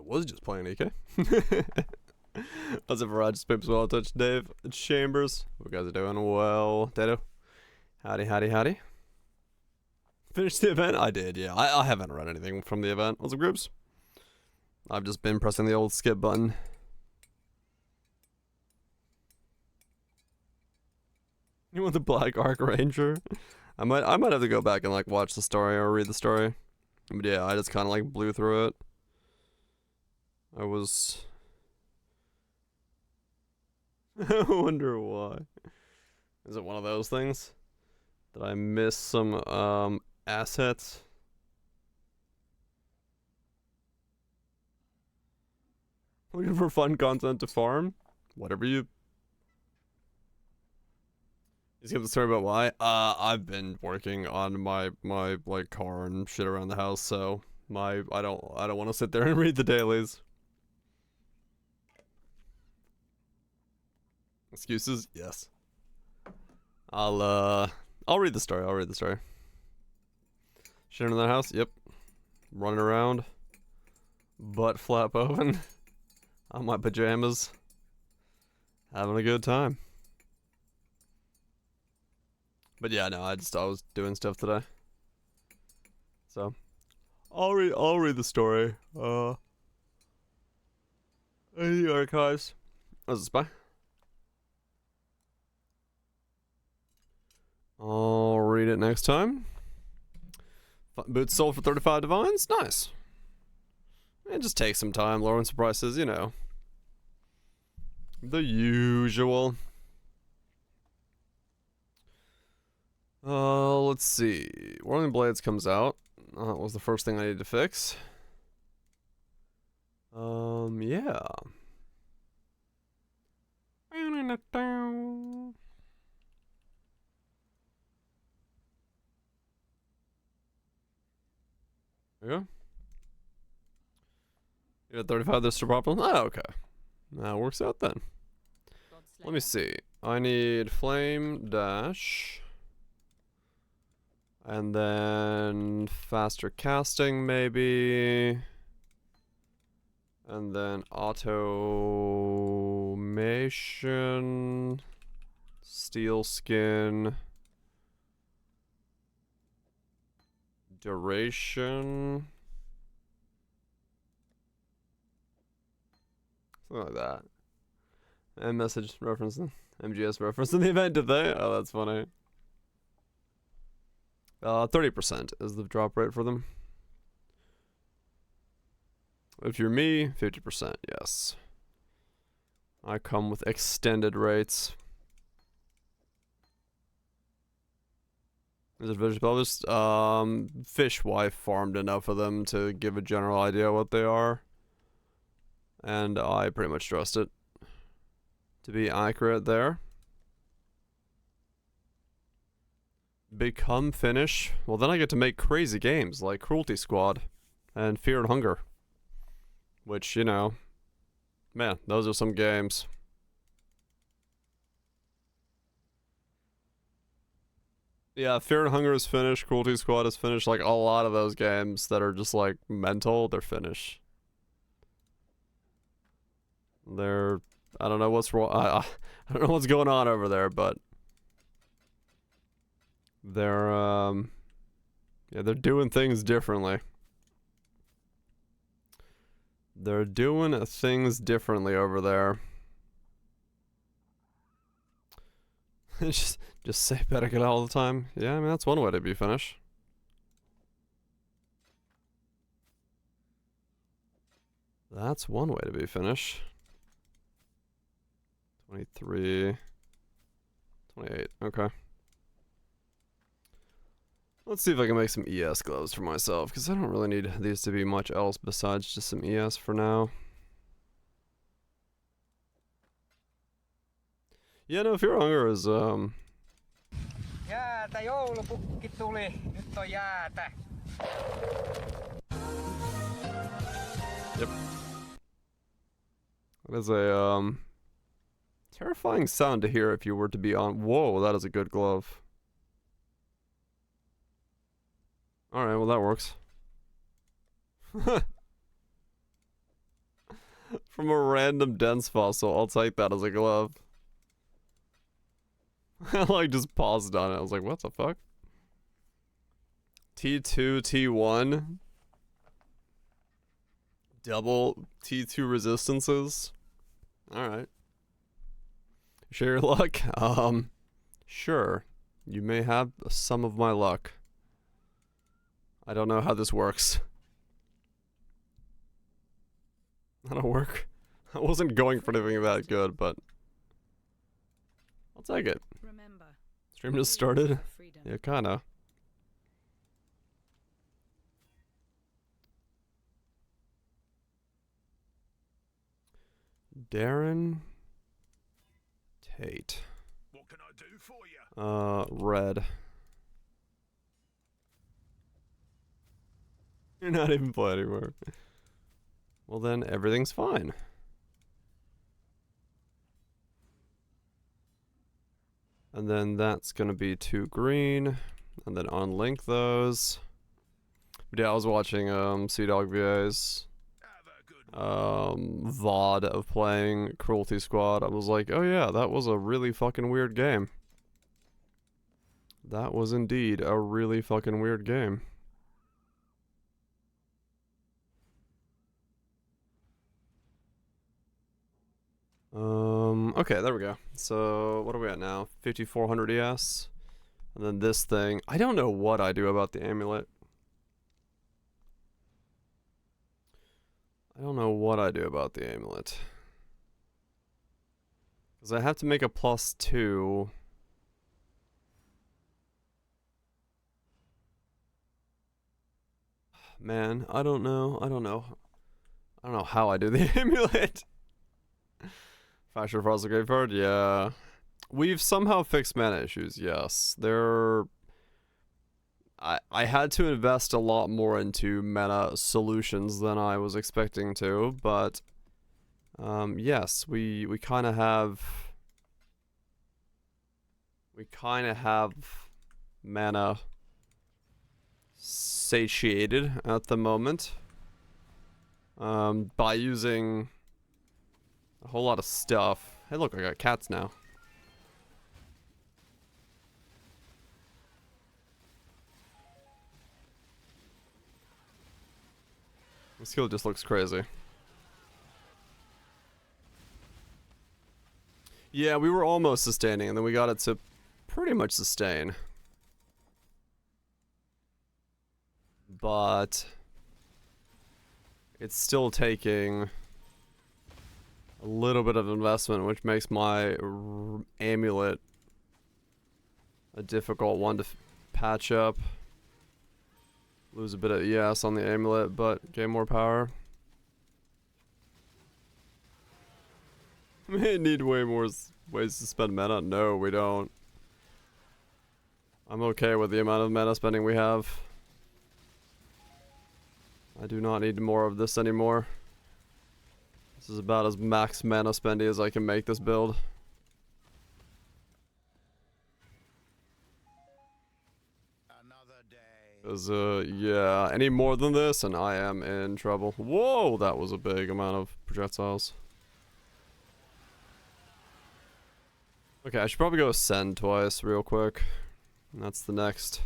was just playing AK. What's up, Rod? Just Pips Well Touch Dave Chambers. Hope you guys are doing well. Tato. Howdy, howdy, howdy. Finished the event? I did, yeah. I haven't run anything from the event. What's up, groups? I've just been pressing the old skip button. You want the Black Arc Ranger? I might have to go back and like watch the story or read the story. But yeah, I just kind of like blew through it. I wonder why. Is it one of those things? Did I miss some assets? Looking for fun content to farm? Whatever you... You skip the story about why? I've been working on my like car and shit around the house, so I don't want to sit there and read the dailies. Excuses? Yes. I'll read the story. Shit in that house? Yep. Running around. Butt flap open. On my pajamas. Having a good time. But yeah, no, I was doing stuff today. So I'll read the story. In the archives. As a spy. I'll read it next time. Boots sold for 35 divines? Nice. It just takes some time, lowering some prices, you know. The usual. Let's see. Whirling Blades comes out. That was the first thing I needed to fix. Yeah. There you go. You had 35 this to problem? Oh, okay. That works out then. Let me see. I need Flame Dash. And then faster casting, maybe. And then automation. Steel skin. Duration. Something like that. And message reference, MGS reference in the event, did they? Oh, that's funny. 30% is the drop rate for them. If you're me, 50%, yes. I come with extended rates. Is it Fish Published? Fishwife farmed enough of them to give a general idea what they are. And I pretty much trust it to be accurate there. Become Finnish? Well, then I get to make crazy games like Cruelty Squad and Fear and Hunger. Which, you know, man, those are some games. Yeah, Fear and Hunger is Finnish, Cruelty Squad is Finnish. Like, a lot of those games that are just, like, mental, they're Finnish. They're... I don't know what's wrong. I don't know what's going on over there, but... They're, yeah, they're doing things differently. They're doing things differently over there. just say better get all the time. Yeah, I mean, that's one way to be Finnish. That's one way to be Finnish. 23. 28, okay. Let's see if I can make some ES gloves for myself, because I don't really need these to be much else besides just some ES for now. Yeah, no, Fear Hunger is, Jäätä, joulupukki tuli, nyt on jäätä. Yep. That is a, terrifying sound to hear if you were to be on... Whoa, that is a good glove. Alright, well that works. From a random dense fossil. I'll take that as a glove. I like just paused on it. I was like, what the fuck? T2, T1. Double T2 resistances. Alright. Share your luck? Sure. You may have some of my luck. I don't know how this works. That'll work. I wasn't going for anything that good, but I'll take it. Remember, Stream just started? Yeah, kinda. Darren Tate. What can I do for you? Red. You're not even playing anymore. Well then, everything's fine. And then that's gonna be 2 green. And then unlink those. But yeah, I was watching CDog VA's VOD of playing Cruelty Squad. I was like, oh yeah, that was a really fucking weird game. That was indeed a really fucking weird game. Okay, there we go. So, what are we at now? 5400 ES. And then this thing. I don't know what I do about the amulet. I don't know what I do about the amulet. Because I have to make a +2. Man, I don't know. I don't know how I do the amulet. Fracture Frost the Graveyard, yeah. We've somehow fixed mana issues, yes. I had to invest a lot more into mana solutions than I was expecting to, but yes, we kind of have mana satiated at the moment by using a whole lot of stuff. Hey look, I got cats now. This skill just looks crazy. Yeah, we were almost sustaining, and then we got it to pretty much sustain. But it's still taking a little bit of investment, which makes my amulet a difficult one to patch up. Lose a bit of ES on the amulet, but gain more power. We need way more ways to spend mana. No, we don't. I'm okay with the amount of mana spending we have. I do not need more of this anymore. This is about as max mana spendy as I can make this build. Cause, yeah, any more than this and I am in trouble. Whoa, that was a big amount of projectiles. Okay, I should probably go Ascend twice real quick. And that's the next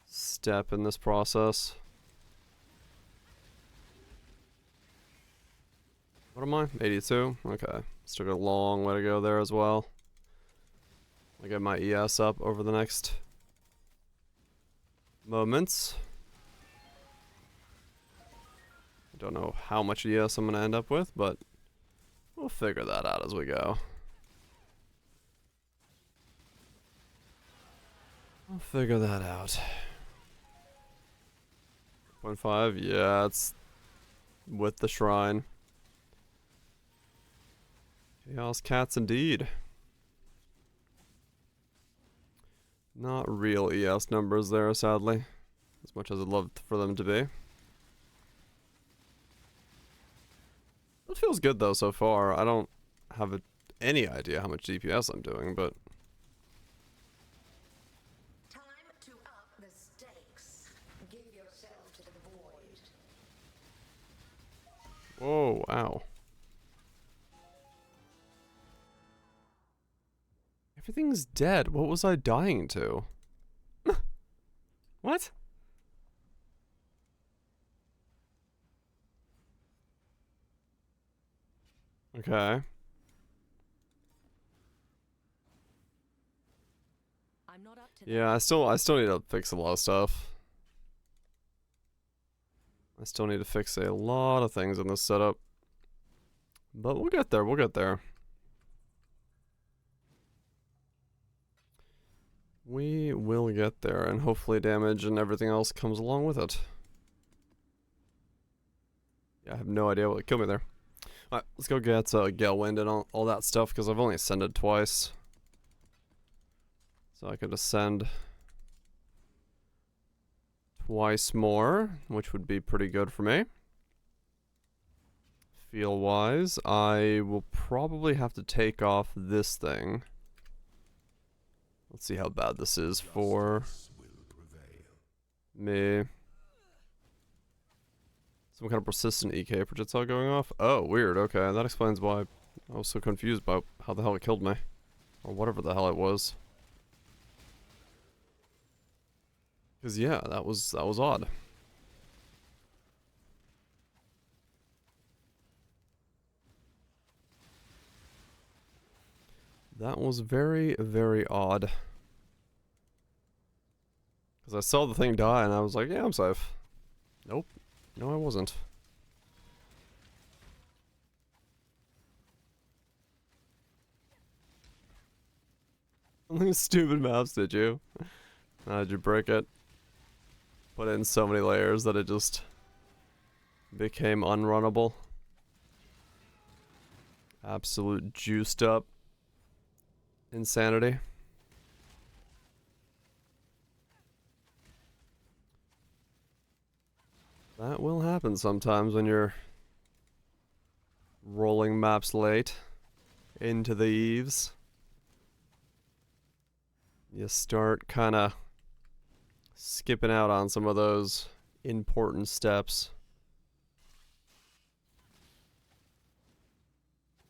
step in this process. What am I? 82? Okay. Still got a long way to go there as well. I'll get my ES up over the next moments. I don't know how much ES I'm gonna end up with, but we'll figure that out as we go. I'll figure that out. 0.5, yeah, it's with the shrine. Chaos cats indeed. Not real ES numbers there, sadly. As much as I'd love for them to be. It feels good though so far. I don't have any idea how much DPS I'm doing, but... Time to up the stakes. Give yourself to the void. Whoa, ow. Everything's dead. What was I dying to? What? Okay. I'm not up to Yeah, I still need to fix a lot of stuff. I still need to fix a lot of things in this setup. But we'll get there, we'll get there. We will get there, and hopefully damage and everything else comes along with it. Yeah, I have no idea what killed me there. Alright, let's go get Galewind and all that stuff, because I've only ascended twice. So I could ascend twice more, which would be pretty good for me. Feel-wise, I will probably have to take off this thing. Let's see how bad this is for me. Some kind of persistent EK projectile going off? Oh, weird, okay. That explains why I was so confused about how the hell it killed me. Or whatever the hell it was. Because yeah, that was odd. That was very, very odd. Because I saw the thing die and I was like, yeah, I'm safe. Nope. No, I wasn't. Only stupid maps, did you? Did you break it? Put in so many layers that it just became unrunnable. Absolute juiced up insanity. That will happen sometimes when you're rolling maps late into the eves. You start kind of skipping out on some of those important steps.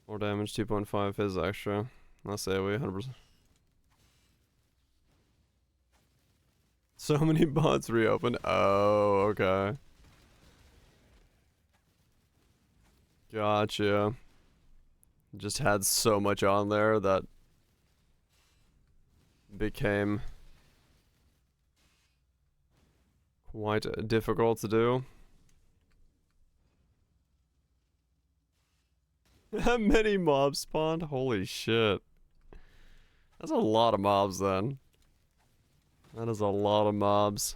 More damage, 2.5 is extra. Let's say we 100%. So many bots reopened. Oh, okay. Gotcha. Just had so much on there that became quite difficult to do. How many mobs spawned? Holy shit. That's a lot of mobs then. That is a lot of mobs.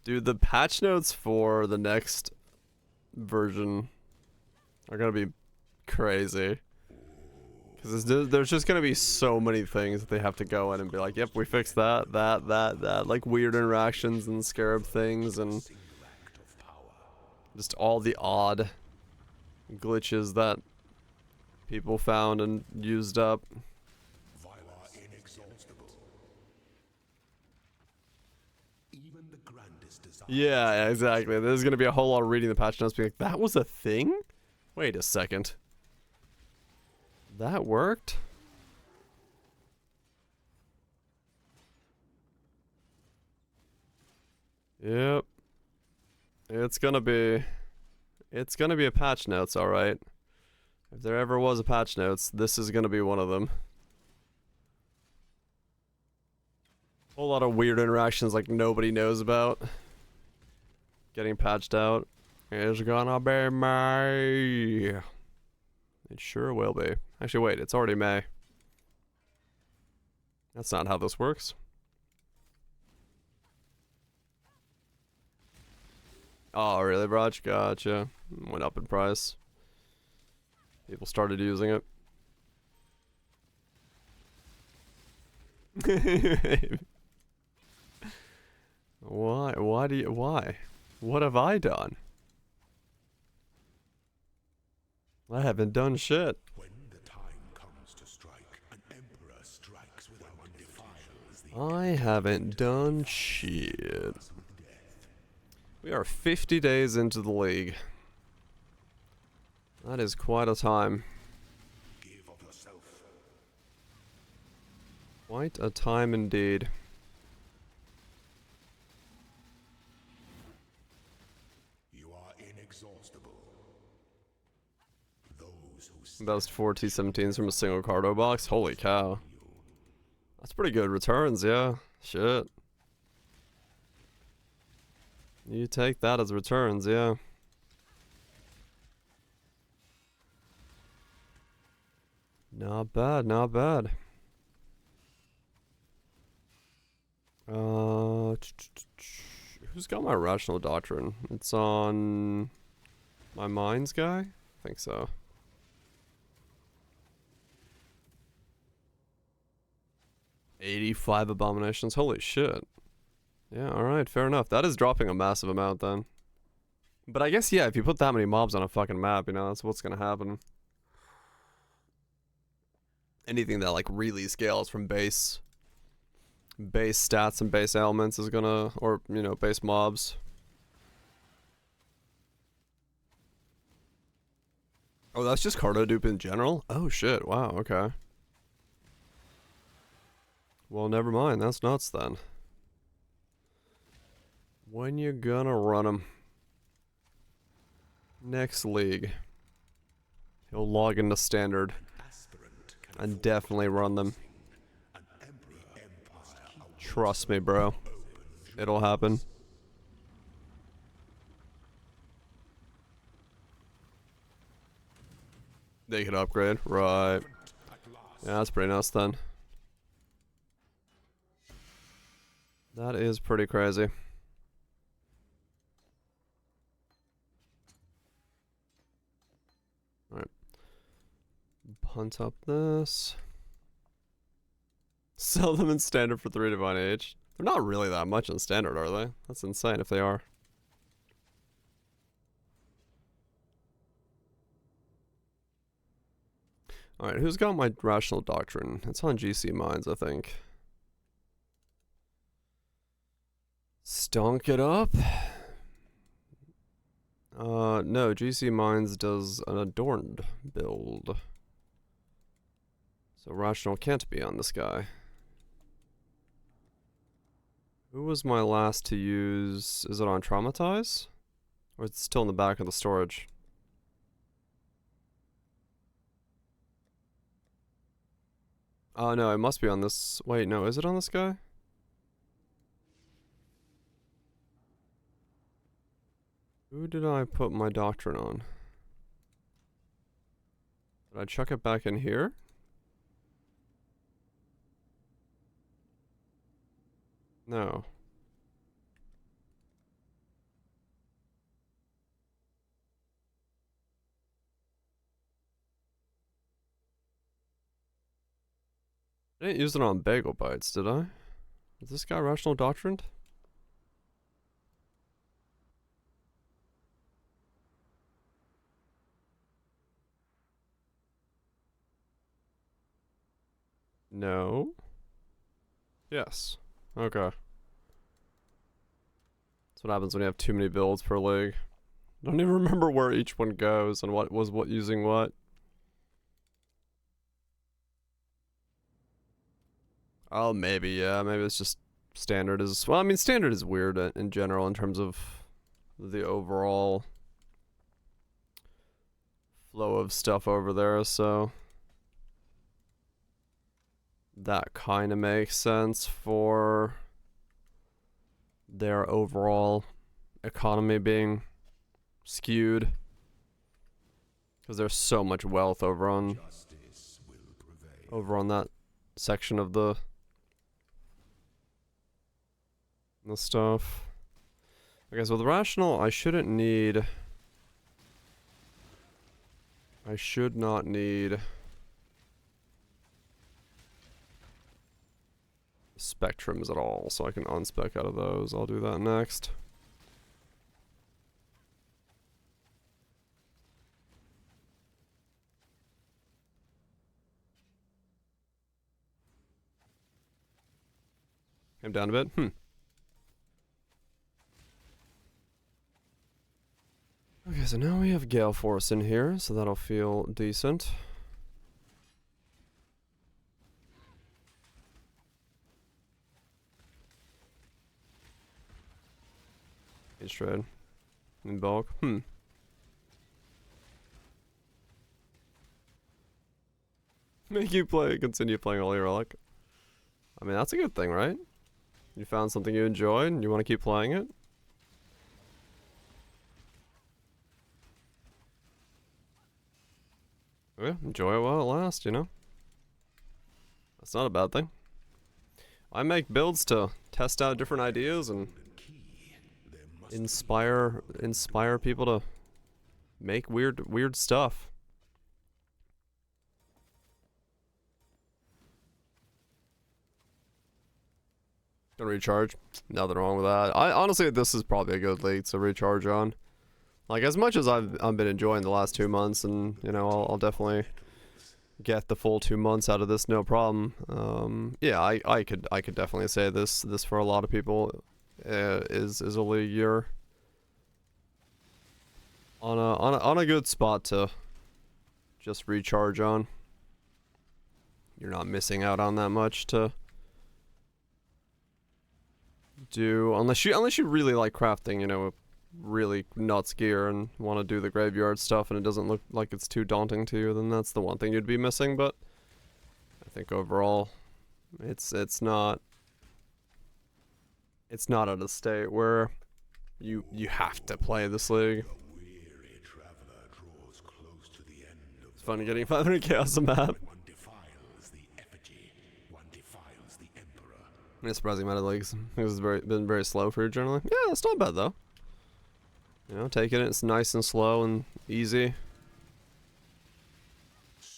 Dude, the patch notes for the next version are gonna be crazy. Because there's just gonna be so many things that they have to go in and be like, yep, we fixed that. Like weird interactions and scarab things and just all the odd glitches that people found and used up. Yeah, exactly. There's gonna be a whole lot of reading the patch notes being like, that was a thing? Wait a second. That worked? Yep. It's gonna be a patch notes, alright. If there ever was a patch notes, this is gonna be one of them. Whole lot of weird interactions like nobody knows about. Getting patched out. It's gonna be May. It sure will be. Actually, wait, it's already May. That's not how this works. Oh, really, Brotch? Gotcha. Went up in price. People started using it. Why? Why? What have I done? I haven't done shit. When the time comes to strike, an emperor strikes without defiles the I haven't done shit. We are 50 days into the league. That is quite a time. Give of yourself. Quite a time indeed. You are inexhaustible. Those who Best 4 T17s from a single cardo box. Holy cow. That's pretty good returns, yeah. Shit. You take that as returns, yeah. Not bad, not bad. Who's got my rational doctrine? It's on my minds guy? I think so. $85 abominations. Holy shit. Yeah, alright, fair enough. That is dropping a massive amount then. But I guess, yeah, if you put that many mobs on a fucking map, you know, that's what's gonna happen. Anything that, like, really scales from base stats and base elements is gonna, or, you know, base mobs. Oh, that's just cardo dupe in general? Oh shit, wow, okay. Well, never mind, that's nuts then. When you gonna run them? Next league. He'll log into standard and definitely run them. Trust me, bro. It'll happen. They could upgrade, right? Yeah, that's pretty nice then. That is pretty crazy. Alright. Punt up this. Sell them in standard for 3 divine age. They're not really that much in standard, are they? That's insane if they are. Alright, who's got my rational doctrine? It's on GC Mines, I think. Stonk it up. No, GC Mines does an adorned build. So rational can't be on this guy. Who was my last to use? Is it on Traumatize? Or is it still in the back of the storage? Oh no, it must be on this. Wait, no, is it on this guy? Who did I put my doctrine on? Did I chuck it back in here? No. I didn't use it on Bagel Bites, did I? Is this guy rational doctrined? No. Yes. Okay. That's what happens when you have too many builds per league. I don't even remember where each one goes and what was what using what. Oh, maybe, yeah. Maybe it's just standard is... Well, I mean, standard is weird in general in terms of the overall flow of stuff over there, so... That kind of makes sense for their overall economy being skewed. Because there's so much wealth over on that section of the stuff. Okay, so with rational, I should not need spectrums at all, so I can unspec out of those. I'll do that next. Came down a bit. so now we have Gale Force in here, so that'll feel decent. Each trade in bulk. Make you continue playing Holy Relic. I mean, that's a good thing, right? You found something you enjoyed and you want to keep playing it. Yeah, enjoy it while it lasts, you know? That's not a bad thing. I make builds to test out different ideas and inspire people to make weird stuff. Gonna recharge. Nothing wrong with that. I honestly, this is probably a good league to recharge on. Like, as much as I've been enjoying the last 2 months, and you know, I'll definitely get the full 2 months out of this, no problem. Yeah, I could definitely say this for a lot of people is a league you're on a good spot to just recharge on. You're not missing out on that much to do, unless you really like crafting, you know, really nuts gear and want to do the graveyard stuff and it doesn't look like it's too daunting to you, then that's the one thing you'd be missing. But I think overall it's not at a state where you have to play this league. It's fun getting 500 chaos a map. It's surprising amount of leagues. It's been very slow for you generally. Yeah, it's not bad though. You know, taking it's nice and slow and easy.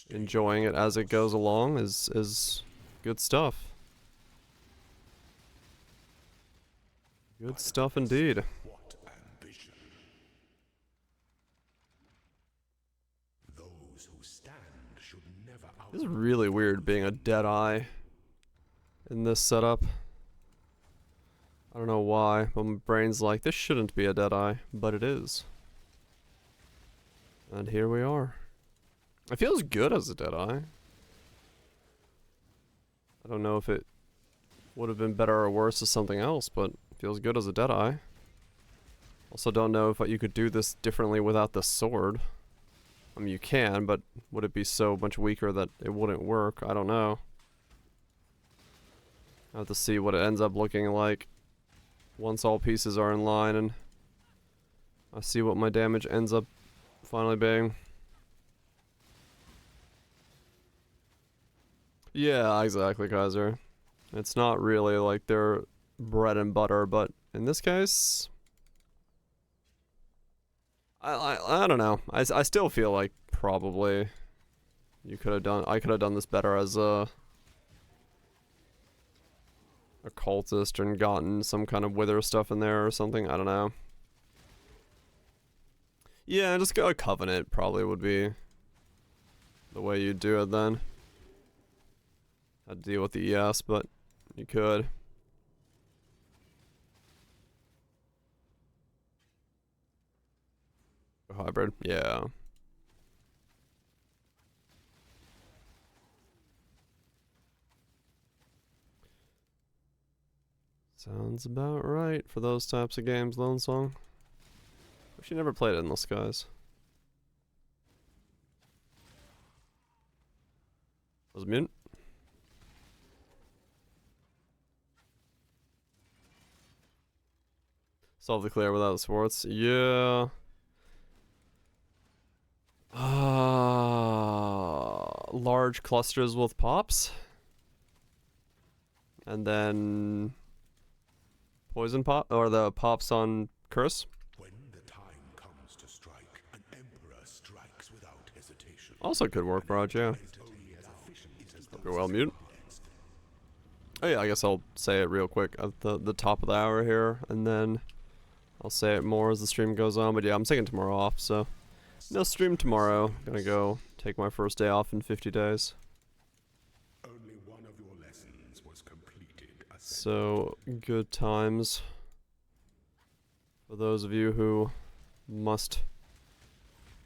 Enjoying it as it goes along is good stuff. Good stuff indeed. What ambition. Those who stand should never This is really weird being a Deadeye in this setup. I don't know why, but my brain's like, this shouldn't be a Deadeye, but it is. And here we are. It feels good as a Deadeye. I don't know if it would have been better or worse as something else, but it feels good as a Deadeye. Also don't know if you could do this differently without the sword. I mean, you can, but would it be so much weaker that it wouldn't work? I don't know. I have to see what it ends up looking like once all pieces are in line and I see what my damage ends up finally being. Yeah, exactly, Kaiser. It's not really like their bread and butter, but in this case, I don't know. I still feel like probably I could have done this better as a cultist and gotten some kind of wither stuff in there or something. I don't know. Yeah, just go a covenant probably would be the way you do it then. I'd deal with the ES, but you could. A hybrid, yeah. Sounds about right for those types of games, Lone Song. Wish you never played Endless Skies. Was it mute? Solve the clear without the sports. Yeah. Large clusters with pops. And then poison pop, or the pops on curse. When the time comes to strike, an emperor strikes without hesitation. Also could work, Raj, yeah. Hope you're well, mute. Oh yeah, I guess I'll say it real quick at the top of the hour here, and then I'll say it more as the stream goes on. But yeah, I'm taking tomorrow off, so no stream tomorrow. Gonna go take my first day off in 50 days. Only one of your lessons was completed. So good times for those of you who must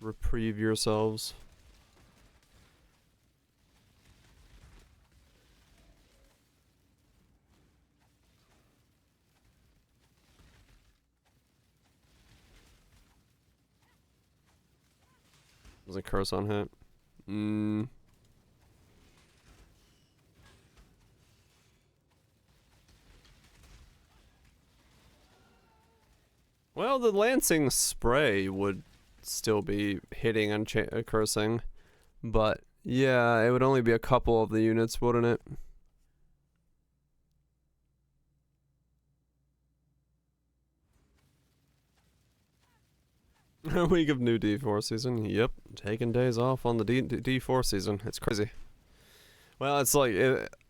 reprieve yourselves. Was a curse on hit? Well, the Lancing spray would still be hitting and cursing, but yeah, it would only be a couple of the units, wouldn't it? A week of new D4 season. Yep, taking days off on the D4 season. It's crazy. Well, it's like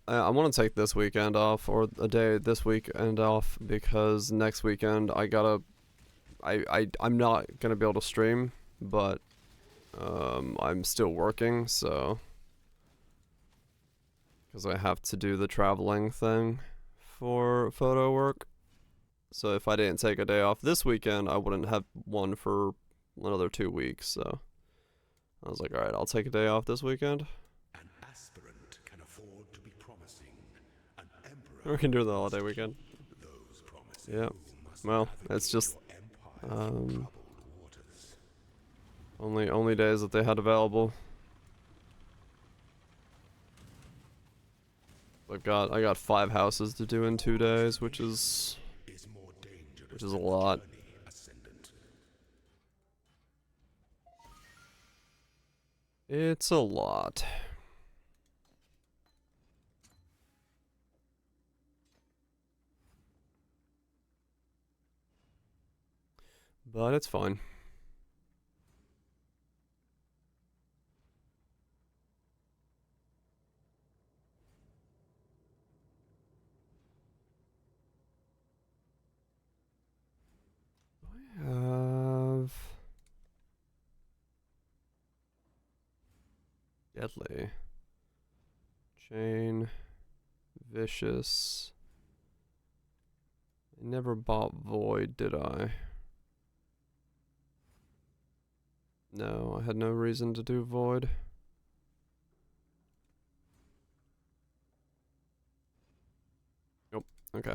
I want to take this weekend off, or a day this weekend off, because next weekend I'm not gonna be able to stream, but I'm still working, so because I have to do the traveling thing for photo work. So if I didn't take a day off this weekend, I wouldn't have one for another 2 weeks. So I was like, all right, I'll take a day off this weekend. An aspirant can afford to be promising. An emperor We can do the holiday weekend. those promising. Yeah. Well, it's just only days that they had available. I got 5 houses to do in 2 days, which is a lot. It's a lot. But it's fine. I have deadly, chain, vicious. I never bought void, did I? No, I had no reason to do void. Nope. Okay.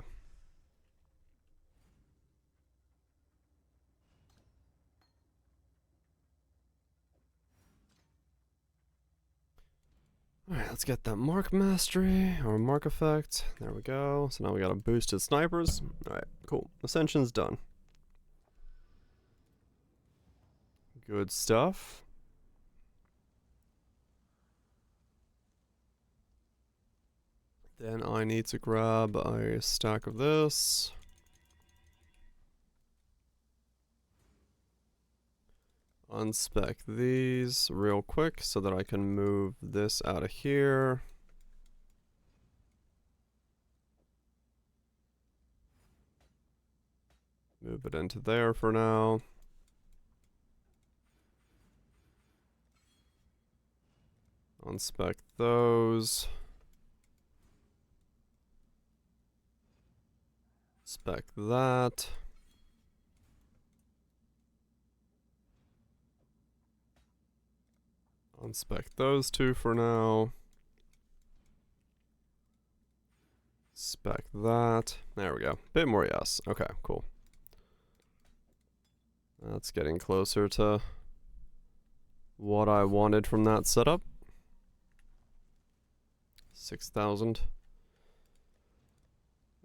Alright, let's get that mark mastery, or mark effect. There we go. So now we got a boosted snipers. Alright, cool. Ascension's done. Good stuff. Then I need to grab a stack of this. Unspec these real quick so that I can move this out of here. Move it into there for now. Unspec those. Spec that. Unspec those 2 for now. Spec that. There we go. Bit more yes. Okay, cool. That's getting closer to what I wanted from that setup. 6,000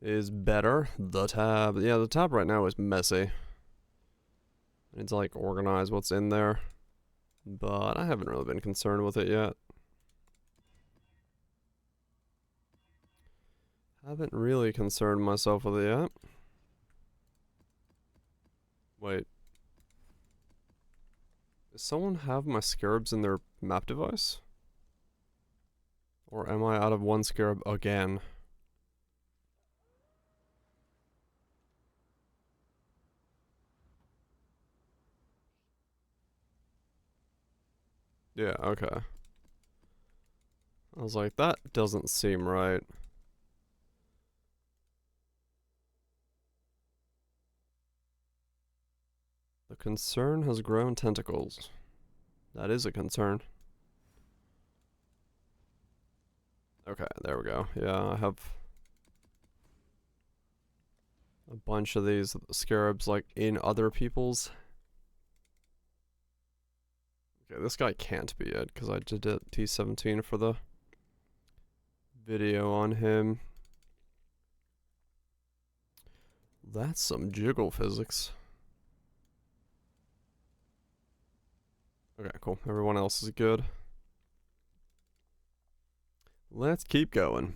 is better. The tab. Yeah, the tab right now is messy. I need to like organize what's in there. But I haven't really been concerned with it yet. Haven't really concerned myself with it yet. Wait. Does someone have my scarabs in their map device? Or am I out of 1 scarab again? Yeah, okay. I was like, that doesn't seem right. The concern has grown tentacles. That is a concern. Okay, there we go. Yeah, I have a bunch of these scarabs like in other people's. Okay, this guy can't be it because I did it T17 for the video on him. That's some jiggle physics. Okay, cool. Everyone else is good. Let's keep going.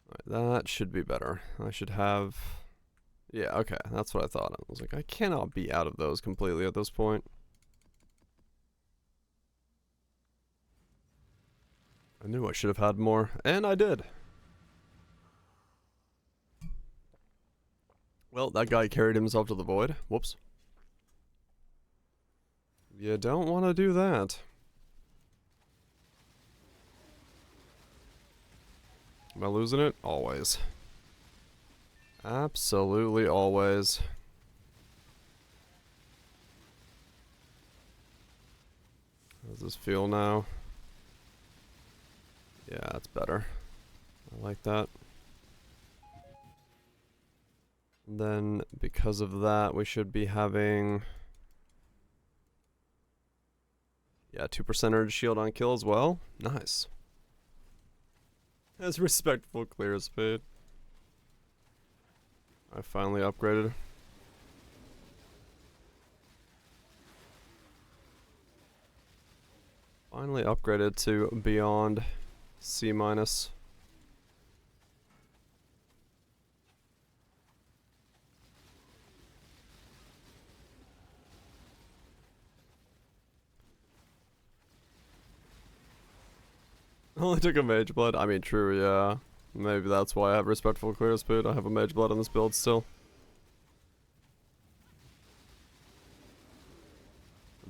Alright, that should be better. I should have... Yeah, okay, that's what I thought. I was like, I cannot be out of those completely at this point. I knew I should have had more, and I did. Well, that guy carried himself to the void. Whoops. You don't want to do that. Am I losing it? Always. Absolutely always. How does this feel now? Yeah, it's better. I like that. And then, because of that, we should be having... Yeah, 2% energy shield on kill as well. Nice. That's respectful clear speed. I finally upgraded. Finally upgraded to beyond C-. Only took a mage blood. I mean, true, yeah. Maybe that's why I have respectful clear speed. I have a mage blood on this build still.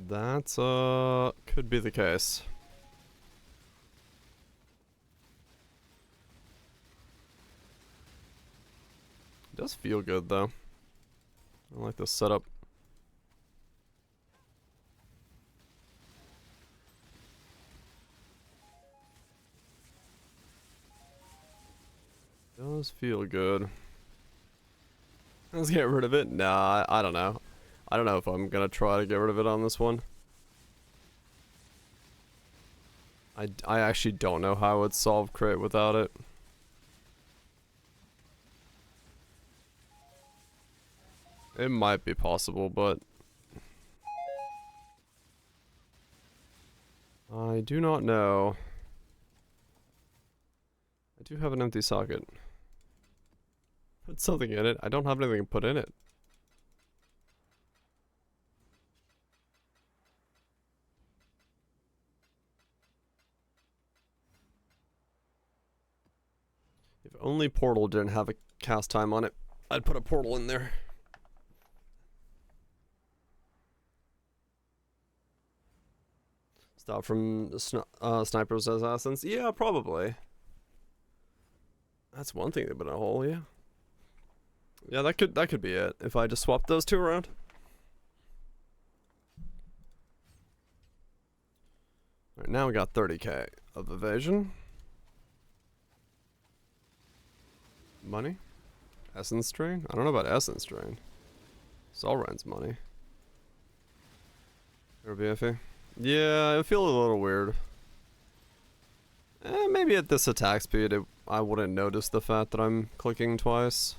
That, could be the case. It does feel good, though. I like this setup. Does feel good. Let's get rid of it. Nah, I don't know. I don't know if I'm gonna try to get rid of it on this one. I actually don't know how I would solve crit without it. It might be possible, but I do not know. I do have an empty socket. Put something in it. I don't have anything to put in it. If only Portal didn't have a cast time on it, I'd put a portal in there. Stop from snipers as assassins? Yeah, probably. That's one thing to put in a hole, yeah. Yeah, that could be it. If I just swapped those two around. Alright, now we got 30k of evasion. Money? Essence drain? I don't know about essence drain. SoulRend's money. Or BFA? Yeah, I feel a little weird. Maybe at this attack speed, I wouldn't notice the fact that I'm clicking twice.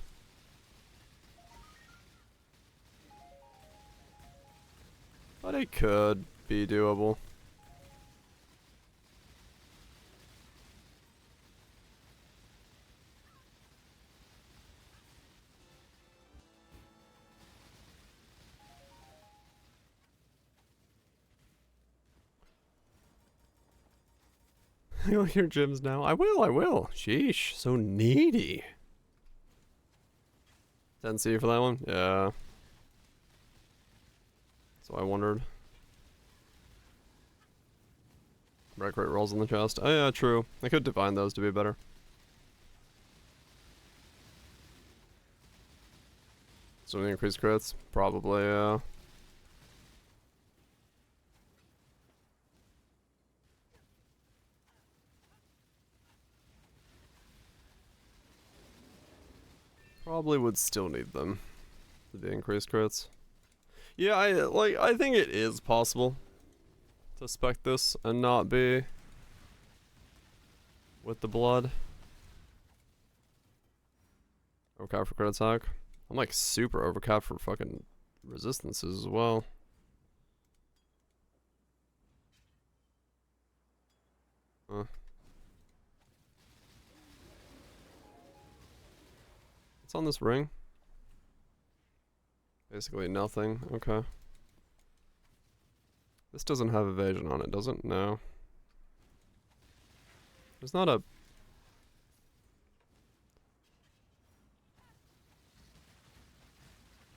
But it could be doable. You'll hear gyms now. I will. Sheesh, so needy. 10C for that one? Yeah. So I wondered. Break rate rolls in the chest. Oh yeah, true. I could divine those to be better. So increased crits? Probably, yeah. Probably would still need them. The increased crits. Yeah, I think it is possible to spec this and not be with the blood. Overcap for crit attack. I'm like super overcap for fucking resistances as well. Huh. What's on this ring? Basically nothing. Okay. This doesn't have evasion on it, does it? No. There's not a...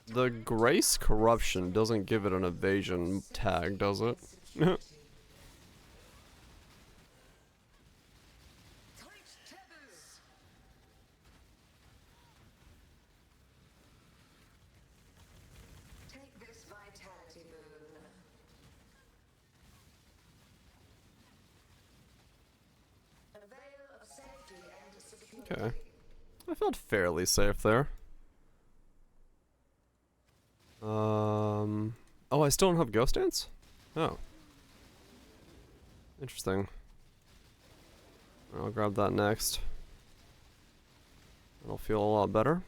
The Grace Corruption doesn't give it an evasion tag, does it? Take this vitality boon. A veil of safety and security. Okay. I felt fairly safe there. Oh, I still don't have Ghost Dance? Oh. Interesting. I'll grab that next. It'll feel a lot better.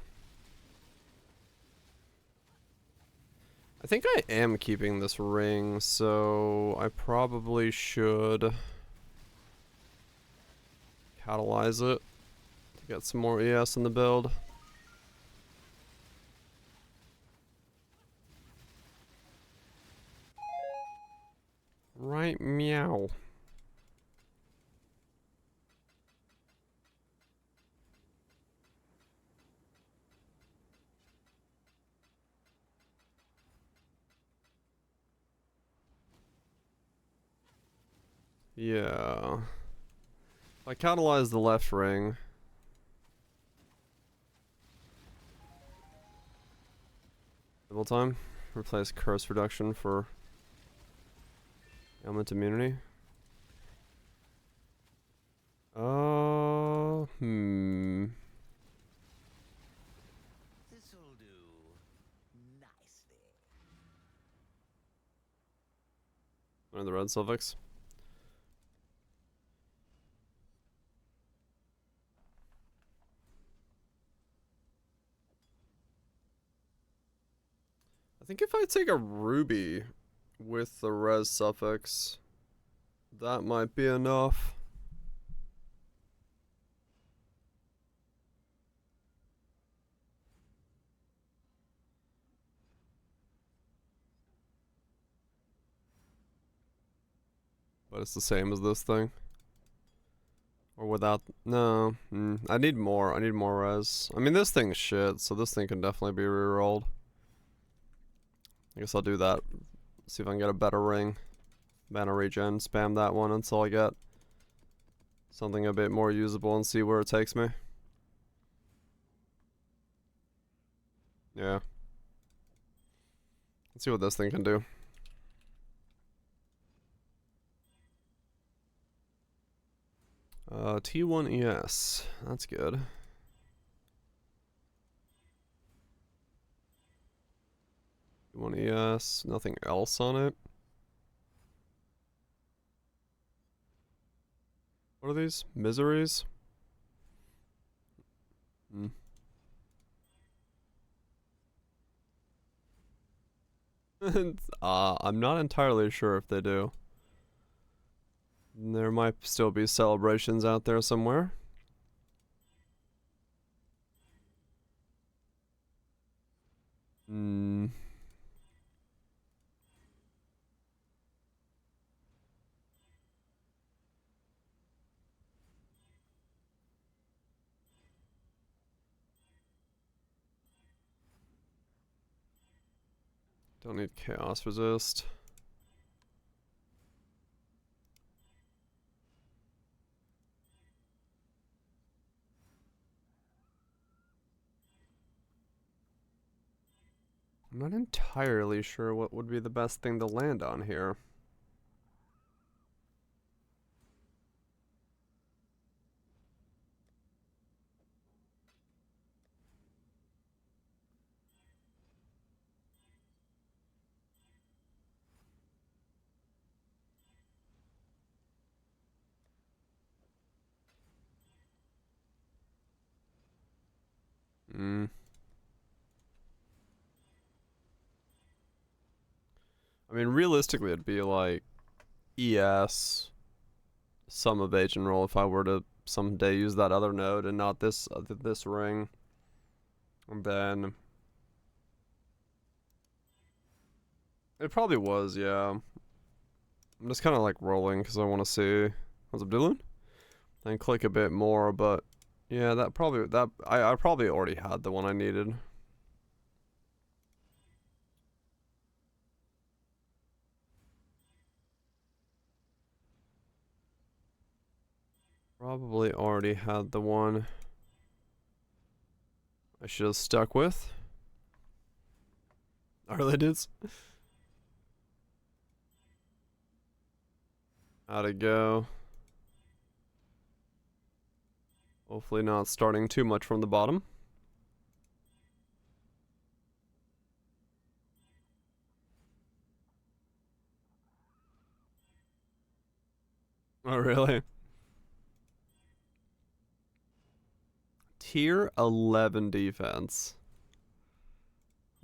I think I am keeping this ring, so I probably should catalyze it to get some more ES in the build. Right, meow. Yeah. If I catalyze the left ring. Double time. Replace curse reduction for ailment immunity. This'll do nicely. Learn the red suffix. I think if I take a ruby with the res suffix, that might be enough. But it's the same as this thing. Or without, no, I need more res. I mean, this thing's shit, so this thing can definitely be rerolled. I guess I'll do that. See if I can get a better ring. Mana regen, spam that one until I get something a bit more usable and see where it takes me. Yeah. Let's see what this thing can do. T1 ES. That's good. T1 ES. Nothing else on it. What are these? Miseries? I'm not entirely sure if they do. There might still be celebrations out there somewhere. Don't need chaos resist. I'm not entirely sure what would be the best thing to land on here. I mean, realistically, it'd be like ES, sum of age and roll if I were to someday use that other node and not this ring. And then it probably was, yeah. I'm just kind of like rolling because I want to see what's up doing and click a bit more, but yeah, I probably already had the one I needed. Probably already had the one I should have stuck with. I really did. How'd it go? Hopefully not starting too much from the bottom. Oh, really? Tier 11 defense.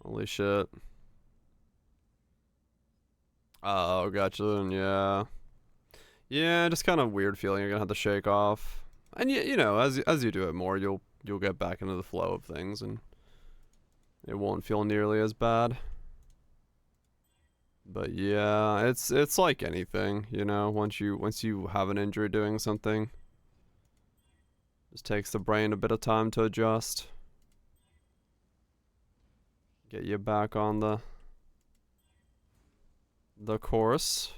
Holy shit. Oh, gotcha. Yeah. Yeah, just kind of weird feeling you're gonna have to shake off. And you know, as you do it more, you'll get back into the flow of things and it won't feel nearly as bad. But yeah, it's like anything, you know, once you have an injury doing something, just takes the brain a bit of time to adjust. Get you back on the course.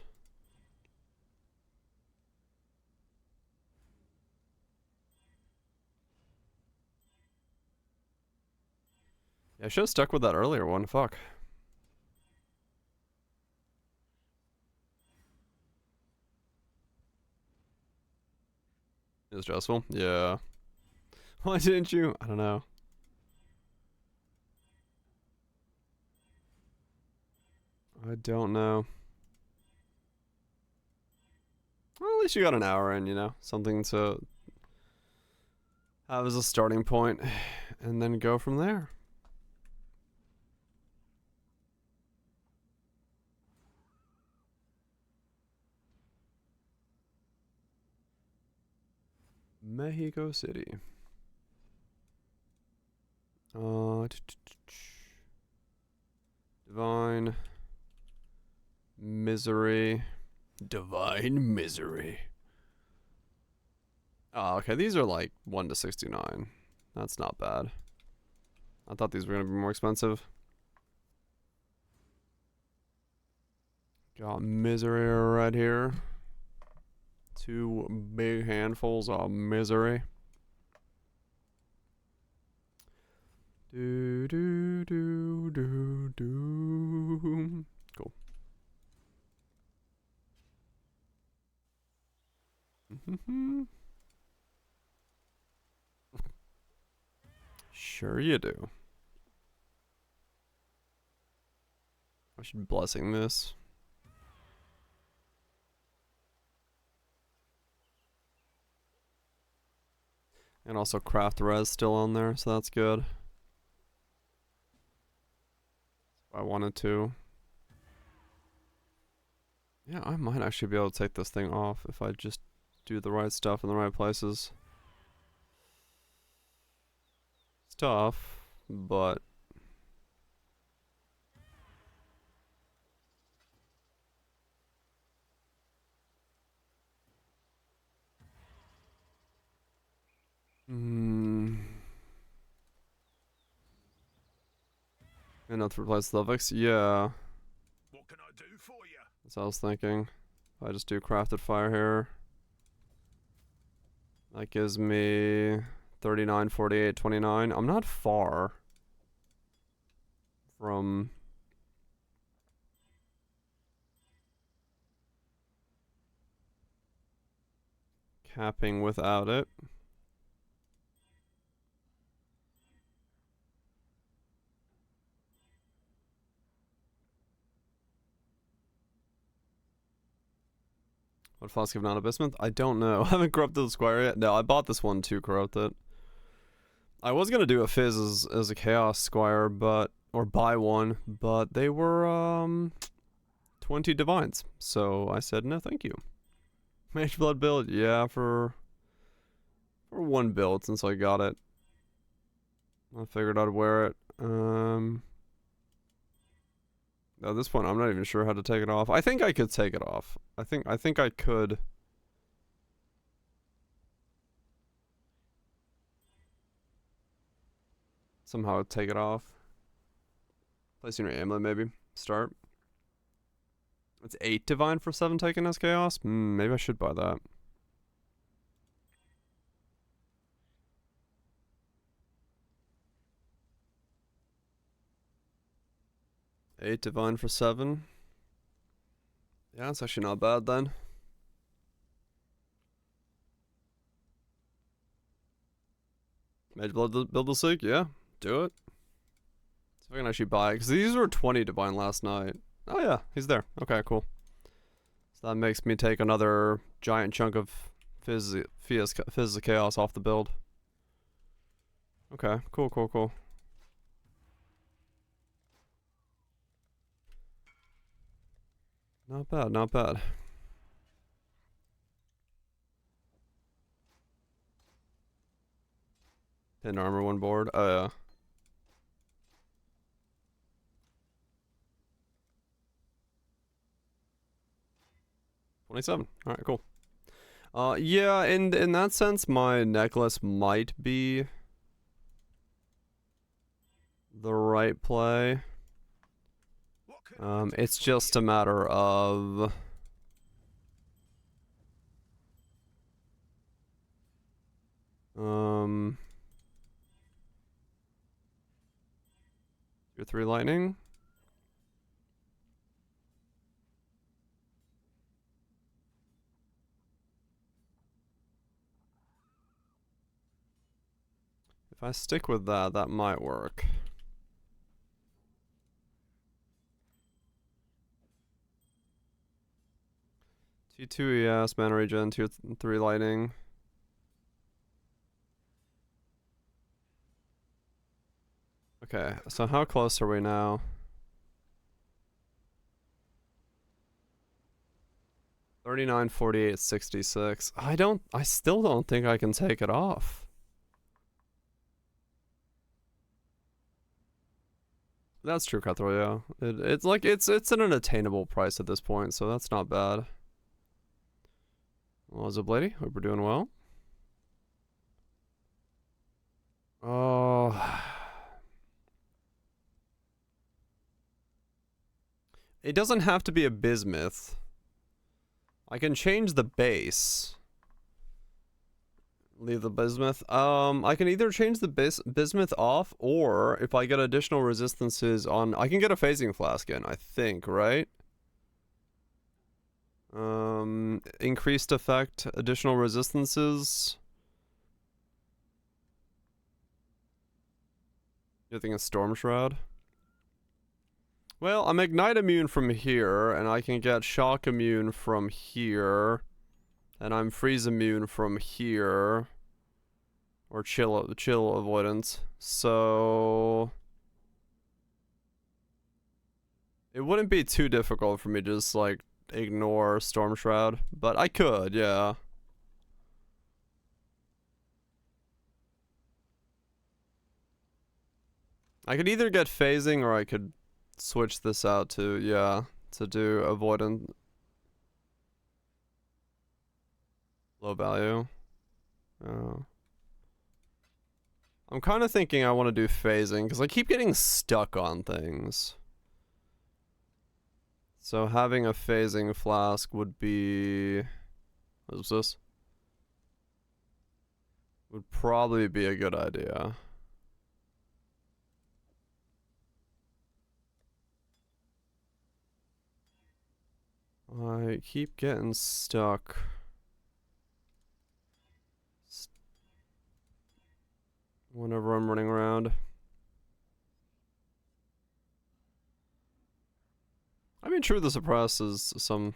Yeah, I should have stuck with that earlier one. Fuck. It was stressful. Yeah. Why didn't you? I don't know. I don't know. Well, at least you got an hour in, you know? Something to have as a starting point and then go from there. Mexico City. Divine Misery. Divine Misery. Oh, okay. These are like 1 to 69. That's not bad. I thought these were going to be more expensive. Got Misery right here. 2 big handfuls of misery. Do do do do do. Cool. Sure you do. I should blessing this. And also craft res still on there, so that's good. If I wanted to. Yeah, I might actually be able to take this thing off if I just do the right stuff in the right places. It's tough, but enough to replace Lovix? Yeah. What can I do for you? That's what I was thinking. If I just do crafted fire here. That gives me 39, 48, 29. I'm not far from capping without it. What flask give not a bismuth? I don't know. I haven't corrupted the squire yet. No, I bought this one to corrupt it. I was gonna do a fizz as a chaos squire, but or buy one, but they were 20 divines, so I said no, thank you. Mage blood build, yeah, for one build since I got it. I figured I'd wear it. At this point, I'm not even sure how to take it off. I think I could take it off. I think I could. Somehow take it off. Placing your amulet, maybe. Start. It's 8 divine for 7 taken as chaos. Maybe I should buy that. Eight divine for 7. Yeah, it's actually not bad then. Mage blood build the seek, yeah, do it. So I can actually buy it, because these were 20 divine last night. Oh yeah, he's there. Okay, cool. So that makes me take another giant chunk of Fizz of Chaos off the build. Okay, cool. Not bad, not bad. Hidden armor one board. Oh yeah. $27. Alright, cool. Yeah, in that sense, my necklace might be the right play. It's just a matter of your 3 lightning. If I stick with that, that might work. T2 ES, mana regen, tier 3 lightning. Okay, so how close are we now? 39, 48, 66. I still don't think I can take it off. That's true, Cutthroat, yeah. It's like, it's at an attainable price at this point, so that's not bad. Well, Zublady, hope we're doing well. Oh. It doesn't have to be a bismuth. I can change the base. Leave the bismuth. I can either change the bismuth off, or if I get additional resistances on, I can get a phasing flask in, I think, right? Increased effect, additional resistances. You're thinking Storm Shroud? Well, I'm Ignite immune from here, and I can get Shock immune from here. And I'm Freeze immune from here. Or chill avoidance. So it wouldn't be too difficult for me to just like ignore Storm Shroud, but I could, yeah. I could either get phasing, or I could switch this out to, yeah, to do avoidance. Low value. I'm kind of thinking I want to do phasing, because I keep getting stuck on things. So having a phasing flask would be... What is this? Would probably be a good idea. I keep getting stuck. whenever I'm running around. I mean, true, the suppress is some...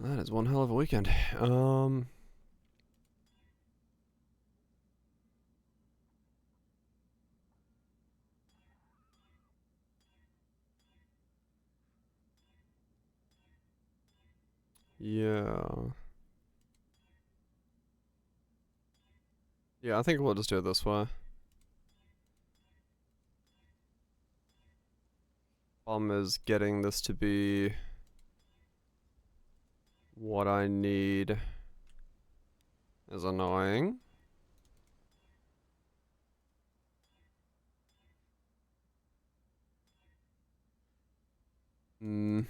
That is one hell of a weekend. Yeah. Yeah, I think we'll just do it this way. Problem is getting this to be what I need is annoying. Hmm.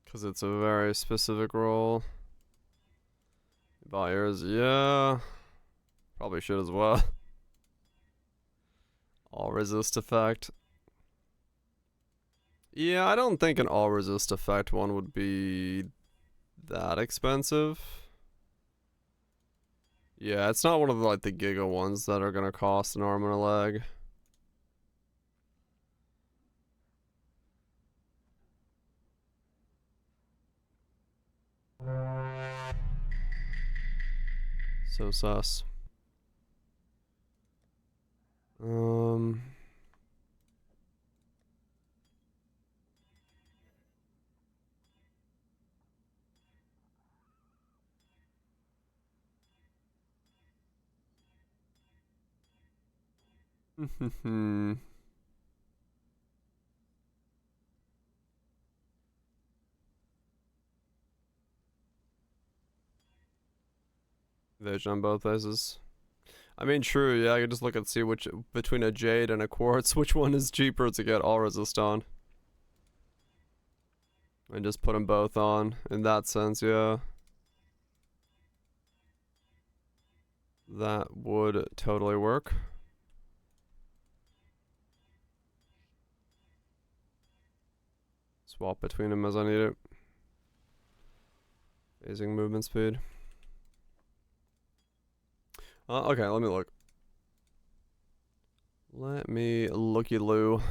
Because it's a very specific role. Buyers, yeah. Probably should as well. All resist effect. Yeah, I don't think an all resist effect one would be that expensive. Yeah, it's not one of the, like the giga ones that are gonna cost an arm and a leg. So sus. Um. Vision on both faces. I mean, true, yeah, I could just look and see which, between a Jade and a Quartz, which one is cheaper to get all resist on. And just put them both on, in that sense, yeah. That would totally work. Swap between them as I need it. Phasing movement speed. Okay, let me look. Let me looky-loo.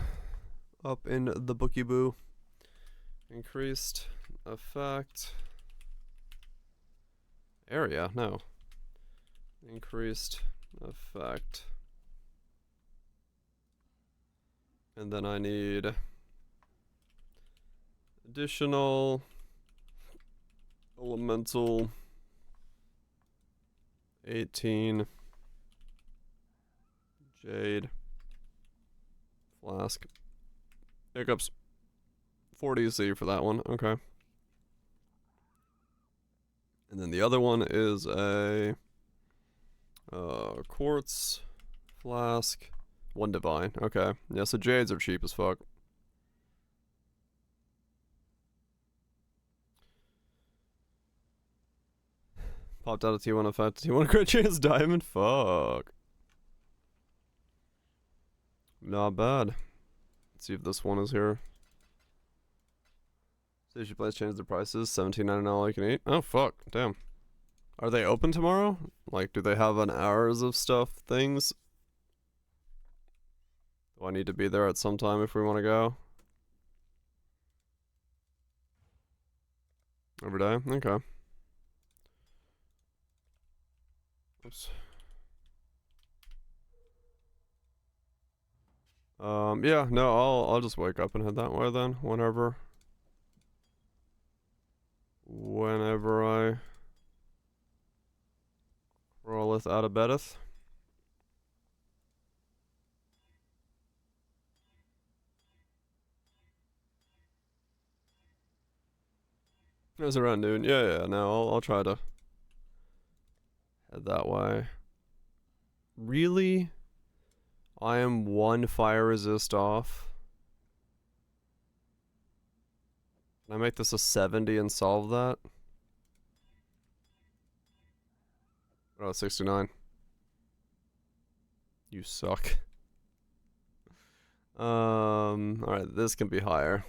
Up in the bookie-boo. Increased effect. Area, no. Increased effect. And then I need additional elemental 18 Jade Flask Hiccups 40C for that one, okay. And then the other one is a Quartz Flask 1 Divine, okay. Yeah, so Jades are cheap as fuck. Popped out a T1 effect. T1 crit chance diamond? Fuck. Not bad. Let's see if this one is here. Station Place changed the prices. $17.99 all you can eat. Oh fuck. Damn. Are they open tomorrow? Like, do they have an hours of stuff things? Do I need to be there at some time if we want to go? Every day? Okay. Oops. Yeah, no, I'll just wake up and head that way then, whenever I rolleth out of bedeth. It was around noon. Yeah, no, I'll try to head that way. Really? I am 1 fire resist off. Can I make this a 70 and solve that? Oh, 69. You suck. Alright, this can be higher.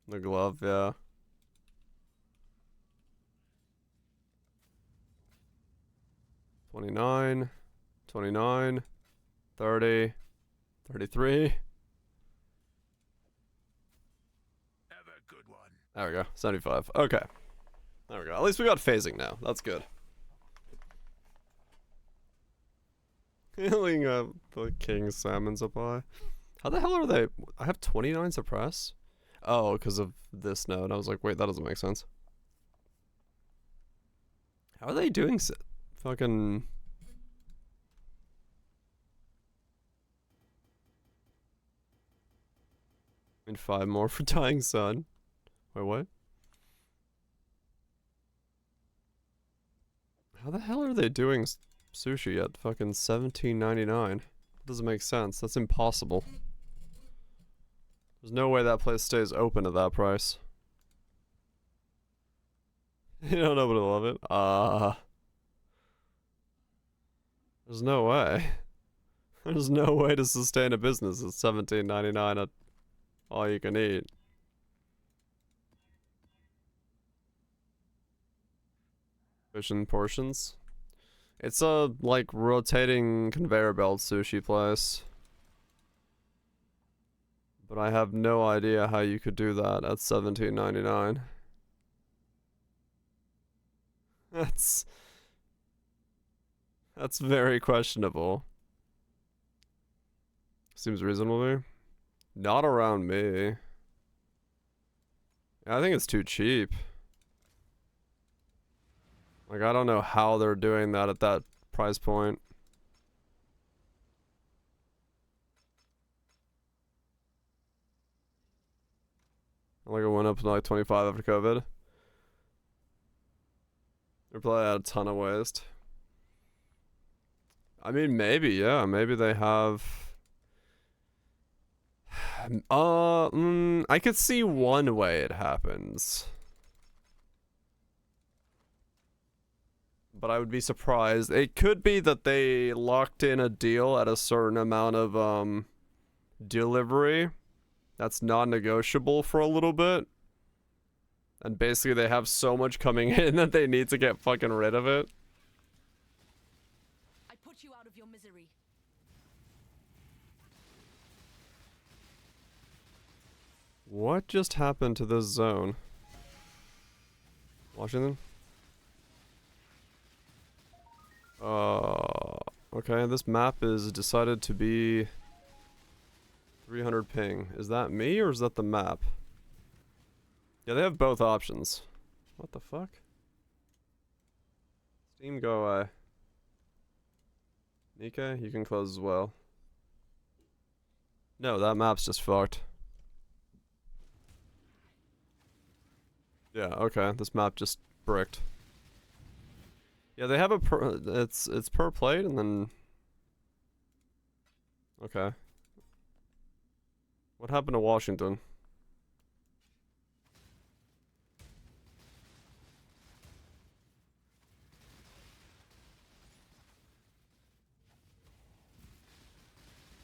The glove, yeah. $29, $29, $30, $33. Have a good one. There we go, 75. Okay. There we go. At least we got phasing now. That's good. Healing up the king salmons up high. How the hell are they? I have 29 suppress? Oh, because of this node. I was like, wait, that doesn't make sense. How are they doing fucking... And 5 more for dying sun. Wait, what? How the hell are they doing sushi at fucking $17.99? Doesn't make sense. That's impossible. There's no way that place stays open at that price. You don't know, but I love it. There's no way. There's no way to sustain a business at $17.99 at all you can eat. Fishing portions. It's a, like, rotating conveyor belt sushi place. But I have no idea how you could do that at $17.99. That's very questionable. Seems reasonable to me. Not around me. I think it's too cheap. Like, I don't know how they're doing that at that price point. Like, it went up to like 25 after COVID. They're probably at a ton of waste. I mean, maybe, yeah. Maybe they have... I could see one way it happens. But I would be surprised. It could be that they locked in a deal at a certain amount of delivery that's non-negotiable for a little bit. And basically they have so much coming in that they need to get fucking rid of it. I put you out of your misery. What just happened to this zone? Washington? Okay, this map is decided to be 300 ping. Is that me or is that the map? Yeah, they have both options. What the fuck? Steam, go away. Nika, you can close as well. No, that map's just fucked. Yeah, okay, this map just bricked. Yeah, they have a it's per plate and then... Okay. What happened to Washington?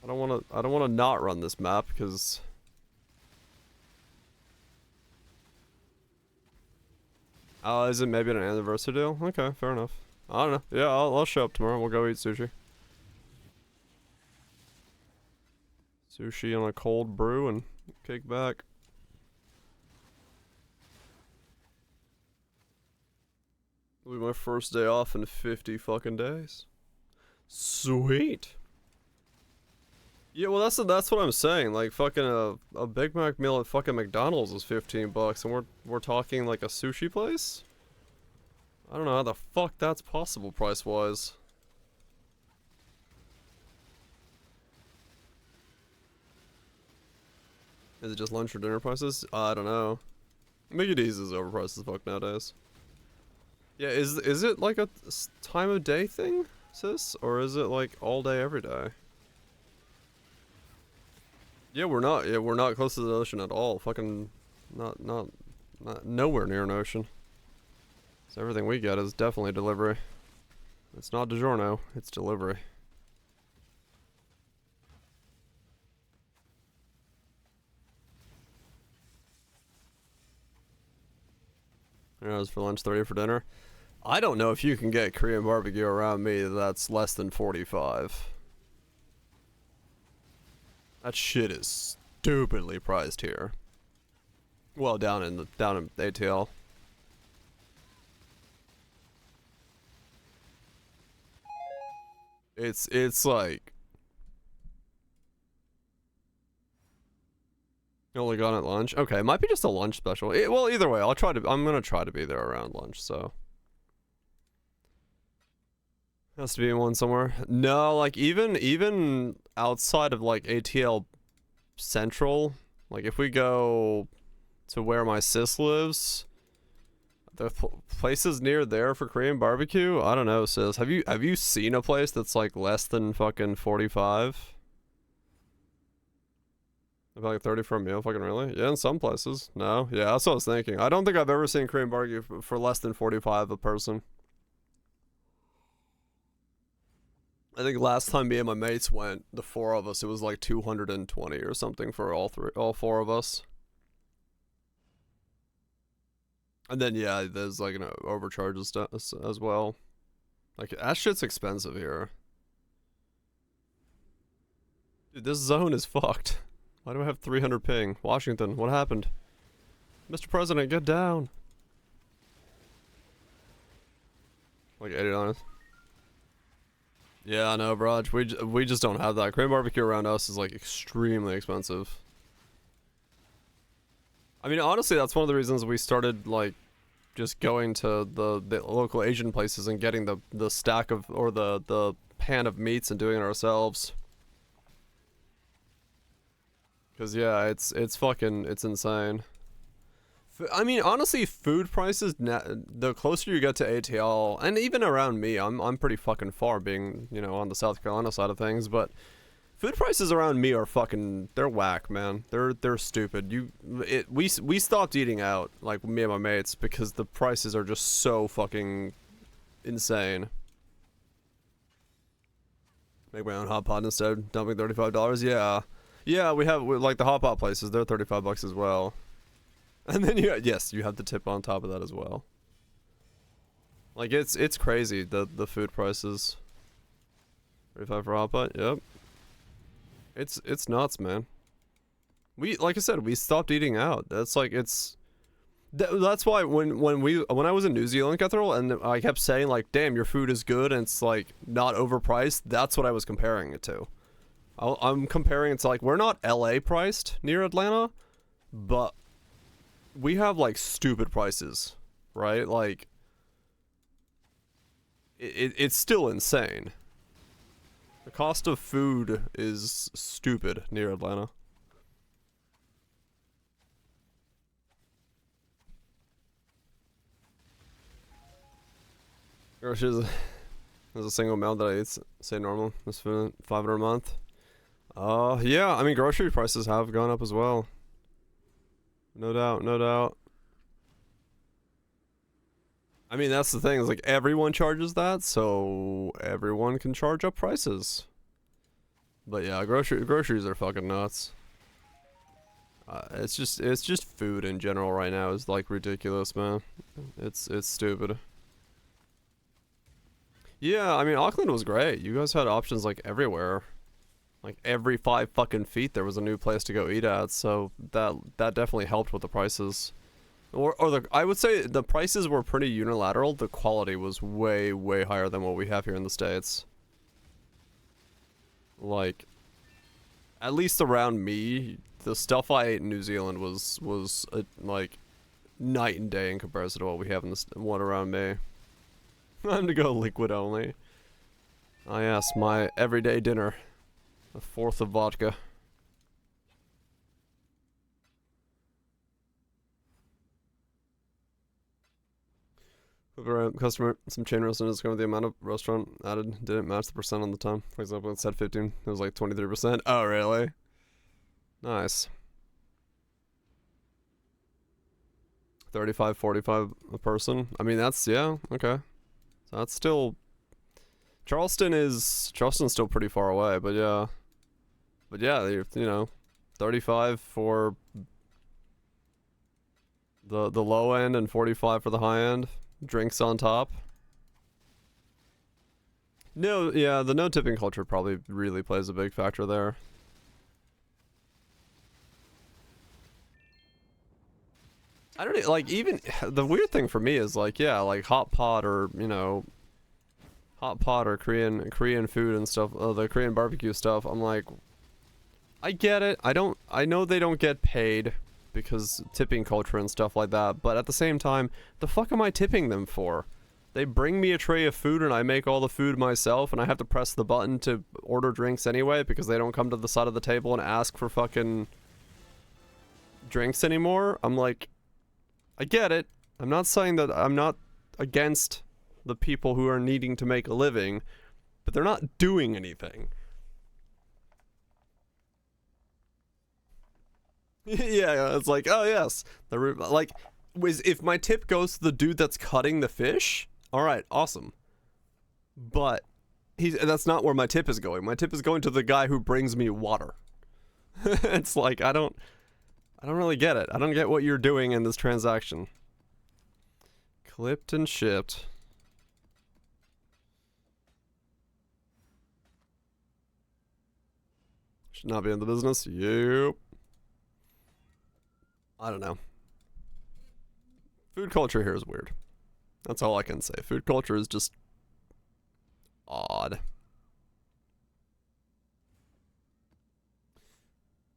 I don't wanna not run this map because... Oh, is it maybe an anniversary deal? Okay, fair enough. I don't know. Yeah, I'll show up tomorrow. We'll go eat sushi. Sushi on a cold brew and kick back. It'll be my first day off in 50 fucking days. Sweet. Yeah, well that's what I'm saying. Like fucking a Big Mac meal at fucking McDonald's is $15 and we're talking like a sushi place? I don't know how the fuck that's possible price-wise. Is it just lunch or dinner prices? I don't know. Mickey D's is overpriced as fuck nowadays. Yeah, is it like a time of day thing, sis? Or is it like all day every day? Yeah, we're not close to the ocean at all. Fucking not nowhere near an ocean. So everything we get is definitely delivery. It's not DiGiorno, it's delivery. $20 for lunch, 30 for dinner. I don't know if you can get Korean barbecue around me that's less than 45. That shit is stupidly priced here. Well, down in ATL. It's like you only gone at lunch. Okay, it might be just a lunch special. Well, either way, I'm gonna try to be there around lunch. So has to be in one somewhere. No, like even outside of like ATL Central, like if we go to where my sis lives, the places near there for Korean barbecue, I don't know, sis. Have you seen a place that's like less than fucking 45? About like 30 for a meal, fucking really? Yeah, in some places. No, yeah, that's what I was thinking. I don't think I've ever seen Korean barbecue for less than 45 a person. I think last time me and my mates went, the four of us, it was like 220 or something for all four of us. And then yeah, there's like an overcharge as well. Like that shit's expensive here. Dude, this zone is fucked. Why do I have 300 ping? Washington, what happened? Mr. President, get down. Like 89. Yeah, I know, Braj. We just don't have that. Korean barbecue around us is like extremely expensive. I mean, honestly, that's one of the reasons we started like just going to the local Asian places and getting the stack of or the pan of meats and doing it ourselves. Cause yeah, it's insane. I mean, honestly, food prices, the closer you get to ATL, and even around me, I'm pretty fucking far being, you know, on the South Carolina side of things, but food prices around me are fucking, they're whack, man. They're stupid. We stopped eating out, like me and my mates, because the prices are just so fucking insane. Make my own hot pot instead, dumping $35, yeah. Yeah, we like the hot pot places, they're $35 as well. And then you have the tip on top of that as well. Like it's crazy the food prices. 35 for hot pot, yep. It's nuts, man. Like I said, we stopped eating out. That's like that's why when I was in New Zealand, Catherall, and I kept saying like, damn, your food is good and it's like not overpriced. That's what I was comparing it to. I'm comparing it to like, we're not LA priced near Atlanta, but we have like stupid prices, right? Like it's still insane. The cost of food is stupid near Atlanta. Groceries, there's a single meal that I eat, say normal. It's for $500 a month. Yeah, I mean grocery prices have gone up as well. No doubt, no doubt. I mean, that's the thing, is like everyone charges that, so everyone can charge up prices. But yeah, groceries are fucking nuts. It's just food in general right now is like ridiculous, man. It's stupid. Yeah, I mean Auckland was great. You guys had options like everywhere. Like every 5 fucking feet there was a new place to go eat at, so that definitely helped with the prices. I would say the prices were pretty unilateral. The quality was way higher than what we have here in the States. Like, at least around me, the stuff I ate in New Zealand was like night and day in comparison to what we have in this one around me. I'm to go liquid only. Ah yes, my everyday dinner. A fourth of vodka. Customer, some chain restaurant discovered the amount of restaurant added didn't match the percent on the time. For example, it said 15, it was like 23%. Oh, really? Nice. 35, 45 a person. I mean, that's, yeah, okay. So that's still... Charleston's still pretty far away, but yeah. But yeah, you know, 35 for The low end and 45 for the high end. Drinks on top. No, yeah, the no tipping culture probably really plays a big factor there. I don't like even the weird thing for me is like, yeah, like hot pot or, you know, hot pot or Korean food and stuff, the Korean barbecue stuff. I'm like, I get it. I know they don't get paid because tipping culture and stuff like that, but at the same time, the fuck am I tipping them for? They bring me a tray of food and I make all the food myself and I have to press the button to order drinks anyway because they don't come to the side of the table and ask for fucking drinks anymore. I'm like, I get it. I'm not saying that I'm not against the people who are needing to make a living, but they're not doing anything. Yeah, it's like, oh yes, like, if my tip goes to the dude that's cutting the fish, all right, awesome. But that's not where my tip is going. My tip is going to the guy who brings me water. It's like, I don't really get it. I don't get what you're doing in this transaction. Clipped and shipped. Should not be in the business. Yep. I don't know. Food culture here is weird. That's all I can say. Food culture is just odd.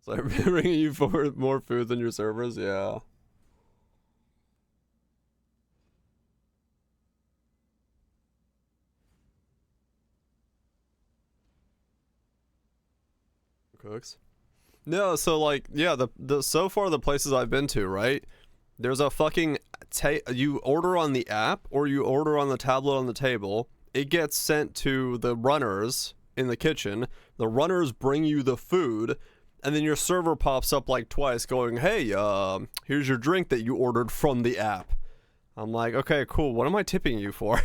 So I'm bringing you forward more food than your servers? Yeah. Cooks? No, so like, yeah, the so far the places I've been to, right? There's a fucking you order on the app or you order on the tablet on the table. It gets sent to the runners in the kitchen. The runners bring you the food, and then your server pops up like twice going, "Hey, here's your drink that you ordered from the app." I'm like, "Okay, cool. What am I tipping you for?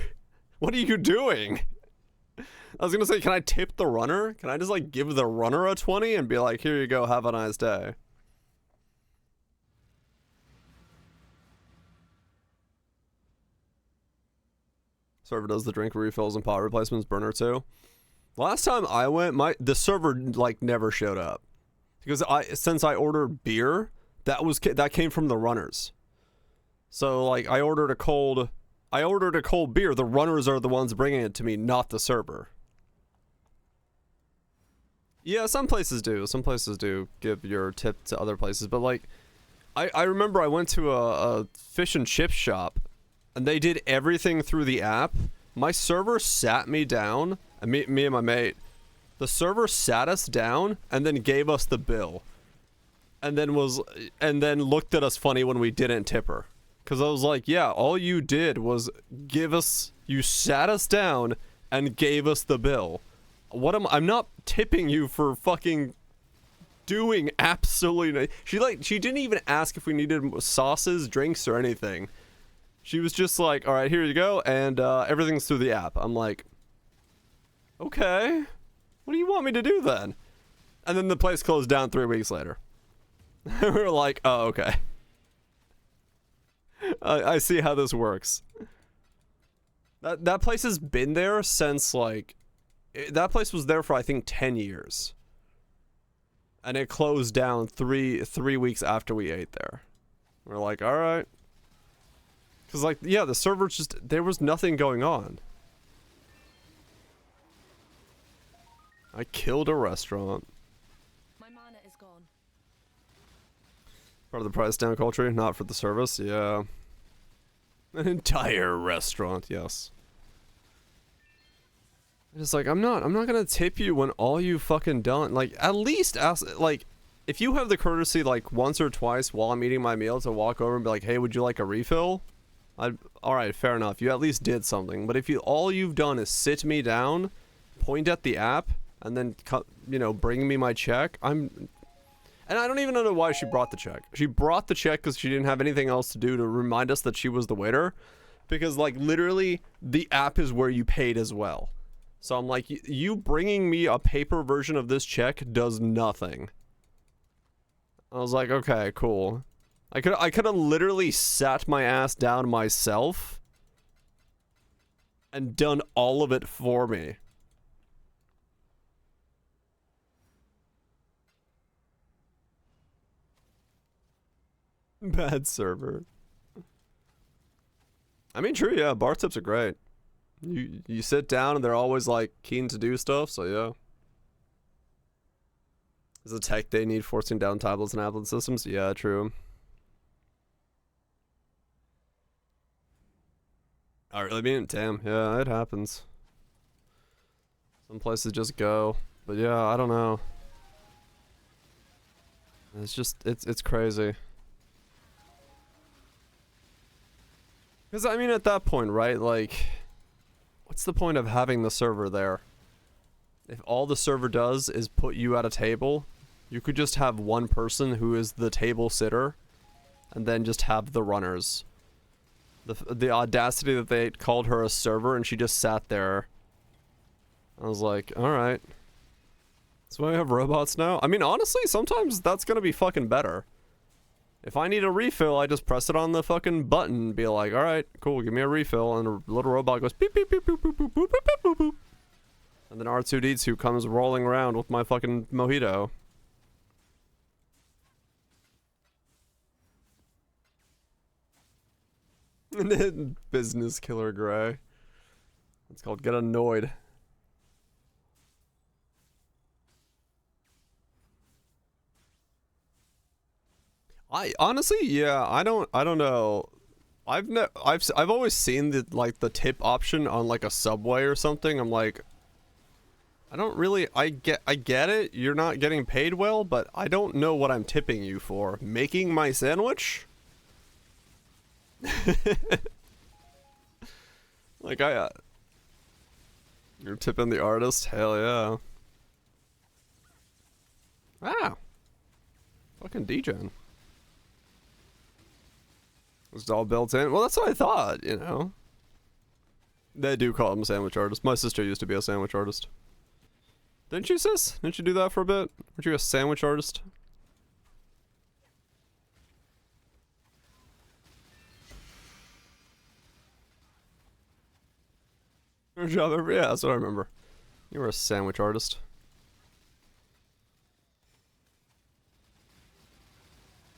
What are you doing?" I was gonna say, can I tip the runner? Can I just like give the runner a 20 and be like, "Here you go, have a nice day"? Server does the drink refills and pot replacements. Burner too. Last time I went, the server like never showed up because since I ordered beer, that came from the runners. So like I ordered a cold beer. The runners are the ones bringing it to me, not the server. Yeah, some places do. Some places do give your tip to other places, but like I remember I went to a fish and chip shop. And they did everything through the app. My server sat me down, and me and my mate. The server sat us down and then gave us the bill. And then looked at us funny when we didn't tip her. Cause I was like, yeah, all you did was you sat us down and gave us the bill. I'm not tipping you for fucking doing absolutely she didn't even ask if we needed sauces, drinks, or anything. She was just like, all right, here you go, and everything's through the app. I'm like, okay, what do you want me to do then? And then the place closed down 3 weeks later. We were like, oh, okay. I see how this works. That place has been there since, like, that place was there for, I think, 10 years. And it closed down 3 weeks after we ate there. We're like, all right. Because, like, yeah, the servers just, there was nothing going on. I killed a restaurant. My mana is gone. Part of the price down culture, not for the service, yeah. An entire restaurant, yes. It's like, I'm not gonna tip you when all you fucking done, like, at least ask, like, if you have the courtesy, like, once or twice while I'm eating my meal to walk over and be like, hey, would you like a refill? Alright, fair enough. You at least did something. But if all you've done is sit me down, point at the app, and then, you know, bring me my check, and I don't even know why she brought the check. She brought the check because she didn't have anything else to do to remind us that she was the waiter. Because, like, literally, the app is where you paid as well. So I'm like, you bringing me a paper version of this check does nothing. I was like, okay, cool. I could have literally sat my ass down myself and done all of it for me. Bad server. I mean, true, yeah, bar tips are great. You sit down and they're always like keen to do stuff, so yeah. Is the tech they need forcing down tablets and tablet systems? Yeah, true. I really mean, damn, yeah, it happens. Some places just go, but yeah, I don't know. It's just, it's crazy. Because, I mean, at that point, right, like, what's the point of having the server there? If all the server does is put you at a table, you could just have one person who is the table sitter, and then just have the runners. The audacity that they called her a server and she just sat there. I was like, alright. So I have robots now? I mean, honestly, sometimes that's gonna be fucking better. If I need a refill, I just press it on the fucking button and be like, alright, cool, give me a refill, and a little robot goes beep beep beep boop boop boop boop boop boop boop. And then R2D2 comes rolling around with my fucking mojito. Business killer gray. It's called get annoyed. I honestly, yeah, I don't know. I've always seen the tip option on like a Subway or something. I'm like, I don't really, I get it. You're not getting paid well, but I don't know what I'm tipping you for. Making my sandwich? Like you're tipping the artist? Hell yeah. Wow. Fucking DJing. Was it all built in? Well, that's what I thought, you know. They do call them sandwich artists. My sister used to be a sandwich artist. Didn't you, sis? Didn't you do that for a bit? Weren't you a sandwich artist? Your job ever? Yeah, that's what I remember. You were a sandwich artist.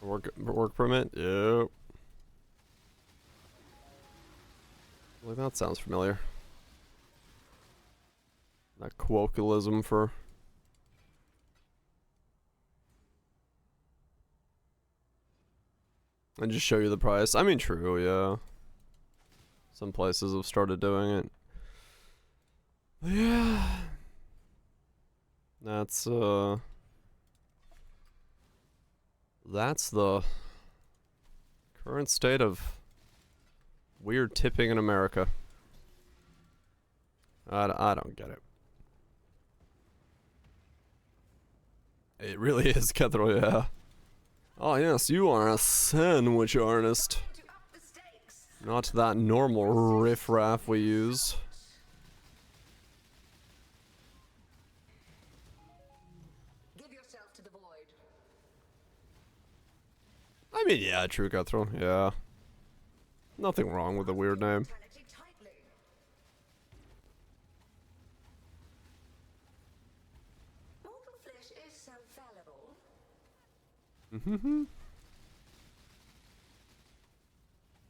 Work permit? Yep. Well, that sounds familiar. That colloquialism for... And just show you the price. I mean, true, yeah. Some places have started doing it. Yeah. That's the current state of weird tipping in America. I don't get it. It really is, Kethro, yeah. Oh yes, you are a sandwich artist. To up the stakes. Not that normal riffraff we use. Give yourself to the void. I mean, yeah, true, Cutthroat, yeah. Nothing wrong with a weird name. Mentality tightly. Mortal flesh is so fallible. Mm-hmm.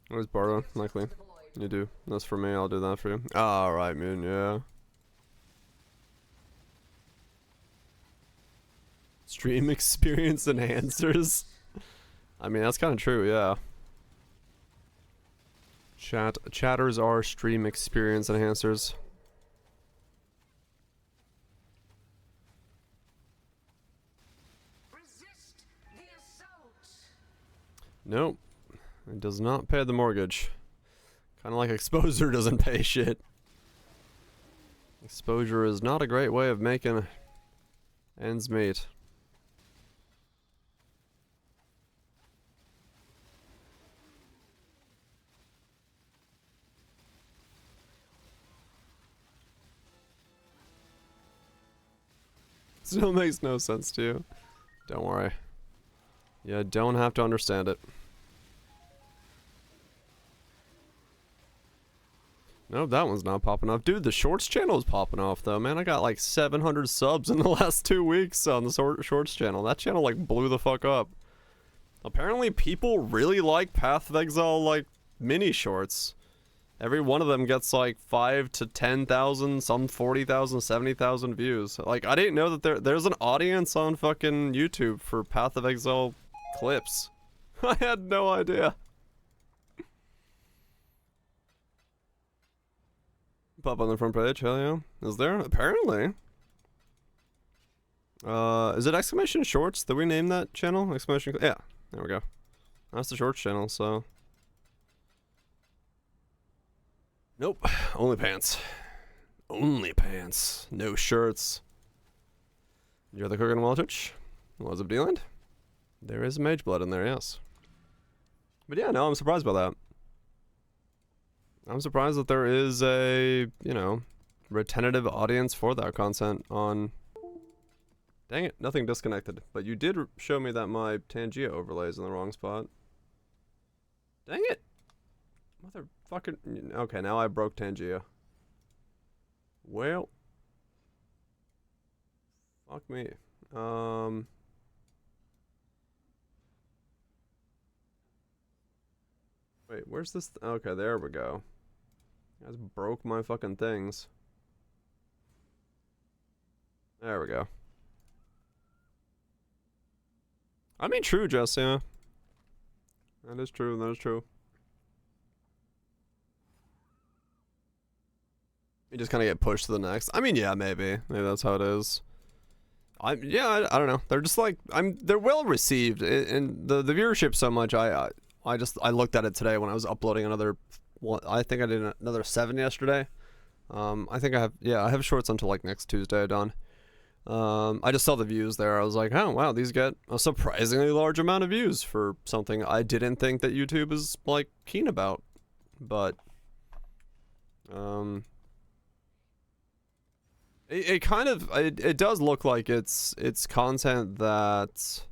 Where's Bardo? Likely. To the void. You do. That's for me, I'll do that for you. Alright, man, yeah. Stream experience enhancers? I mean, that's kind of true, yeah. Chatters are stream experience enhancers. Resist the assault. Nope. It does not pay the mortgage. Kind of like exposure doesn't pay shit. Exposure is not a great way of making ends meet. Still makes no sense to you. Don't worry. You don't have to understand it. Oh, that one's not popping off. Dude, the shorts channel is popping off though, man. I got like 700 subs in the last 2 weeks on the shorts channel. That channel like blew the fuck up. Apparently people really like Path of Exile like mini shorts. Every one of them gets like 5 to 10,000, some 40,000, 70,000 views. Like I didn't know that there's an audience on fucking YouTube for Path of Exile clips. I had no idea. Pop on the front page, hell yeah. Is there? Apparently. Is it exclamation shorts? Did we name that channel? Exclamation, yeah, there we go. That's the shorts channel, so. Nope, only pants. Only pants, no shirts. You're the cooking Waltich? What's up, D-Land? There is mage blood in there, yes. But yeah, no, I'm surprised by that. I'm surprised that there is a, you know, retentive audience for that content on... Dang it, nothing disconnected. But you did show me that my Tangia overlay is in the wrong spot. Dang it! Motherfucking... Okay, now I broke Tangia. Well... Fuck me. Wait, where's this? Okay, there we go. You guys broke my fucking things. There we go. I mean, true, Jess, yeah. That is true, that is true. You just kind of get pushed to the next. I mean, yeah, maybe. Maybe that's how it is. I don't know. They're just like, they're well received. And the viewership so much, I looked at it today when I was uploading another one. I think I did another 7 yesterday. I think I have shorts until like next Tuesday done. I just saw the views there. I was like, oh wow, these get a surprisingly large amount of views for something I didn't think that YouTube is like keen about. But it kind of it does look like it's content that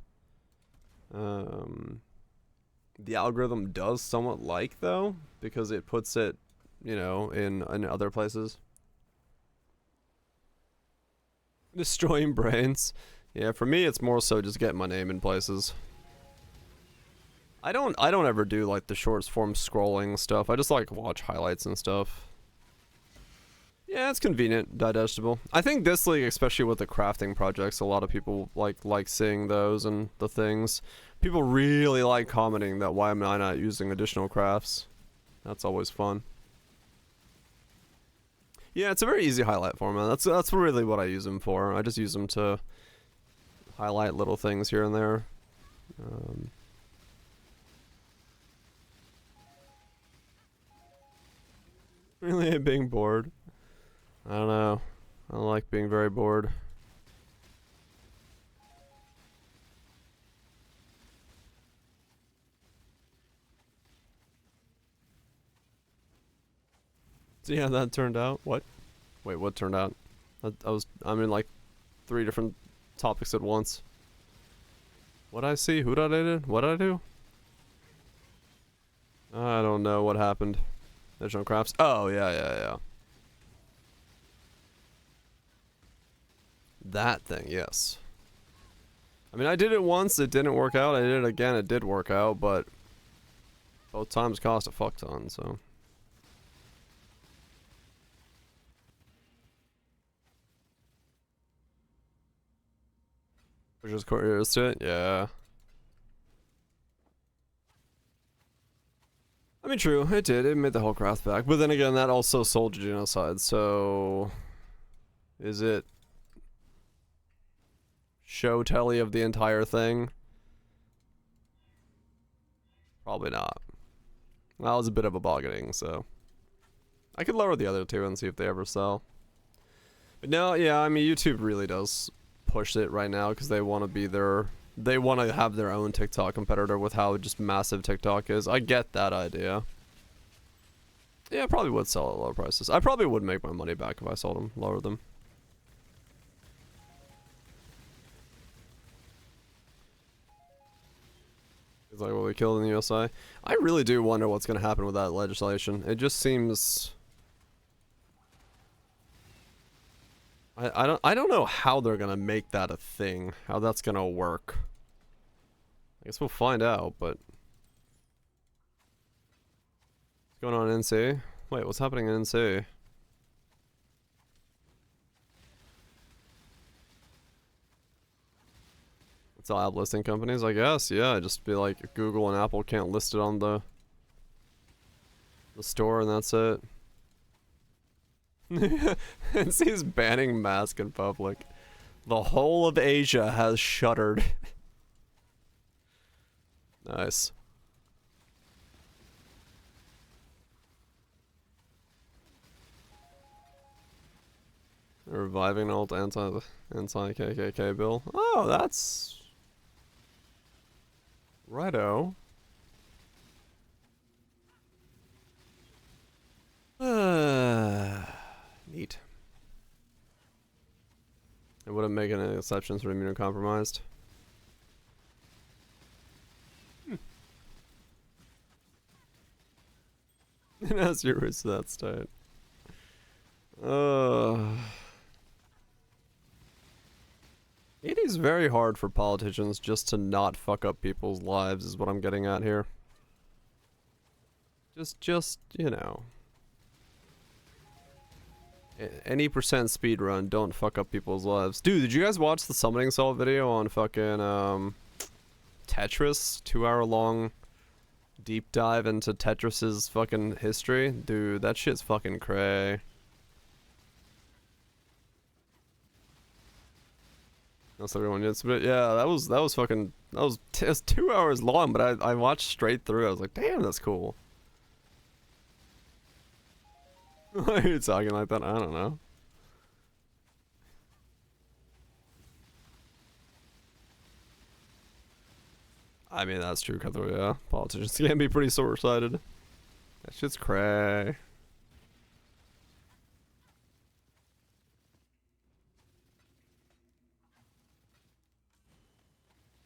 the algorithm does somewhat like though, because it puts it, you know, in other places. Destroying brains. Yeah, for me it's more so just getting my name in places. I don't ever do like the short form scrolling stuff. I just like watch highlights and stuff. Yeah, it's convenient, digestible. I think this league, especially with the crafting projects, a lot of people like seeing those and the things. People really like commenting that why am I not using additional crafts. That's always fun. Yeah, it's a very easy highlight format. That's really what I use them for. I just use them to highlight little things here and there. Really hate being bored. I don't know. I don't like being very bored. See how that turned out? What? Wait, what turned out? I'm in like 3 different topics at once. What'd I see? Who did I do? What did I do? I don't know what happened. Additional crafts. Oh, yeah. That thing, yes. I mean, I did it once, it didn't work out. I did it again, it did work out, but both times cost a fuck ton, so. Which is curious to it, yeah. I mean, true, it did. It made the whole craft back, but then again, that also sold genocide. So, is it show telly of the entire thing? Probably not. That was a bit of a bargaining, so I could lower the other two and see if they ever sell. But no, yeah, I mean, YouTube really does push it right now because they want to be they want to have their own TikTok competitor with how just massive TikTok is. I get that idea. Yeah, I probably would sell at lower prices. I probably would make my money back if I sold them, lower them. It's like, will we kill in the USA? I really do wonder what's going to happen with that legislation. It just seems I don't know how they're gonna make that a thing. How that's gonna work. I guess we'll find out, but what's going on in NC? Wait, what's happening in NC? It's all app listing companies, I guess. Yeah, just be like Google and Apple can't list it on the store, and that's it. NC's banning mask in public. The whole of Asia has shuttered. Nice. Reviving an old anti-KKK bill. Oh, that's righto. Neat. It wouldn't make any exceptions for immunocompromised. And as you reach that state. It is very hard for politicians just to not fuck up people's lives, is what I'm getting at here. Just, you know. Any percent speedrun, don't fuck up people's lives. Dude, did you guys watch the Summoning Salt video on fucking, Tetris? 2-hour long deep dive into Tetris's fucking history? Dude, that shit's fucking cray. That's everyone gets, but yeah, that was fucking, it was 2 hours long, but I watched straight through. I was like, damn, that's cool. Why are you talking like that? I don't know. I mean, that's true, Cutthroat, yeah. Politicians can be pretty short-sighted. That shit's cray.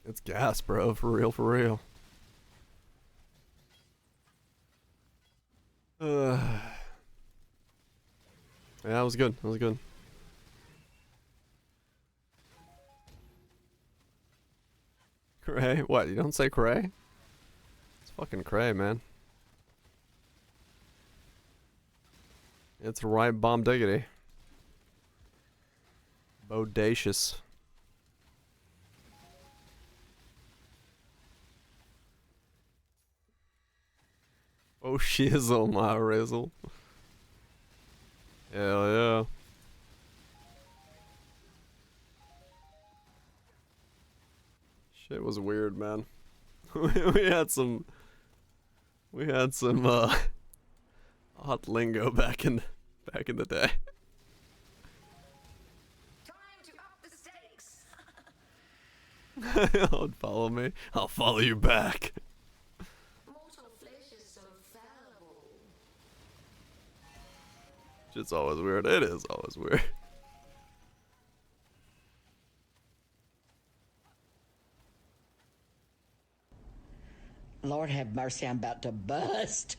It's gas, bro. For real, for real. Yeah, that was good. That was good. Cray? What? You don't say cray? It's fucking cray, man. It's right bomb diggity. Bodacious. Oh shizzle, my rizzle. Hell yeah. Shit was weird, man. we had some hot lingo back in the day. Time to up the stakes. Don't follow me. I'll follow you back. Mortal flesh is so fallible. Shit's always weird. It is always weird. Lord have mercy, I'm about to bust.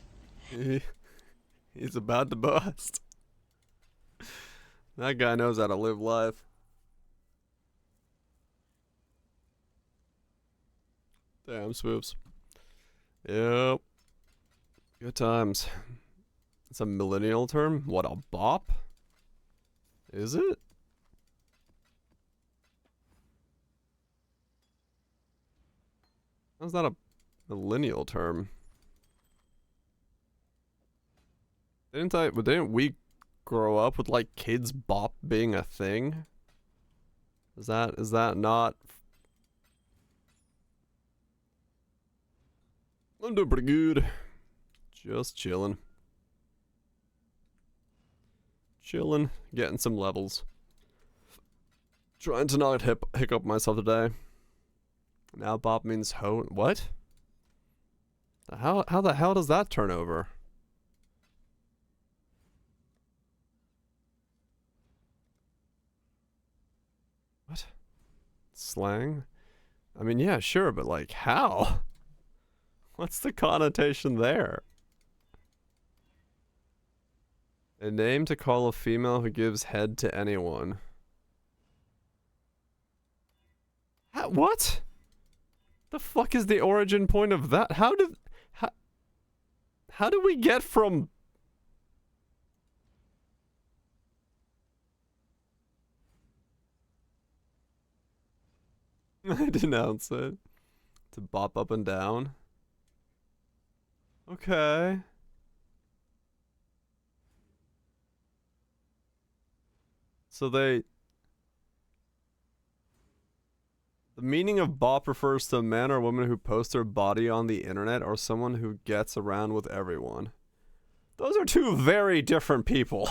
He's about to bust. That guy knows how to live life. Damn, swoops. Yep. Good times. It's a millennial term? What, a bop? Is it? How's that a millennial term? Didn't we grow up with like kids bop being a thing? Is that not? I'm doing pretty good. Just chilling. Chilling, getting some levels. Trying to not hiccup myself today. Now bop means ho. What? How the hell does that turn over? What? Slang? I mean, yeah, sure, but like, how? What's the connotation there? A name to call a female who gives head to anyone. What? The fuck is the origin point of that? How did we get from... I denounce it. To bop up and down. Okay. So they... The meaning of bop refers to a man or woman who posts their body on the internet or someone who gets around with everyone. Those are two very different people.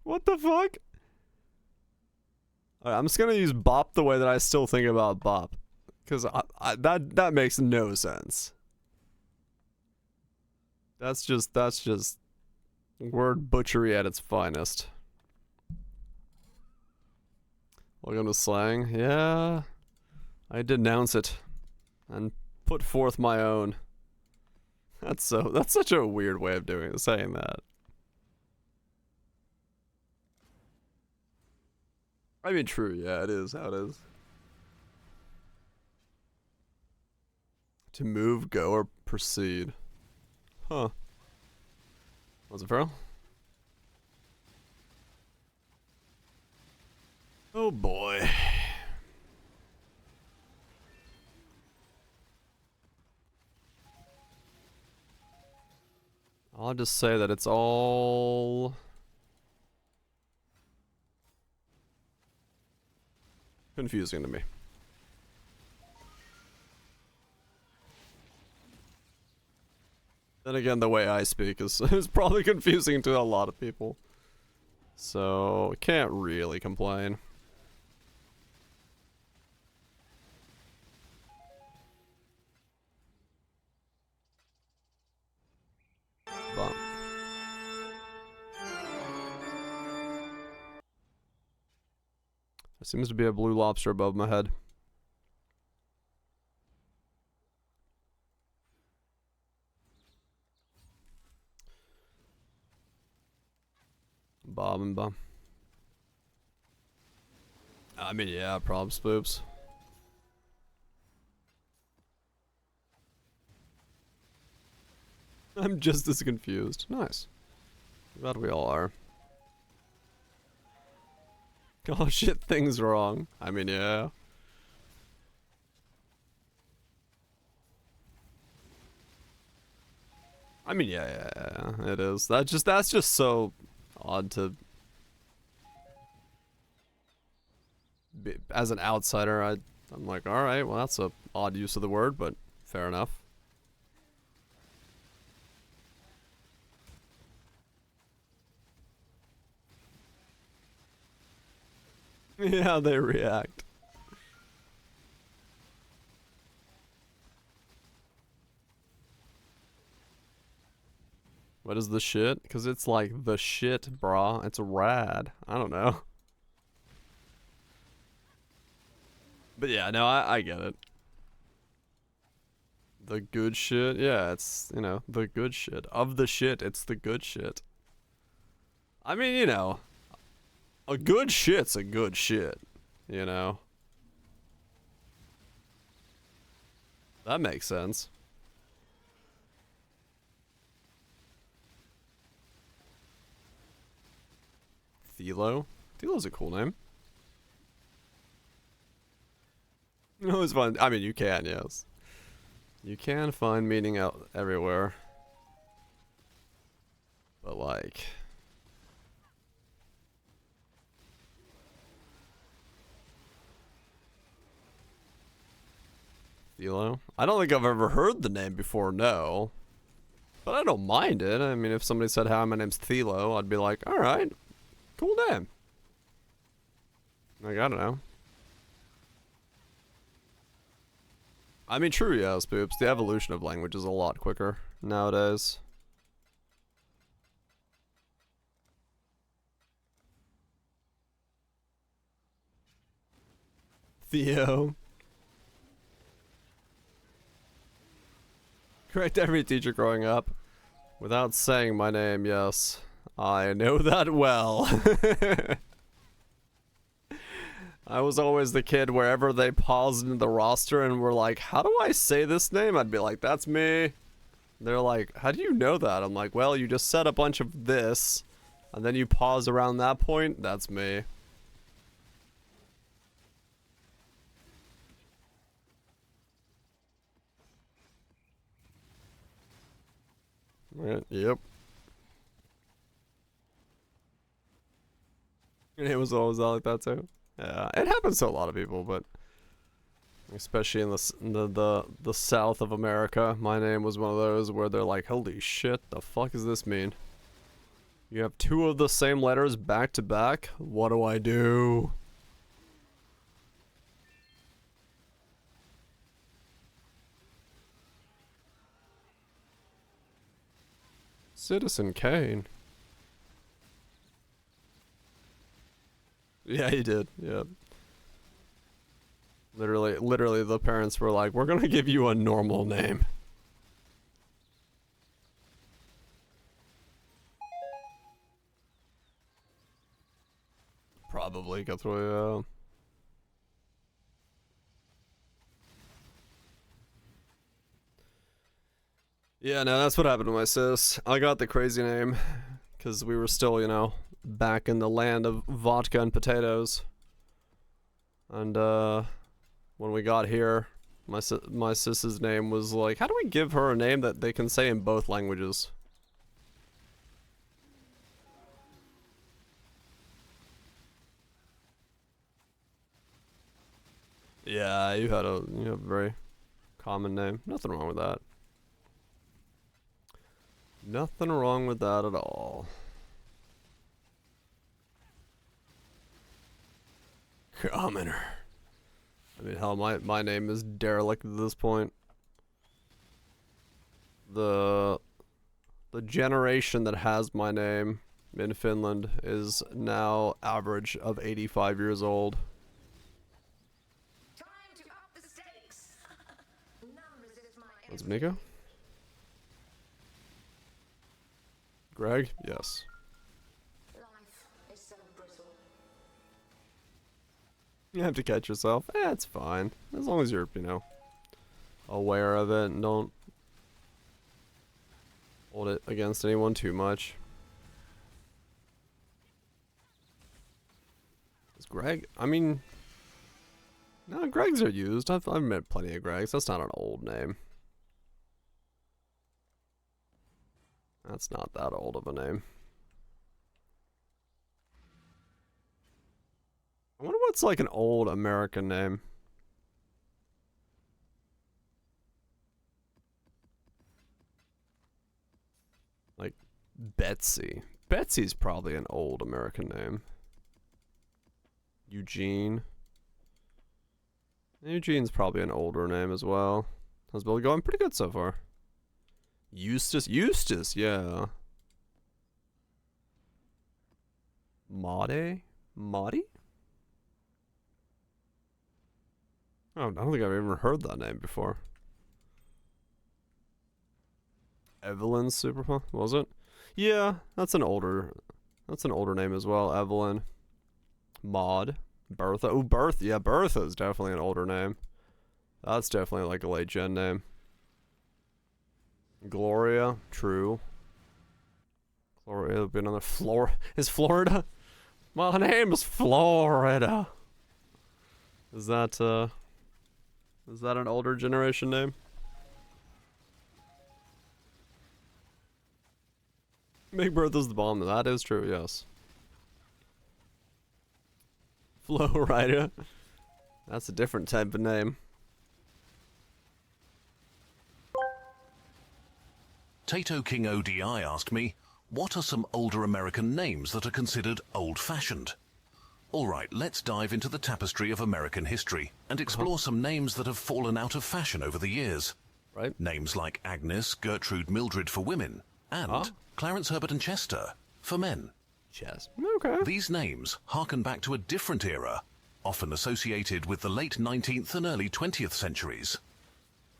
What the fuck? Alright, I'm just gonna use bop the way that I still think about bop. Because that makes no sense. That's just word butchery at its finest. Welcome to slang. Yeah, I denounce it and put forth my own. That's such a weird way of saying that. I mean, true. Yeah, it is how it is. To move, go, or proceed. Huh. Was it Feral? Oh boy. I'll just say that it's all confusing to me. Then again, the way I speak is probably confusing to a lot of people. So, can't really complain. But there seems to be a blue lobster above my head. Bob and Bob. I mean, yeah, props, spoops. I'm just as confused. Nice. Glad we all are. Oh shit, things wrong. I mean, yeah. I mean, yeah, it is. That's just so odd to be, as an outsider. I'm like, all right, well, that's a odd use of the word, but fair enough. Yeah, they react. What is the shit? Because it's like the shit, brah. It's rad. I don't know. But yeah, no, I get it. The good shit? Yeah, it's, you know, the good shit. Of the shit, it's the good shit. I mean, you know, a good shit's a good shit, you know? That makes sense. Thelo? Thelo's a cool name. No, it's fun. I mean, you can, yes. You can find meaning out everywhere. But like... Thelo? I don't think I've ever heard the name before, no. But I don't mind it. I mean, if somebody said, hi, my name's Thelo, I'd be like, alright. Cool name. Like, I don't know. I mean, true, yeah, spoops. The evolution of language is a lot quicker nowadays. Theo. Correct every teacher growing up. Without saying my name, yes. I know that well. I was always the kid wherever they paused in the roster and were like, how do I say this name? I'd be like, that's me. They're like, how do you know that? I'm like, well, you just said a bunch of this, and then you pause around that point. That's me. Right, yep. It was always like that too. Yeah, it happens to a lot of people, but especially in the south of America, my name was one of those where they're like, "Holy shit, the fuck does this mean? You have two of the same letters back to back? What do I do?" Citizen Kane. Yeah, he did. Yeah. Literally, the parents were like, "We're gonna give you a normal name." Probably go through. Yeah, no, that's what happened to my sis. I got the crazy name because we were still, you know, back in the land of vodka and potatoes. And when we got here, my sis's name was like, how do we give her a name that they can say in both languages? Yeah, you have a very common name. Nothing wrong with that. Nothing wrong with that at all. Commoner. I mean, hell, my name is derelict at this point. The generation that has my name in Finland is now average of 85 years old. Time to up the stakes. Numbers is my What's Nico? Greg? Yes. life is so brittle. You have to catch yourself. It's fine. As long as you're, you know, aware of it and don't hold it against anyone too much. Is Greg? I mean, no, Gregs are used. I've met plenty of Gregs. That's not an old name. That's not that old of a name. I wonder what's like an old American name. Like Betsy. Betsy's probably an old American name. Eugene. Eugene's probably an older name as well. How's Billy going? Pretty good so far. Eustace, yeah. Maude? Maudie? Oh, I don't think I've ever heard that name before. Evelyn Superpunk, was it? Yeah, that's an older name as well. Evelyn. Maud. Bertha. Oh, Bertha. Yeah, Bertha is definitely an older name. That's definitely like a late gen name. Gloria. True. Gloria. Been on the floor. Is Florida? My name is Florida. Is that an older generation name? Big Bertha's the bomb. That is true, yes. Flo Rida. That's a different type of name. Tato King ODI asked me, what are some older American names that are considered old-fashioned? All right, let's dive into the tapestry of American history and explore some names that have fallen out of fashion over the years. Right. Names like Agnes, Gertrude, Mildred for women, and Clarence, Herbert, and Chester for men. Chess. Okay. These names harken back to a different era, often associated with the late 19th and early 20th centuries.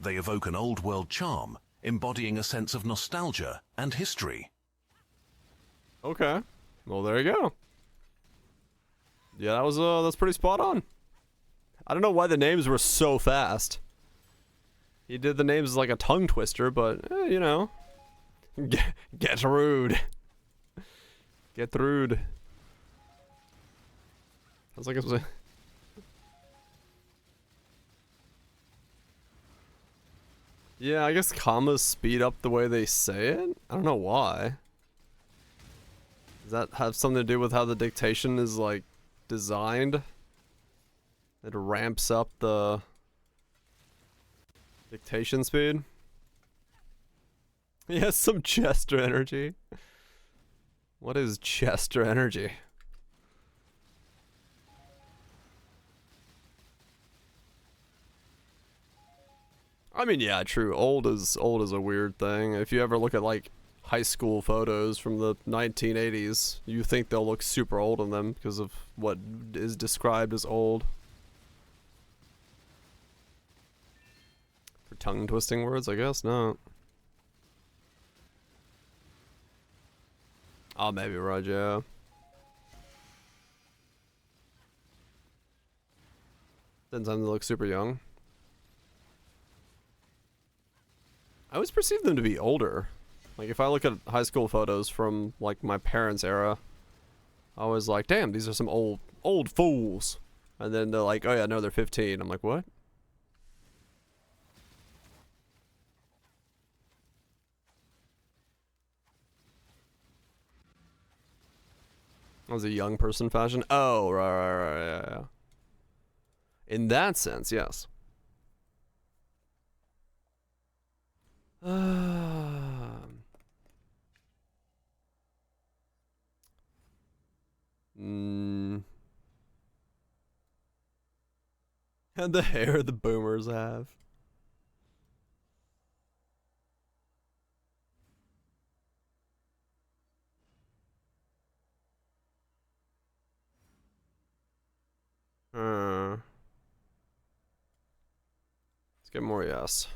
They evoke an old world charm, embodying a sense of nostalgia and history. Okay. Well, there you go. Yeah, that's pretty spot on. I don't know why the names were so fast. He did the names like a tongue twister, but, you know. Get rude. Get rude. I was like, it was a... Yeah, I guess commas speed up the way they say it? I don't know why. Does that have something to do with how the dictation is, like, designed? It ramps up the dictation speed? He has some Chester energy. What is Chester energy? I mean, yeah, true. Old is a weird thing. If you ever look at like high school photos from the 1980s, you think they'll look super old in them because of what is described as old. For tongue twisting words, I guess not. Oh, maybe right, yeah. Then time they look super young. I always perceive them to be older. Like, if I look at high school photos from, like, my parents' era, I was like, damn, these are some old fools. And then they're like, oh yeah, no, they're 15. I'm like, what? That was a young person fashion? Oh, right, yeah. In that sense, yes. And the hair the boomers have. Let's get more yes.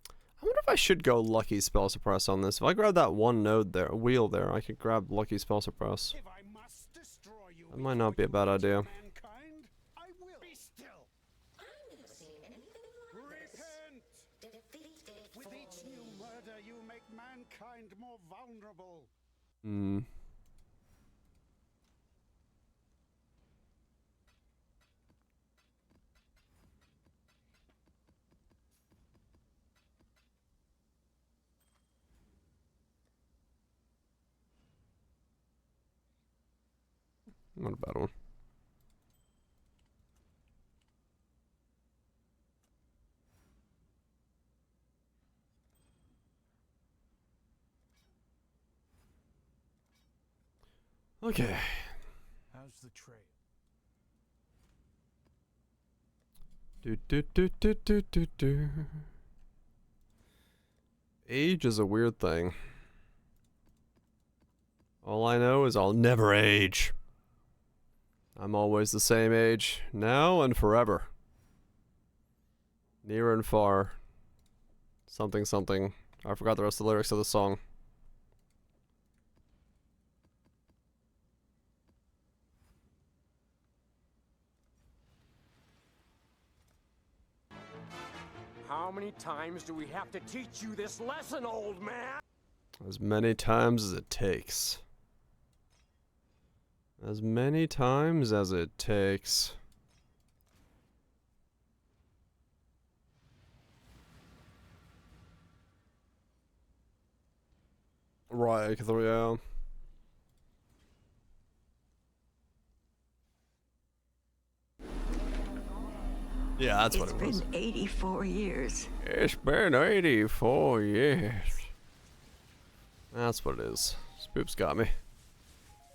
I wonder if I should go Lucky Spell Suppress on this. If I grab that one node there, wheel there, I could grab Lucky Spell Suppress. That might not be a bad idea. With each new murder, you make mankind more vulnerable. Not a bad one. Okay. How's the trail? Do. Age is a weird thing. All I know is I'll never age. I'm always the same age, now and forever. Near and far. Something, something. I forgot the rest of the lyrics of the song. How many times do we have to teach you this lesson, old man? As many times as it takes. As many times as it takes. Right, yeah. Yeah, that's what it was. It's been 84 years. It's been 84 years. That's what it is. Spoop's got me.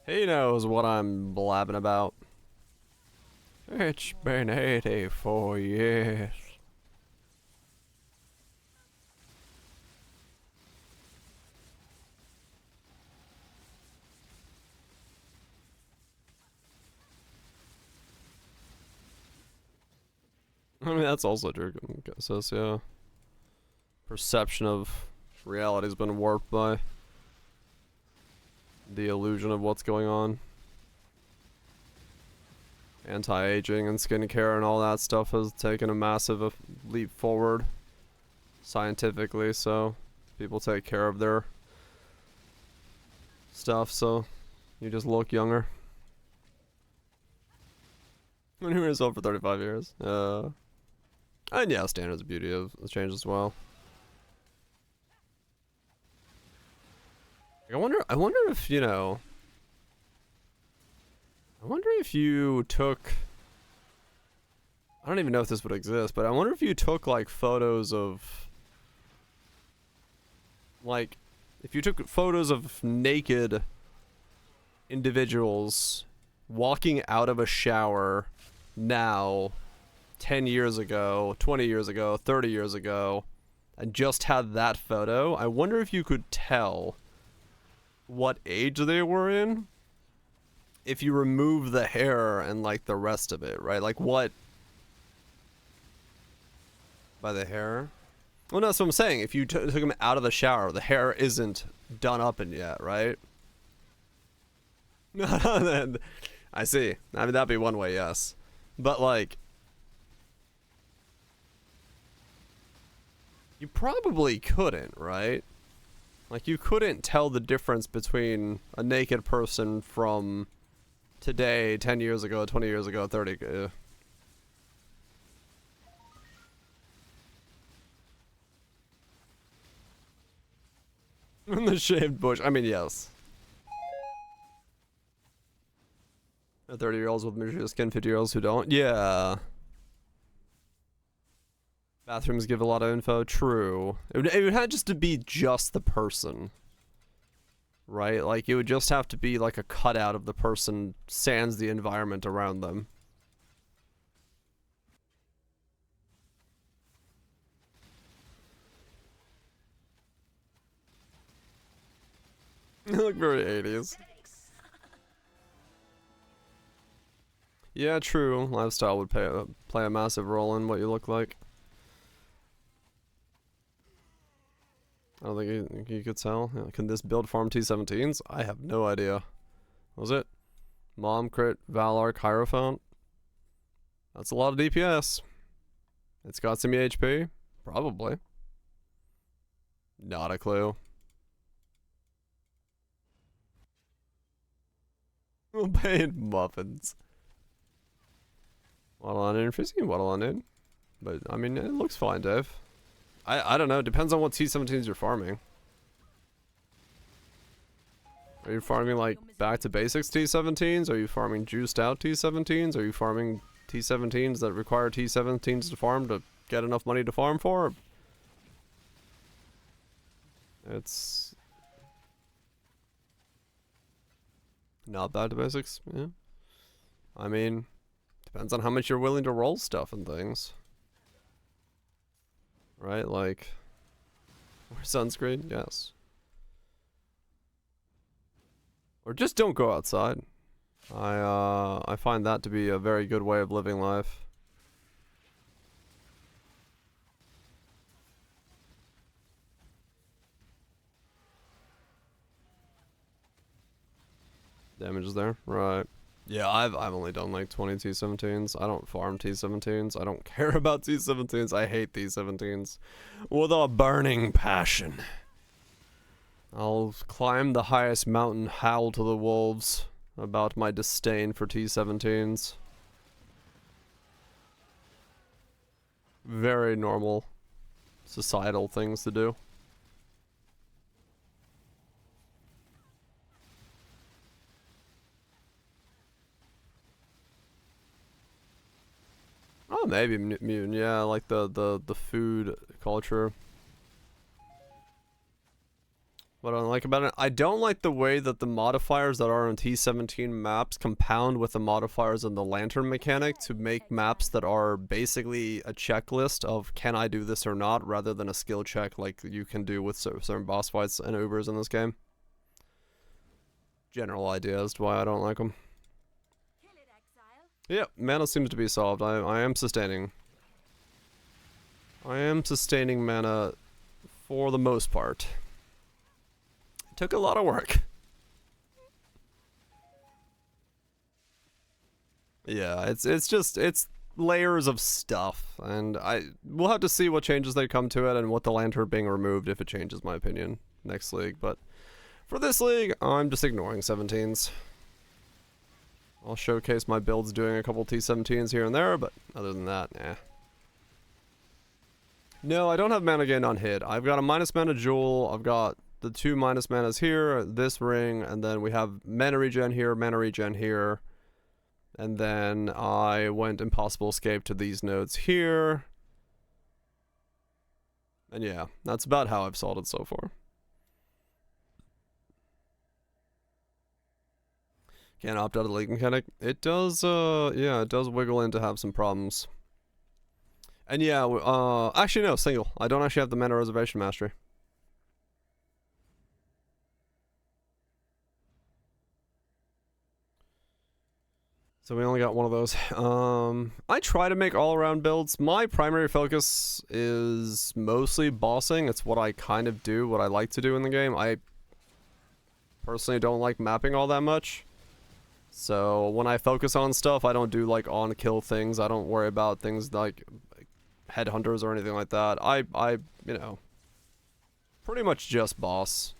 He knows what I'm blabbing about. It's been 84 years. I mean, that's also true, I guess, yeah. Perception of reality has been warped by the illusion of what's going on. anti-aging and skincare and all that stuff has taken a massive leap forward scientifically, so people take care of their stuff, so you just look younger. When you were sold for 35 years. And yeah, standards of beauty have changed as well. I wonder if, you know, I wonder if you took, I don't even know if this would exist, but I wonder if you took like photos of, like, if you took photos of naked individuals walking out of a shower now, 10 years ago, 20 years ago, 30 years ago, and just had that photo, I wonder if you could tell what age they were in if you remove the hair and like the rest of it, right? Like what by the hair? Well, no, that's what I'm saying. If you took him out of the shower, the hair isn't done up in yet, right? No, then I see. I mean, that'd be one way, yes. But like, you probably couldn't, right? Like, you couldn't tell the difference between a naked person from today, 10 years ago, 20 years ago, 30. The shaved bush. I mean, yes. 30-year-olds with mature skin, 50-year-olds who don't. Yeah. Bathrooms give a lot of info. True. It would have just to be just the person. Right? Like, it would just have to be like a cutout of the person sans the environment around them. You look very 80s. Yeah, true. Lifestyle would play a massive role in what you look like. I don't think you could tell. Yeah, can this build farm T17s? I have no idea. What was it? Mom, crit, Valar, Hierophant? That's a lot of DPS. It's got some HP? Probably. Not a clue. Paid muffins. Waddle on in, Fizzy, waddle on in. But, I mean, it looks fine, Dave. I don't know, it depends on what T17s you're farming. Are you farming, like, back to basics T17s? Are you farming juiced out T17s? Are you farming T17s that require T17s to farm to get enough money to farm for? It's not back to basics, yeah. I mean, depends on how much you're willing to roll stuff and things. Right, like, wear sunscreen, yes. Or just don't go outside. I find that to be a very good way of living life. Damage is there, right. Yeah, I've only done like 20 T17s. I don't farm T17s. I don't care about T17s. I hate T17s with a burning passion. I'll climb the highest mountain, howl to the wolves about my disdain for T17s. Very normal societal things to do. Oh, maybe mutant, yeah, like the food culture. What I don't like about it, I don't like the way that the modifiers that are on T17 maps compound with the modifiers in the lantern mechanic to make maps that are basically a checklist of can I do this or not, rather than a skill check like you can do with certain boss fights and Ubers in this game. General idea as to why I don't like them. Yep, mana seems to be solved. I am sustaining. I am sustaining mana for the most part. It took a lot of work. Yeah, it's layers of stuff, and we'll have to see what changes they come to it and what the lantern being removed if it changes my opinion next league. But for this league, I'm just ignoring 17s. I'll showcase my builds doing a couple T17s here and there, but other than that, nah. No, I don't have mana gain on hit. I've got a minus mana jewel. I've got the 2 minus manas here, this ring, and then we have mana regen here, and then I went Impossible Escape to these nodes here. And yeah, that's about how I've solved it so far. Can't opt out of the league mechanic. It does, yeah, it does wiggle in to have some problems. And yeah, actually no, single. I don't actually have the mana reservation mastery. So we only got one of those. I try to make all-around builds. My primary focus is mostly bossing. It's what I kind of do, what I like to do in the game. I personally don't like mapping all that much. So when I focus on stuff, I don't do like on-kill things. I don't worry about things like headhunters or anything like that. I you know, pretty much just boss.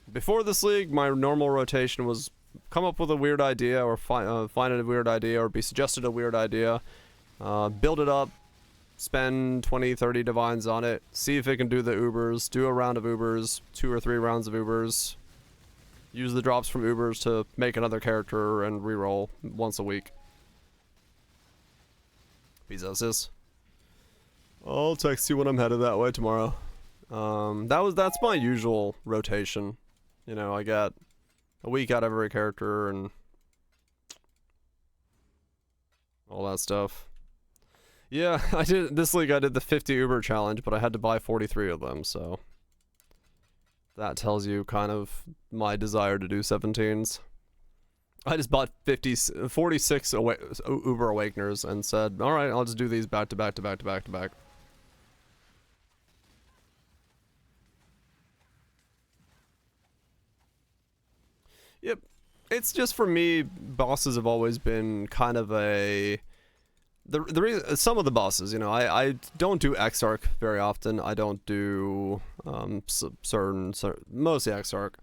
Before this league, my normal rotation was come up with a weird idea or find a weird idea or be suggested a weird idea, build it up, spend 20-30 divines on it, see if it can do the ubers, do a round of ubers, 2 or 3 rounds of ubers, use the drops from ubers to make another character and reroll once a week. Bezos. I'll text you when I'm headed that way tomorrow. That's my usual rotation. You know, I got a week out of every character and all that stuff. Yeah, this league I did the 50 Uber challenge, but I had to buy 43 of them, so that tells you kind of my desire to do 17s. I just bought 46 Uber Awakeners and said, all right, I'll just do these back to back to back to back to back. Yep. It's just for me, bosses have always been kind of the reason, some of the bosses, you know, I don't do Exarch very often. I don't do certain mostly Exarch.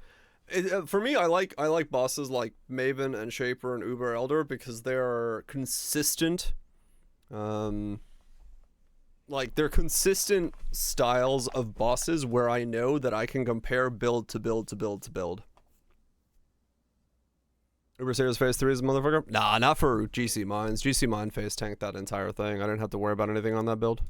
For me, I like bosses like Maven and Shaper and Uber Elder because they're consistent. Like they're consistent styles of bosses where I know that I can compare build to build to build to build. Uber Series Phase 3 is a motherfucker? Nah, not for GC Mines. GC Mine Phase tanked that entire thing. I didn't have to worry about anything on that build.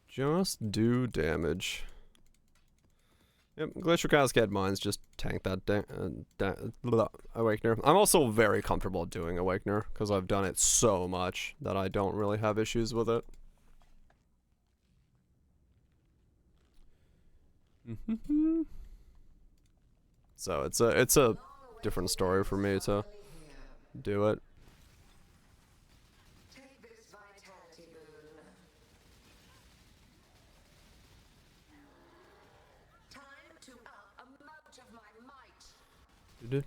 Just do damage. Yep, Glacier Cascade Mines just tank that Awakener. I'm also very comfortable doing Awakener because I've done it so much that I don't really have issues with it. So it's a different story for me to do it. Take this vitality boon. Time to up amount of my might.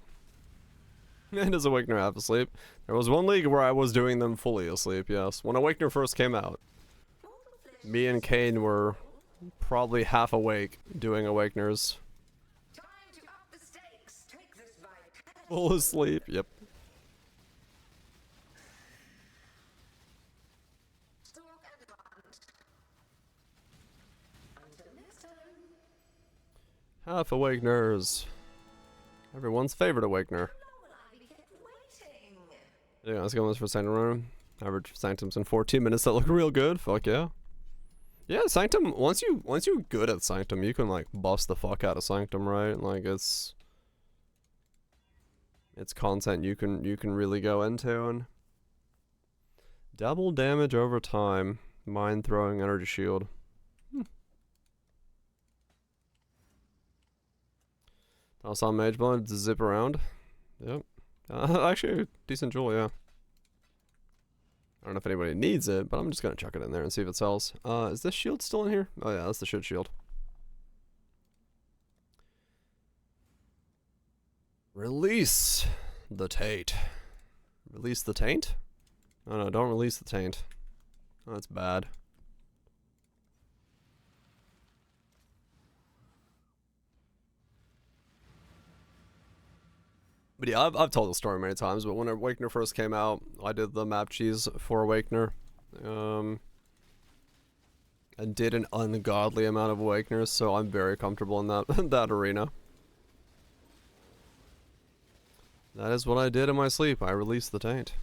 And does Awakener half asleep? There was one league where I was doing them fully asleep, yes. When Awakener first came out, me and Kane were probably half awake doing Awakeners. Time to up the stakes. Take this vitality. Full asleep, yep. Stalk and hunt. Until next time. Half Awakeners. Everyone's favorite Awakener. Yeah, let's go on this for Sanctum Room. Average Sanctums in 14 minutes that look real good. Fuck yeah. Yeah, Sanctum, once you're good at Sanctum, you can like bust the fuck out of Sanctum, right? Like it's content you can really go into. And double damage over time. Mind throwing energy shield. Toss on Mage Blood to zip around. Yep. Actually, decent jewel, yeah. I don't know if anybody needs it, but I'm just gonna chuck it in there and see if it sells. Is this shield still in here? Oh yeah, that's the shit shield. Release the taint. Release the taint? Oh no, don't release the taint. Oh, that's bad. But yeah, I've told the story many times, but when Awakener first came out, I did the map cheese for Awakener. And did an ungodly amount of Awakeners, so I'm very comfortable in that that arena. That is what I did in my sleep. I released the taint.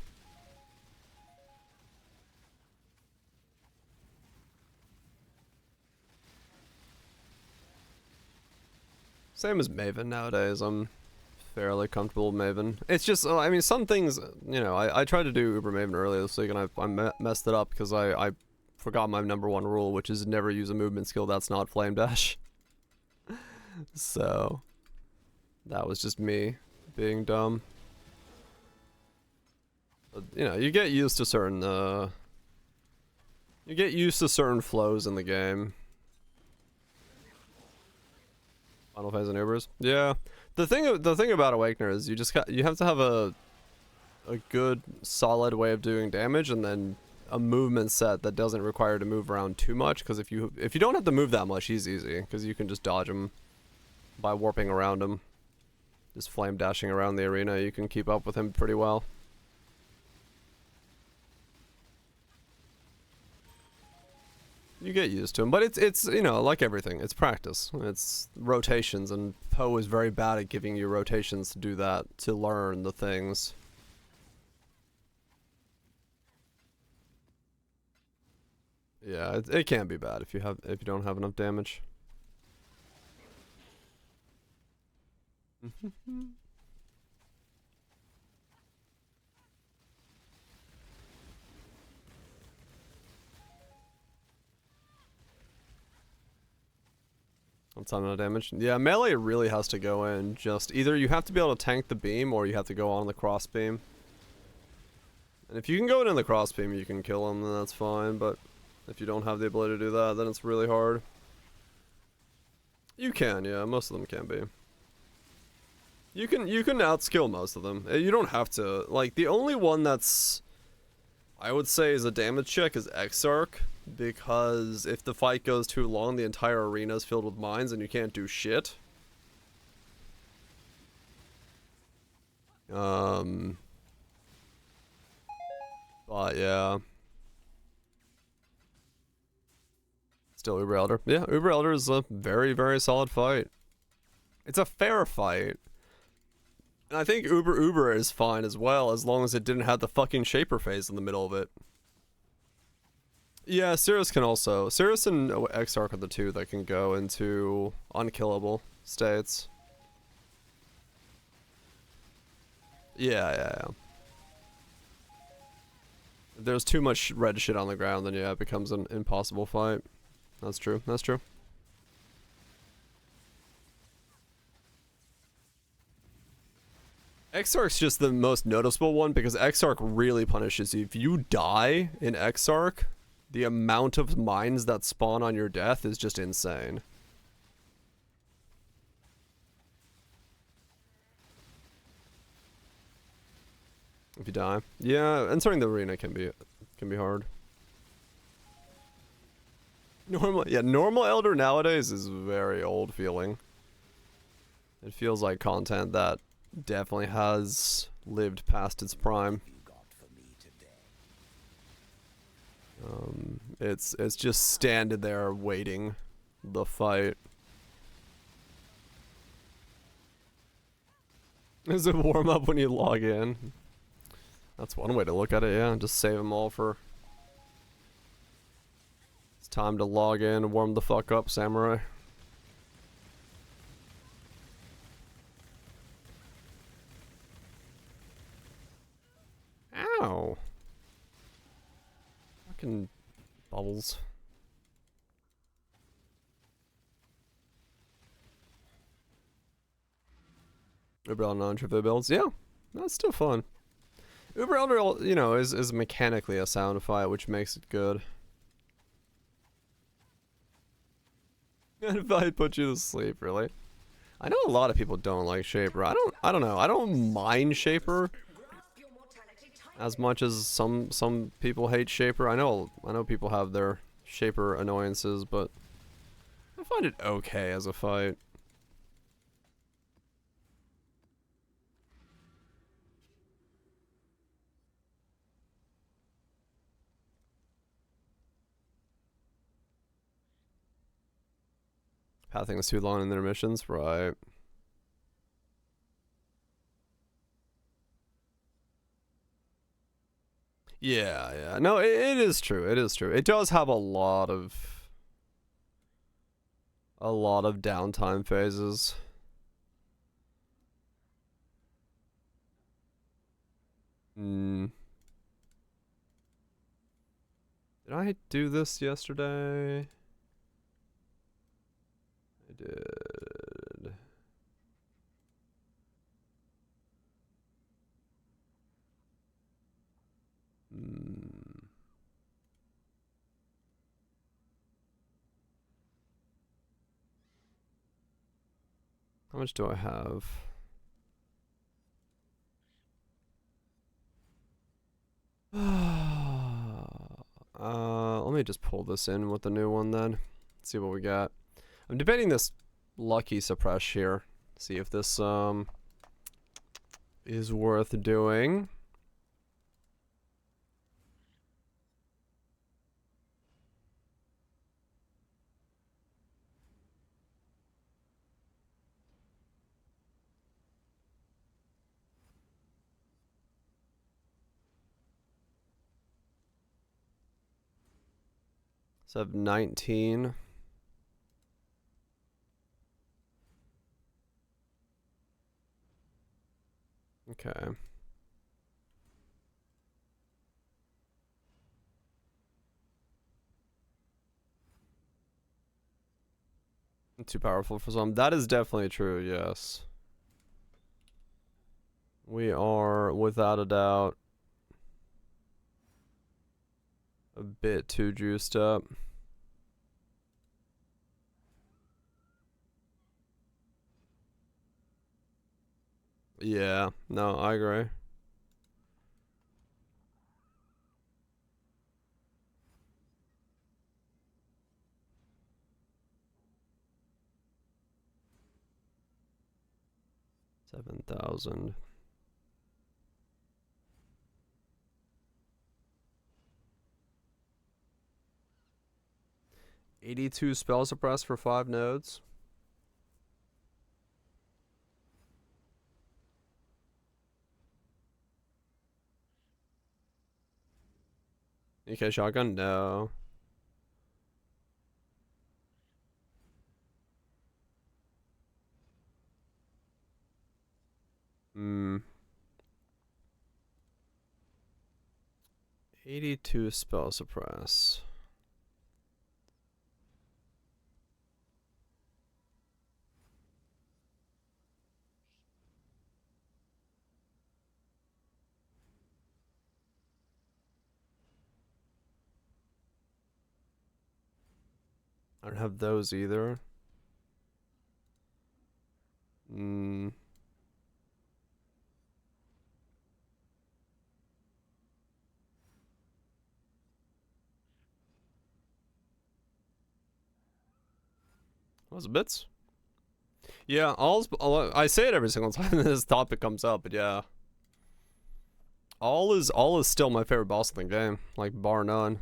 Same as Maven nowadays. I'm fairly comfortable with Maven. It's just, I mean, some things, you know, I tried to do Uber Maven earlier this week and I messed it up because I forgot my #1 rule, which is never use a movement skill that's not Flame Dash. So, that was just me being dumb. But, you know, you get used to certain, flows in the game. Final phase and Ubers. Yeah. The thing about Awakener is you have to have a good solid way of doing damage and then a movement set that doesn't require to move around too much, because if you don't have to move that much, he's easy because you can just dodge him by warping around him. Just flame dashing around the arena, you can keep up with him pretty well. You get used to him, but it's you know, like everything, it's practice. It's rotations, and Poe is very bad at giving you rotations to do that, to learn the things. Yeah, it can be bad if you don't have enough damage. One ton of damage. Yeah, melee really has to go in. Just either you have to be able to tank the beam, or you have to go on the cross beam. And if you can go in the cross beam, you can kill him, then that's fine. But if you don't have the ability to do that, then it's really hard. You can, yeah, most of them can be. You can outskill most of them. You don't have to. Like, the only one that's, I would say, is a damage check is Exarch, because if the fight goes too long, the entire arena is filled with mines and you can't do shit. But yeah. Still Uber Elder. Yeah, Uber Elder is a very, very solid fight. It's a fair fight. And I think Uber is fine as well, as long as it didn't have the fucking Shaper phase in the middle of it. Yeah, Cirrus can also. Cirrus and Exarch are the two that can go into unkillable states. Yeah. If there's too much red shit on the ground, then yeah, it becomes an impossible fight. That's true. That's true. Exarch's just the most noticeable one because Exarch really punishes you. If you die in Exarch, the amount of mines that spawn on your death is just insane. If you die. Yeah, entering the arena can be hard. Normal Elder nowadays is very old feeling. It feels like content that definitely has lived past its prime. It's just standing there waiting the fight. Is it warm up when you log in? That's one way to look at it, yeah. Just save them all for... It's time to log in and warm the fuck up, Samurai. Ow. Fucking bubbles. Uber Elder non-trivia builds. Yeah, that's still fun. Uber Elder, you know, is mechanically a sound fight, which makes it good. And if I put you to sleep, really? I know a lot of people don't like Shaper. I don't know. I don't mind Shaper as much as some people hate Shaper. I know people have their Shaper annoyances, but I find it okay as a fight. Pathing is too long in their missions, right? Yeah, yeah. No, it is true. It is true. It does have a lot of downtime phases. Hmm. Did I do this yesterday? I did. Hmm. How much do I have? Let me just pull this in with the new one then. See what we got. I'm debating this lucky suppress here. See if this is worth doing. So I have 19. Okay. Too powerful for some. That is definitely true, yes. We are, without a doubt, a bit too juiced up. Yeah, no, I agree. $7,000. $82 spell suppress for 5 nodes. Okay, shotgun? No. Hmm. 82 spell suppress. I don't have those either. Hmm. What's the bits? Yeah, I say it every single time this topic comes up, but yeah. All is still my favorite boss in the game, like bar none.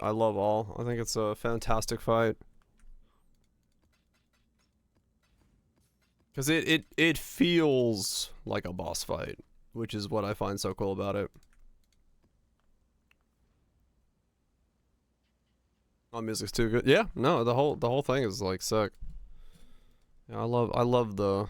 I love all. I think it's a fantastic fight. Cause it feels like a boss fight, which is what I find so cool about it. Oh, music's too good. Yeah, no, the whole thing is like sick. Yeah, I love the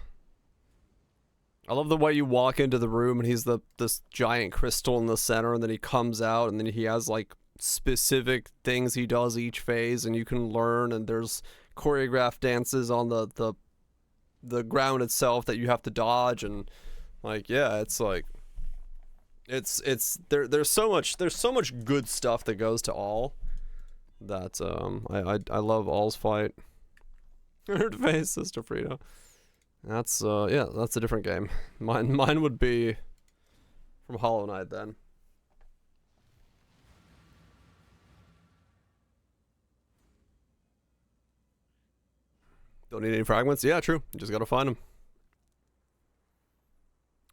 way you walk into the room and he's this giant crystal in the center, and then he comes out and then he has like specific things he does each phase, and you can learn, and there's choreographed dances on the ground itself that you have to dodge, and like, yeah, it's like there's so much good stuff that goes to all that I love all's fight. Her face, Sister Frida. That's yeah, that's a different game. Mine would be from Hollow Knight then. Don't need any fragments? Yeah, true. You just gotta find them.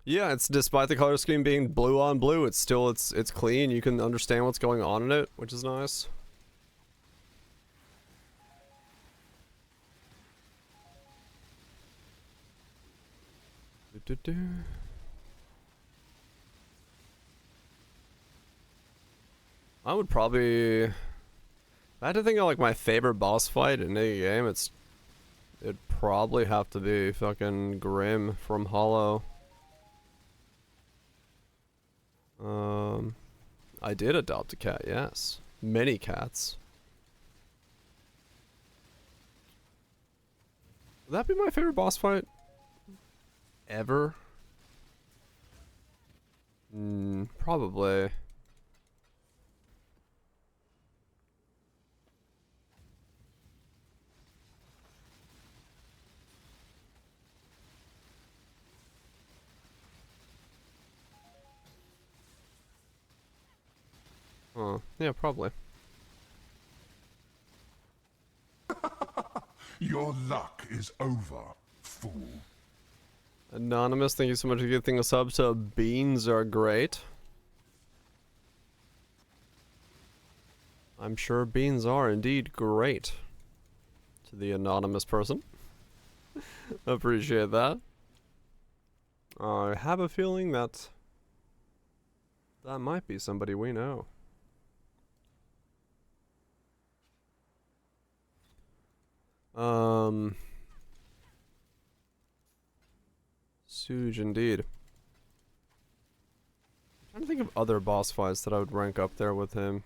Yeah, it's despite the color scheme being blue on blue, it's still it's clean. You can understand what's going on in it, which is nice. I would probably, if I had to think of like my favorite boss fight in any game, it'd probably have to be fucking Grim from Hollow. I did adopt a cat, yes. Many cats. Would that be my favorite boss fight? Ever? Probably. Yeah, probably. Your luck is over, fool. Anonymous, thank you so much for giving a sub to Beans Are Great. I'm sure beans are indeed great. To the anonymous person. Appreciate that. I have a feeling that that might be somebody we know. Suge indeed. I'm trying to think of other boss fights that I would rank up there with him.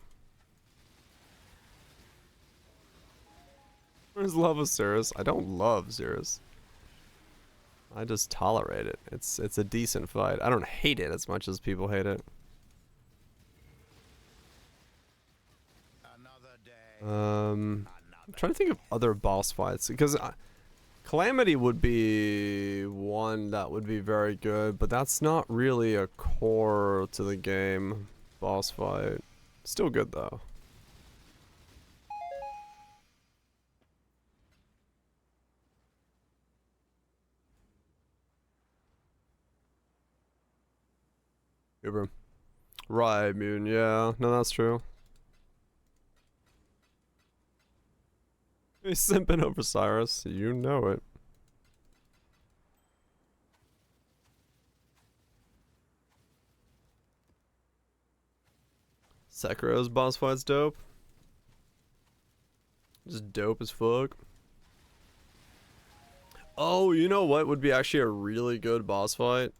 Where's love of Cirrus? I don't love Cirrus. I just tolerate it. It's a decent fight. I don't hate it as much as people hate it. I'm trying to think of other boss fights because Calamity would be one that would be very good, but that's not really a core to the game boss fight. Still good though. Uber. Right, Moon, yeah. No, that's true. He's simping over Cyrus. You know it. Sekiro's boss fight's dope. Just dope as fuck. Oh, you know what would be actually a really good boss fight?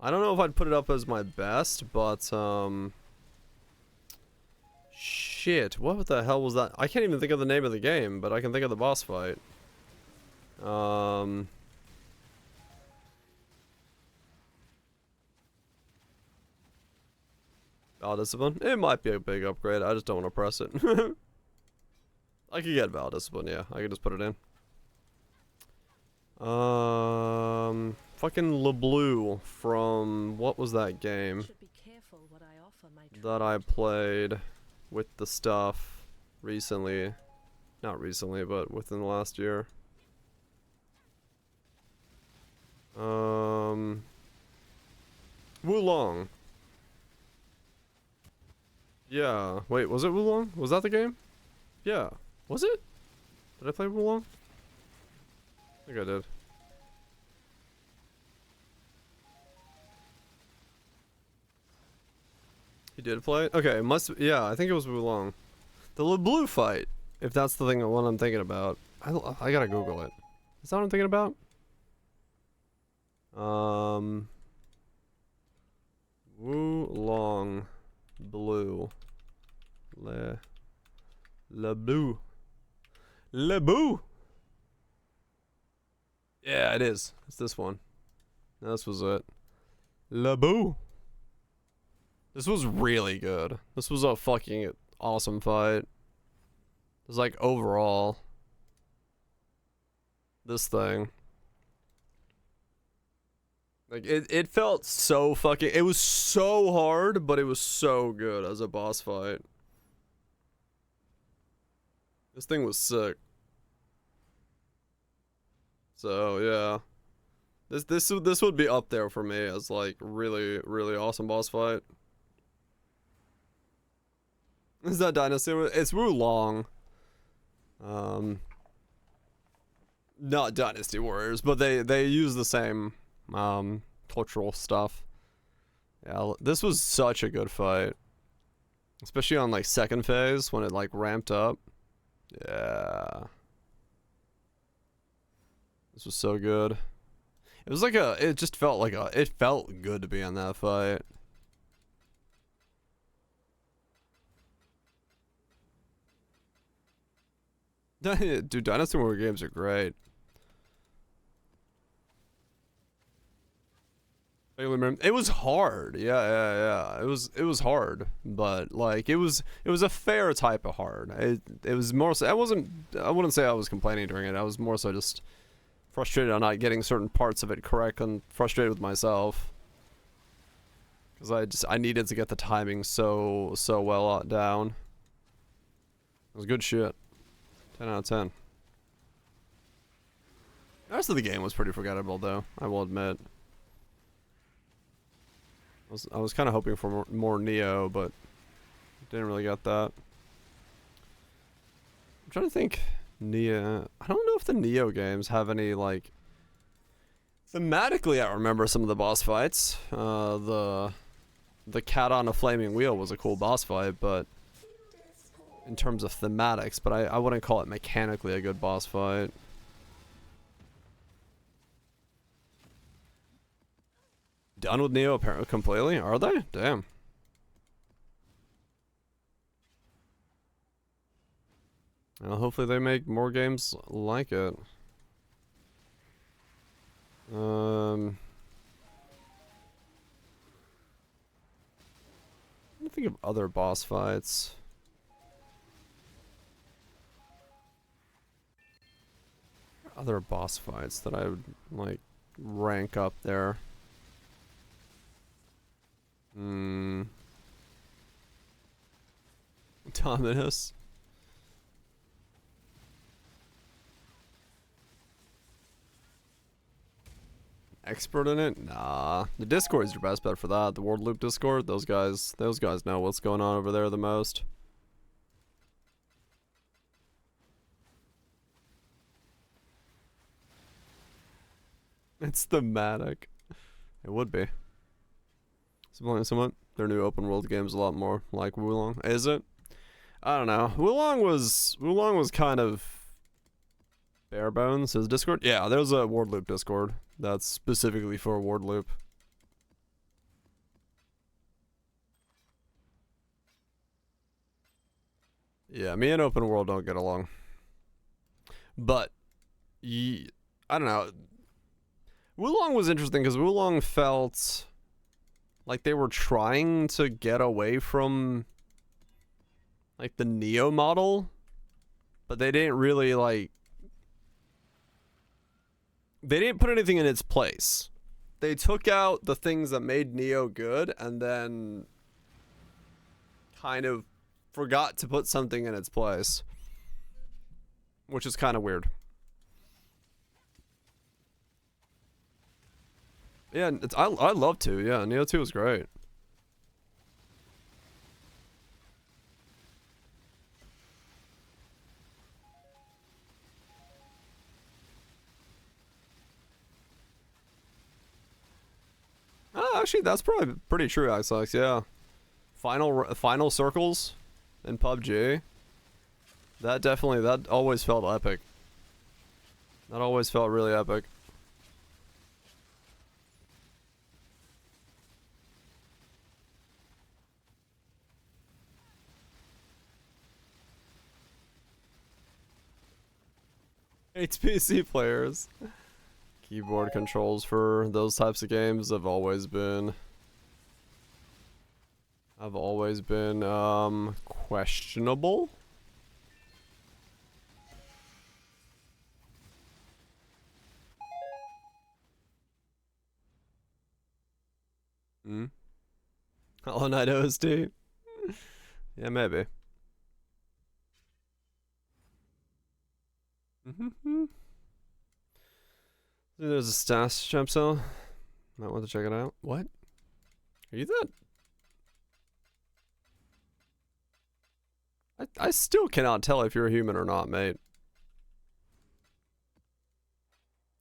I don't know if I'd put it up as my best, but shit, what the hell was that? I can't even think of the name of the game, but I can think of the boss fight. Bow Discipline? It might be a big upgrade, I just don't want to press it. I could get Bow Discipline, yeah, I could just put it in. Fucking LeBlue from, what was that game that I played with the stuff recently? Not recently, but within the last year. Wulong. Yeah, wait, was it Wulong? Was that the game? Yeah. Was it? Did I play Wulong? I think I did. You did play it? Okay, it must. Yeah, I think it was Wulong. The LeBlue fight, if that's the thing, one I'm thinking about. I gotta Google it. Is that what I'm thinking about? Wulong Blue. LeBlue. LeBlue. Yeah, it is. It's this one. This was it. LeBlue. This was really good. This was a fucking awesome fight. It was like overall. This thing. Like it felt so fucking. It was so hard, but it was so good as a boss fight. This thing was sick. So yeah, this would be up there for me as like really awesome boss fight. Is that Dynasty? It's Wulong. Not Dynasty Warriors, but they use the same cultural stuff. Yeah, this was such a good fight, especially on like second phase when it like ramped up. Yeah, this was so good. It was like it just felt like it felt good to be in that fight. Dude, Dynasty Warrior games are great. It was hard. Yeah. It was hard, but like it was a fair type of hard. It was more so I wouldn't say I was complaining during it. I was more so just frustrated on not getting certain parts of it correct and frustrated with myself. Cuz I needed to get the timing so well down. It was good shit. 10 out of 10. The rest of the game was pretty forgettable though, I will admit. I was kind of hoping for more Neo, but didn't really get that. I'm trying to think. Neo. I don't know if the Neo games have any like. Thematically, I remember some of the boss fights. The cat on a flaming wheel was a cool boss fight, but in terms of thematics, but I wouldn't call it mechanically a good boss fight. Done with Neo apparently completely? Are they? Damn. Well, hopefully they make more games like it. I'm trying to think of other boss fights. Other boss fights that I would like rank up there. Dominus. Expert in it? Nah. The Discord's your best bet for that. The Word Loop Discord, those guys know what's going on over there the most. It's thematic. It would be. Somewhat. Their new open world game's a lot more like Wulong. Is it? I don't know. Wulong was kind of bare bones. His Discord? Yeah, there's a Word Loop Discord that's specifically for Word Loop. Yeah, me and open world don't get along. But I don't know. Wulong was interesting because Wulong felt like they were trying to get away from like the Neo model, but they didn't really like they didn't put anything in its place. They took out the things that made Neo good and then kind of forgot to put something in its place, which is kind of weird. Yeah, I love 2. Yeah, Neo 2 is great. Actually, that's probably pretty true, Xbox. Yeah, final circles in PUBG. That always felt epic. That always felt really epic. It's PC players. Keyboard controls for those types of games have always been questionable. Hmm? Hollow Knight OST? Yeah, maybe. Mm-hmm. There's a stash jump cell. Might want to check it out. What? Are you that? I still cannot tell if you're a human or not, mate.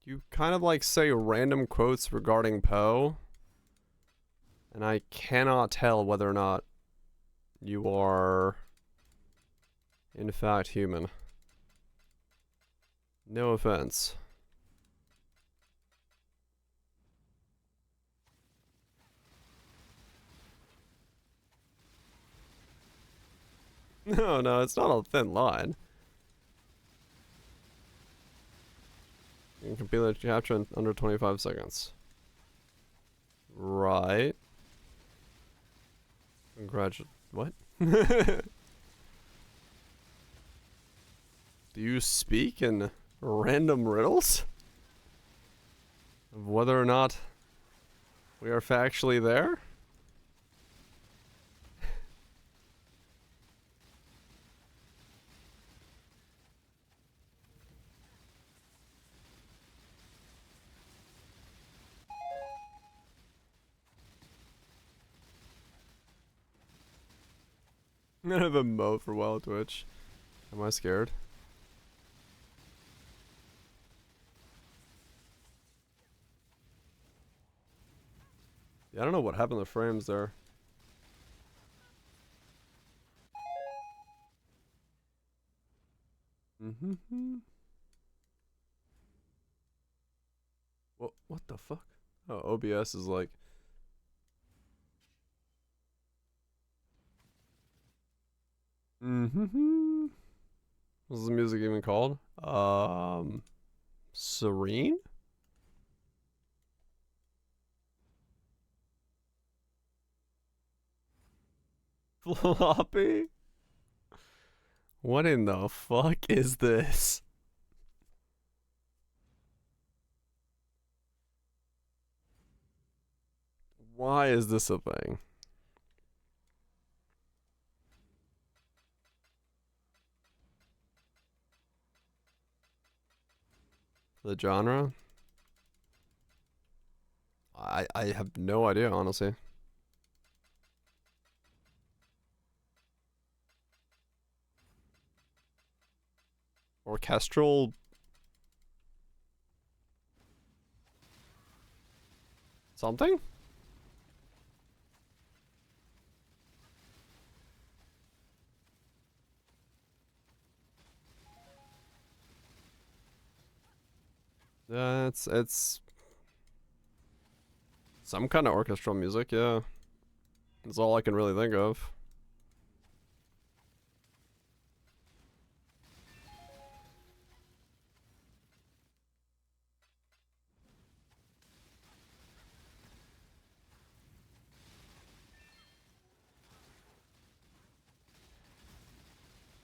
You kind of like say random quotes regarding Poe, and I cannot tell whether or not you are in fact human. No offense. No, it's not a thin line. You can complete the capture in under 25 seconds. Right. What? Do you speak in random riddles? Of whether or not we are factually there? I'm gonna have a emote for Wild Twitch. Am I scared? Yeah, I don't know what happened to the frames there. Mm-hmm. What the fuck? Oh, OBS is like... Mm-hmm. What's the music even called? Serene? Floppy? What in the fuck is this? Why is this a thing? The genre? I have no idea, honestly. Orchestral something? It's some kind of orchestral music, yeah. That's all I can really think of.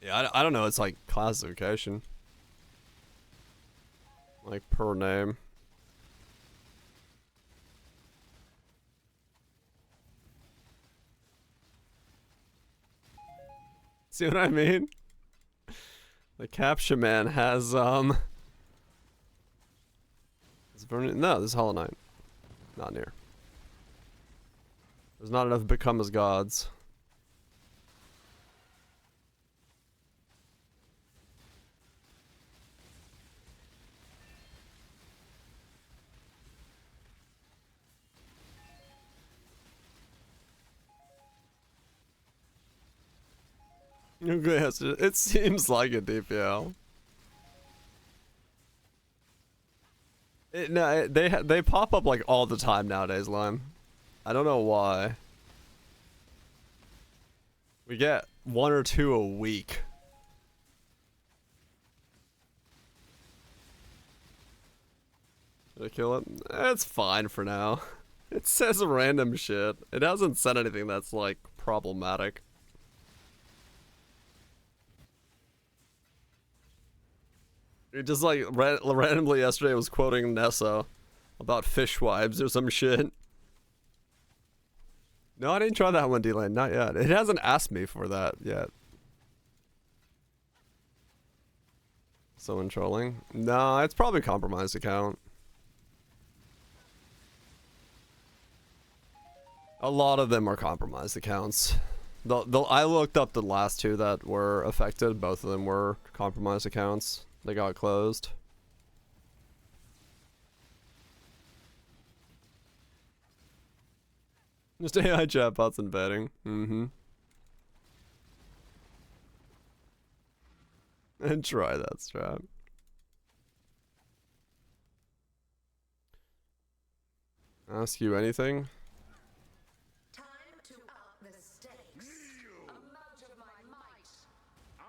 Yeah, I don't know, it's like classification. Like per name. See what I mean? The Capture Man has, no, this is Hollow Knight. Not near. There's not enough become as gods. Yes, it seems like a DPL. No, they pop up like all the time nowadays, Lime. I don't know why. We get 1 or 2 a week. Did I kill it? It's fine for now. It says random shit. It hasn't said anything that's like problematic. It just like randomly yesterday was quoting Nessa about fishwives or some shit. No, I didn't try that one, D-Lane. Not yet. It hasn't asked me for that yet. Someone trolling? No, it's probably a compromised account. A lot of them are compromised accounts. I looked up the last two that were affected. Both of them were compromised accounts. They got closed. Just AI chatbots and betting. Mm-hmm. And try that strap. Ask you anything? Time to up the stakes. Amount of my might. I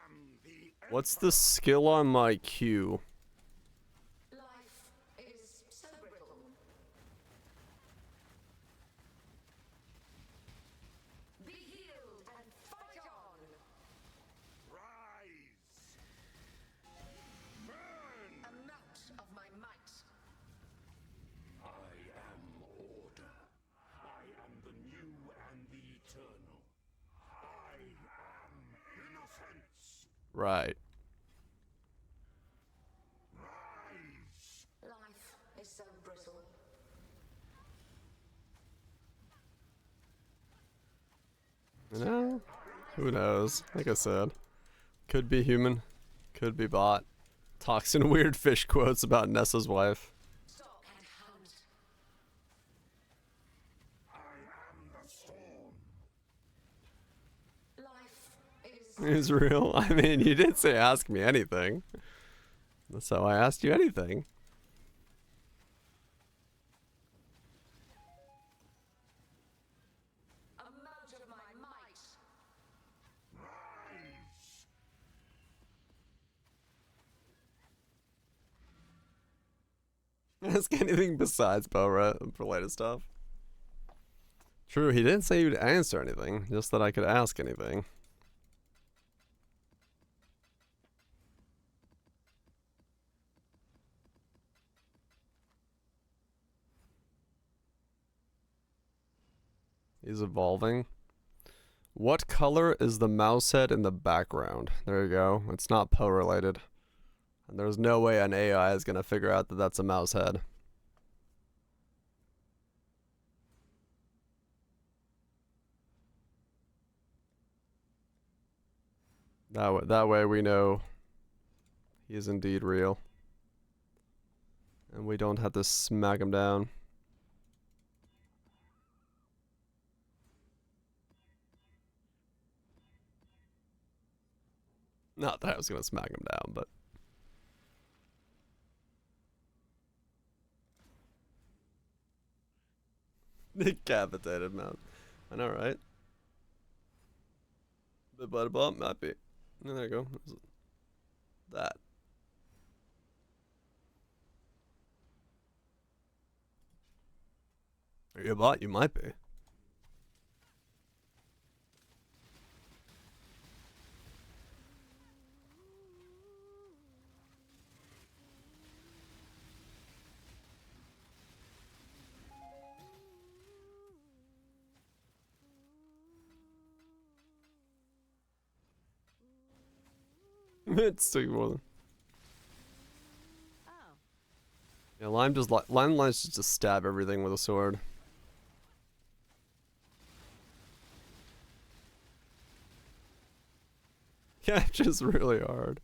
am the What's the skill on my Q? Life is so brittle. Be healed and fight on. rise. Burn. Amount of my might. I am order. I am the new and the eternal. I am innocence. Right. Rise. Life is so brittle. No? Who knows? Like I said. Could be human. Could be bot. Talks in weird fish quotes about Nessa's wife. Stalk and hunt. I am the storm. Life is Is real? I mean, you did say ask me anything. So I asked you anything. amount of my might. Ask anything besides related stuff. True, he didn't say you'd answer anything, just that I could ask anything. He's evolving. What color is the mouse head in the background? There you go. It's not Poe related. And there's no way an AI is going to figure out that that's a mouse head. That way we know he is indeed real. And we don't have to smack him down. Not that I was going to smack him down, but... Decapitated man. I know, right? The butt bump might be. Oh, there you go. That. Are you a bot? You might be. It's too more than. Yeah, Lime likes to just stab everything with a sword. Captures really hard.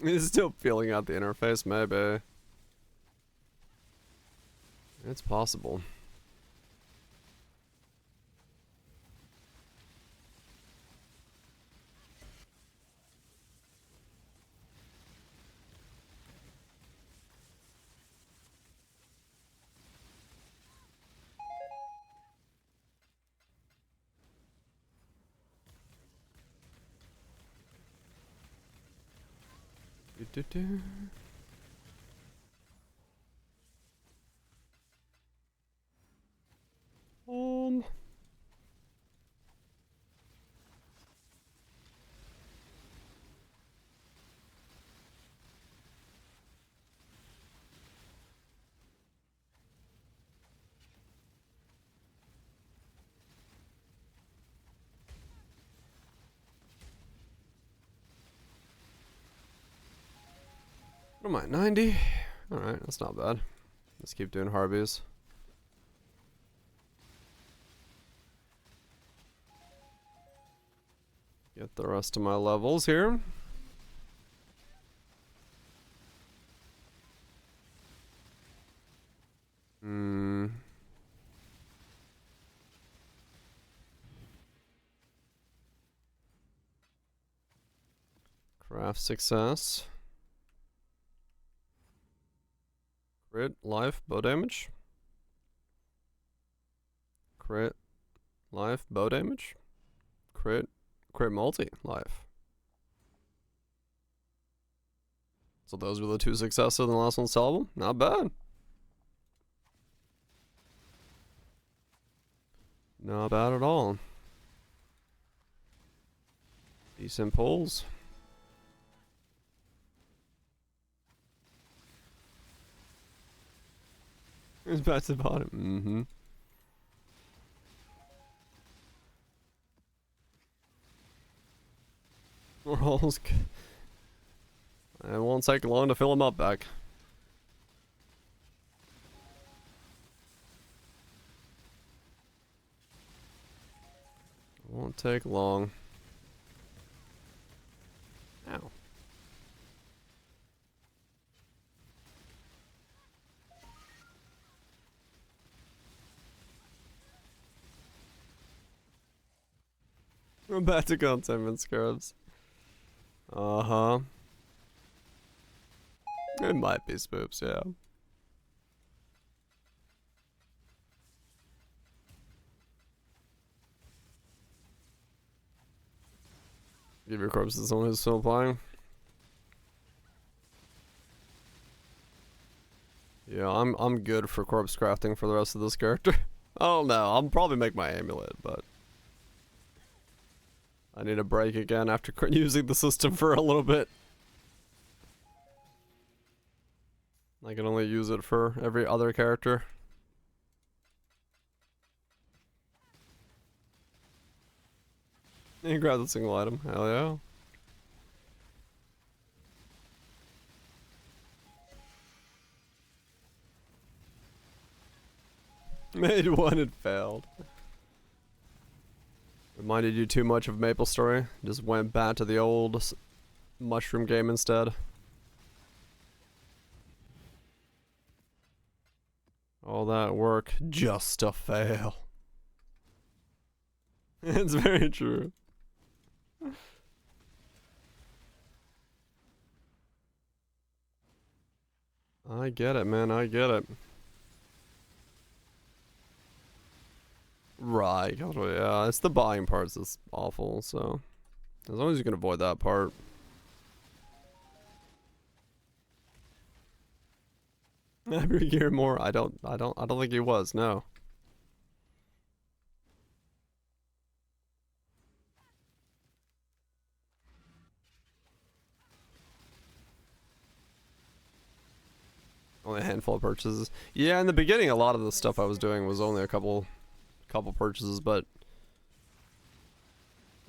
He's still feeling out the interface, maybe. It's possible. What am I, 90? Alright, that's not bad. Let's keep doing Harbies. Get the rest of my levels here. Craft success. Crit, life, bow damage. Crit, life, bow damage. Crit multi, life. So those were the 2 successes and the last one's sellable. Not bad. Not bad at all. Decent pulls. It's back to the bottom. We're almost good. It won't take long to fill them up back. It won't take long. Ow. I'm back to containment scrubs. Uh-huh. It might be spoops, yeah. Give your corpse to someone who's still playing. Yeah, I'm good for corpse crafting for the rest of this character. Oh no, I'll probably make my amulet, but I need a break again after using the system for a little bit. I can only use it for every other character. You can grab the single item, hell yeah. Made one and failed. Reminded you too much of Maple Story. Just went back to the old mushroom game instead. All that work just to fail. It's very true. I get it, man. I get it. Right. Yeah, it's the buying parts that's awful, so as long as you can avoid that part. Every year more. I don't think he was, no. Only a handful of purchases. Yeah, in the beginning a lot of the stuff I was doing was only a couple purchases, but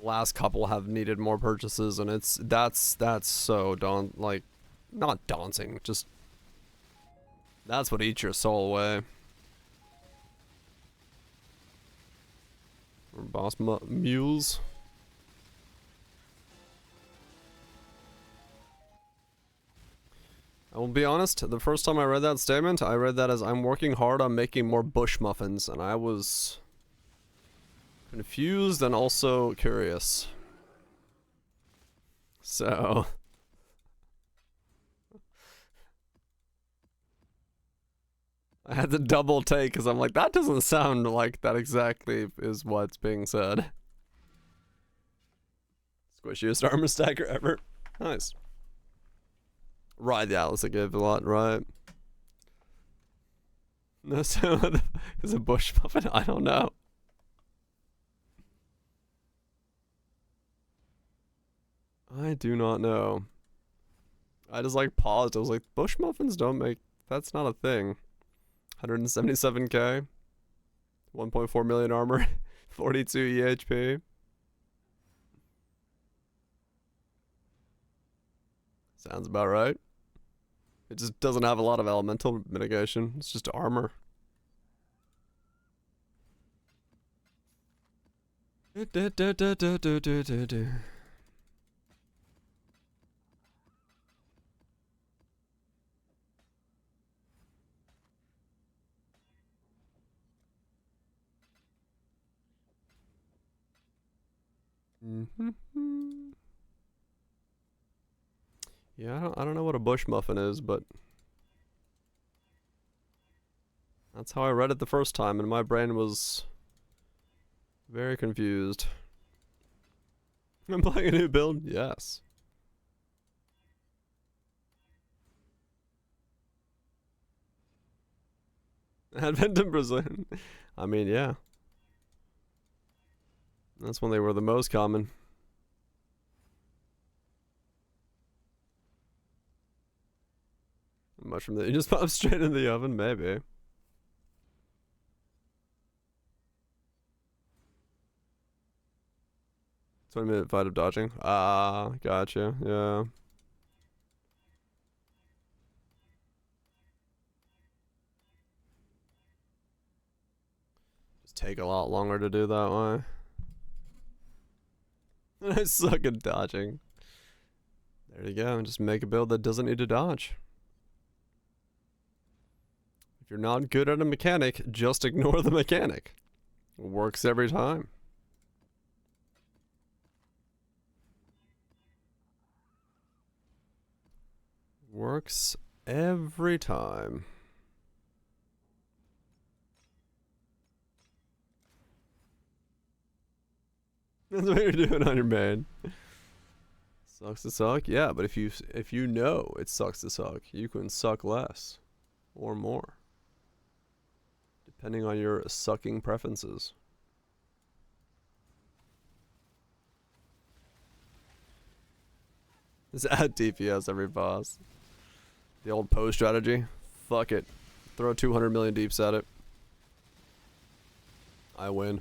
last couple have needed more purchases, and that's so not daunting, just that's what eats your soul away. Or boss mules. I will be honest, the first time I read that statement, I read that as I'm working hard on making more bush muffins, and I was confused and also curious. So I had to double take because I'm like, that doesn't sound like that exactly is what's being said. Squishiest armor stacker ever. Nice. Right, the Atlas I gave a lot, right? No, so is a bush muffin? I don't know. I do not know. I just like paused. I was like, bush muffins don't make. That's not a thing. 177k. 1.4 million armor. 42 EHP. Sounds about right. It just doesn't have a lot of elemental mitigation. It's just armor. Yeah, I don't know what a bush muffin is, but that's how I read it the first time, and my brain was very confused. I'm playing a new build? Yes. Advent in Brazilian. I mean, yeah. That's when they were the most common. Mushroom that you just pop straight in the oven, maybe. "20-minute fight of dodging." Ah, gotcha. Yeah. Just take a lot longer to do that way. I suck at dodging. There you go. Just make a build that doesn't need to dodge. If you're not good at a mechanic, just ignore the mechanic. It works every time. Works every time. That's what you're doing on your main. Sucks to suck? Yeah, but if you know it sucks to suck, you can suck less or more, depending on your sucking preferences. Just add DPS every boss. The old Poe strategy. Fuck it. Throw 200 million deeps at it. I win.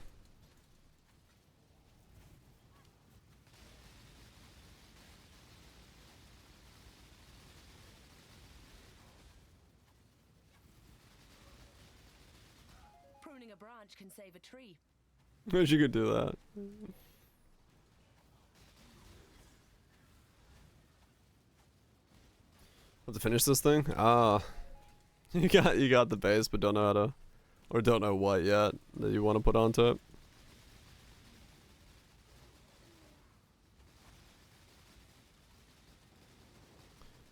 Pruning a branch can save a tree. Wish you could do that. Have to finish this thing? Ah. You got the base but don't know how to, or don't know what yet that you want to put onto it.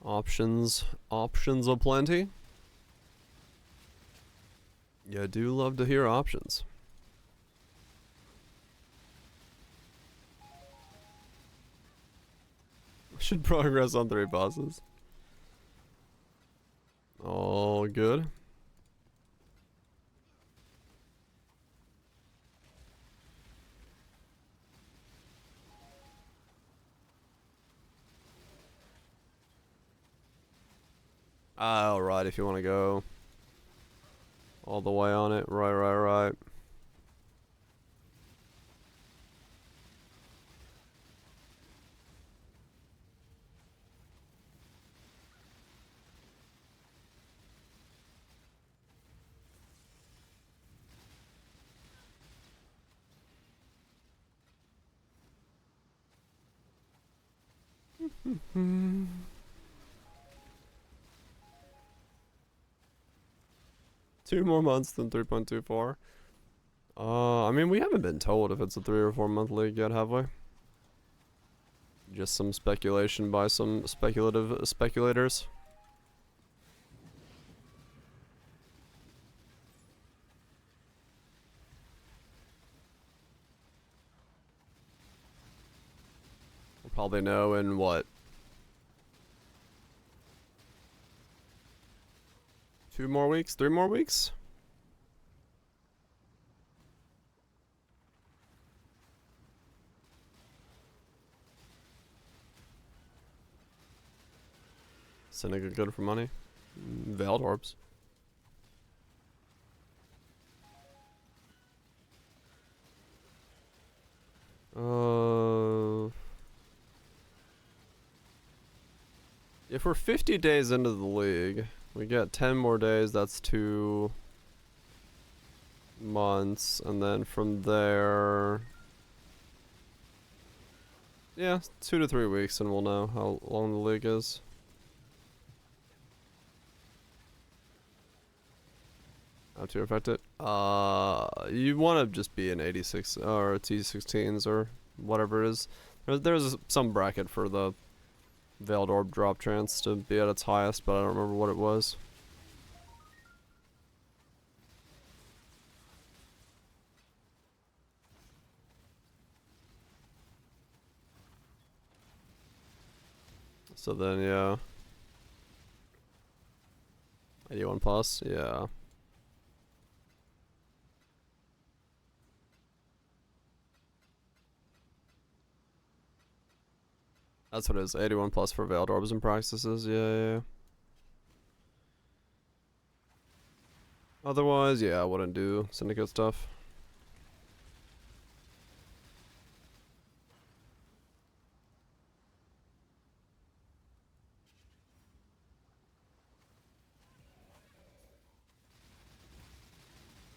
Options aplenty. Yeah, I do love to hear options. Should progress on 3 bosses. All good. Alright, if you want to go all the way on it. Right. Two more months than 3.24. I mean, we haven't been told if it's a 3 or 4 month league yet, have we? Just some speculation by some speculative speculators. We'll probably know in what? 2 more weeks? 3 more weeks? Seneca good for money? Veiled orbs. If we're 50 days into the league, we get 10 more days, that's 2 months, and then from there, yeah, 2 to 3 weeks, and we'll know how long the league is. How to affect it? You want to just be an 86 or T16s or whatever it is. There's some bracket for the Veiled Orb drop chance to be at its highest, but I don't remember what it was. So then, yeah. 81 plus, yeah. That's what it is, 81 plus for Veiled Orbs and Praxises, yeah. Otherwise, yeah, I wouldn't do Syndicate stuff.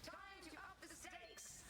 Time to up the stakes.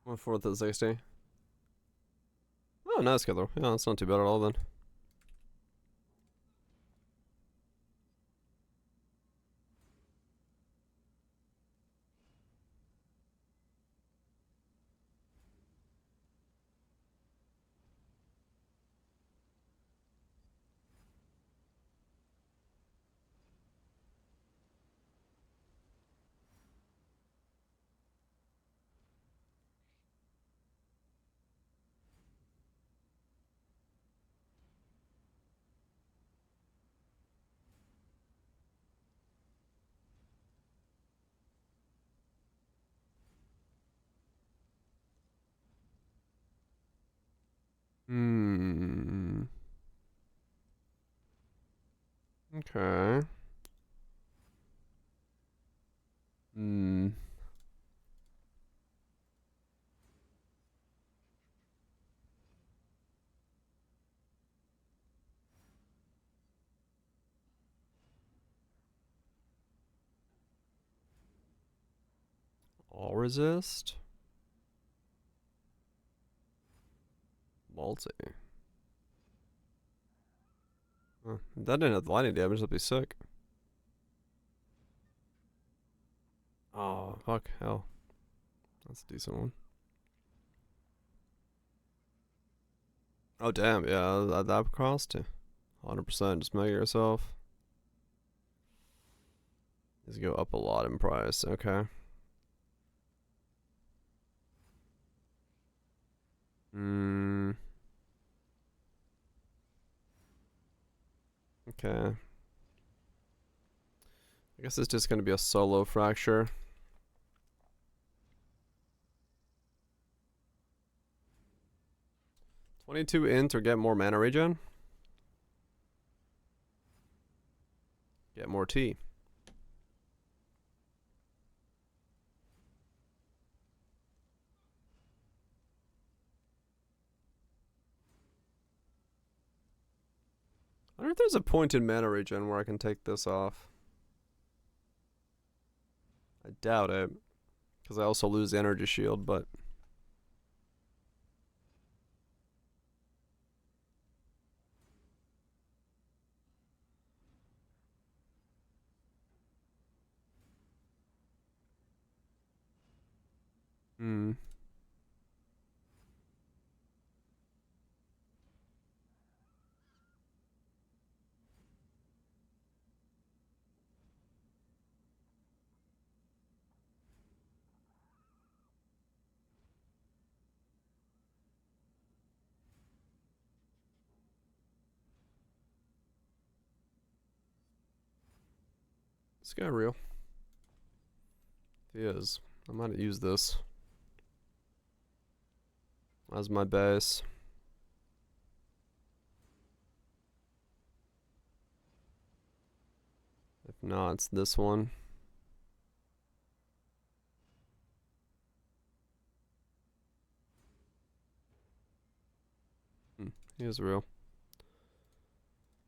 One fourth at 60. Oh, nice killer. Yeah, that's not too bad at all then. Hmm. Okay. Hmm. All resist. Multi. Huh. That didn't have lightning damage, that'd be sick. Oh, fuck, hell. That's a decent one. Oh, damn, yeah, that cost 100%, just make it yourself. These go up a lot in price, okay. Okay. I guess it's just gonna be a solo fracture. $22 int or get more mana regen? Get more T. I wonder if there's a point in mana regen where I can take this off. I doubt it. Because I also lose the energy shield, but... Hmm. This guy real? He is. I might use this as my base. If not, it's this one. He is real.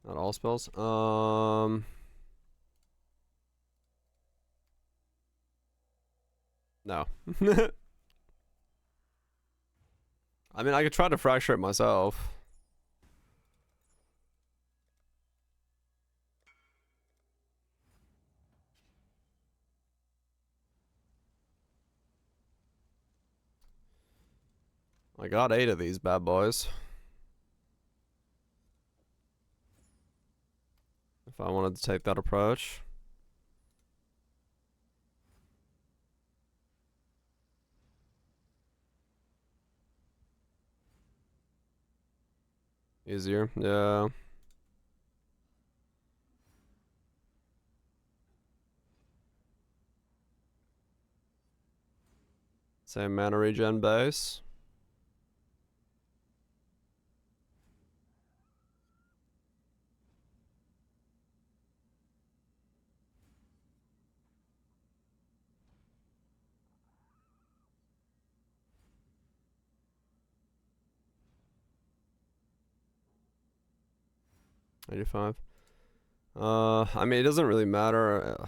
Not all spells. No. I mean, I could try to fracture it myself. I got 8 of these bad boys. If I wanted to take that approach. Easier, yeah. Same mana regen base. $85. I mean, it doesn't really matter.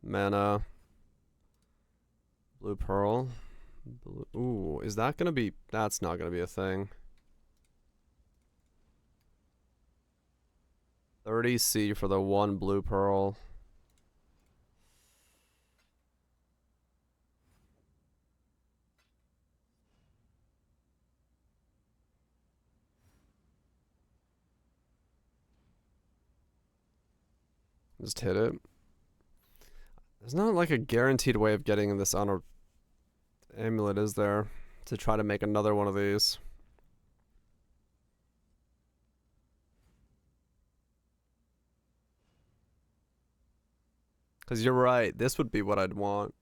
Mana. Blue pearl. Ooh, is that gonna be? That's not gonna be a thing. 30C for the 1 blue pearl. Just hit it. There's not like a guaranteed way of getting this on a amulet, is there? To try to make another one of these. Because you're right, this would be what I'd want.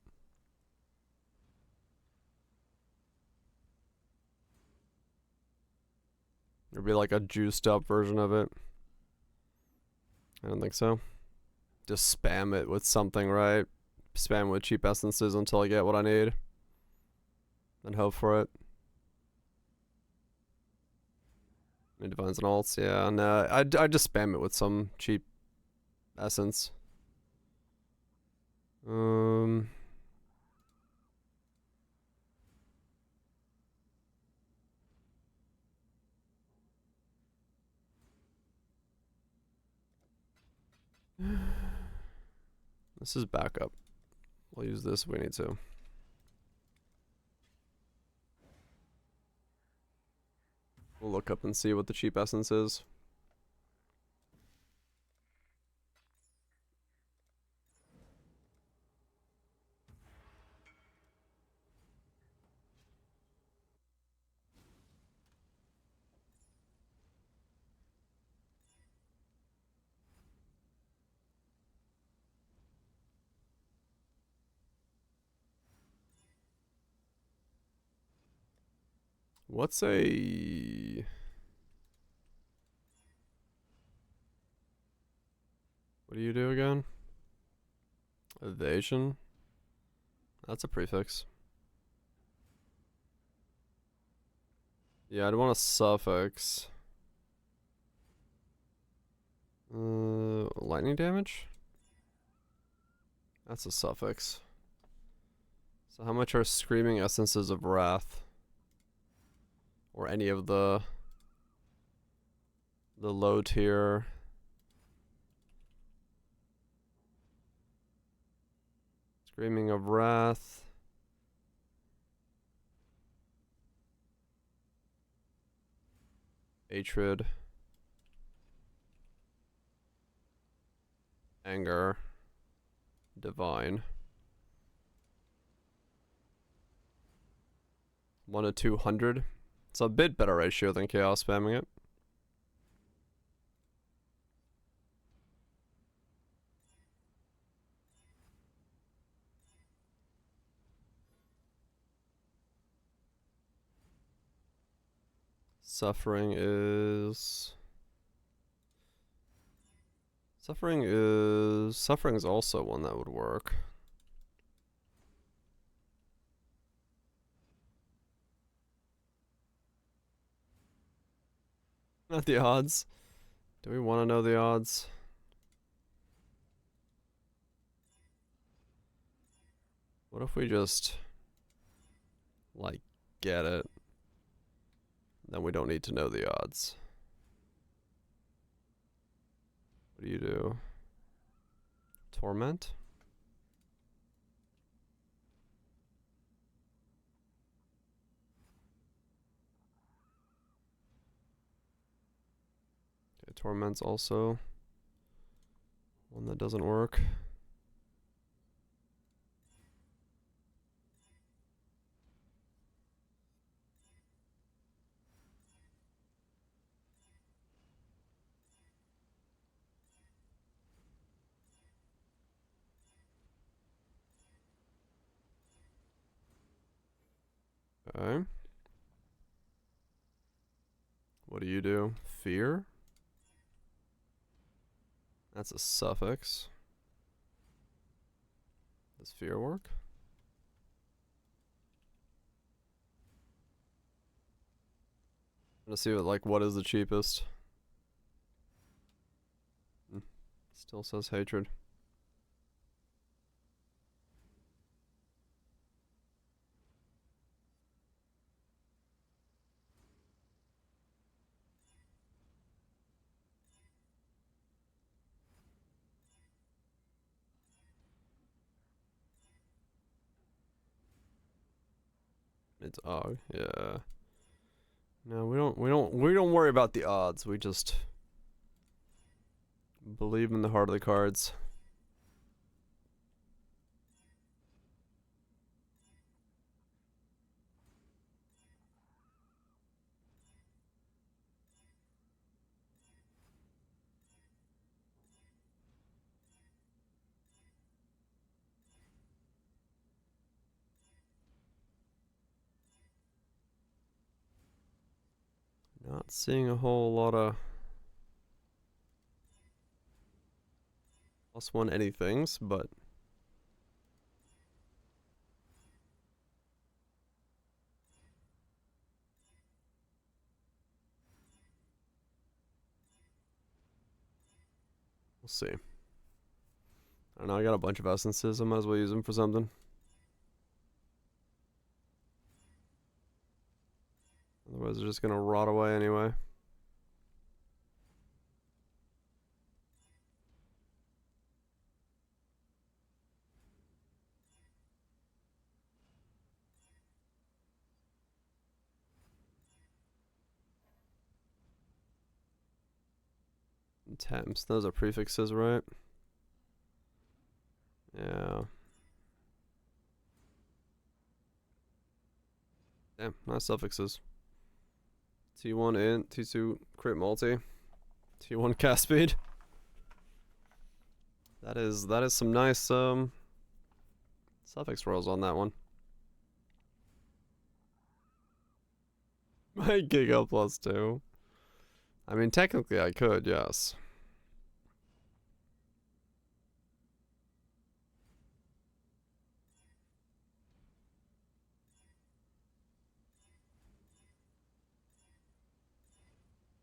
It'd be like a juiced up version of it. I don't think so. Just spam it with something, right? Spam with cheap essences until I get what I need. And hope for it. Divines and alts, yeah. No, I'd just spam it with some cheap essence. This is backup. We'll use this if we need to. We'll look up and see what the cheap essence is. What's a... What do you do again? Evasion? That's a prefix. Yeah, I'd want a suffix. Lightning damage? That's a suffix. So how much are Screaming Essences of Wrath? Or any of the low tier. Screaming of Wrath. Hatred. Anger. Divine. 1 to 200. It's a bit better ratio than chaos spamming it. Suffering's also one that would work. Not the odds. Do we want to know the odds? What if we just like get it? Then we don't need to know the odds. What do you do? Torment? Okay, Torment's also one that doesn't work. Okay. What do you do? Fear? That's a suffix. Does fear work? Let's see what is the cheapest. Still says hatred. It's Og, yeah. No, we don't worry about the odds. We just believe in the heart of the cards. Not seeing a whole lot of +1 anythings, but we'll see. I don't know, I got a bunch of essences, I might as well use them for something. Otherwise they're just gonna rot away anyway. Temps, those are prefixes, right? Yeah. Damn, nice suffixes. T1 int, T2 crit multi, T1 cast speed. That is some nice suffix rolls on that one. My Giga +2. I mean, technically I could, yes.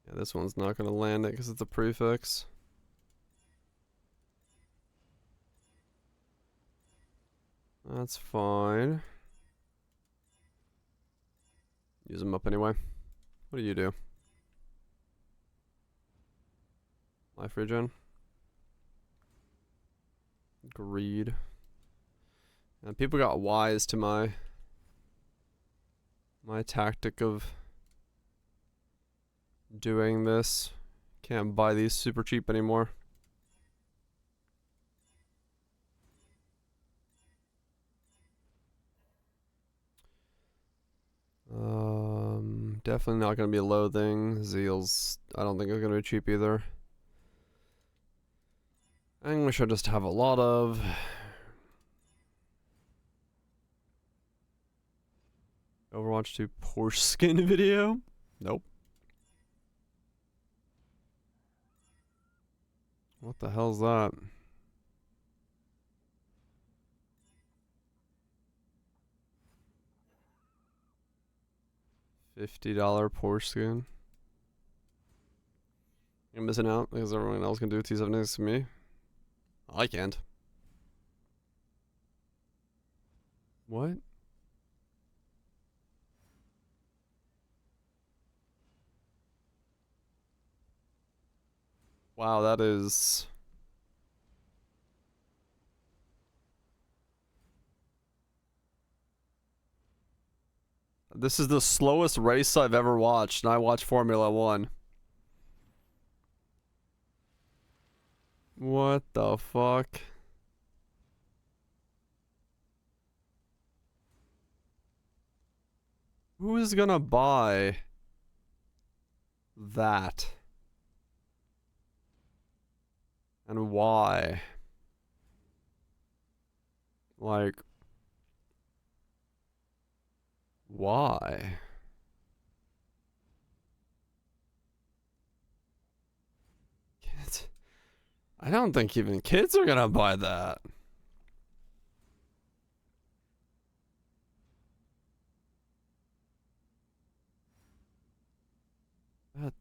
Yeah, this one's not gonna land it because it's a prefix. That's fine. Use them up anyway. What do you do? Life regen. Greed. And people got wise to my tactic of doing this. Can't buy these super cheap anymore. Definitely not gonna be a low thing. Zeals, I don't think are gonna be cheap either. English I just have a lot of. Overwatch 2 Porsche skin video? Nope. What the hell's that? $50 Porsche skin. You're missing out because everyone else can do T7 next to me. I can't. What? Wow, that is... This is the slowest race I've ever watched, and I watch Formula 1. What the fuck? Who is gonna buy that? And why? Like, why? Kids? I don't think even kids are gonna buy that.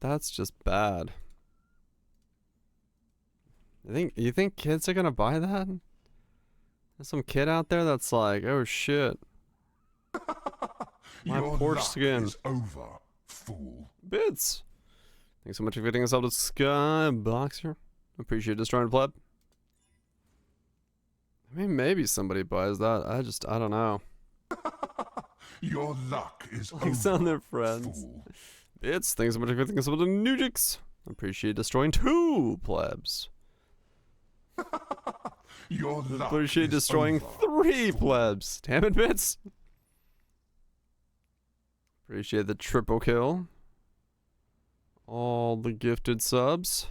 That's just bad. You think kids are gonna buy that? There's some kid out there that's like, oh shit. My Porsche skin. Is over, fool. Bits. Thanks so much for getting us out of Skyboxer. Appreciate destroying pleb. I mean, maybe somebody buys that. I don't know. Your luck is Thanks over, on their friends. fool. Bits. Thanks so much for getting us out of Nujix. Appreciate destroying 2 plebs. Your luck Appreciate is destroying over, 3 fool. plebs. Damn it, Bits. Appreciate the triple kill. All the gifted subs.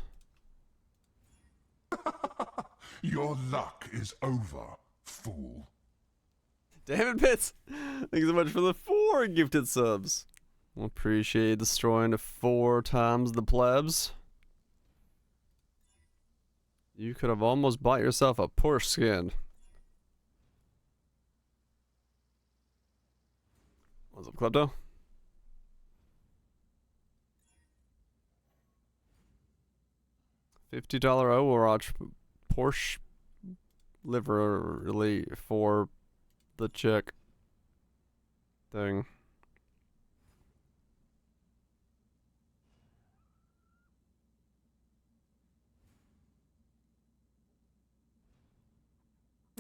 Your luck is over, fool. Damn it, Bits. Thanks so much for the 4 gifted subs. Appreciate destroying 4 times the plebs. You could have almost bought yourself a Porsche skin. What's up, Klepto? $50 Overwatch Porsche livery for the chick thing.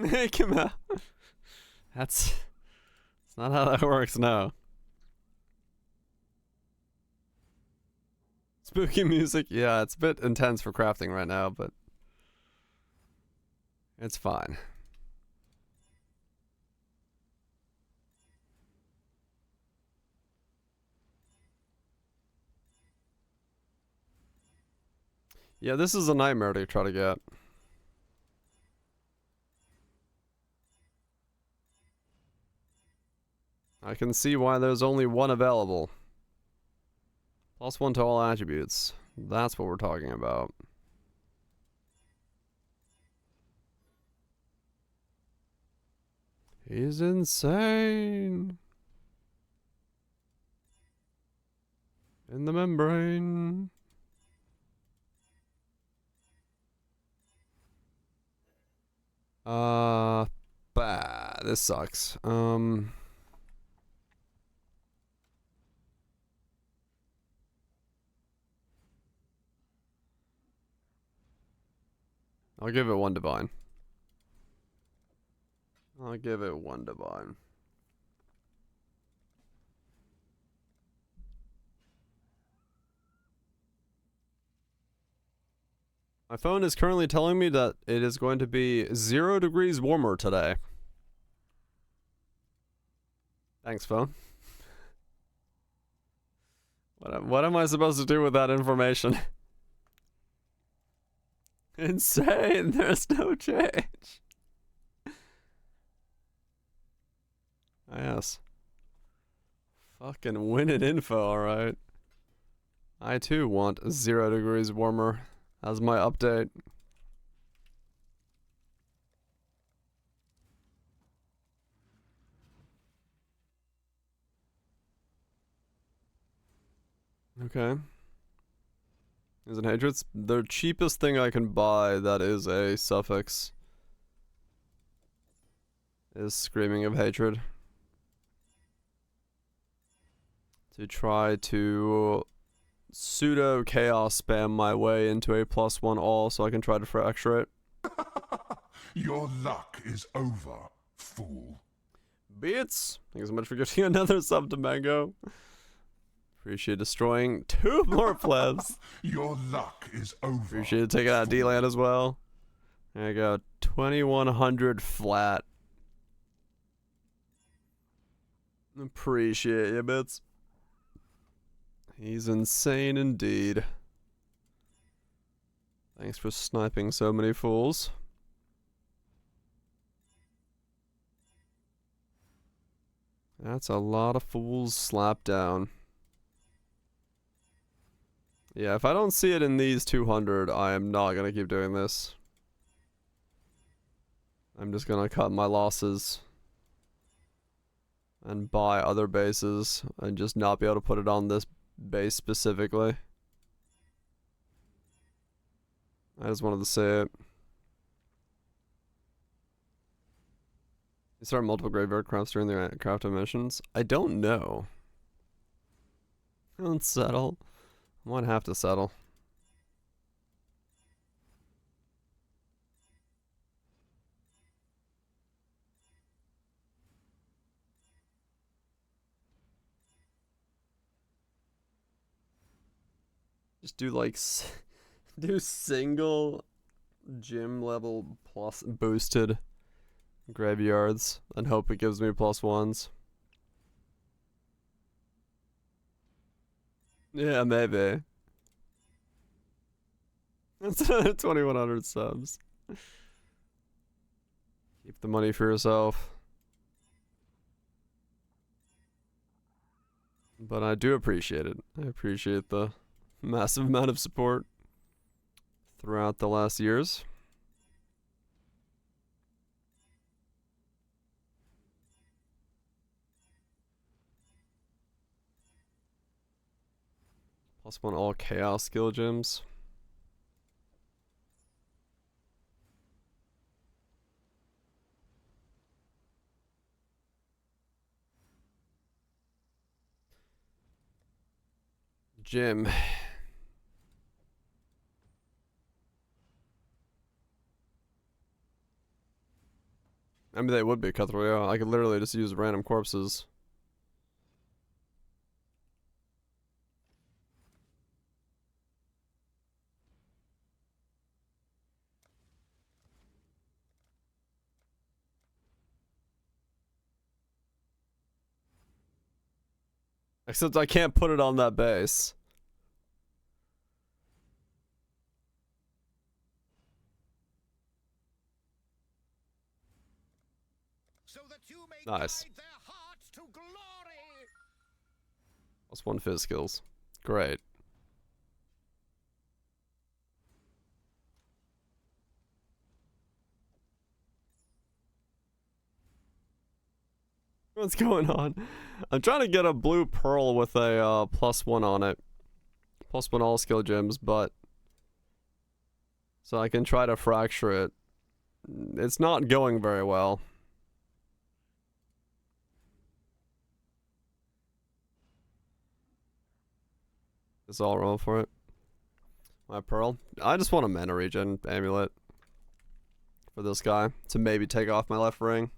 Hey, come out. That's not how that works, no. Spooky music, yeah, it's a bit intense for crafting right now, but it's fine. Yeah, this is a nightmare to try to get. I can see why there's only one available. +1 to all attributes. That's what we're talking about. He's insane. In the membrane. Bah, this sucks. I'll give it 1 divine. I'll give it 1 divine. My phone is currently telling me that it is going to be 0 degrees warmer today. Thanks, phone. What am I supposed to do with that information? Insane, there's no change. Yes. Fucking winning info, alright. I too want 0 degrees warmer as my update. Okay. Is it hatreds? The cheapest thing I can buy that is a suffix is Screaming of Hatred. To try to pseudo chaos spam my way into a +1 all so I can try to fracture it. Your luck is over, fool. Beats! Thanks so much for getting another sub to Mango. Appreciate destroying 2 more plebs. Your luck is over. Appreciate taking out D-Land as well. There you go. 2100 flat. Appreciate you, bits. He's insane indeed. Thanks for sniping so many fools. That's a lot of fools slapped down. Yeah, if I don't see it in these 200, I am not gonna keep doing this. I'm just gonna cut my losses and buy other bases and just not be able to put it on this base specifically. I just wanted to say it. You start multiple graveyard crafts during the craft missions? I don't know. Don't settle. I might have to settle. Just do like do single gym level plus boosted graveyards and hope it gives me +1s. Yeah, maybe. That's another 2100 subs. Keep the money for yourself. But I do appreciate it. I appreciate the massive amount of support throughout the last years. +1 all chaos skill gems. Gym. I mean, they would be cutthroat, yeah. I could literally just use random corpses. Except I can't put it on that base. So that you may Nice. guide their hearts to glory. +1 fizz skills. Great. What's going on? I'm trying to get a blue pearl with a +1 on it. +1 all skill gems, but so I can try to fracture it. It's not going very well. It's all roll for it. My pearl. I just want a mana regen amulet for this guy to maybe take off my left ring.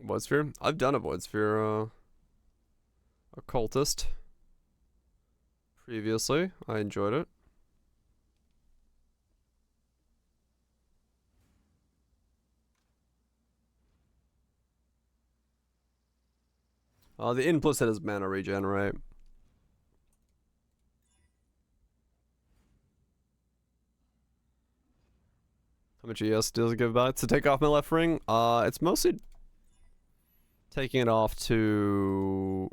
Void Sphere? I've done a Void Sphere occultist previously. I enjoyed it. The implicit is mana regen, right? How much ES does it give back to take off my left ring? It's mostly taking it off to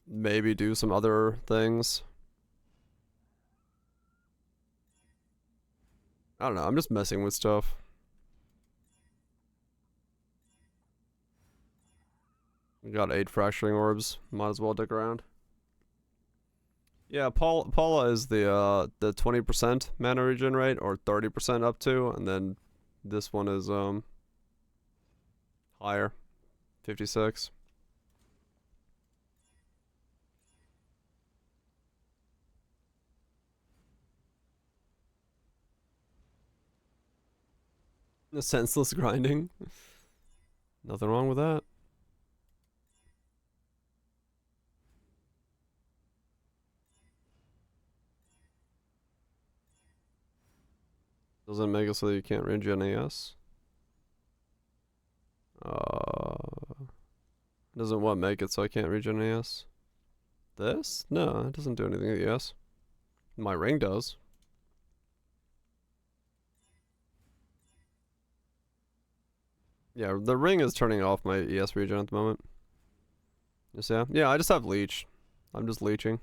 maybe do some other things. I don't know, I'm just messing with stuff. We got 8 fracturing orbs. Might as well dick around. Yeah, Paula is the 20% mana regen rate, or 30% up to, and then this one is higher, 56. The senseless grinding. Nothing wrong with that. Doesn't make it so that you can't regen AS. Doesn't what make it so I can't regen AS? This? No, it doesn't do anything to ES. My ring does. Yeah, the ring is turning off my ES regen at the moment. Yes, yeah. Yeah, I just have leech. I'm just leeching.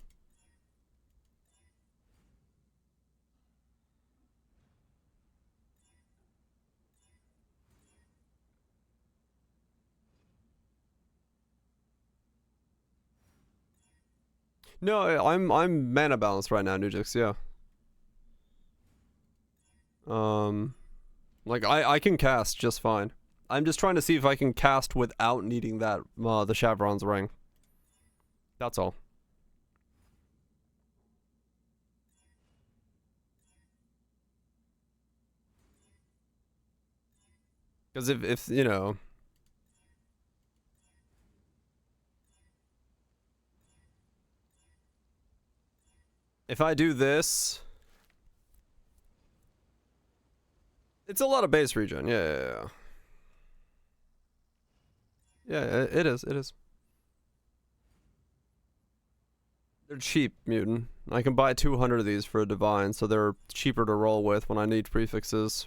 No, I'm mana balanced right now, Nujix, yeah. Like I can cast just fine. I'm just trying to see if I can cast without needing that the Chevron's ring. That's all. Because if you know, if I do this, it's a lot of base regen. Yeah. Yeah, it is. It is. They're cheap, mutant. I can buy 200 of these for a divine, so they're cheaper to roll with when I need prefixes.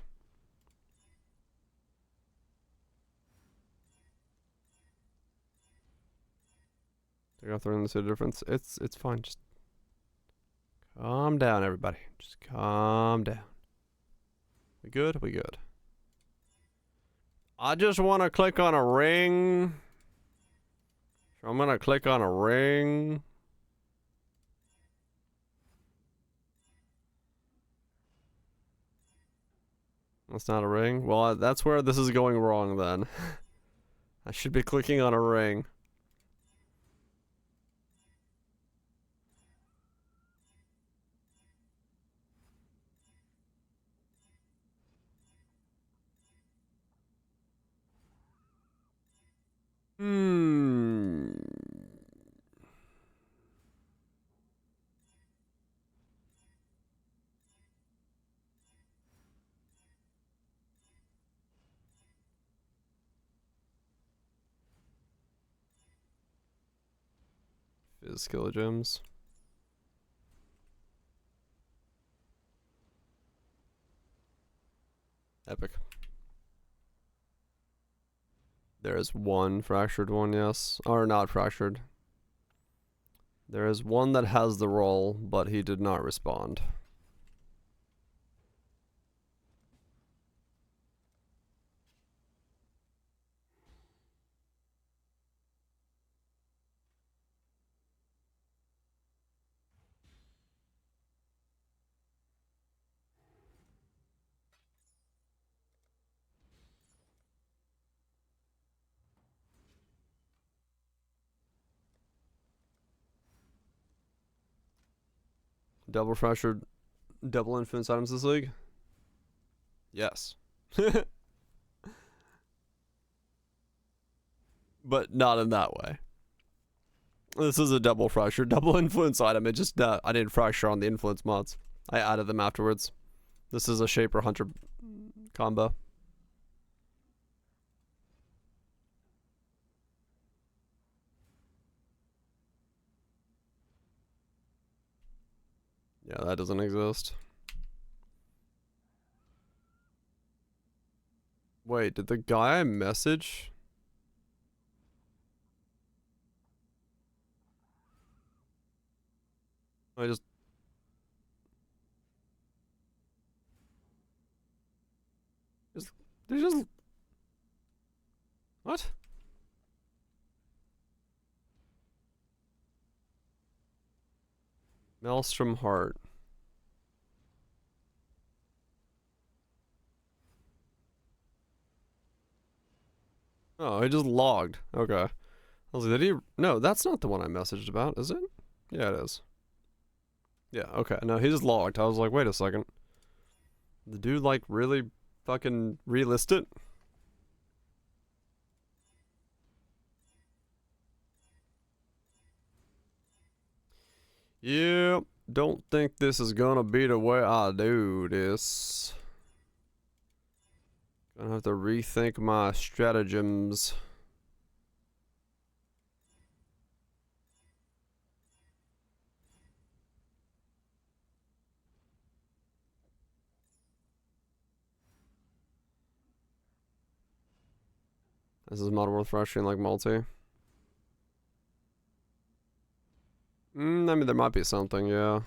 Take off the ring to see the difference. It's fine. Just calm down, everybody. Just calm down. We good? We good. I just want to click on a ring. So I'm gonna click on a ring. That's not a ring? Well, that's where this is going wrong then. I should be clicking on a ring. Fizz kilogems. Epic. There is one fractured one, yes. Or not fractured. There is one that has the roll, but he did not respond. Double fractured, double influence items this league? Yes. but not in that way. This is a double fracture, double influence item. It just I didn't fracture on the influence mods. I added them afterwards. This is a Shaper Hunter combo. Yeah, that doesn't exist. Wait, did the guy I message? I just... They just... What? Maelstrom Heart. Oh, he just logged. Okay. I was like, did he... No, that's not the one I messaged about, is it? Yeah, it is. Yeah, okay. No, he just logged. I was like, wait a second. The dude, like, really fucking relist it? Yep. Don't think this is gonna be the way I do this. Gonna have to rethink my stratagems. This is mod worth rushing like multi. I mean, there might be something, yeah.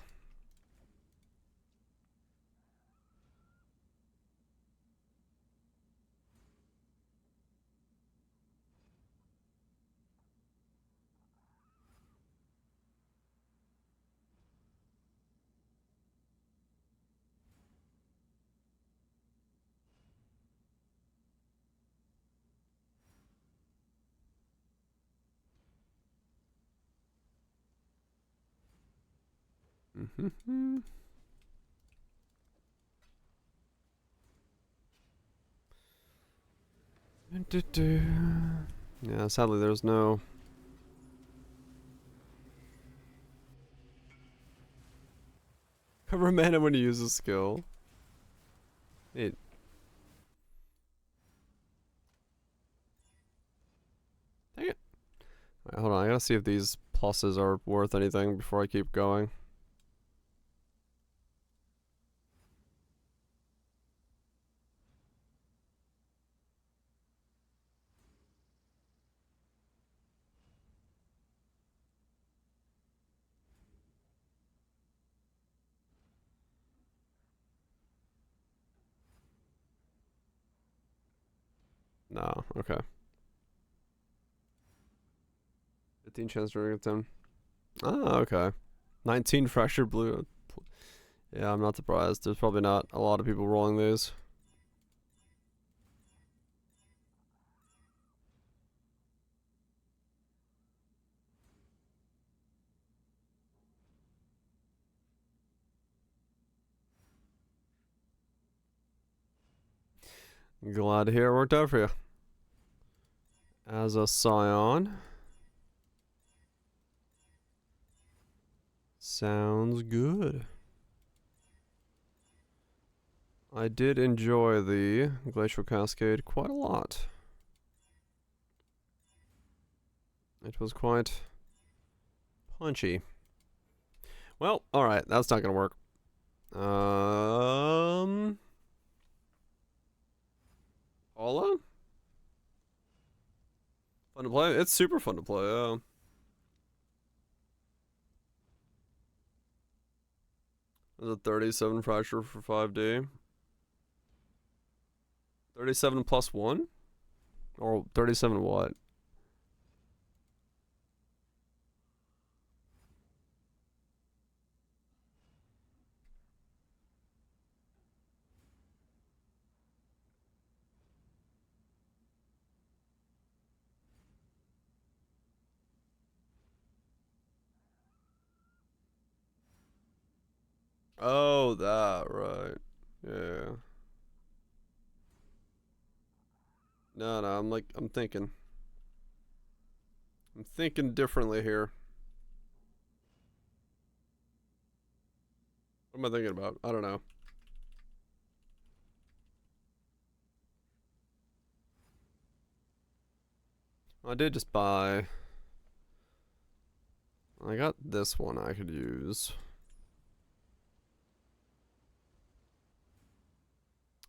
Yeah, sadly there's no... Cover mana when you use a skill. Neat. Dang it. Alright, hold on, I gotta see if these pluses are worth anything before I keep going. No, okay. 15 chance to ring 10. Ah, okay. 19 fracture blue. Yeah, I'm not surprised. There's probably not a lot of people rolling these. Glad to hear it worked out for you. As a scion. Sounds good. I did enjoy the Glacial Cascade quite a lot. It was quite punchy. Well, alright, that's not gonna work. Paula? Fun to play? It's super fun to play, yeah. There's a 37 fracture for 5D. 37 plus 1? Or 37 what? Oh, that, right. Yeah. No, I'm thinking. thinking differently here. What am I thinking about? I don't know. I did just buy. I got this one I could use.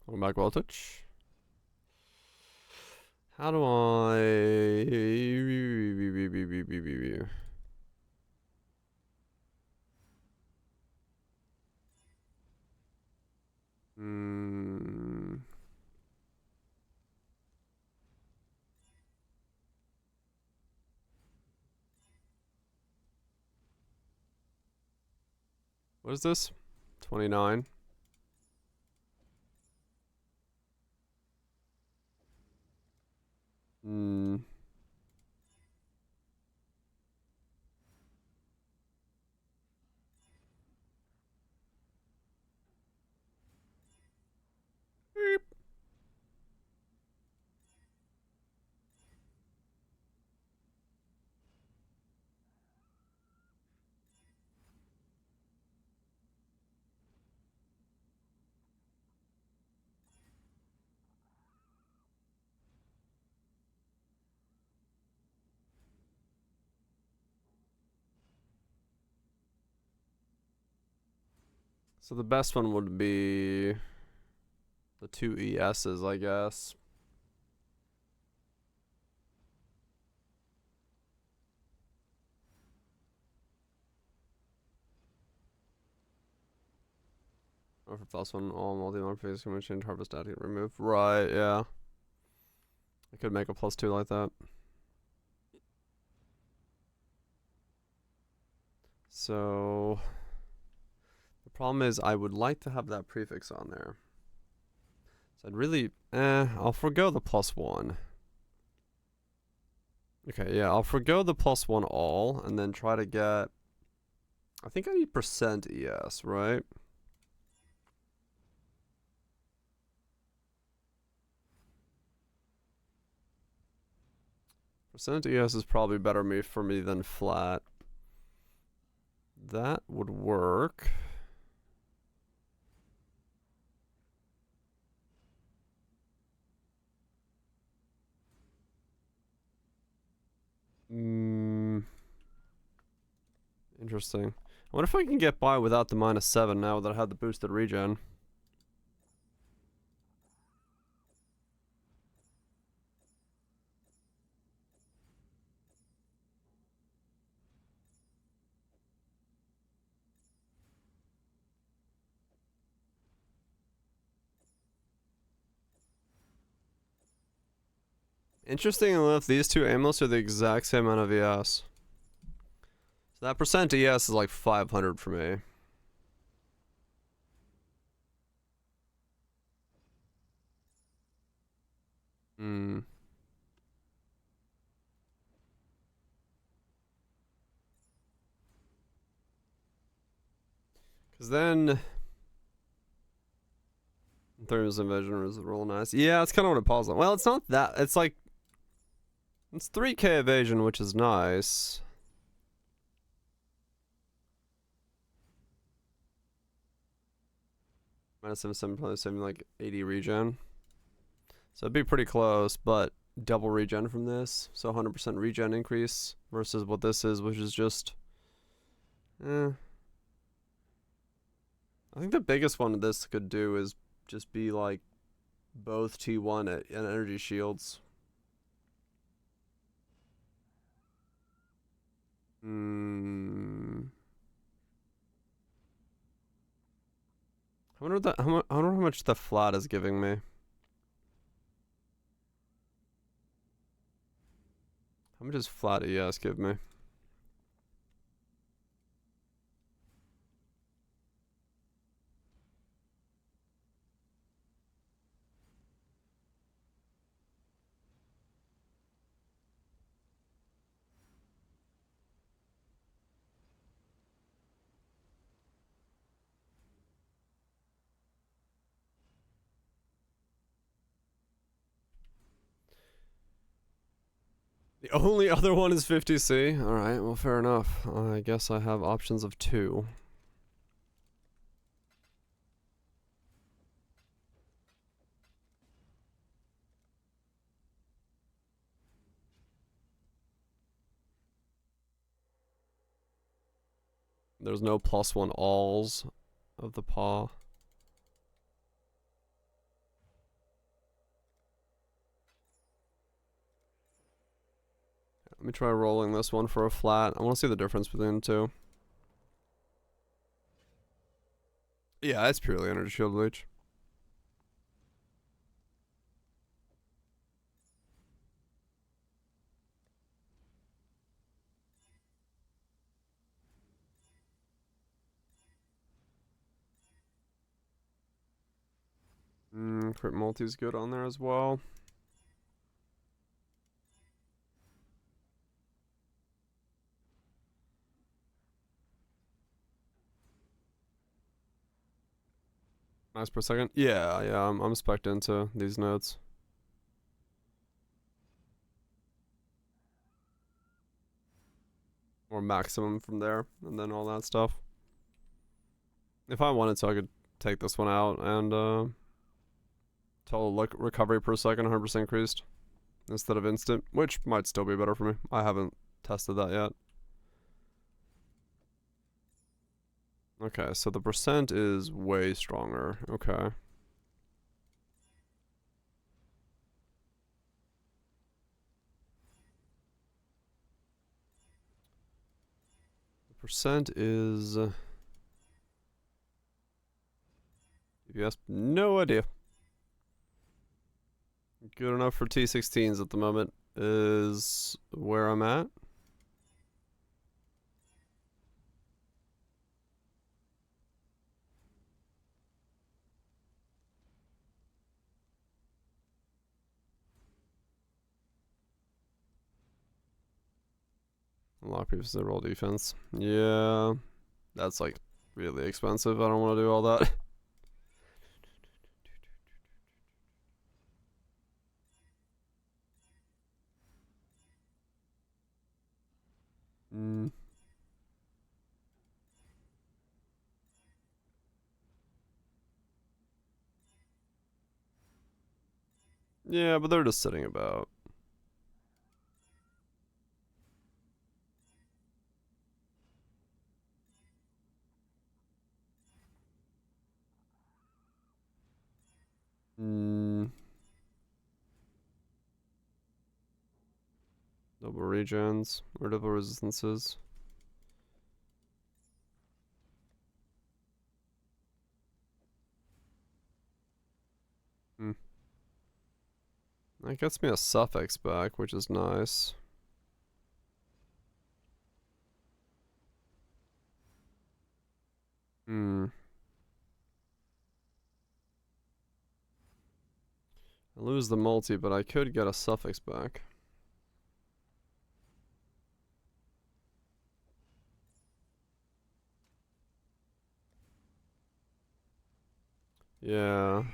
Welcome back, Voltage. How do I? What is this? 29. Beep. So the best one would be the two ESs, I guess. Or for plus one, all multi-mark phase can change harvest out get removed. Right, yeah. I could make a +2 like that. So the problem is I would like to have that prefix on there. So I'd really, I'll forgo the +1. Okay, yeah, I'll forgo the +1 all and then try to get, I think I need percent ES, right? Percent ES is probably better for me than flat. That would work. Interesting. I wonder if I can get by without the -7 now that I have the boosted regen. Interesting enough, these two amulets are the exact same amount of ES. So that percent ES is like 500 for me. Because then Thermos Invasion is real nice. Yeah, it's kind of what it pulls on. Well, it's not that. It's like, it's 3k evasion, which is nice. -7 probably saving like 80 regen. So it'd be pretty close, but double regen from this. So 100% regen increase versus what this is, which is just, I think the biggest one this could do is just be like both T1 and energy shields. I wonder how much the flat is giving me. How much does flat ES give me? The only other one is 50C. Alright, well, fair enough. I guess I have options of 2. There's no +1 alls of the paw. Let me try rolling this one for a flat. I want to see the difference between the two. Yeah, it's purely energy shield bleach. Crit multi's good on there as well. Nice per second. Yeah, I'm spec'd into these notes. Or maximum from there, and then all that stuff. If I wanted to, I could take this one out and total recovery per second 100% increased instead of instant, which might still be better for me. I haven't tested that yet. Okay, so the percent is way stronger. Okay. The percent is... DPS? No idea. Good enough for T16s at the moment is where I'm at. A lot of people say roll defense. Yeah, that's like really expensive. I don't want to do all that. Yeah, but they're just sitting about. Double regens or double resistances. That gets me a suffix back, which is nice. I lose the multi, but I could get a suffix back. Yeah.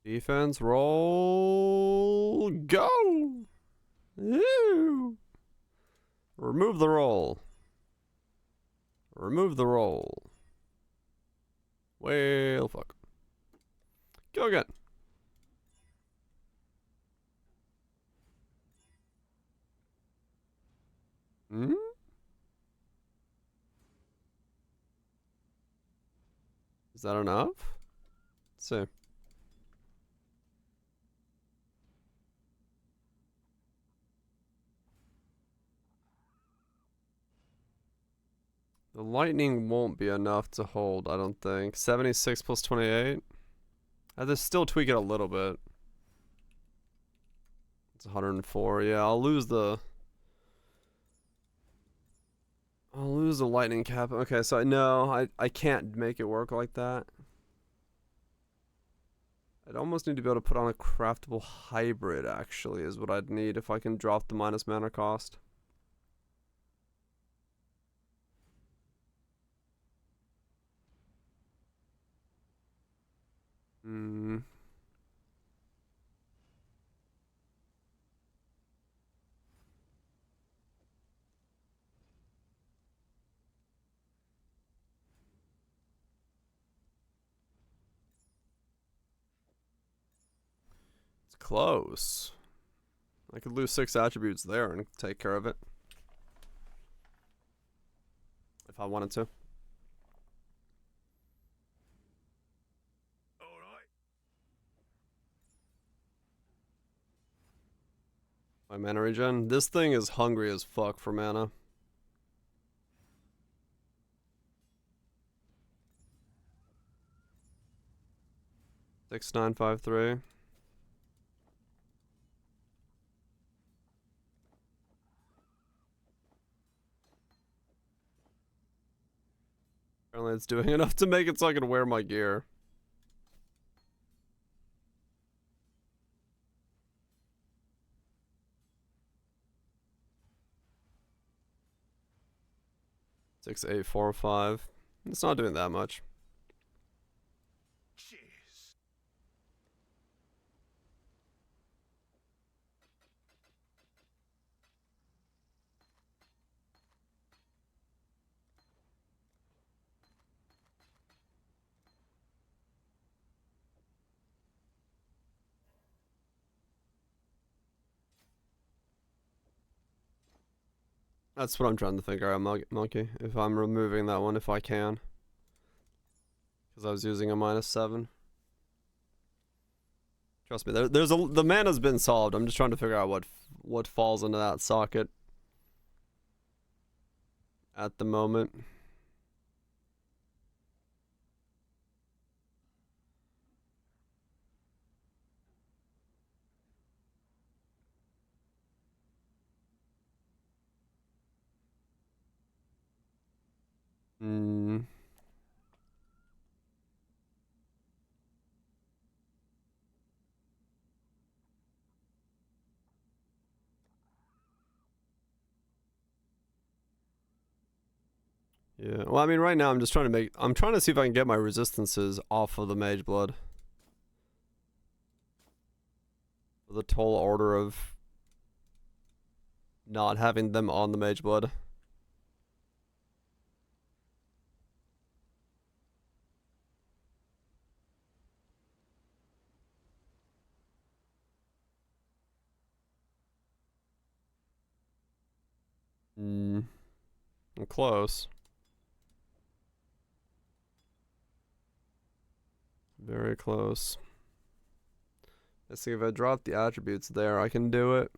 Defense, roll, go! Ew. Remove the roll. Remove the roll. Well, fuck. Go again. Is that enough? Let's see. The lightning won't be enough to hold, I don't think. 76 plus 28. I just still tweak it a little bit. It's 104. Yeah, I'll lose the lightning cap. Okay, so I can't make it work like that. I'd almost need to be able to put on a craftable hybrid, actually, is what I'd need if I can drop the minus mana cost. Close. I could lose 6 attributes there and take care of it. If I wanted to. My mana regen. This thing is hungry as fuck for mana. Six, 9, 5, 3. Apparently it's doing enough to make it so I can wear my gear. Six, 8, 4, 5. It's not doing that much. That's what I'm trying to think. Alright, monkey. If I'm removing that one, if I can. Because I was using a -7. Trust me, the mana's been solved. I'm just trying to figure out what falls into that socket at the moment. Hmm. Yeah, well, I mean, right now I'm just trying to see if I can get my resistances off of the Mage Blood. For the tall order of not having them on the Mage Blood. Hmm. I'm close. Very close. Let's see if I drop the attributes there, I can do it.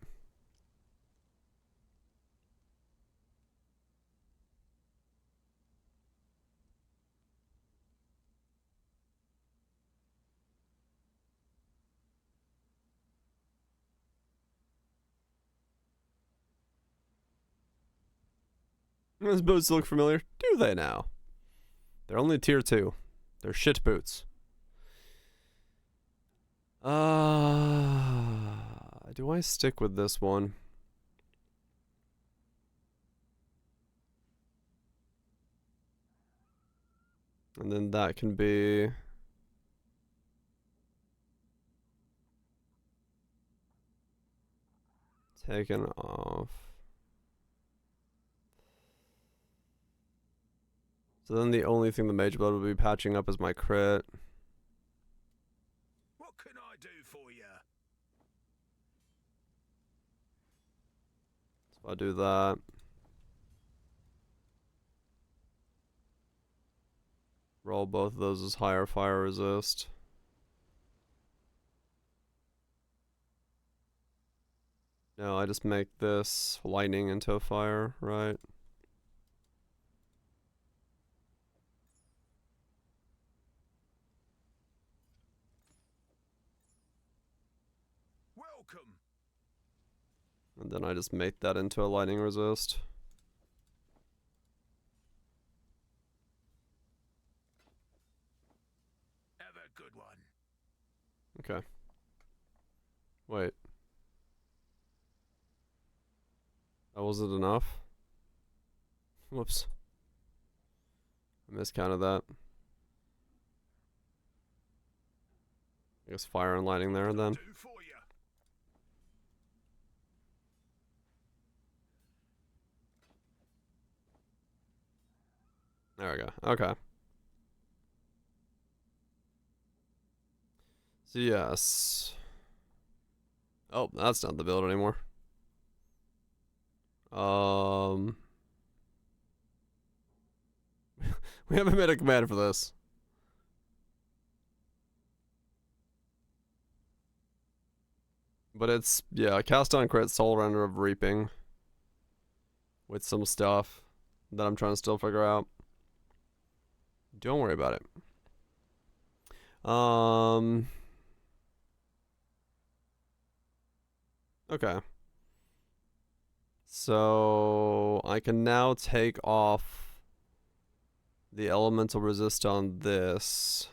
Those boots look familiar. Do they now? They're only tier 2. They're shit boots. Do I stick with this one? And then that can be taken off. So then the only thing the Mage Blood would be patching up is my crit. What can I do for you? So I'll do that. Roll both of those as higher fire resist. No, I just make this lightning into a fire, right? Welcome. And then I just make that into a lightning resist. Have a good one. Okay. Wait. That wasn't enough? Whoops. I miscounted that. I guess fire and lightning there then. There we go. Okay. So yes. Oh, that's not the build anymore. We haven't made a command for this. But it's, yeah, cast on crit, soul render of reaping. With some stuff that I'm trying to still figure out. Don't worry about it. Okay. So I can now take off the elemental resist on this.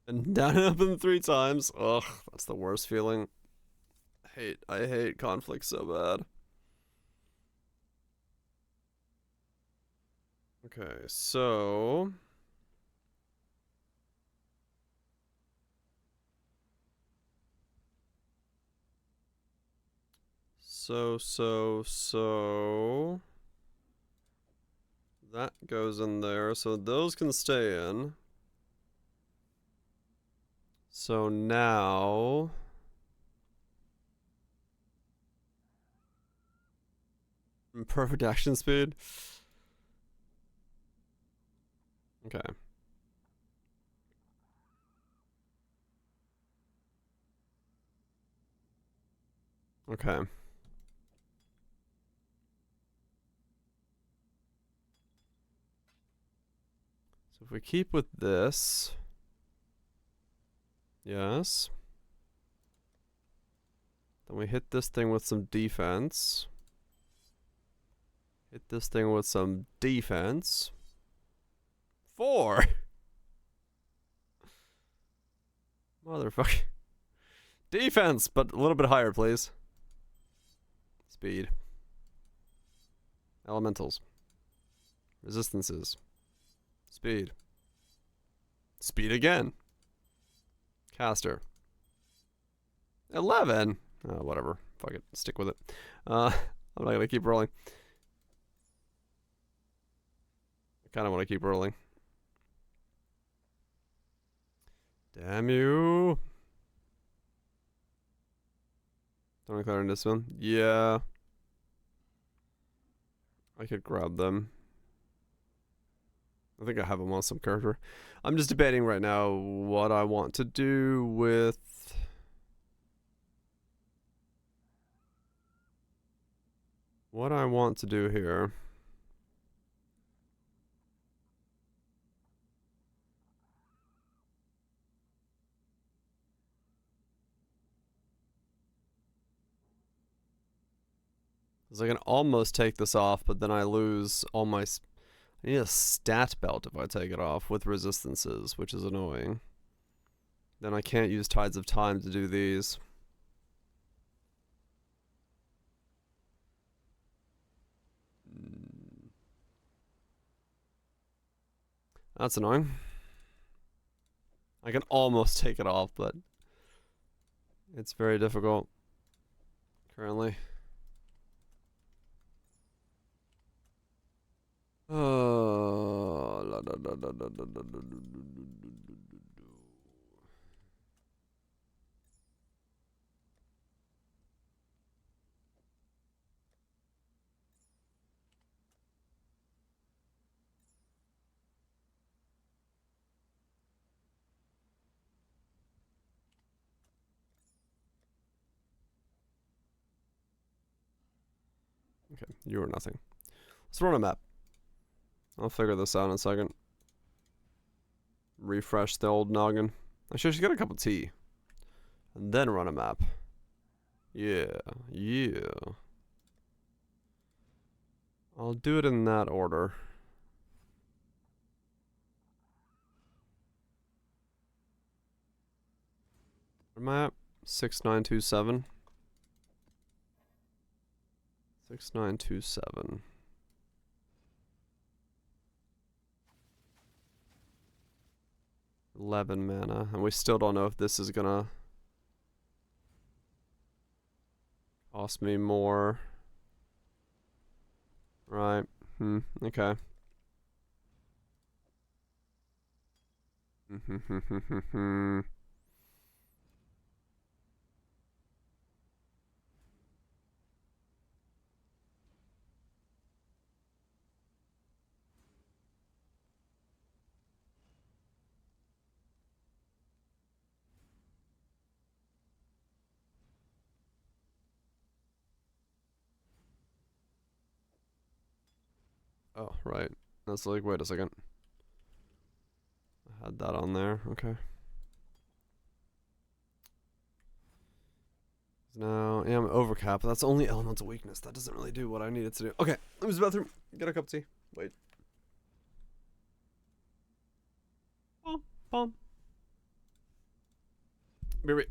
And down and up in 3 times. Ugh, that's the worst feeling. I hate conflict so bad. Okay, so that goes in there, so those can stay in. So now perfect action speed. Okay. Okay. So if we keep with this, yes. Then we hit this thing with some defense. Hit this thing with some defense. 4! Motherfucker. Defense, but a little bit higher, please. Speed. Elementals. Resistances. Speed. Speed again. Caster. 11. Whatever. Fuck it. Stick with it. I'm not gonna keep rolling. I kind of want to keep rolling. Damn you. Don't declare in this one. Yeah. I could grab them. I think I have them on some character. I'm just debating right now what I want to do with... What I want to do here. Because I can almost take this off, but then I lose all my... I need a stat belt if I take it off with resistances, which is annoying. Then I can't use Tides of Time to do these. That's annoying. I can almost take it off, but it's very difficult currently. Okay, you are nothing. Let's run a map. I'll figure this out in a second. Refresh the old noggin. Actually, I should get a cup of tea. And then run a map. Yeah, yeah. I'll do it in that order. Where am I at? 6927. 6927. 11 mana, and we still don't know if this is gonna cost me more. Right. Okay. Oh, right. That's like, wait a second. I had that on there. Okay. Now, yeah, I'm over cap. That's only elemental weakness. That doesn't really do what I need it to do. Okay, let me use the bathroom. Get a cup of tea. Wait. Bum, bum. Wait.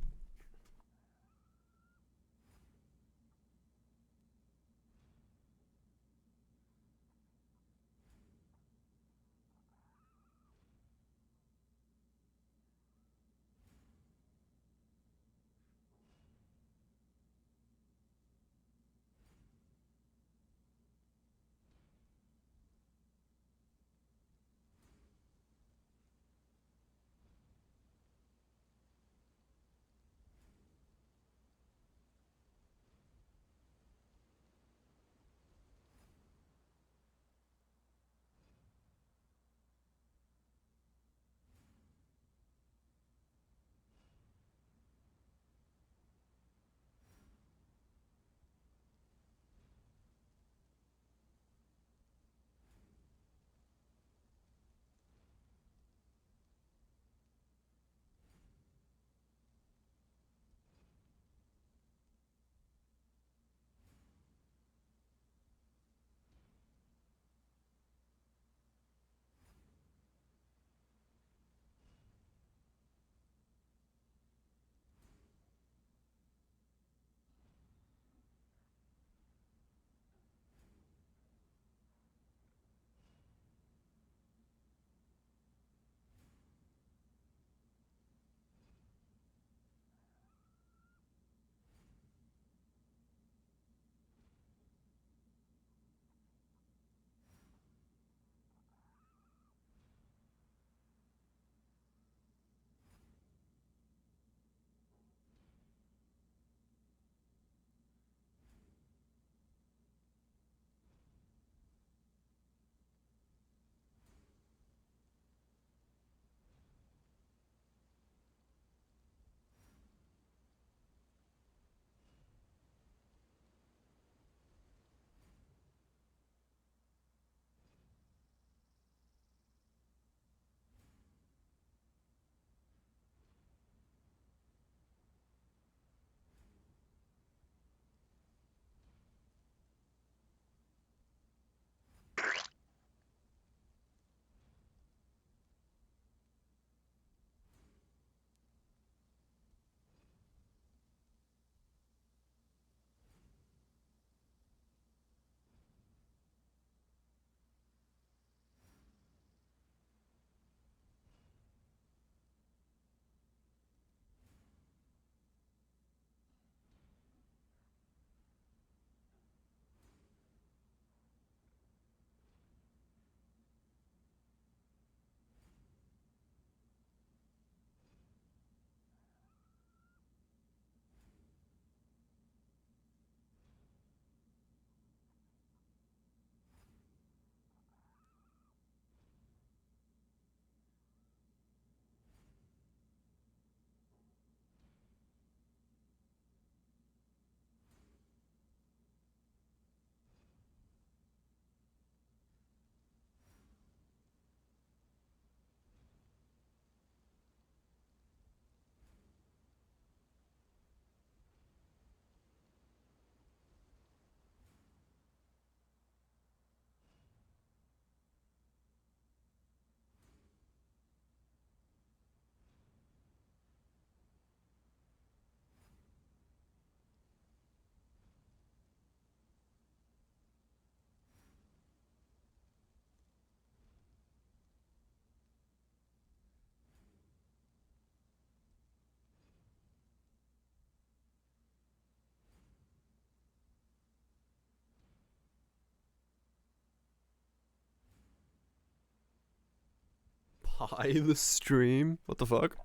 Hi, the stream. What the fuck?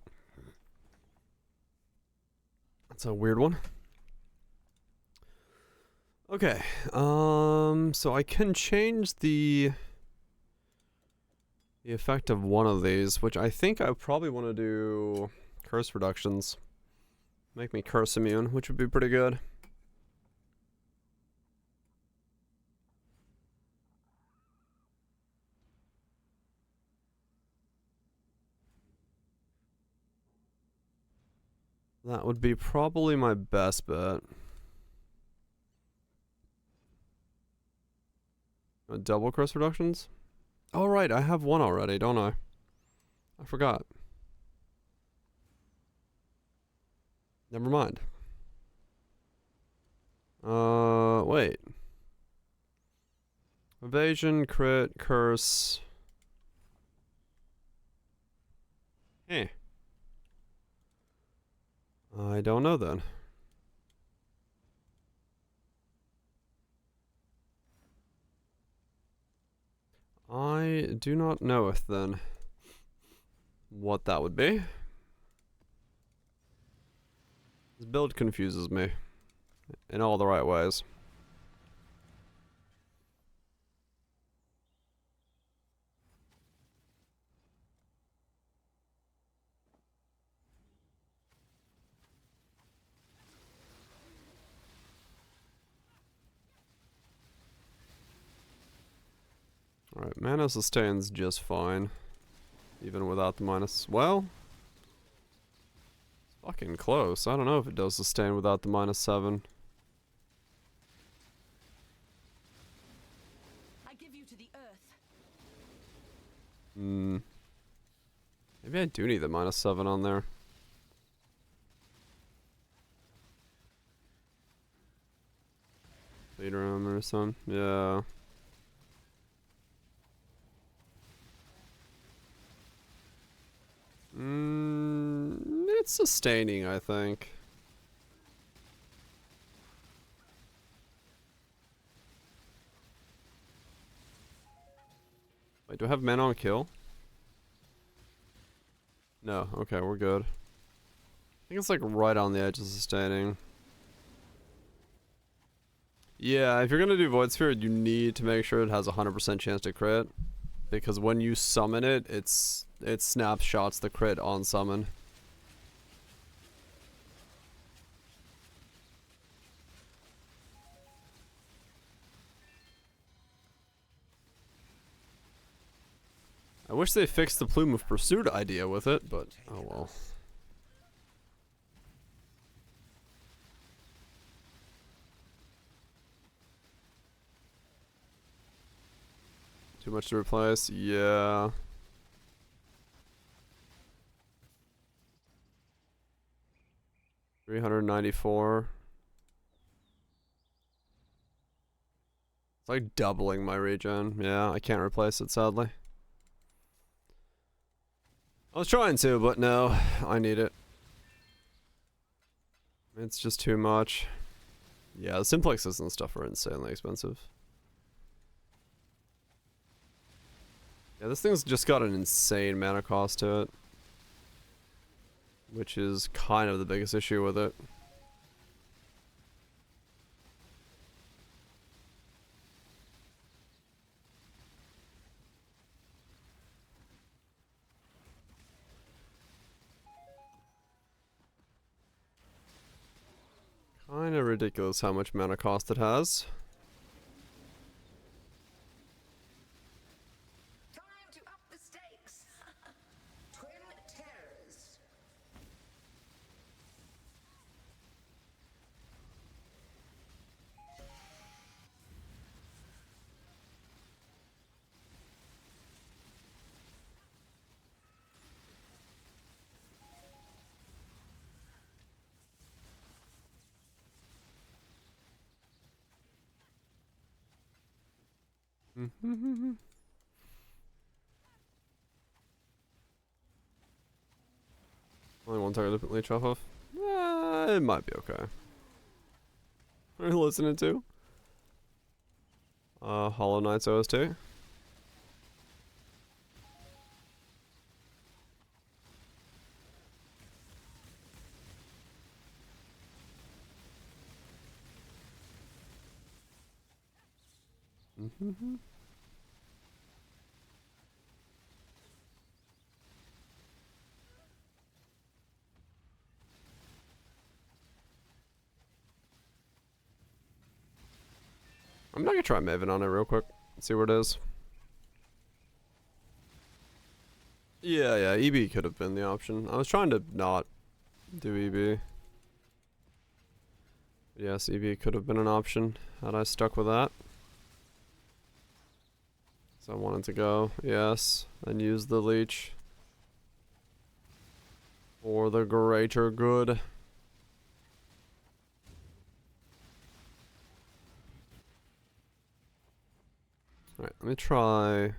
That's a weird one. Okay, so I can change the effect of one of these, which I think I probably want to do curse reductions. Make me curse immune, which would be pretty good. That would be probably my best bet. Double curse reductions? Oh right, I have one already, don't I? I forgot. Never mind. Wait. Evasion, crit, curse. Hey. I don't know then. I do not know if then what that would be. This build confuses me in all the right ways. Alright, mana sustains just fine. Even without the minus. Well, it's fucking close. I don't know if it does sustain without the -7. I give you to the earth. Maybe I do need the -7 on there. Leader armor or something. Yeah. It's sustaining, I think. Wait, do I have mana on kill? No, okay, we're good. I think it's like right on the edge of sustaining. Yeah, if you're gonna do Void Sphere, you need to make sure it has a 100% chance to crit. Because when you summon it, it snapshots the crit on summon. I wish they fixed the Plume of Pursuit idea with it, but oh well. Too much to replace? Yeah. $394. It's like doubling my regen. Yeah, I can't replace it, sadly. I was trying to, but no, I need it. It's just too much. Yeah, the simplexes and stuff are insanely expensive. Yeah, this thing's just got an insane mana cost to it. Which is kind of the biggest issue with it. Kind of ridiculous how much mana cost it has. Time to up the stakes. Twin terrors. Only one target leech off of? It might be okay. What are you listening to? Hollow Knight's OST. Mm-hmm. I'm not gonna try Maven on it real quick. See where it is. Yeah, EB could have been the option. I was trying to not do EB. Yes, EB could have been an option had I stuck with that. So I wanted to go, yes, and use the leech for the greater good. Alright, let me try.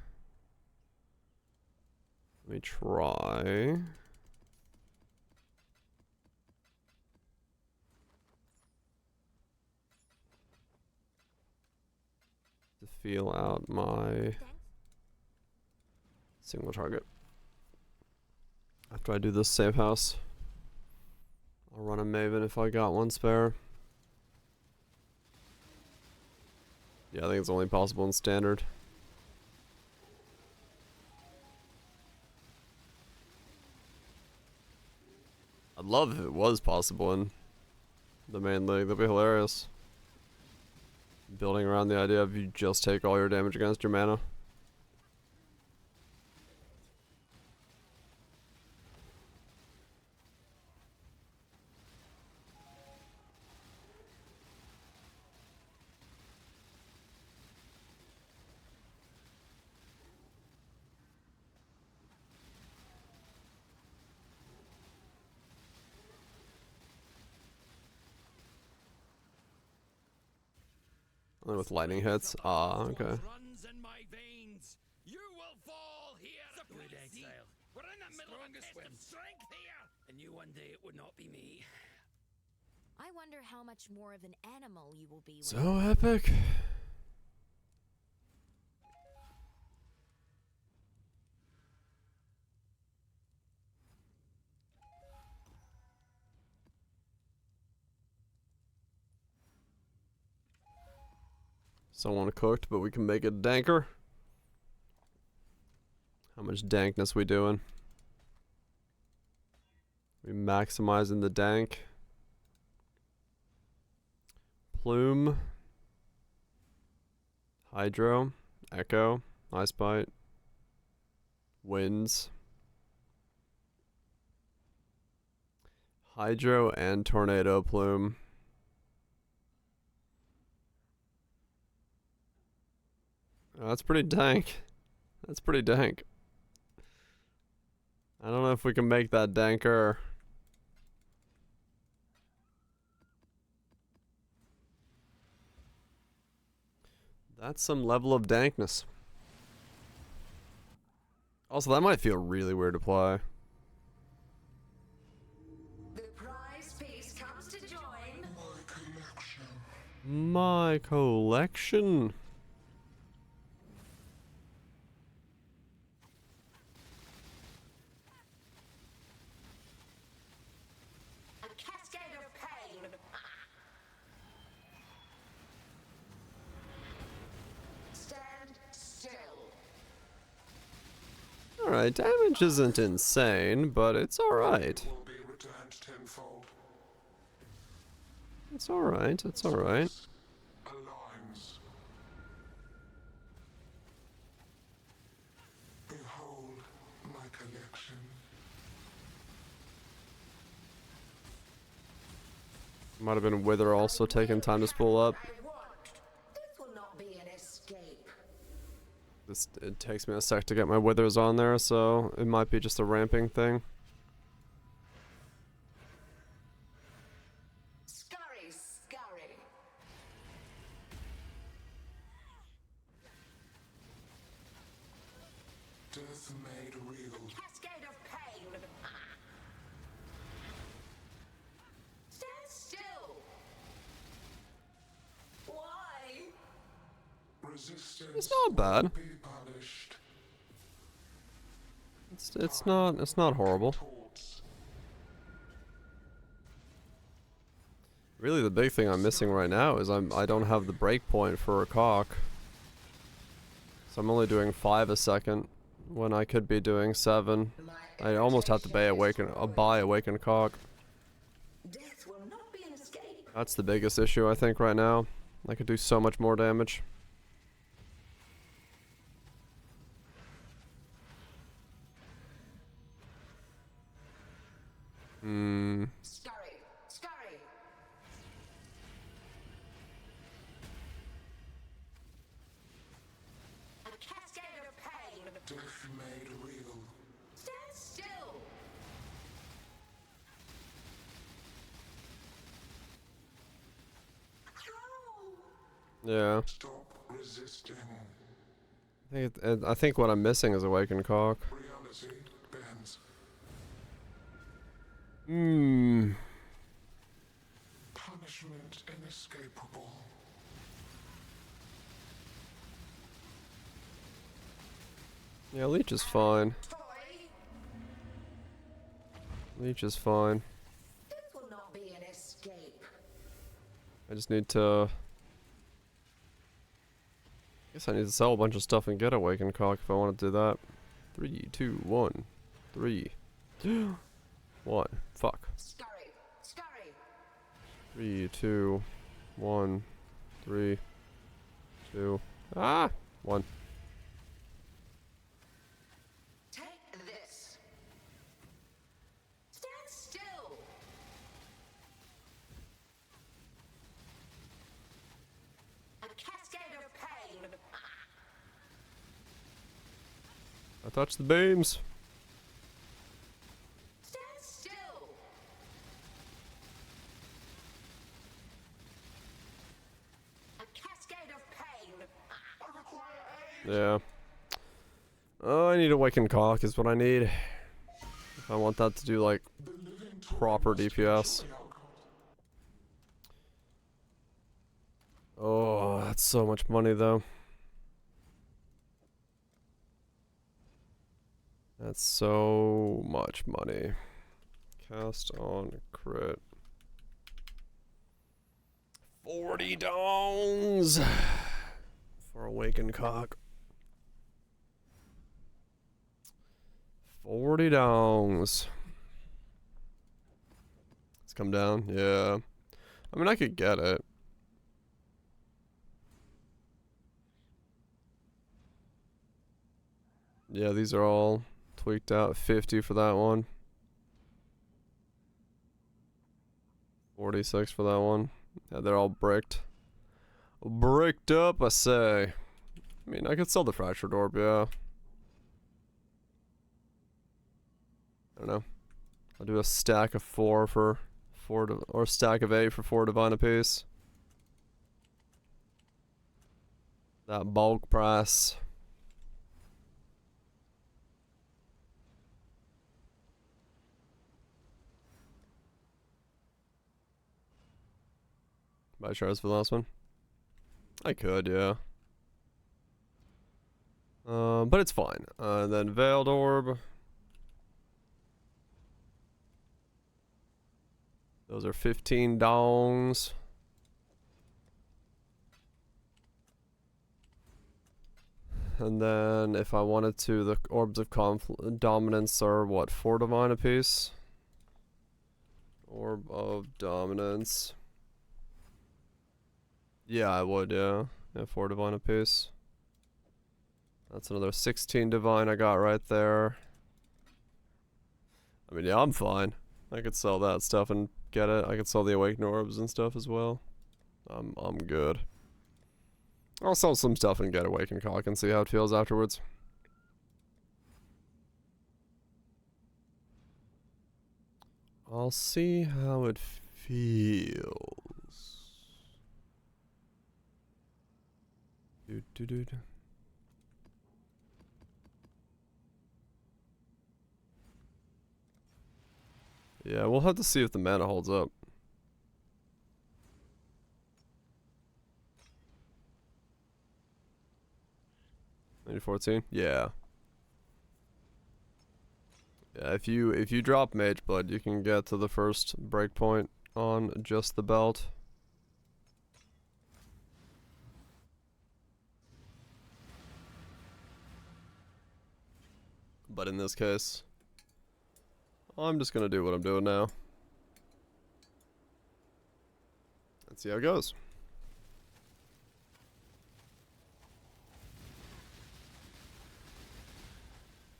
To feel out my single target. After I do this safe house, I'll run a Maven if I got one spare. Yeah, I think it's only possible in standard. I'd love if it was possible in the main league. That'd be hilarious. Building around the idea of you just take all your damage against your mana. Only with lightning hits? Ah, okay. Runs in my veins. You will fall here. Good exile. We're in the middle of a test of strength here. I knew one day it would not be me. I wonder how much more of an animal you will be. So epic. Someone cooked, but we can make it danker. How much dankness we doing? We maximizing the dank. Plume. Hydro. Echo. Ice Bite. Winds. Hydro and Tornado Plume. Oh, that's pretty dank. That's pretty dank. I don't know if we can make that danker. That's some level of dankness. Also, that might feel really weird to play. The prize piece comes to join. My collection. A cascade of pain. Stand still. Alright, damage isn't insane, but it's alright. Will be returned tenfold. It's alright, it's alright. Aligns. Behold my collection. Might have been Wither also taking time to spool up. This will not be an escape. It takes me a sec to get my Withers on there, so it might be just a ramping thing. Scurry, scurry. Death made real. Cascade of pain. Stand still. Why? Resistance It's not bad. will be punished. It's not horrible. Torts. Really, the big thing I'm missing right now is I don't have the breakpoint for a CoC. So I'm only doing 5 a second when I could be doing 7. I almost have to buy awakened CoC. Death will not be an escape. That's the biggest issue I think right now. I could do so much more damage. Scurry, scurry. A cascade of pain. Death made real. Stand still. Yeah. Stop resisting. I think what I'm missing is awakened CoC. Reality bends. Punishment inescapable. Yeah, Leech is fine. Leech is fine. This will not be an escape. I just need to... I guess I need to sell a bunch of stuff and get awakened CoC if I want to do that. 3, 2, 1, 3, 2, 1. Fuck. Scurry, scurry. 3, 2, 1, 3, 2. Ah! 1. Take this. Stand still. A cascade of pain. I touched the beams. Stand still. A cascade of pain. I require aid. Yeah. Oh, I need awakened CoC is what I need. If I want that to do like proper DPS. Oh, that's so much money though. That's so much money. Cast on crit. 40 dongs for awakened CoC. 40 dongs. Let's come down. Yeah. I mean, I could get it. Yeah, these are all tweaked out. 50 for that one. 46 for that one. Yeah, they're all bricked. Bricked up, I say. I mean, I could sell the fractured orb, yeah. I don't know. I'll do a stack of 4 for 4, or stack of 8 for 4 divine apiece. That bulk price. Buy shards for the last one. I could, yeah. But it's fine. Then Veiled Orb. Those are 15 dongs. And then if I wanted to, the Orbs of Dominance are what, 4 divine apiece? Orb of Dominance. Yeah, I would, yeah. Yeah, 4 divine apiece. That's another 16 divine I got right there. I mean, yeah, I'm fine. I could sell that stuff and get it. I could sell the awakened orbs and stuff as well. I'm good. I'll sell some stuff and get awakened CoC and see how it feels afterwards. I'll see how it feels. Yeah, we'll have to see if the mana holds up. 14? Yeah. Yeah, if you drop Mage Blood, you can get to the first breakpoint on just the belt. but in this case, I'm just gonna do what I'm doing now. Let's see how it goes.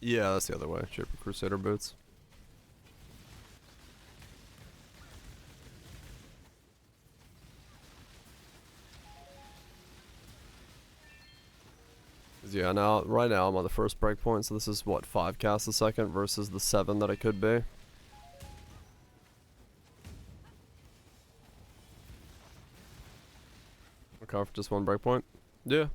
Yeah, that's the other way. Cheaper Crusader boots. Yeah, right now I'm on the first breakpoint, so this is what, 5 casts a second versus the 7 that it could be. Okay, for just 1 breakpoint? Yeah.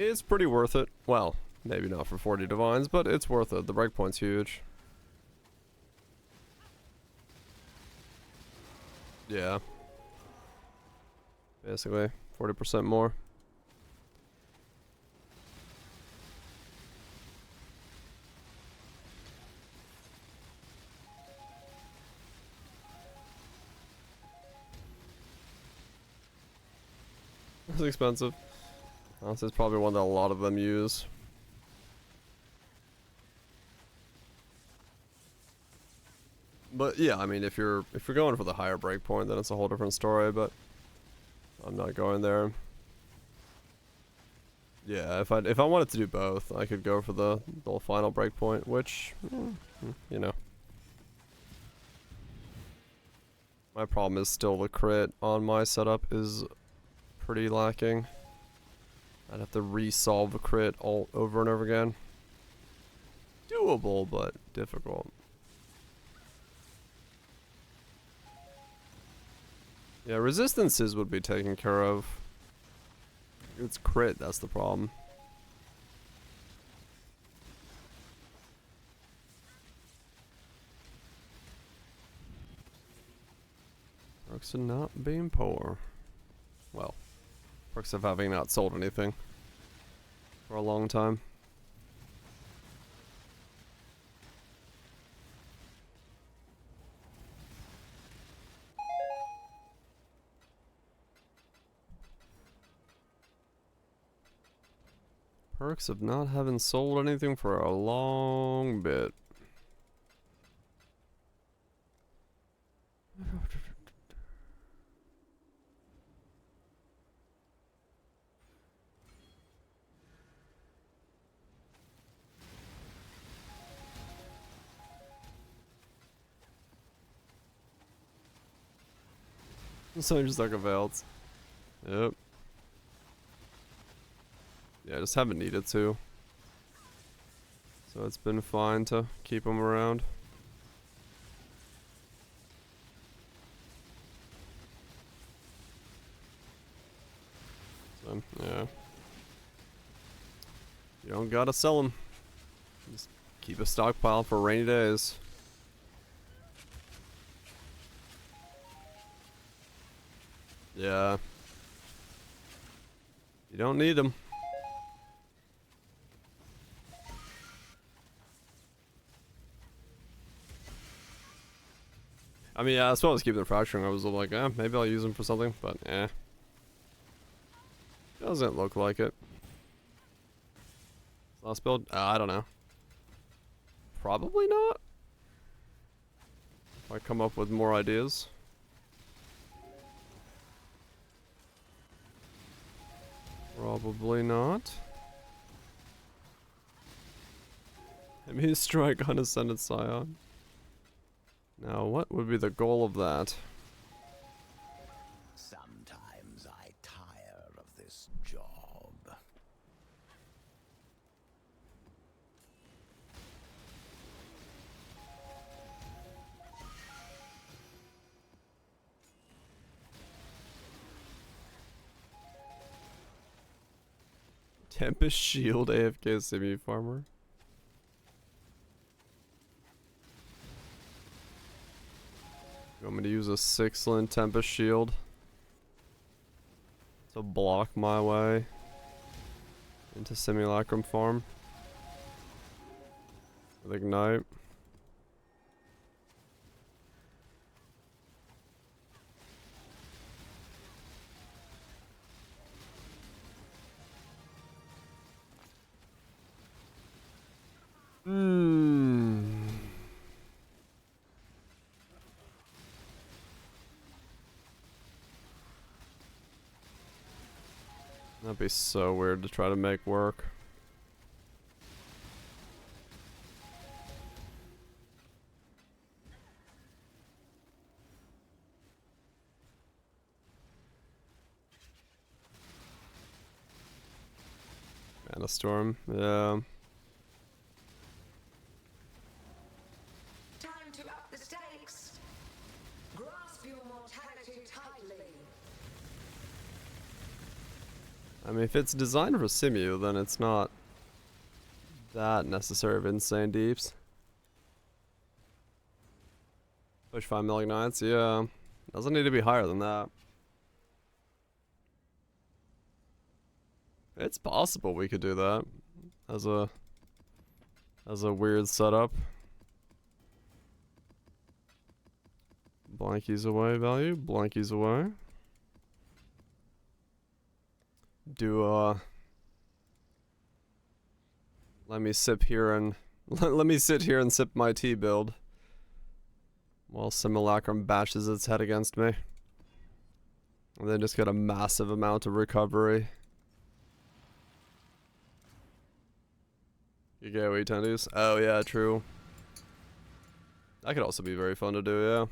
It's pretty worth it. Well, maybe not for 40 divines, but it's worth it. The breakpoint's huge. Yeah. Basically, 40% more. It's expensive. Honestly, it's probably one that a lot of them use. But yeah, I mean, if you're going for the higher breakpoint, then it's a whole different story. But I'm not going there. Yeah, if I wanted to do both, I could go for the final breakpoint, which, you know. My problem is still the crit on my setup is pretty lacking. I'd have to resolve a crit all over and over again. Doable, but difficult. Yeah, resistances would be taken care of. It's crit, that's the problem. Perks of not being poor. Well, perks of having not sold anything for a long time. Perks of not having sold anything for a long bit. So just like a Velt. Yep. Yeah, I just haven't needed to. So it's been fine to keep them around. So, yeah. You don't gotta sell them. Just keep a stockpile for rainy days. Yeah. You don't need them. I mean, yeah, as well as keeping the fracturing, I was like, maybe I'll use them for something, but doesn't look like it. Last build? I don't know. Probably not. If I come up with more ideas. Probably not. Maybe strike on Ascended Scion. Now, what would be the goal of that? Sometimes I tire of this job. Tempest Shield AFK Simi Farmer. You want me to use a 6-lin Tempest Shield to block my way into Simulacrum Farm? With Ignite. That'd be so weird to try to make work. And a storm, yeah. Time to up the stakes. Grasp your mortality tightly. I mean, if it's designed for Simu, then it's not that necessary of insane deeps. Push 5 million knights, yeah. Doesn't need to be higher than that. It's possible we could do that as a weird setup. Blankies away value, blankies away. Do let me sip here and let me sit here and sip my tea build while Simulacrum bashes its head against me. And then just get a massive amount of recovery. You get what tendies? Oh yeah, true. That could also be very fun to do, yeah.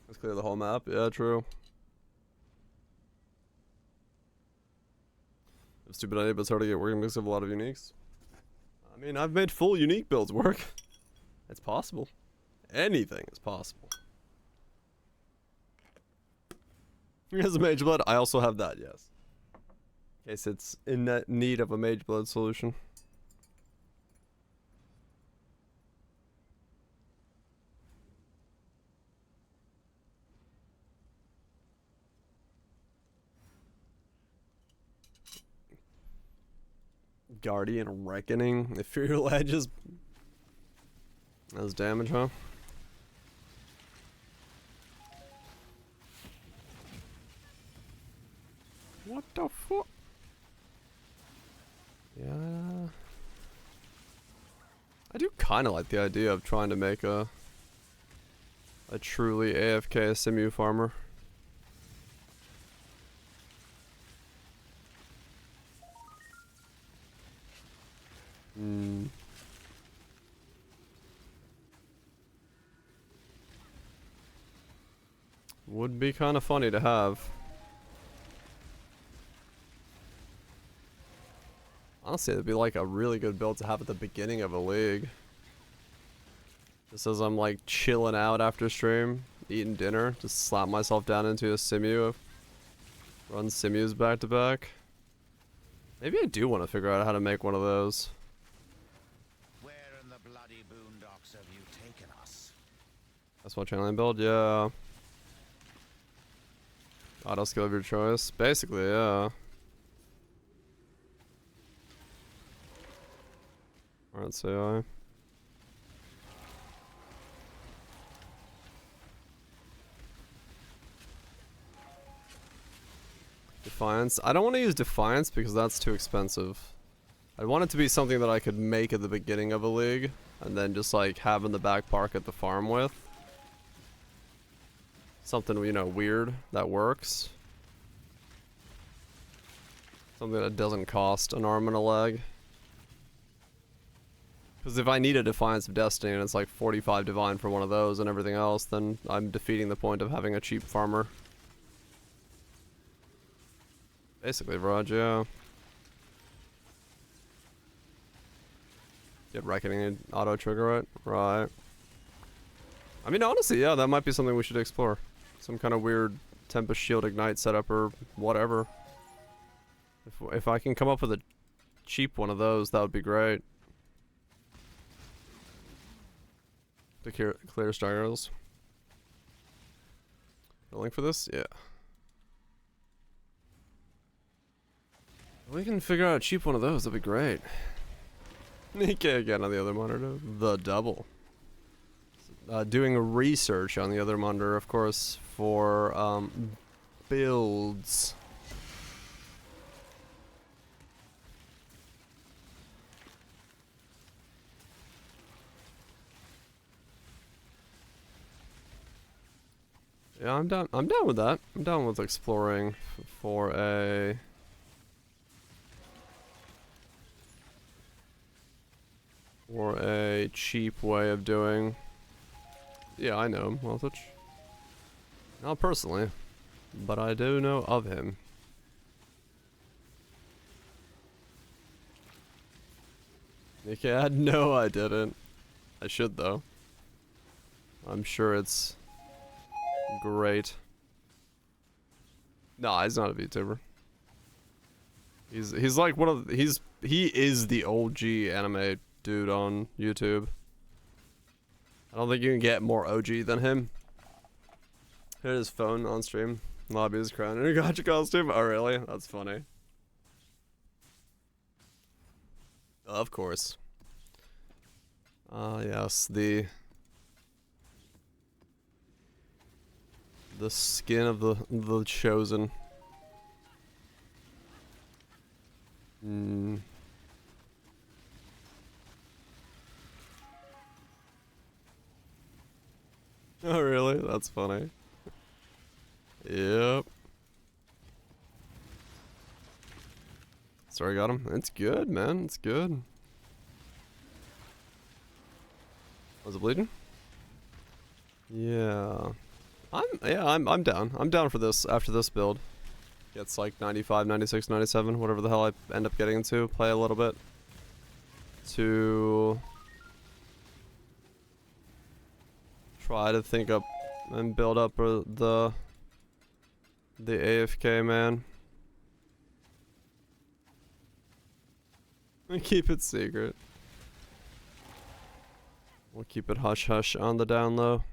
Let's clear the whole map. Yeah, true. A stupid idea, but it's hard to get working because of a lot of uniques. I mean, I've made full unique builds work. It's possible. Anything is possible. As a Mage Blood, I also have that, yes. In case it's in need of a Mage Blood solution. Guardian Reckoning. Ethereal Edges. That's damage, huh? What the fuck? Yeah. I do kind of like the idea of trying to make a truly AFK Simu farmer. Would be kind of funny to have. Honestly, it'd be like a really good build to have at the beginning of a league. Just as I'm like chilling out after stream, eating dinner, just slap myself down into a Simu, run Simus back to back. Maybe I do want to figure out how to make one of those. Where in the bloody boondocks have you taken us? That's my channeling build, yeah. Auto skill of your choice, basically, yeah. Alright, CI. Defiance. I don't want to use Defiance because that's too expensive. I want it to be something that I could make at the beginning of a league and then just like have in the back park at the farm with. Something, you know, weird that works. Something that doesn't cost an arm and a leg. Because if I need a Defiance of Destiny and it's like 45 Divine for one of those and everything else, then I'm defeating the point of having a cheap farmer. Basically, Raj, yeah. Get Reckoning and auto trigger it? Right. I mean, honestly, yeah, that might be something we should explore. Some kind of weird Tempest Shield Ignite setup or whatever. If I can come up with a cheap one of those, that would be great. To clear stars. A link for this? Yeah. We can figure out a cheap one of those, that'd be great. Okay, again on the other monitor. The double. Doing research on the other monitor, of course, for builds. Yeah, I'm down with that. I'm down with exploring for a cheap way of doing. Yeah, I know him, Weltich. Not personally, but I do know of him. Okay, no, I didn't. I should though. I'm sure it's great. Nah, he's not a VTuber. He's like one of he is the OG anime dude on YouTube. I don't think you can get more OG than him. Hit his phone on stream. Lobby is crowned in a gacha costume. Oh really? That's funny. Of course. Yes, the skin of the chosen. Oh really? That's funny. Yep. Sorry, got him. It's good, man. It's good. Was it bleeding? Yeah. I'm down. I'm down for this after this build. Gets like 95, 96, 97, whatever the hell I end up getting into. Play a little bit to try to think up and build up the AFK man. And keep it secret. We'll keep it hush hush on the down low.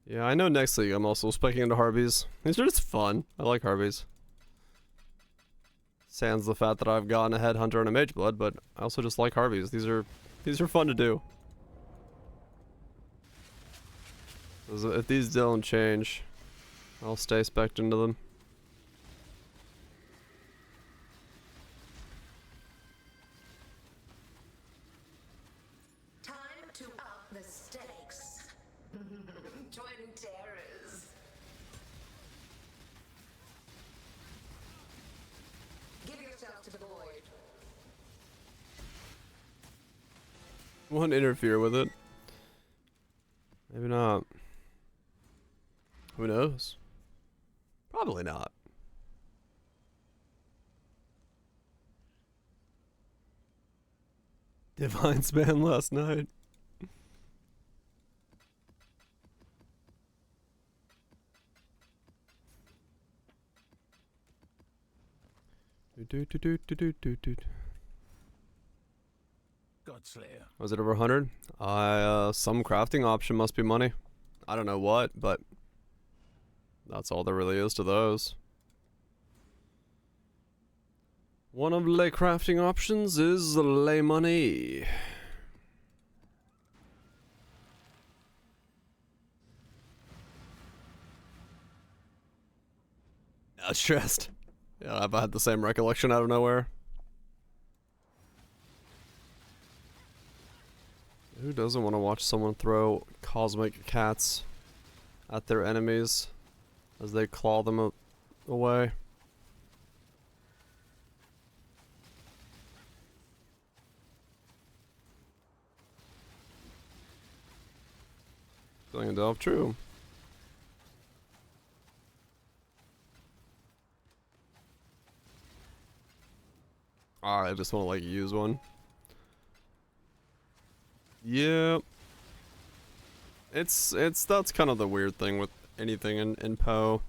Yeah, I know next league I'm also spiking into Harbies. These are just fun. I like Harbies. Sans the fact that I've gotten a Headhunter and a Mageblood, but I also just like Harbies. These are fun to do. If these don't change, I'll stay spec'd into them. Time to up the stakes. Twin terrors. Give yourself to the void. Won't interfere with it. Maybe not. Who knows? Probably not. Divine span last night. Godslayer. Was it over 100? Some crafting option must be money. I don't know what, but that's all there really is to those. One of the crafting options is lay money. Yeah, stressed. Yeah, I've had the same recollection out of nowhere. Who doesn't want to watch someone throw cosmic cats at their enemies as they claw them away? Filling a delve, true. I just want to like use one. Yeah. It's that's kind of the weird thing with anything in Poe,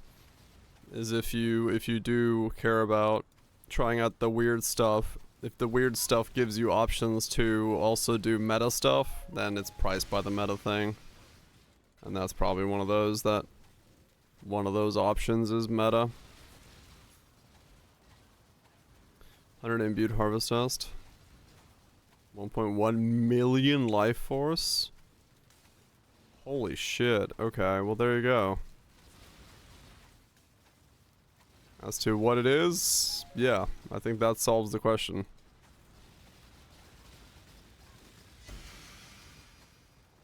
is if you do care about trying out the weird stuff, if the weird stuff gives you options to also do meta stuff, then it's priced by the meta thing. And that's probably one of those options is meta. 100 imbued harvest dust. 1.1 million life force. Holy shit. Okay, well there you go. As to what it is, yeah, I think that solves the question.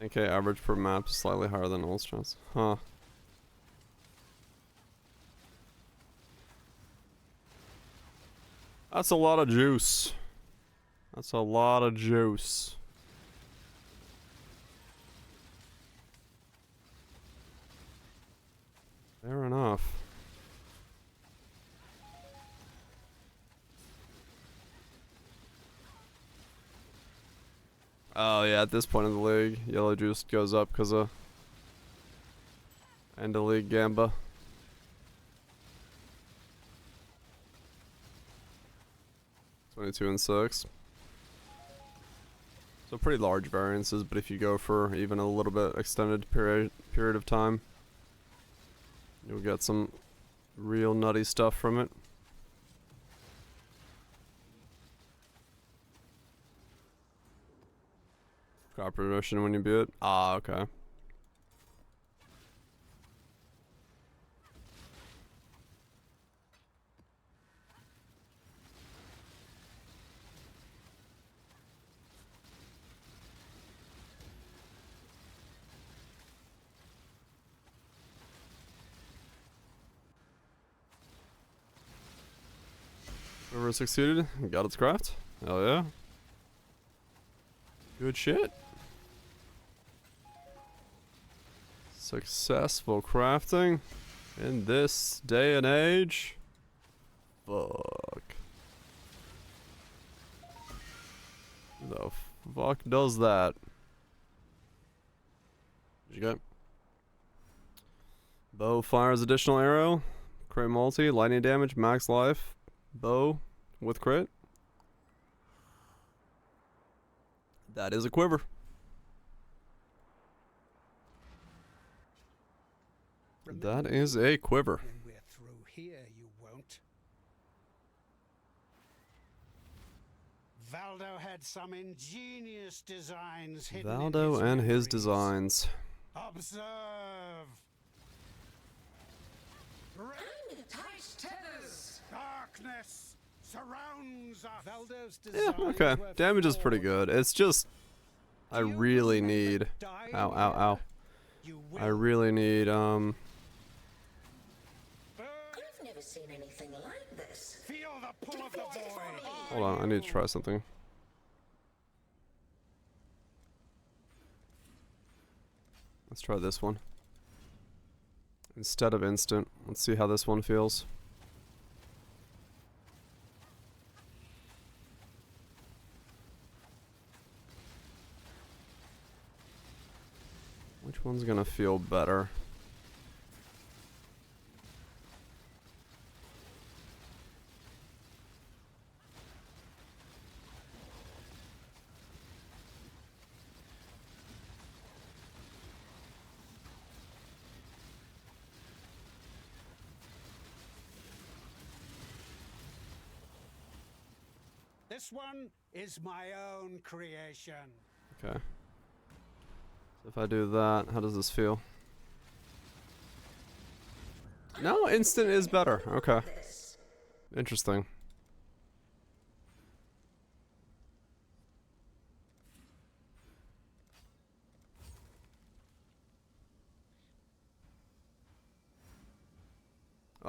Okay, average per map is slightly higher than Ulstras. Huh. That's a lot of juice. That's a lot of juice. Fair enough. Oh yeah, at this point in the league, yellow juice goes up because of end of league Gamba. $22 and $6. So pretty large variances, but if you go for even a little bit extended period of time, you'll get some real nutty stuff from it. Crop progression when you beat it. Ah, okay. Whoever succeeded, got its craft. Hell yeah. Good shit. Successful crafting in this day and age. Fuck. Who the fuck does that? What'd you get? Bow fires additional arrow. Crit multi, lightning damage, max life. Bow with crit. That is a quiver. That is a quiver. When we're through here, you won't. Valdo had some ingenious designs hidden in Valdo his and his memories. designs. Observe. Tight tethers. Darkness surrounds us. Valdo's Yeah, designs okay. were Damage is pretty flawed. good. It's just I really need ow ow ow. You I will. really need I've never seen anything like this. Feel the pull of the void. hold on, I need to try something. Let's try this one. Instead of instant. Let's see how this one feels. Which one's gonna feel better? This one is my own creation. Okay. So if I do that, how does this feel? No, instant is better. Okay. Interesting.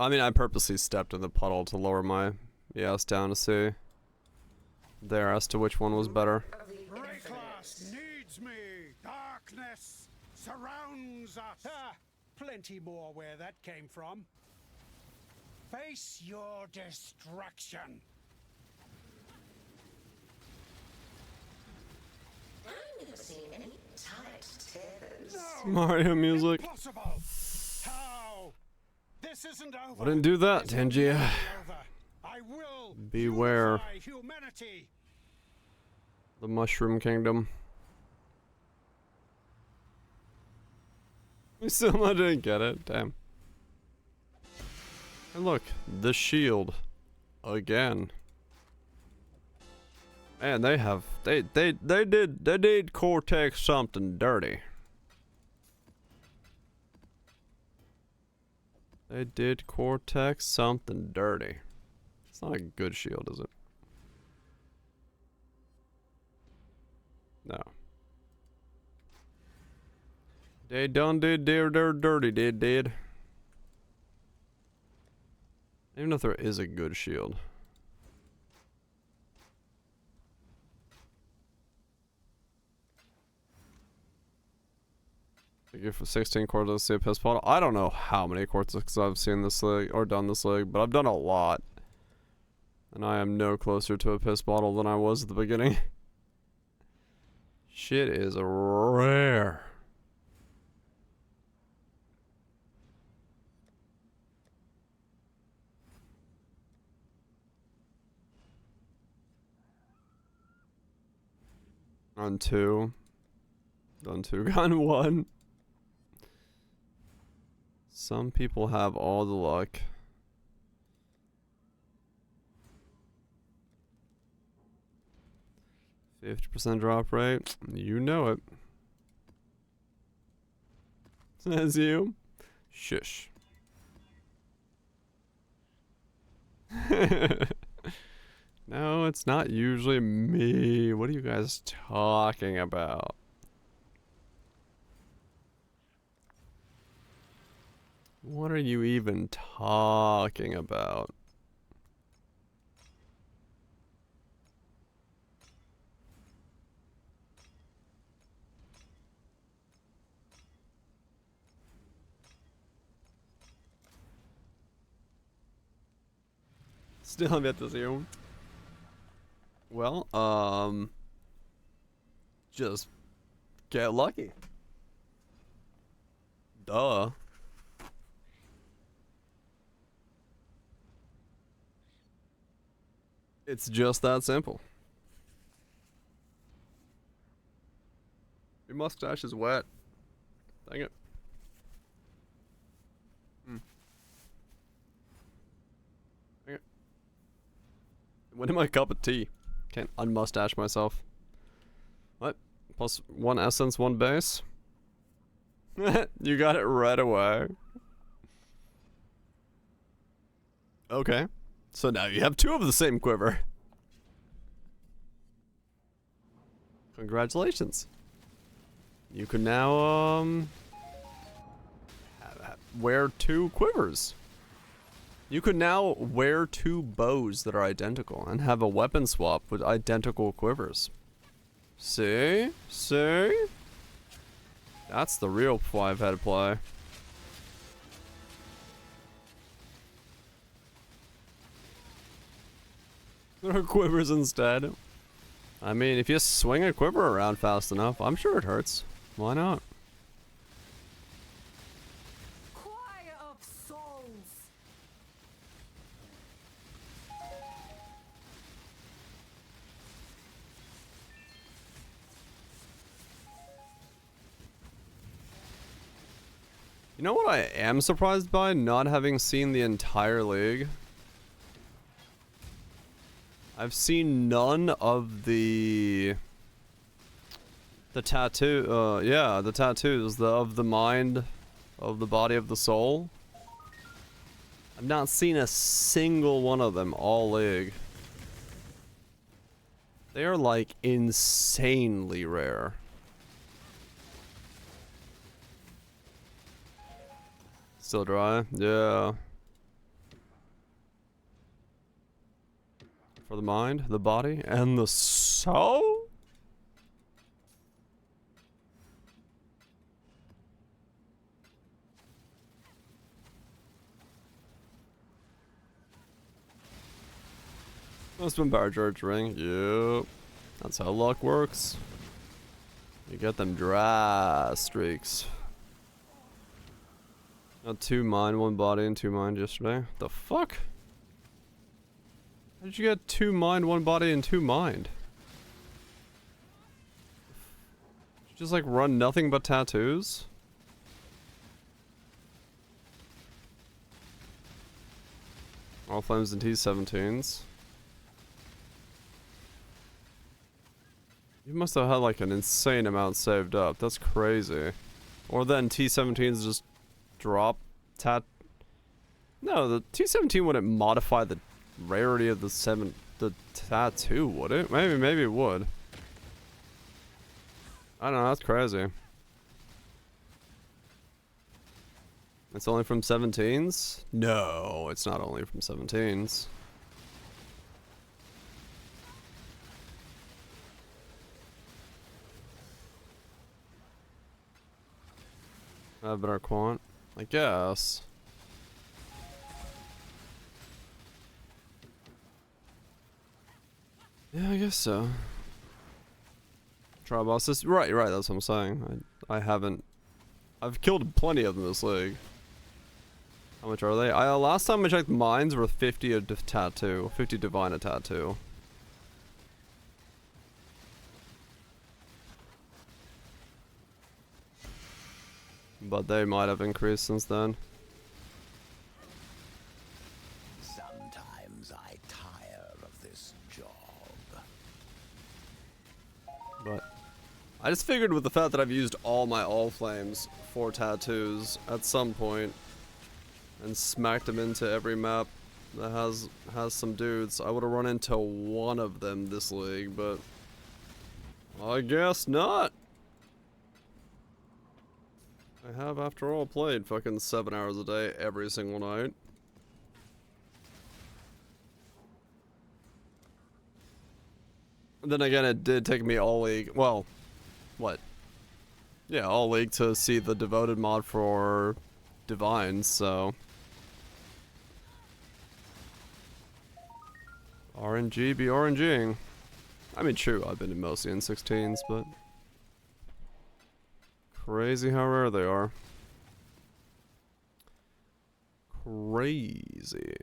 I mean, I purposely stepped in the puddle to lower my ES down to see there as to which one was better. Class needs me. Darkness surrounds us. Ah, plenty more where that came from. Face your destruction. I've never seen any tight tethers. Mario music. Impossible. How? This isn't over. I didn't do that, Tangia. I will Beware. unify humanity. The Mushroom Kingdom. We still didn't get it. Damn. And look, the shield. Again. Man, they have they did Cortex something dirty. They did Cortex something dirty. It's not a good shield, is it? No. They done did their dirty, did. I don't even know if there is a good shield. Thank you for 16 quarters to see a piss bottle. I don't know how many quarters I've seen this league or done this league, but I've done a lot. And I am no closer to a piss bottle than I was at the beginning. Shit is rare. On 2. Done 2, gone 1. Some people have all the luck. 50% drop rate. You know it. Says you. Shush. No, it's not usually me. What are you guys talking about? What are you even talking about? Still have yet to see him. Well, just get lucky. Duh. It's just that simple. Your mustache is wet. Dang it. Dang it. It went in my cup of tea. Can't unmustache myself. What? Plus 1 essence, 1 base? You got it right away. Okay. So now you have 2 of the same quiver. Congratulations. You can now, wear 2 quivers. You could now wear 2 bows that are identical and have a weapon swap with identical quivers. See? See? That's the real 5-head play. There are quivers instead. I mean, if you swing a quiver around fast enough, I'm sure it hurts. Why not? Choir of souls. You know what I am surprised by not having seen the entire league? I've seen none of the tattoo, yeah, the tattoos, of the mind, of the body of the soul. I've not seen a single one of them all league. They are like insanely rare. Still dry? Yeah. For the mind, the body, and the soul? Must have been Power Charge Ring. Yep. That's how luck works. You get them dry streaks. Got 2 mind, 1 body, and 2 mind yesterday. The fuck? How did you get 2 mind, 1 body, and 2 mind? Did you just like run nothing but tattoos? All flames and T17s. You must have had like an insane amount saved up. That's crazy. Or then T17s just drop No, the T17 wouldn't modify the rarity of the tattoo, would it? Maybe it would. I don't know, that's crazy. It's only from 17s? No, it's not only from 17s. A better quant, I guess. Yeah, I guess so. Trial bosses, right, that's what I'm saying. I've killed plenty of them this league. How much are they? Last time I checked, mines were 50 a tattoo, 50 divine a tattoo. But they might have increased since then. Sometimes I tire of this job. But I just figured with the fact that I've used all my all flames for tattoos at some point and smacked them into every map that has some dudes, I would have run into one of them this league, but I guess not. I have, after all, played fucking 7 hours a day every single night. Then again, it did take me all league. Well, what? Yeah, all league to see the devoted mod for divines, so. RNG be RNGing. I mean, true, I've been in mostly in 16s, but. Crazy how rare they are. Crazy.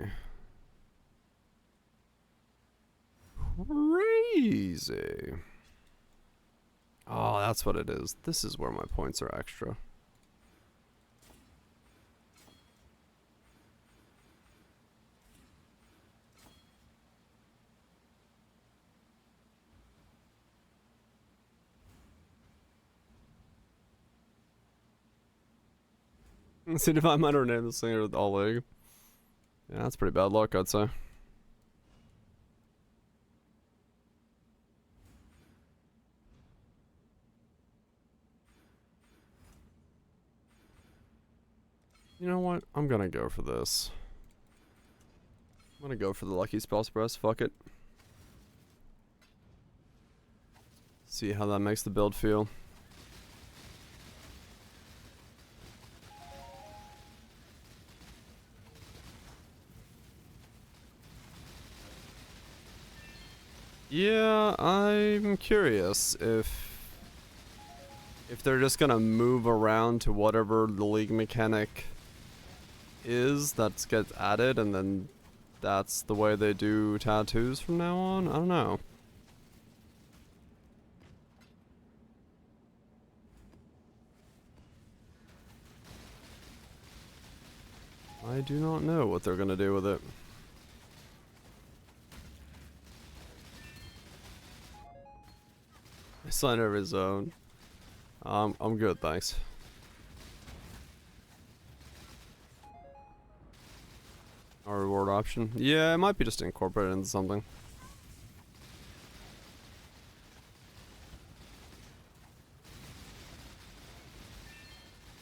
Crazy. Oh, that's what it is. This is where my points are extra. See if I might rename this thing with all league. Yeah, that's pretty bad luck, I'd say. You know what? I'm gonna go for this. I'm gonna go for the lucky spell suppress. Fuck it. See how that makes the build feel. Yeah, I'm curious if they're just gonna move around to whatever the league mechanic is that gets added, and then that's the way they do tattoos from now on. I don't know. I do not know what they're gonna do with it. Sign over his own. I'm good, thanks. Our reward option. Yeah, it might be just incorporated into something.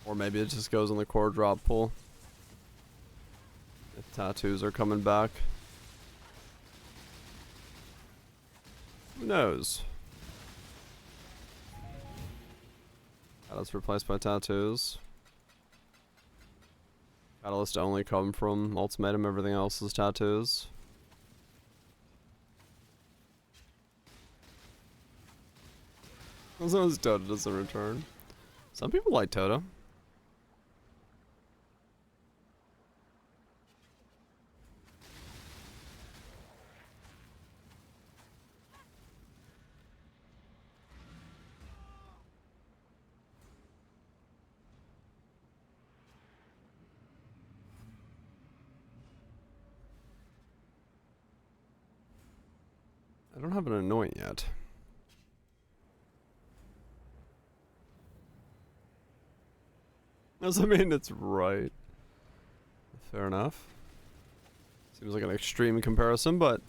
Or maybe it just goes in the core drop pool. If tattoos are coming back. Who knows? Catalyst replaced by tattoos. Catalyst only come from Ultimatum, everything else is tattoos. As long as Toto doesn't return. Some people like Toto. I don't have an anoint yet. Doesn't mean it's right. Fair enough. Seems like an extreme comparison, but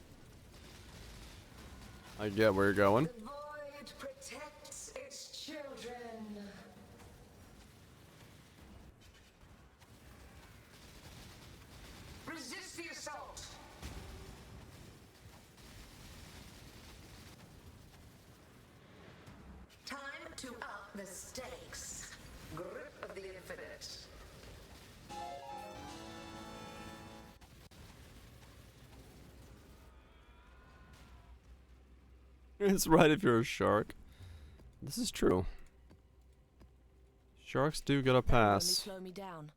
I get where you're going. The void protects its children. Resist the assault. Time to up the stakes. Grip of the infinite. It's right if you're a shark. This is true. Sharks do get a pass. Slow me down.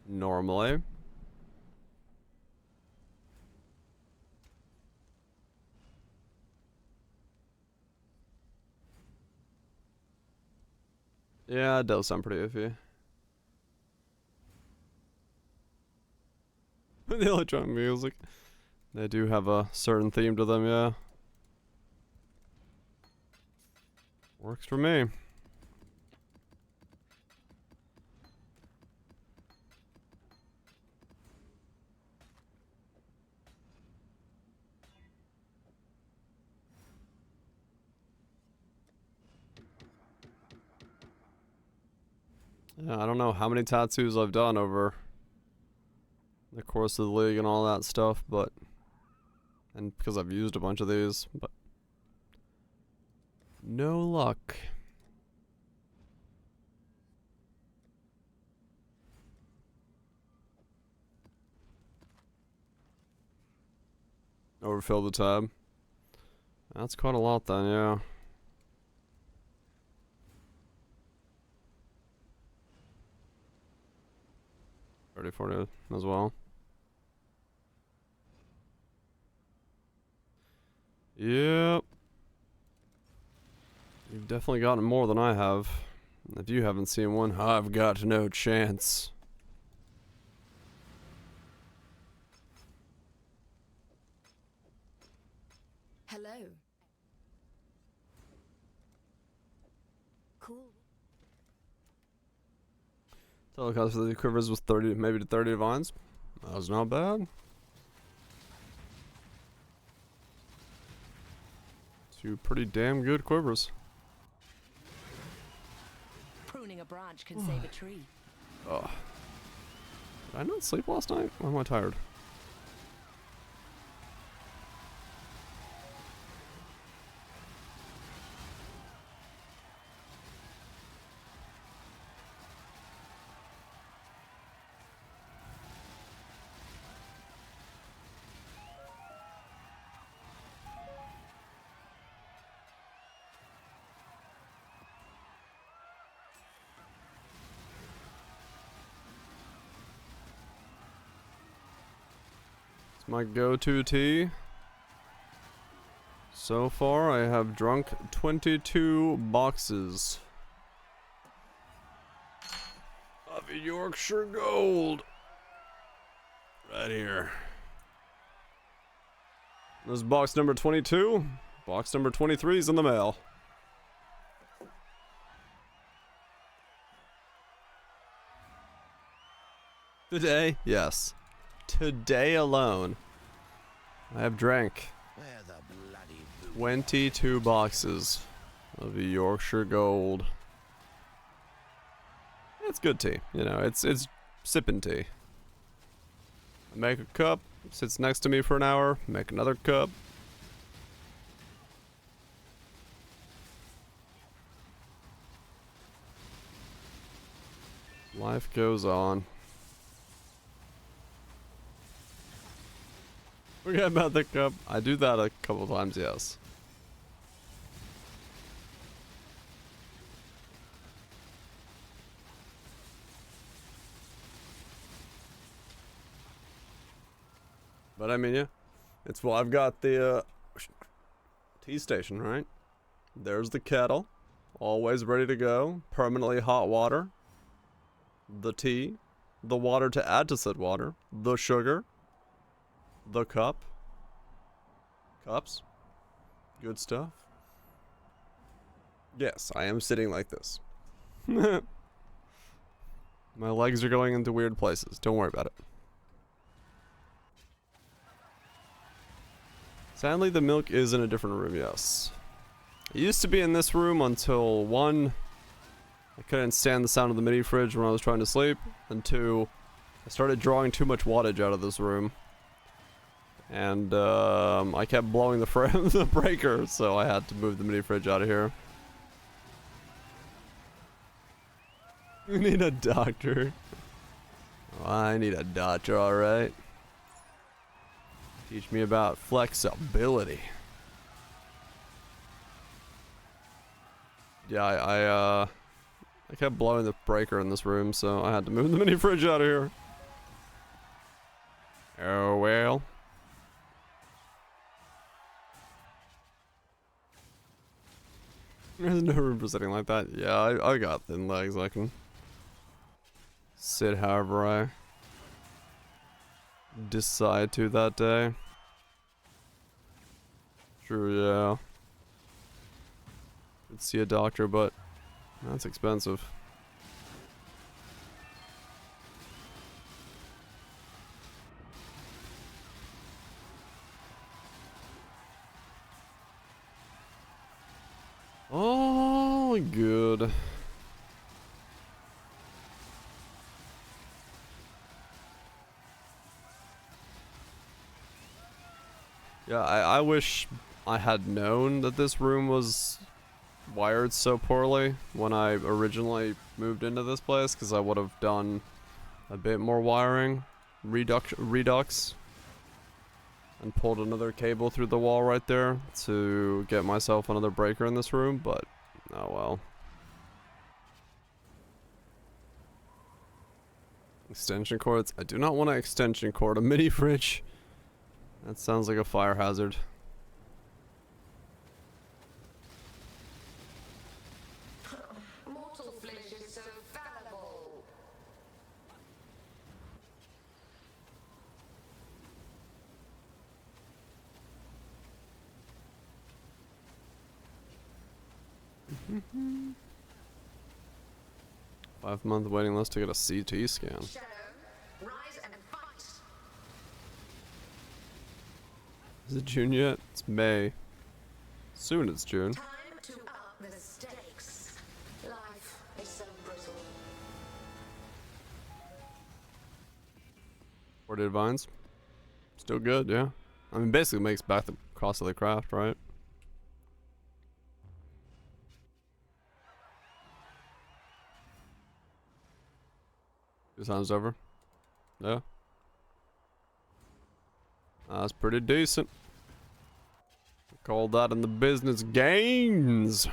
Normally. Yeah, it does sound pretty iffy. The electronic music. They do have a certain theme to them, yeah. Works for me. Yeah, I don't know how many tattoos I've done over the course of the league and all that stuff, but and because I've used a bunch of these, but no luck. Overfill the tab. That's quite a lot then, yeah. 30-40 as well. Yep. You've definitely gotten more than I have. If you haven't seen one, I've got no chance. Hello. Cool. Total cost for the quivers was 30, maybe to 30 divines. That was not bad. Two pretty damn good quivers. Pruning a branch can save a tree. Oh. Did I not sleep last night? Why am I tired? It's my go-to tea. So far, I have drunk 22 boxes of Yorkshire Gold. Right here. This is box number 22. Box number 23 is in the mail. Today? Yes. Today alone, I have drank 22 boxes of Yorkshire Gold. It's good tea, you know, it's sipping tea. I make a cup, sits next to me for an hour, make another cup. Life goes on. Forget about the cup. I do that a couple times, yes. But I mean, yeah. It's, well, I've got the tea station, right? There's the kettle. Always ready to go. Permanently hot water. The tea. The water to add to said water. The sugar. The cup. Cups. Good stuff. Yes, I am sitting like this. My legs are going into weird places. Don't worry about it. Sadly, the milk is in a different room, yes. It used to be in this room until 1, I couldn't stand the sound of the mini fridge when I was trying to sleep, and 2, I started drawing too much wattage out of this room. And I kept blowing the breaker, so I had to move the mini fridge out of here. You need a doctor. Oh, I need a doctor, alright. Teach me about flexibility. Yeah, I kept blowing the breaker in this room, so I had to move the mini fridge out of here. Oh well. There's no room for sitting like that. Yeah, I got thin legs. I can sit however I decide to that day. True, yeah. Could see a doctor, but that's expensive. Oh, good. Yeah, I wish I had known that this room was wired so poorly when I originally moved into this place, because I would have done a bit more wiring, redux, and pulled another cable through the wall right there to get myself another breaker in this room, but oh well. Extension cords? I do not want to extension cord a mini fridge. That sounds like a fire hazard. Mortal flesh is so fallible. Five-month waiting list to get a CT scan. Shadow, rise and fight. Is it June yet? It's May. Soon it's June. Time to up the stakes. Life is so brittle. 48 vines. Still good, yeah. I mean, basically makes back the cost of the craft, right? Two times over. Yeah. That's pretty decent. Call that in the business gains.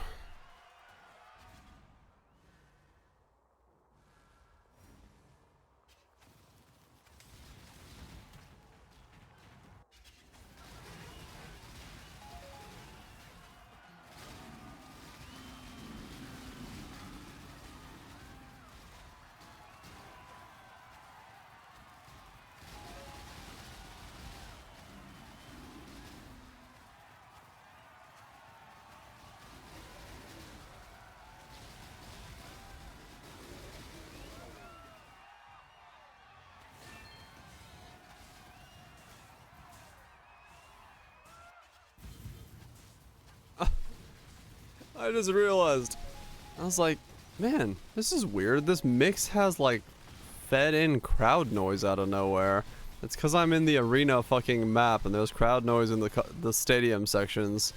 I just realized. I was like, man, this is weird. This mix has like fed in crowd noise out of nowhere. It's because I'm in the arena fucking map and there's crowd noise in the stadium sections.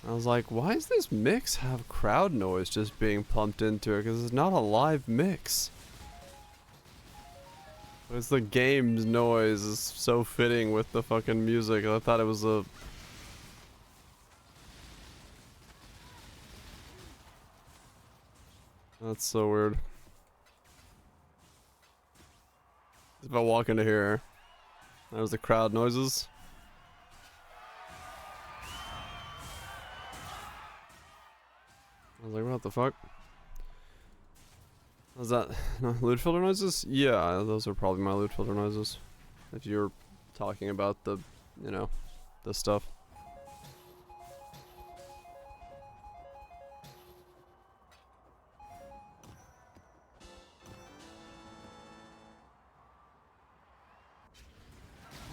I was like, why does this mix have crowd noise just being pumped into it? Because it's not a live mix. It's the game's noise is so fitting with the fucking music. I thought it was a... That's so weird. If I walk into here, there's the crowd noises. I was like, what the fuck? Was that no, loot filter noises? Yeah, those are probably my loot filter noises. If you're talking about the, you know, the stuff.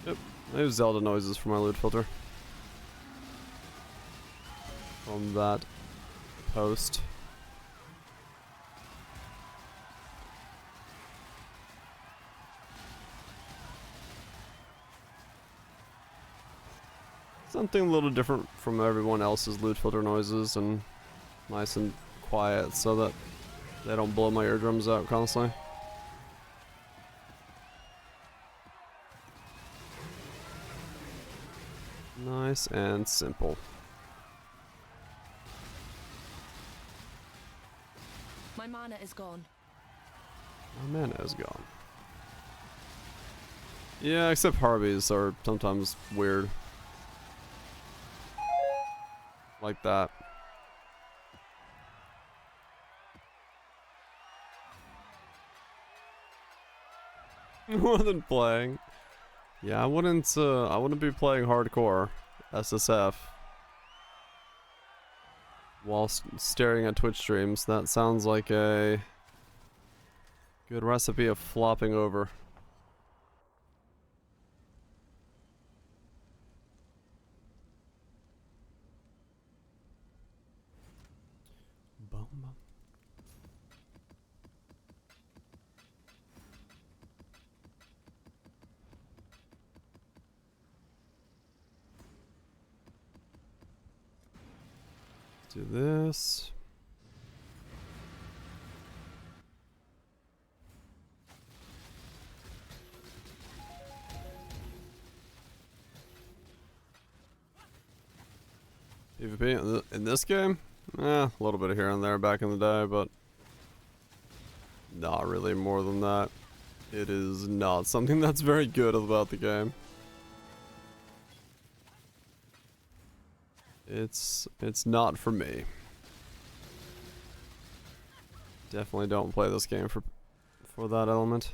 Yep, I use Zelda noises for my loot filter. From that post. Something a little different from everyone else's loot filter noises and nice and quiet so that they don't blow my eardrums out constantly. Nice and simple. My mana is gone. My mana is gone. Yeah, except Harveys are sometimes weird. Like that. More than playing. Yeah, I wouldn't be playing hardcore SSF while staring at Twitch streams. That sounds like a good recipe of flopping over. Do this. PvP in this game? A little bit of here and there back in the day, but not really more than that. It is not something that's very good about the game. It's not for me. Definitely don't play this game for that element.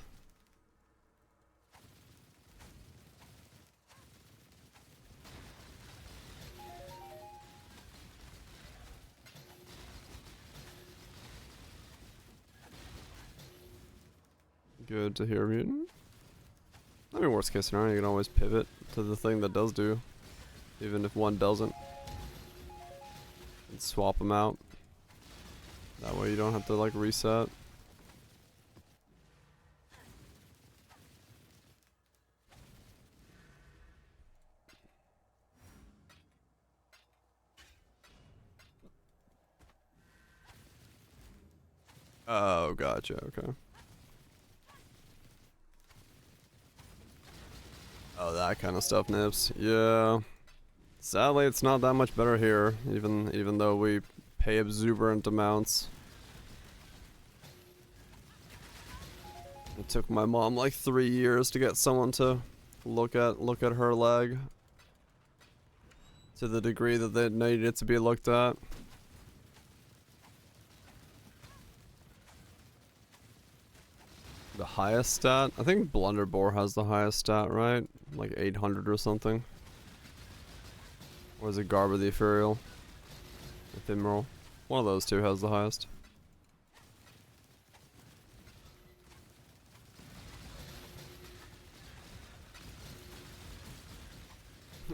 Good to hear, mutant. I mean, worst case scenario, you can always pivot to the thing that does do, even if one doesn't. And swap them out. That way you don't have to like reset. Oh, gotcha, okay. Oh, that kind of stuff, Nips. Yeah. Sadly, it's not that much better here, even though we pay exuberant amounts. It took my mom like 3 years to get someone to look at her leg to the degree that they needed it to be looked at. The highest stat? I think Blunderbore has the highest stat, right? Like 800 or something. Or is it Garber the Ethereal? Ephemeral? One of those two has the highest.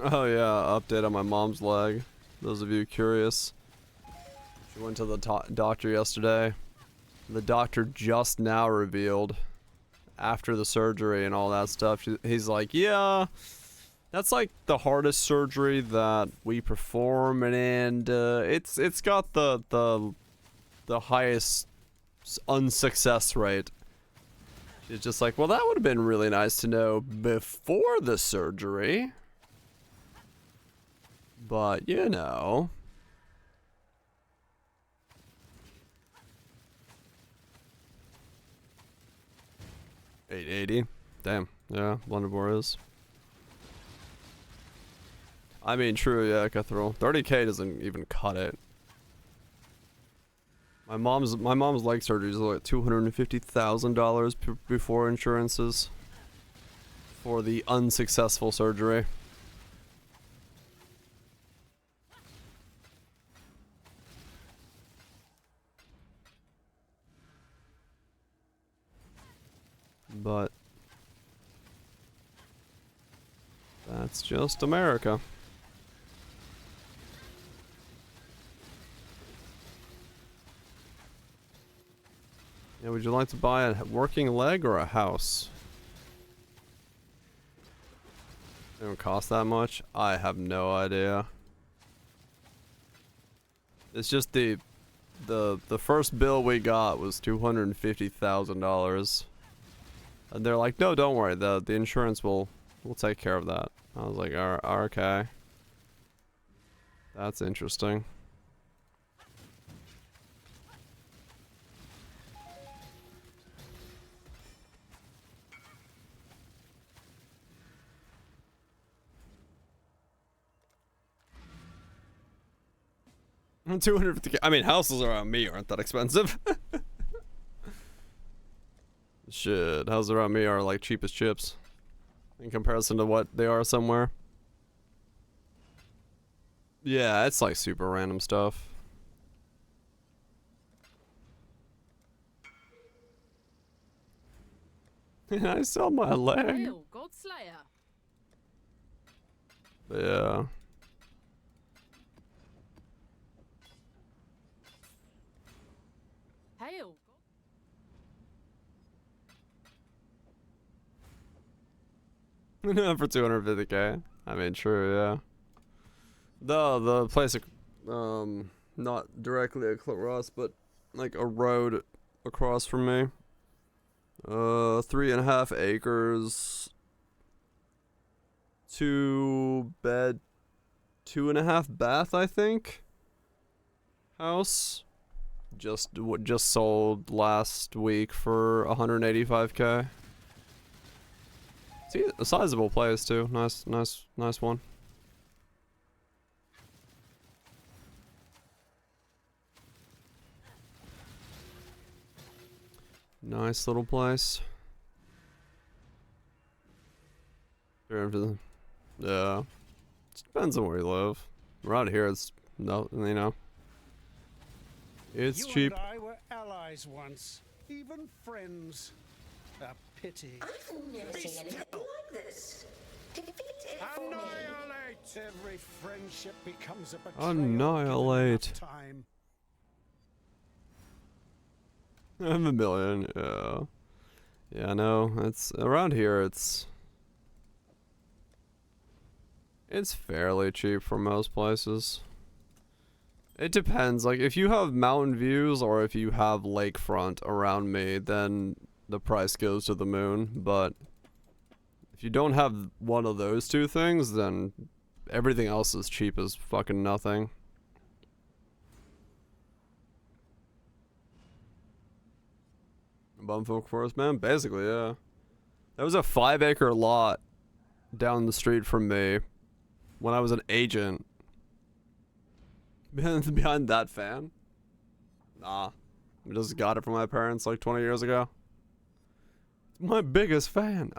Oh yeah, update on my mom's leg. Those of you curious. She went to the doctor yesterday. The doctor just now revealed, after the surgery and all that stuff, he's like, yeah, that's like the hardest surgery that we perform, and it's got the highest unsuccess rate. She's just like, well, that would have been really nice to know before the surgery. But, you know. $880. Damn. Yeah, Blunderbore is. I mean, true, yeah, Cutthroat. 30k doesn't even cut it. My mom's leg surgery is like $250,000 before insurances for the unsuccessful surgery. But that's just America. Yeah, would you like to buy a working leg or a house? It don't cost that much? I have no idea. It's just the first bill we got was $250,000. And they're like, no, don't worry, the insurance will take care of that. I was like, okay. That's interesting. $250K. I mean, houses around me aren't that expensive. Shit, houses around me are like cheap as chips in comparison to what they are somewhere. Yeah, it's like super random stuff. I sell my leg. Hail, Godslayer. Yeah. Hail. For 250k. I mean, true, yeah. The place, not directly across, but like a road across from me. 3.5 acres. 2 bed, 2.5 bath, I think. House. Just sold last week for 185k. See, a sizable place too. Nice one. Nice little place. Yeah. It depends on where you live. Around here, it's no, you know. It's cheap. You and I were allies once, even friends. A pity. I've never seen anything like this. Defeat it for me. Annihilate! Every friendship becomes a betrayal. Annihilate. Time. I'm a million, yeah. Yeah, no, it's around here. It's fairly cheap for most places. It depends. Like, if you have mountain views or if you have lakefront around me, then the price goes to the moon. But if you don't have one of those two things, then everything else is cheap as fucking nothing. Bumfolk Forest, man, basically, yeah. There was a 5-acre lot down the street from me when I was an agent. Behind that fan? Nah. I just got it from my parents like 20 years ago. It's my biggest fan.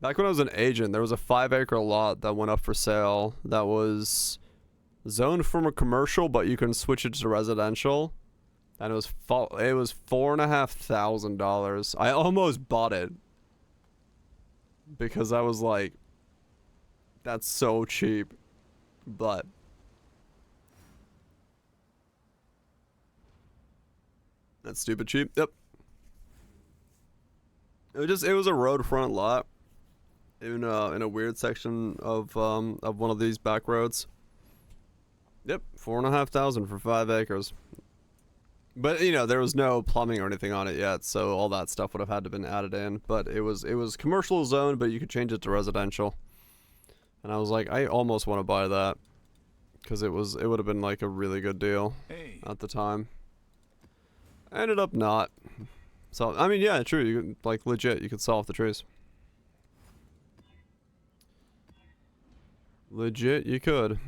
Back when I was an agent, there was a 5-acre lot that went up for sale that was zoned from a commercial, but you can switch it to residential. And it was $4,500. I almost bought it because I was like, that's so cheap. But that's stupid cheap. Yep. It was a road front lot in a weird section of one of these back roads. Yep, $4,500 for 5 acres. But you know, there was no plumbing or anything on it yet, so all that stuff would have had to been added in. But it was commercial zone, but you could change it to residential. And I was like, I almost want to buy that because it would have been like a really good deal at the time. I ended up not. So I mean, yeah, true. You could, like legit, you could sell off the trees. Legit, you could.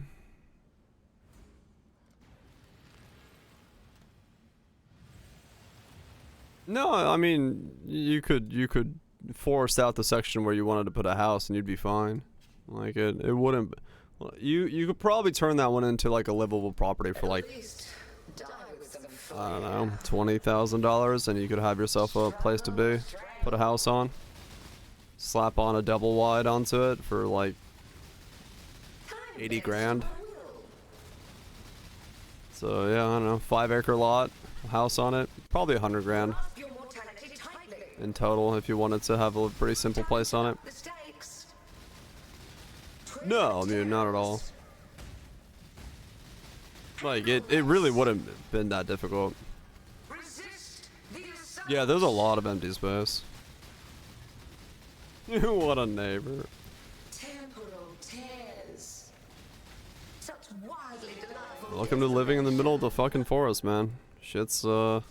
No, I mean, you could force out the section where you wanted to put a house and you'd be fine. Like it wouldn't. You could probably turn that one into like a livable property for like, I don't know, $20,000, and you could have yourself a place to be, put a house on, slap on a double wide onto it for like 80 grand. So yeah, I don't know, 5-acre lot, house on it, probably 100 grand in total if you wanted to have a pretty simple place on it. No, I mean, not at all. Like, it really wouldn't have been that difficult. Yeah, there's a lot of empty space. What a neighbor. Welcome to living in the middle of the fucking forest, man. Shit's, my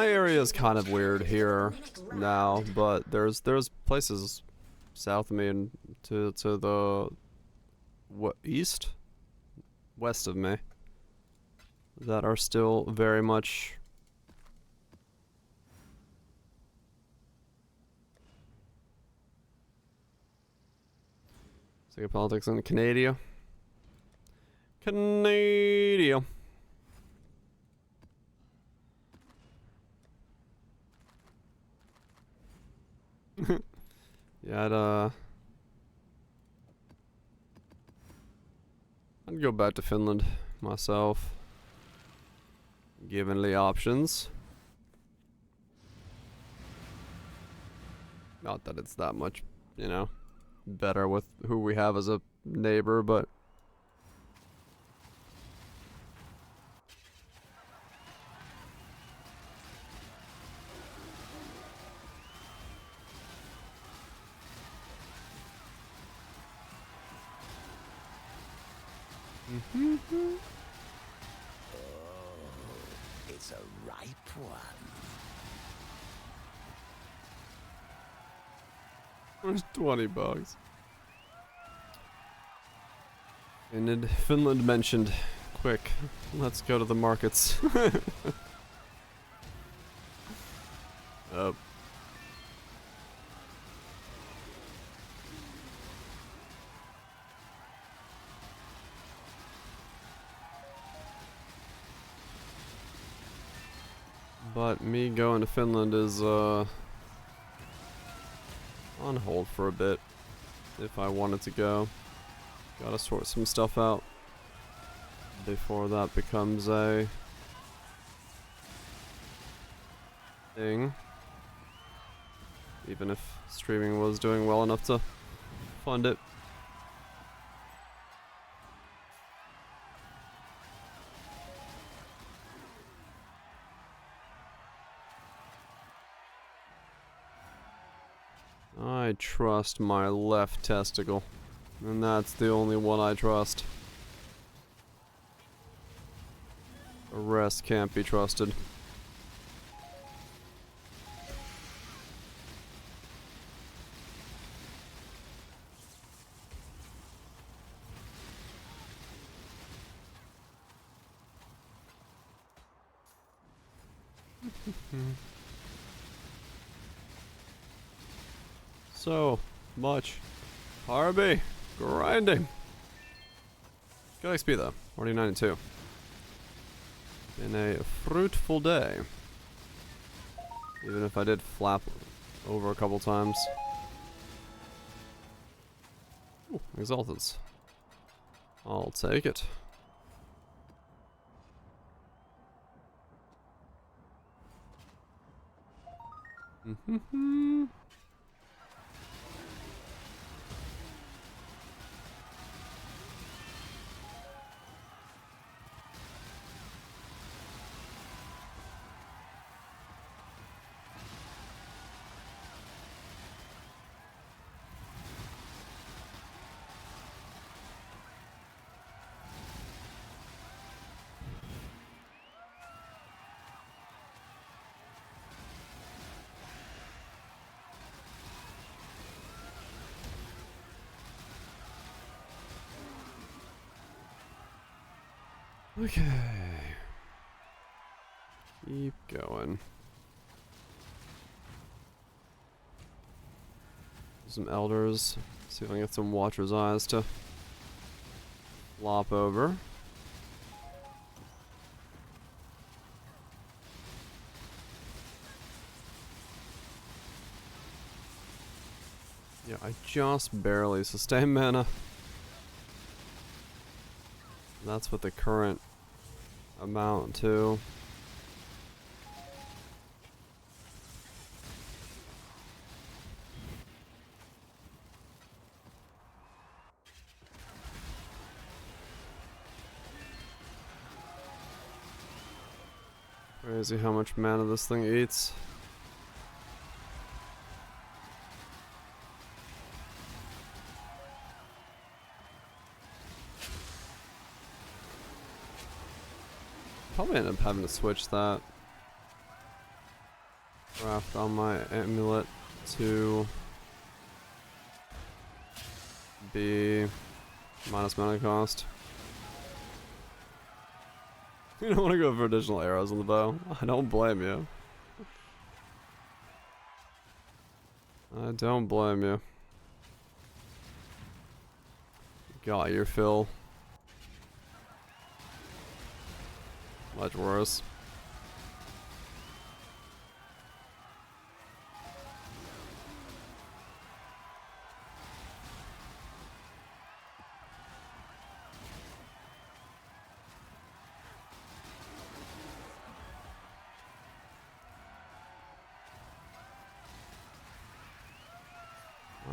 area is kind of weird here now, but there's places south of me and to the west of me that are still very much Second politics in Canada. Canada. Yeah, I'd go back to Finland myself, given the options. Not that it's that much, you know, better with who we have as a neighbor, but It's a ripe one. Where's $20? And Finland mentioned. Quick, let's go to the markets. Oh. But me going to Finland is on hold for a bit if I wanted to go. Gotta sort some stuff out before that becomes a thing. Even if streaming was doing well enough to fund it. I trust my left testicle, and that's the only one I trust. The rest can't be trusted. So much RB grinding. Good XP though, 49 and 2. Been a fruitful day. Even if I did flap over a couple times. Ooh, exaltants. I'll take it. Okay. Keep going. Some elders. See if I can get some Watcher's Eyes to flop over. Yeah, I just barely sustain mana. That's with the current amount too. Crazy how much mana this thing eats. Probably end up having to switch that. Craft on my amulet to be minus mana cost. You don't want to go for additional arrows on the bow. I don't blame you. I don't blame you. Got your fill. Much worse.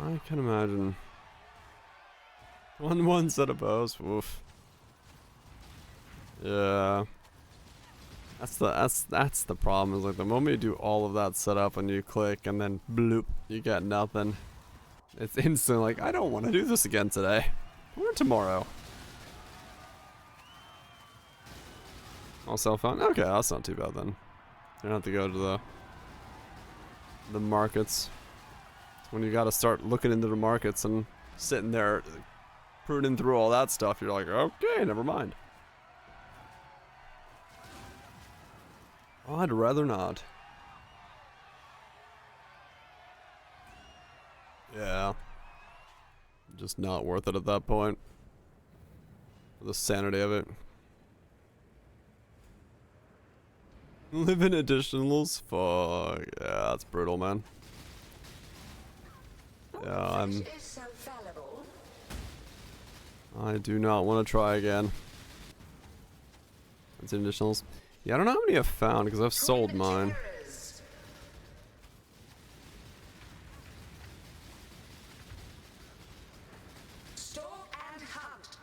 I can imagine. One set of bows. Woof. Yeah. That's the problem, is like the moment you do all of that setup and you click and then bloop, you get nothing. It's instant like, I don't want to do this again today. Or tomorrow. Also fun. Okay, that's not too bad then. You don't have to go to the markets. It's when you gotta start looking into the markets and sitting there pruning through all that stuff, you're like, okay, never mind. I'd rather not. Yeah. Just not worth it at that point. For the sanity of it. Live in additionals? Fuck. Yeah, that's brutal, man. Yeah, I do not want to try again. That's additionals. Yeah, I don't know how many I've found because I've sold mine. Stalk and hunt.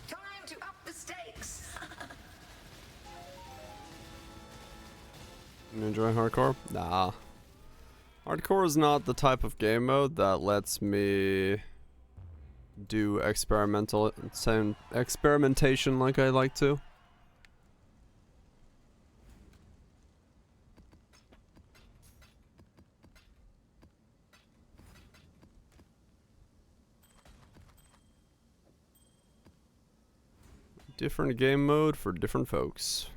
Time to up the stakes. You enjoy hardcore? Nah. Hardcore is not the type of game mode that lets me do experimentation like I like to. Different game mode for different folks.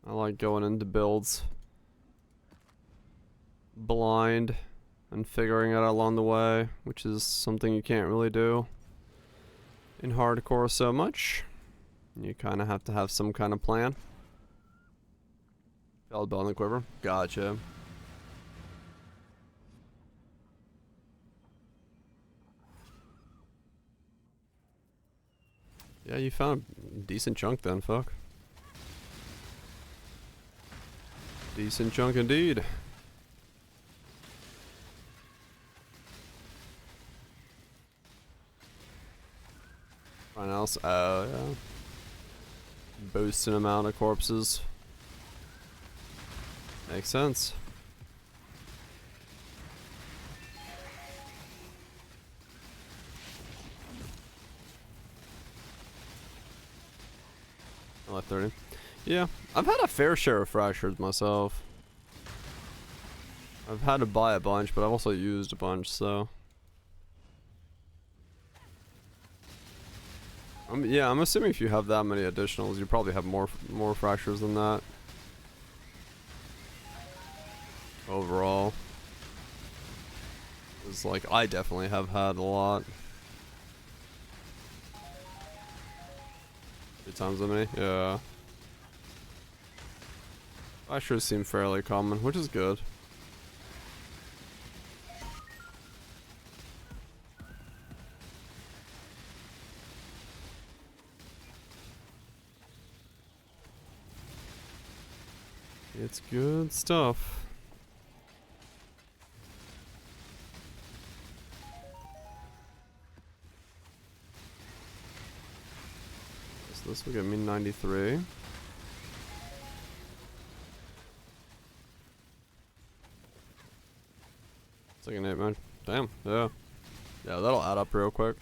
I like going into builds blind and figuring it out along the way, which is something you can't really do in hardcore so much. You kind of have to have some kind of plan. Fell bell in the quiver. Gotcha. Yeah, you found a decent chunk then, fuck. Decent chunk indeed. Anyone else? Oh, yeah. Boosting amount of corpses. Makes sense. I left 30. Yeah, I've had a fair share of fractures myself. I've had to buy a bunch, but I've also used a bunch, so. Yeah, I'm assuming if you have that many additionals, you probably have more fractures than that. Overall. It's like, I definitely have had a lot. 3 times that many? Yeah. Fractures seem fairly common, which is good. It's good stuff. So this will get me 93. Second 8, man. Damn, yeah. Yeah, that'll add up real quick.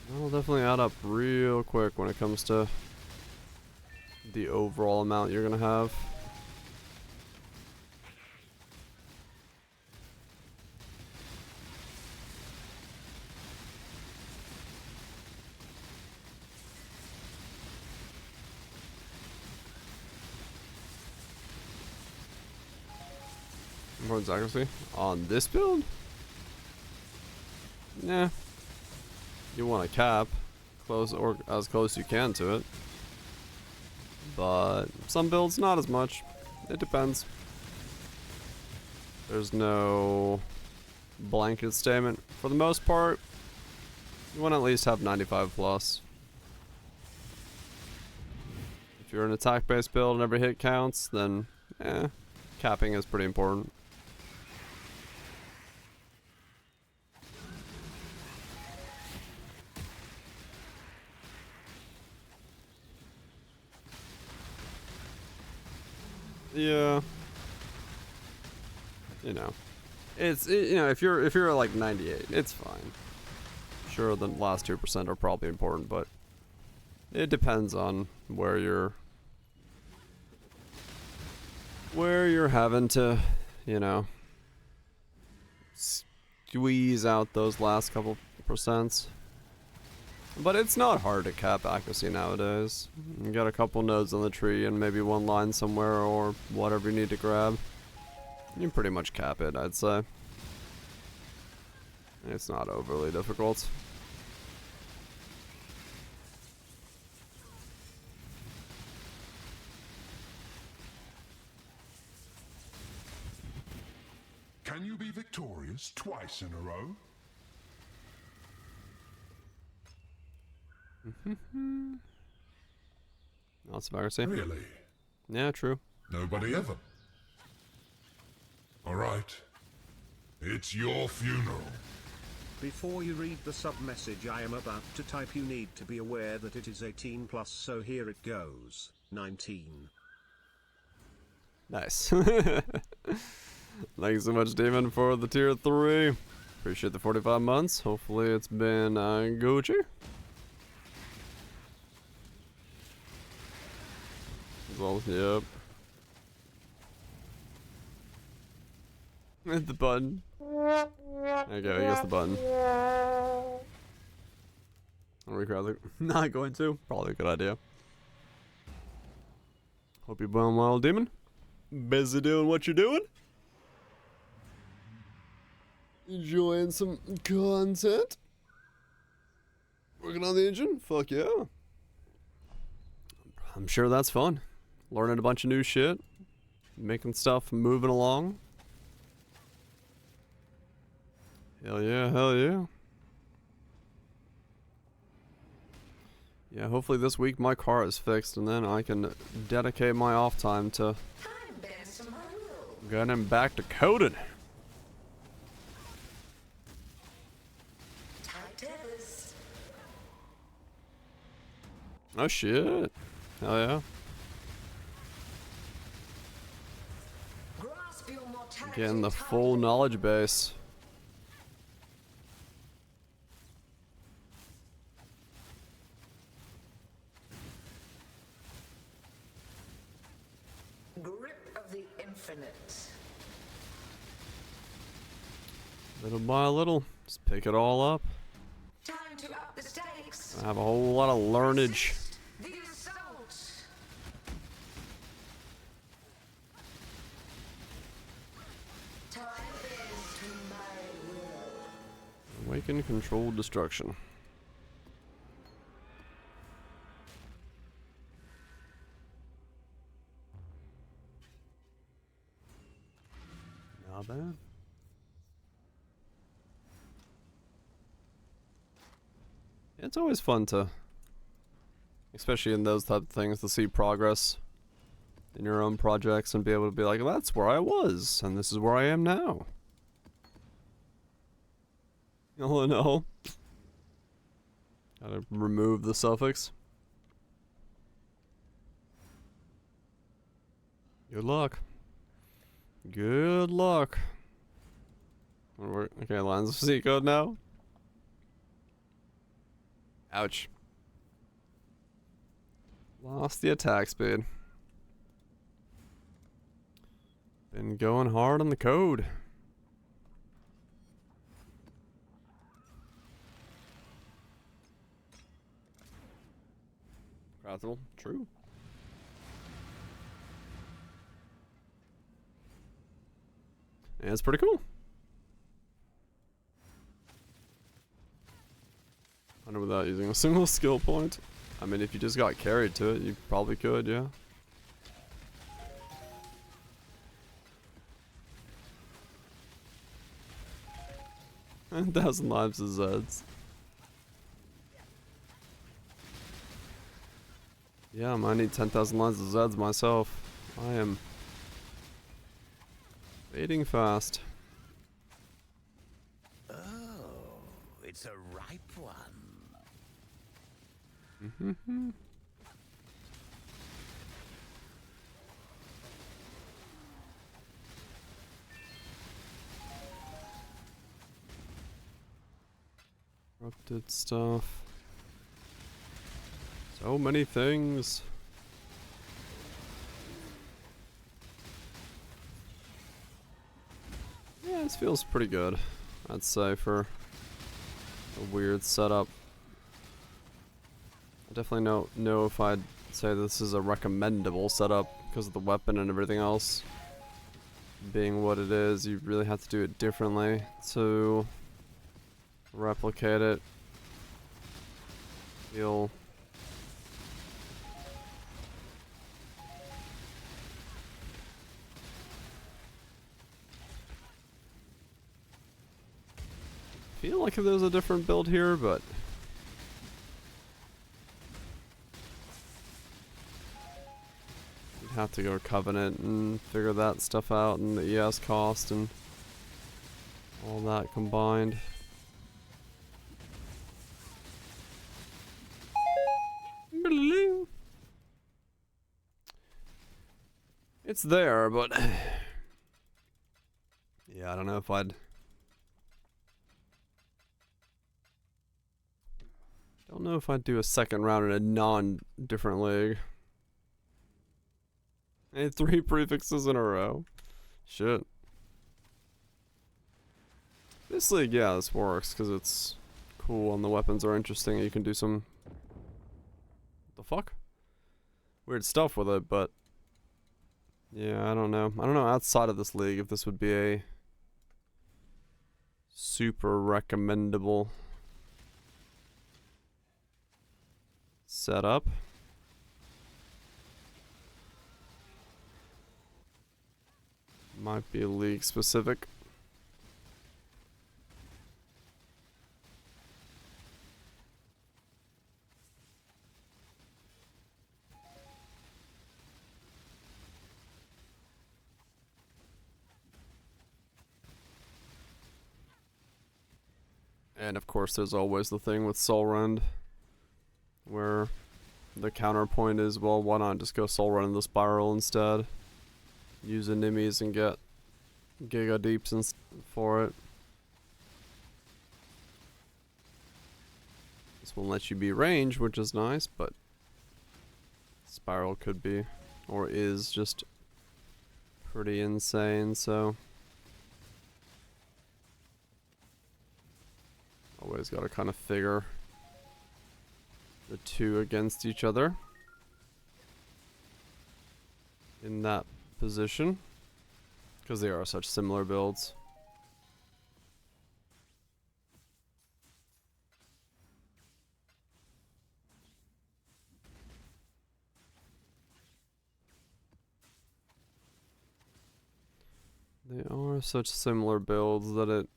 That'll definitely add up real quick when it comes to the overall amount you're gonna have. Importance accuracy on this build? Yeah. You want a cap close or as close as you can to it. But some builds not as much. It depends. There's no blanket statement. For the most part, you want to at least have 95 plus. If you're an attack-based build and every hit counts, then capping is pretty important. Yeah. You know. You know, if you're at like 98, it's fine. Sure, the last 2% are probably important, but it depends on where you're having to, you know, squeeze out those last couple percents. But it's not hard to cap accuracy nowadays. You got a couple nodes on the tree and maybe one line somewhere or whatever you need to grab. You can pretty much cap it, I'd say. It's not overly difficult. Can you be victorious twice in a row? Lots of accuracy. Really? Yeah, true. Nobody ever. All right. It's your funeral. Before you read the sub-message I am about to type, you need to be aware that it is 18 plus, so here it goes. 19. Nice. Thanks so much, Demon, for the tier 3. Appreciate the 45 months. Hopefully it's been Gucci. As well, yep. Hit the button. Okay, I guess the button. Are we rather not going to? Probably a good idea. Hope you're doing well, Demon. Busy doing what you're doing. Enjoying some content. Working on the engine? Fuck yeah. I'm sure that's fun. Learning a bunch of new shit. Making stuff moving along. Hell yeah, hell yeah. Yeah, hopefully this week my car is fixed and then I can dedicate my off time to getting back to coding. Oh shit. Hell yeah. Getting the full knowledge base. Grip of the infinite. Little by little, just pick it all up. Time to up the stakes. I have a whole lot of learnage. The assault. Time bends to my will. Awaken, control, destruction. Not bad. It's always fun to, especially in those type of things, to see progress in your own projects and be able to be like, that's where I was, and this is where I am now. Oh no. Gotta remove the suffix. Good luck. Good luck. Okay, lines of C code now. Ouch. Lost the attack speed. Been going hard on the code. Craftable. True. And it's pretty cool. Under without using a single skill point. I mean, if you just got carried to it, you probably could, yeah. And 1,000 lives of Zeds. Yeah, I might need 10,000 lives of Zeds myself. I am fading fast. Oh, it's a ripe one. Mm-hmm. Corrupted stuff. So many things. Yeah, this feels pretty good, I'd say, for a weird setup. I definitely know if I'd say this is a recommendable setup because of the weapon and everything else being what it is. You really have to do it differently to replicate it. Feel like if there's a different build here, but you'd have to go Covenant and figure that stuff out, and the ES cost and all that combined. It's there, but yeah, I don't know if I'd do a second round in a non-different league. And 3 prefixes in a row. Shit. This league, yeah, this works because it's cool and the weapons are interesting. You can do some the fuck? Weird stuff with it, but yeah, I don't know. I don't know outside of this league if this would be a super recommendable setup. Might be league specific. And of course there's always the thing with SoulRend where the counterpoint is, well, why not just go SoulRend the spiral instead? Use enemies and get Giga Deeps for it. This won't let you be range, which is nice, but spiral could be, or is, just pretty insane, so Everybody's got to kind of figure the two against each other in that position, because they are such similar builds. They are such similar builds that it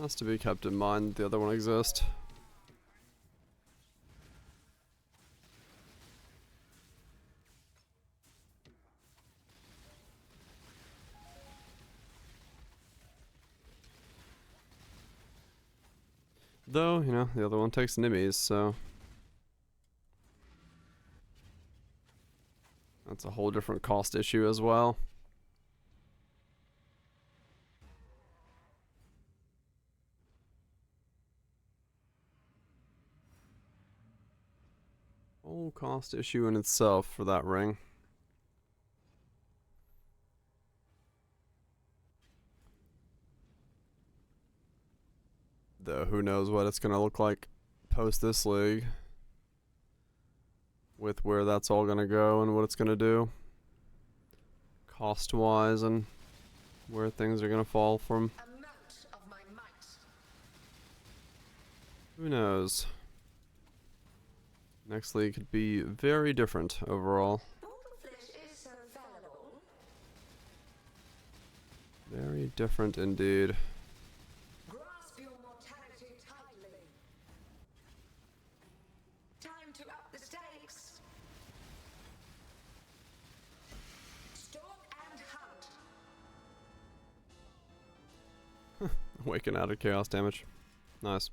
has to be kept in mind that the other one exists. Though, you know, the other one takes nimmies, so that's a whole different cost issue as well. Whole cost issue in itself for that ring. Though, who knows what it's gonna look like post this league, with where that's all gonna go and what it's gonna do cost wise and where things are gonna fall from. Who knows? Next league could be very different overall. Very different indeed. Grasp your mortality tightly. Time to up the stakes. Stalk and hunt. Waking out of chaos damage. Nice.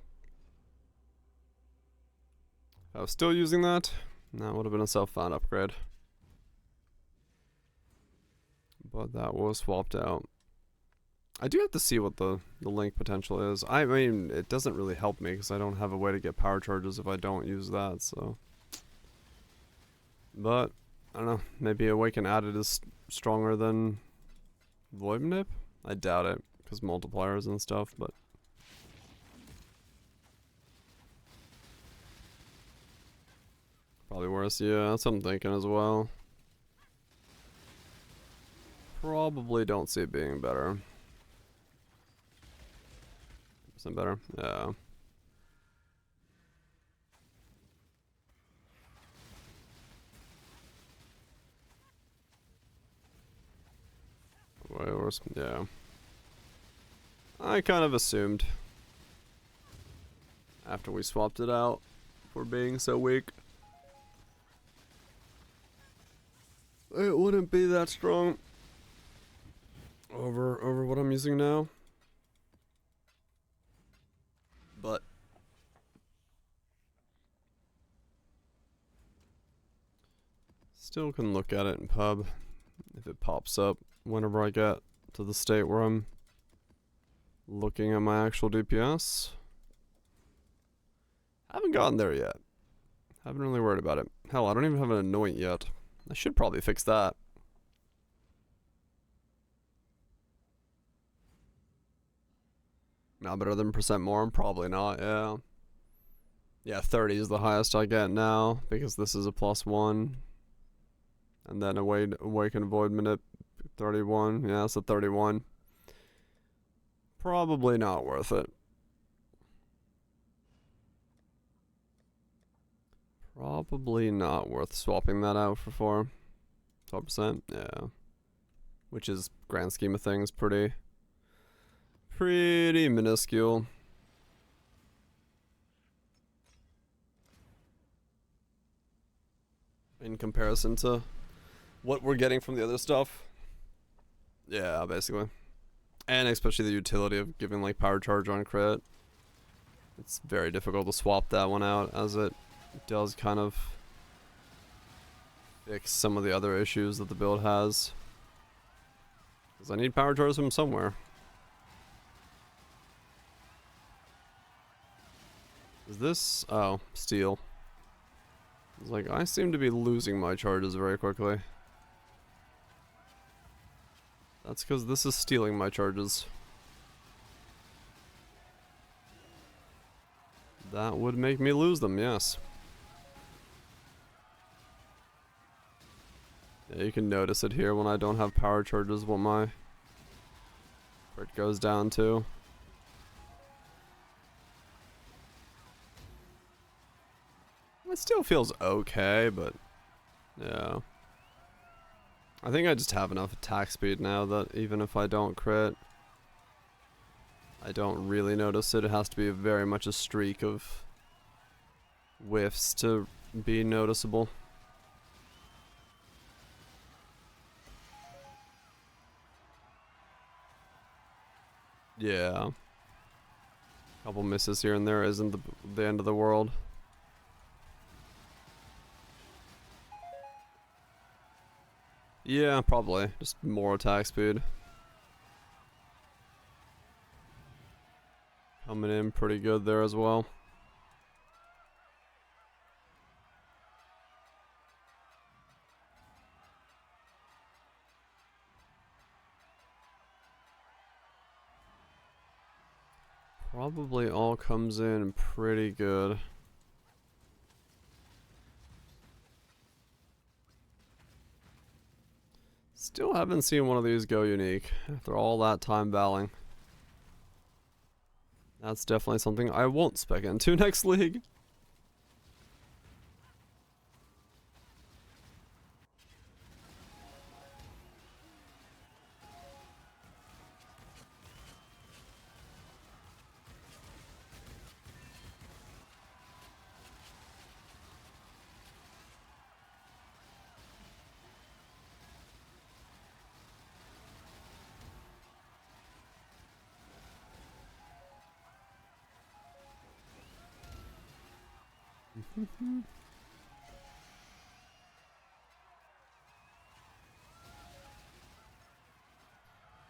If I was still using that, that would have been a self-found upgrade. But that was swapped out. I do have to see what the link potential is. I mean, it doesn't really help me because I don't have a way to get power charges if I don't use that, so. But, I don't know, maybe Awaken Added is stronger than Void Manip? I doubt it, because multipliers and stuff, but. Probably worse, yeah, that's what I'm thinking as well. Probably don't see it being better. Some better, yeah. Way worse, yeah. I kind of assumed after we swapped it out for being so weak, it wouldn't be that strong over what I'm using now. But still can look at it in pub if it pops up whenever I get to the state where I'm looking at my actual DPS. Haven't gotten there yet. Haven't really worried about it. Hell, I don't even have an anoint yet. I should probably fix that. Not better than percent more? Probably not, yeah. Yeah, 30 is the highest I get now, because this is a +1. And then Awaken Void Manip 31. Yeah, it's a 31. Probably not worth it. Probably not worth swapping that out for 12%, yeah. Which is, grand scheme of things, pretty minuscule. In comparison to what we're getting from the other stuff. Yeah, basically. And especially the utility of giving like power charge on crit. It's very difficult to swap that one out, as it does kind of fix some of the other issues that the build has. Because I need power charge from somewhere. Is this... oh, steel. It's like, I seem to be losing my charges very quickly. That's because this is stealing my charges. That would make me lose them, yes. Yeah, you can notice it here when I don't have power charges, what my crit goes down to. It still feels okay, but yeah. I think I just have enough attack speed now that even if I don't crit, I don't really notice it. It has to be very much a streak of whiffs to be noticeable. Yeah. Couple misses here and there isn't the end of the world. Yeah, probably. Just more attack speed. Coming in pretty good there as well. Probably all comes in pretty good. Still haven't seen one of these go unique after all that time battling. That's definitely something I won't spec into next league.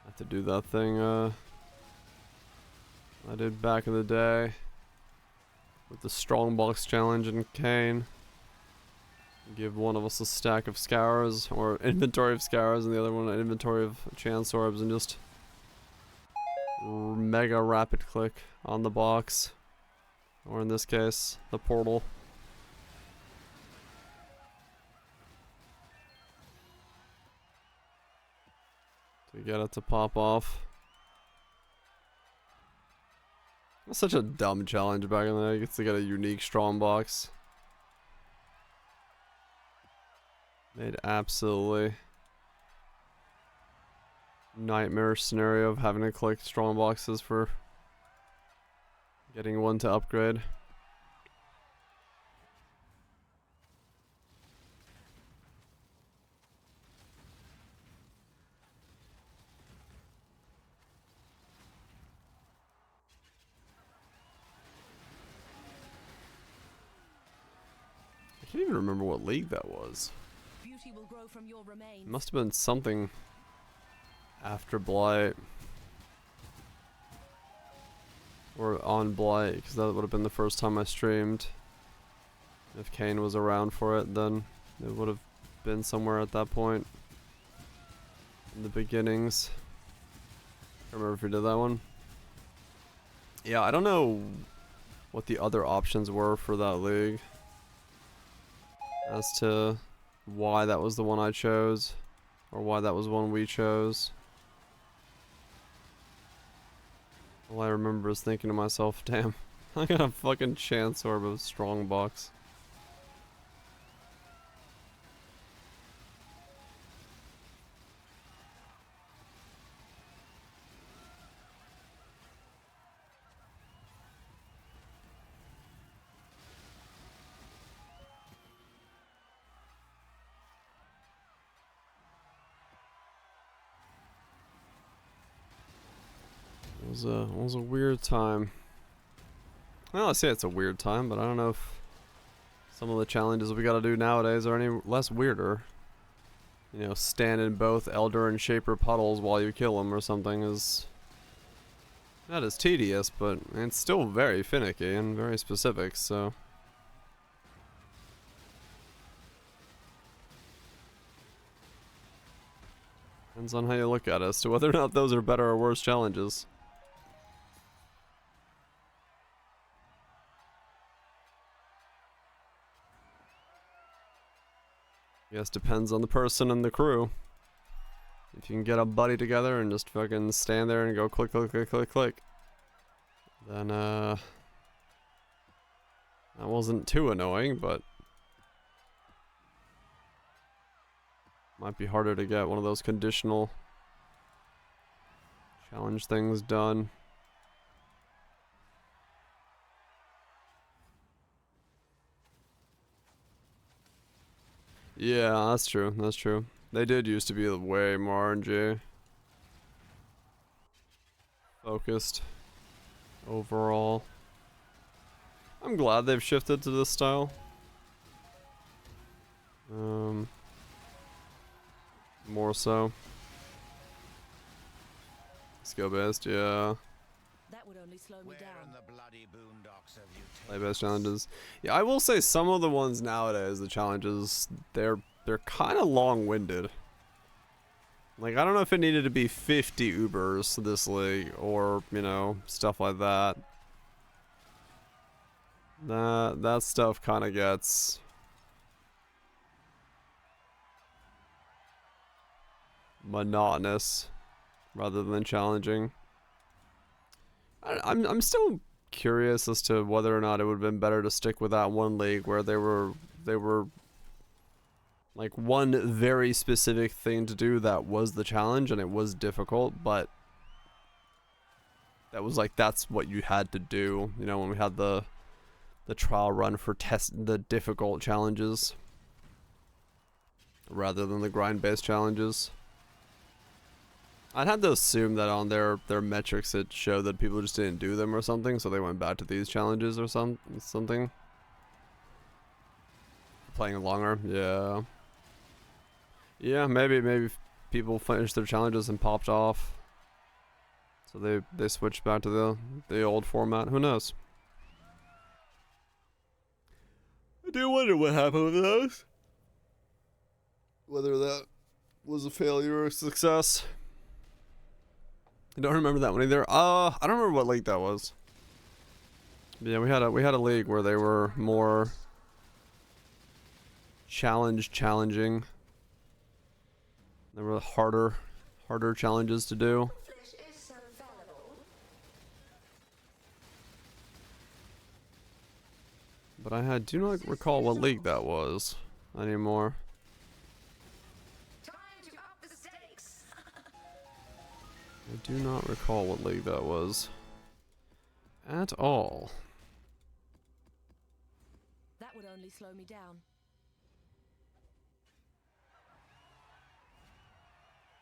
Have to do that thing I did back in the day with the strongbox challenge in Kane. Give one of us a stack of scours or inventory of scours and the other one an inventory of chance orbs and just mega rapid click on the box, or in this case the portal. To get it to pop off. That's such a dumb challenge back in the day. You get to get a unique strong box. Made absolutely nightmare scenario of having to click strong boxes for getting one to upgrade. I can't even remember what league that was. Beauty will grow from your remains. It must have been something after Blight. Or on Blight, because that would have been the first time I streamed. If Kane was around for it, then it would have been somewhere at that point. In the beginnings. I remember if we did that one. Yeah, I don't know what the other options were for that league. As to why that was the one I chose, or why that was one we chose. All I remember is thinking to myself, damn, I got a fucking chance orb of strong box. It was a weird time. Well, I say it's a weird time, but I don't know if some of the challenges we gotta do nowadays are any less weirder. You know, stand in both Elder and Shaper puddles while you kill them or something is not as tedious, but it's still very finicky and very specific, so. Depends on how you look at it as to whether or not those are better or worse challenges. Guess depends on the person and the crew. If you can get a buddy together and just fucking stand there and go click, click, click, click, click, then that wasn't too annoying, but might be harder to get one of those conditional challenge things done. Yeah, that's true. That's true. They did used to be way more RNG focused overall. I'm glad they've shifted to this style. More so. Skill based, yeah. That would only slow me down. Play based challenges. Yeah, I will say some of the ones nowadays, the challenges, they're kind of long-winded. Like, I don't know if it needed to be 50 Ubers this league, or, you know, stuff like that. That stuff kind of gets monotonous rather than challenging. I'm still curious as to whether or not it would have been better to stick with that one league where they were like one very specific thing to do that was the challenge, and it was difficult, but that was like, that's what you had to do, you know, when we had the trial run for the difficult challenges rather than the grind based challenges. I'd have to assume that on their metrics it showed that people just didn't do them or something, so they went back to these challenges or something. Playing longer, yeah. Yeah, maybe people finished their challenges and popped off, so they switched back to the old format. Who knows? I do wonder what happened with those. Whether that was a failure or a success. I don't remember that one either. I don't remember what league that was. Yeah, we had a league where they were more challenging. There were harder challenges to do. But I do not recall what league that was anymore. I do not recall what league that was at all. That would only slow me down.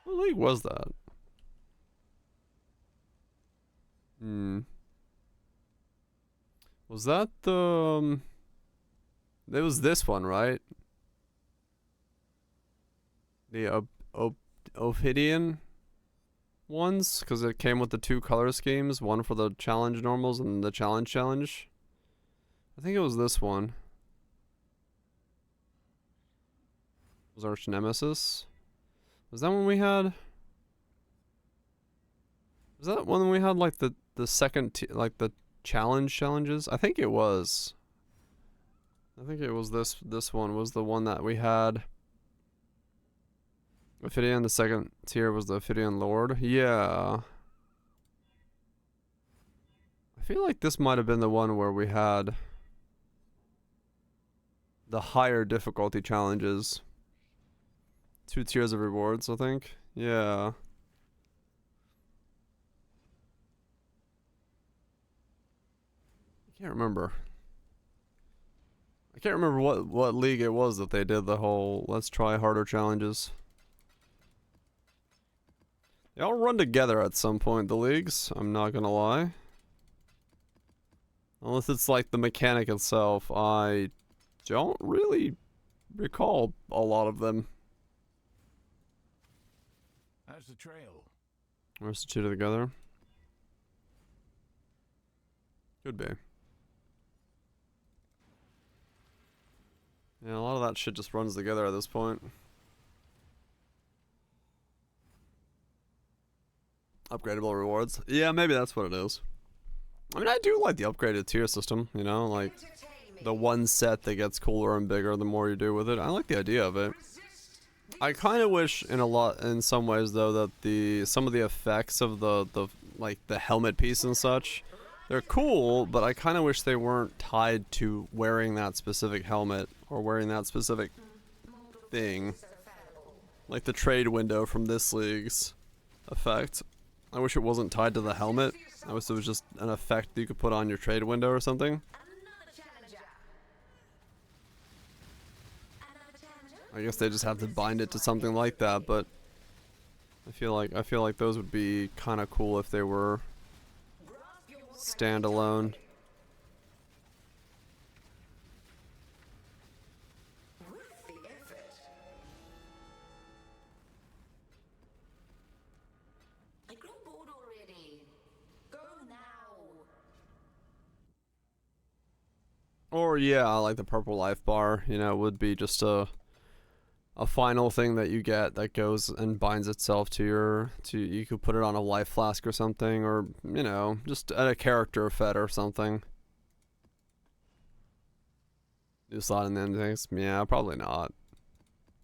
What league was that? Was that the it was this one, right? The Ophidian ones, because it came with the two color schemes, one for the challenge normals and the challenge. I think it was this one. Was Arch Nemesis? Was that when we had? Was that when we had like the second like the challenges? I think it was. I think it was this one was the one that we had. Ophidian, the second tier was the Ophidian Lord. Yeah. I feel like this might have been the one where we had the higher difficulty challenges. 2 tiers of rewards, I think. Yeah. I can't remember. I can't remember what league it was that they did the whole let's try harder challenges. They all run together at some point, the leagues, I'm not gonna lie. Unless it's like the mechanic itself, I don't really recall a lot of them. How's the trail? Where's the two together? Could be. Yeah, a lot of that shit just runs together at this point. Upgradable rewards. Yeah, maybe that's what it is. I mean, I do like the upgraded tier system, you know, like the one set that gets cooler and bigger the more you do with it. I like the idea of it. I kind of wish in some ways though that some of the effects of the like the helmet piece and such, they're cool, but I kind of wish they weren't tied to wearing that specific helmet or wearing that specific thing. Like the trade window from this league's effect. I wish it wasn't tied to the helmet. I wish it was just an effect that you could put on your trade window or something. I guess they just have to bind it to something like that, but I feel like those would be kind of cool if they were standalone. I grow bored already. Go now. Or yeah, like the purple life bar, you know, would be just a final thing that you get that goes and binds itself to you could put it on a life flask or something, or you know, just at a character fed or something. Do slot in the endings? Yeah, probably not.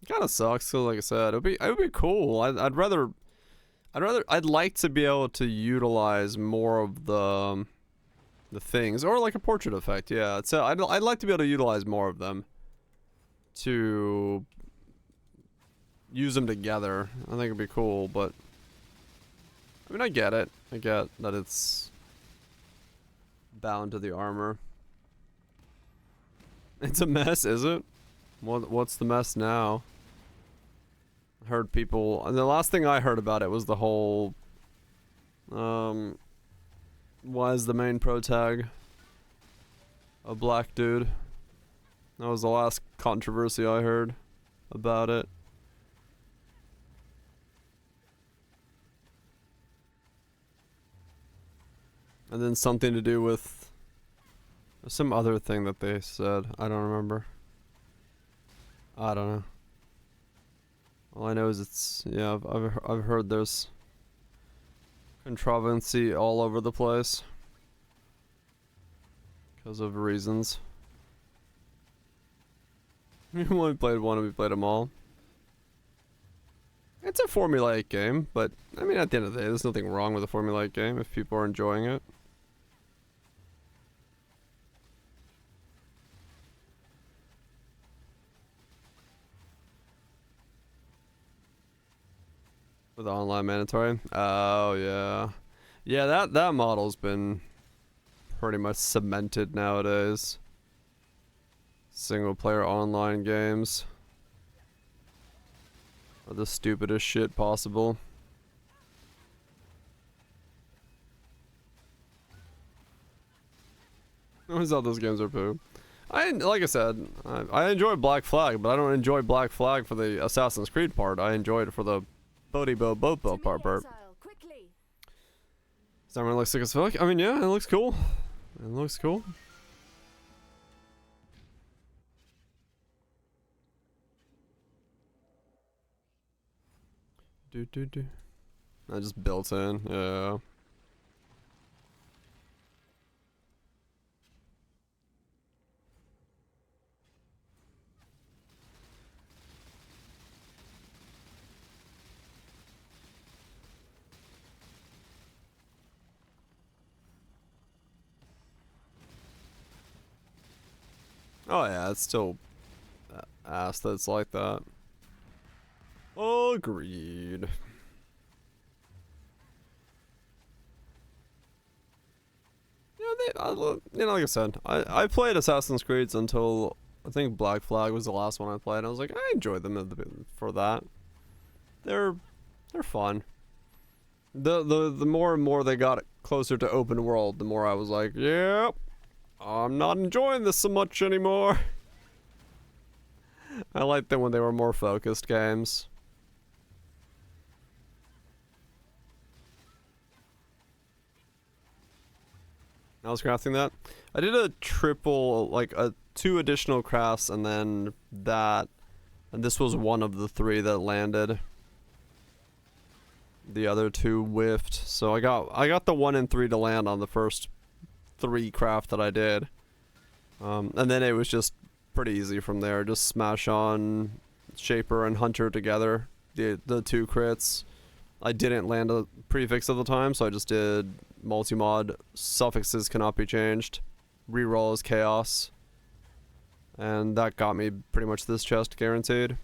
It kind of sucks. So like I said, it would be cool. I'd like to be able to utilize more of the things, or like a portrait effect. Yeah, so I'd like to be able to utilize more of them to use them together. I think it'd be cool, but I mean, I get it. I get that it's bound to the armor. It's a mess, is it? What's the mess now? I heard people, and the last thing I heard about it was the whole why is the main pro tag a black dude? That was the last controversy I heard about it. And then something to do with some other thing that they said. I don't remember. I don't know. All I know is it's, yeah, I've heard there's controversy all over the place because of reasons. We played one and we played them all. It's a formulaic game, but I mean, at the end of the day, there's nothing wrong with a formulaic game if people are enjoying it. With the online mandatory? Oh, yeah. Yeah, that model's been pretty much cemented nowadays. Single player online games are the stupidest shit possible. I always thought those games are poo. Like I said, I enjoy Black Flag, but I don't enjoy Black Flag for the Assassin's Creed part. I enjoy it for the boat part. Does that one look sick as fuck? I mean, yeah, it looks cool. It looks cool. I just built in, yeah. Oh yeah, it's still ass that it's like that. Agreed. You know, like I said, I played Assassin's Creed until I think Black Flag was the last one I played. I was like, I enjoyed them for that. They're fun. The more and more they got closer to open world, the more I was like, yep, I'm not enjoying this so much anymore. I liked them when they were more focused games. I was crafting that. I did a triple, like a 2 additional crafts, and then that, and this was one of the 3 that landed. The other 2 whiffed, so I got the 1 and 3 to land on the first 3 craft that I did. And then it was just pretty easy from there. Just smash on Shaper and Hunter together. The 2 crits. I didn't land a prefix at the time, so I just did multi-mod. Suffixes cannot be changed. Reroll is chaos. And that got me pretty much this chest guaranteed.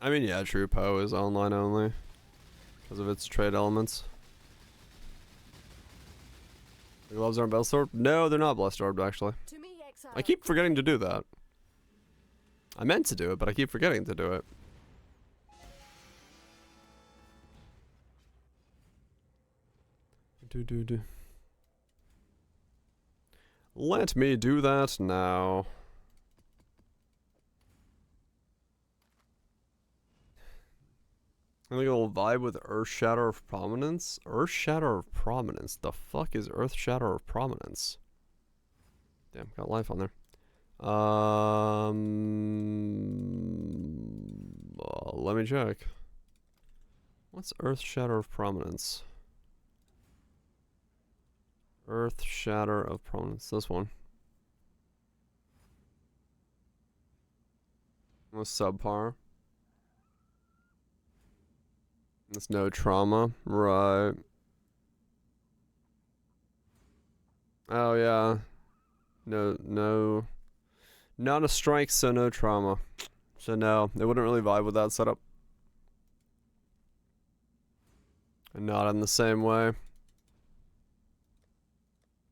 I mean, yeah, True Poe is online only because of its trade elements. The gloves aren't blessed orbed? No, they're not blessed orbed, actually. I keep forgetting to do that. I meant to do it, but I keep forgetting to do it. Let me do that now. I think it'll vibe with Earth Shatter of Prominence. Earth Shatter of Prominence. The fuck is Earth Shatter of Prominence? Damn, got life on there. Let me check. What's Earth Shatter of Prominence? Earth Shatter of Prominence. This one. Was subpar. There's no trauma. Right. Oh, yeah. No. Not a strike, so no trauma. So no, it wouldn't really vibe with that setup. And not in the same way.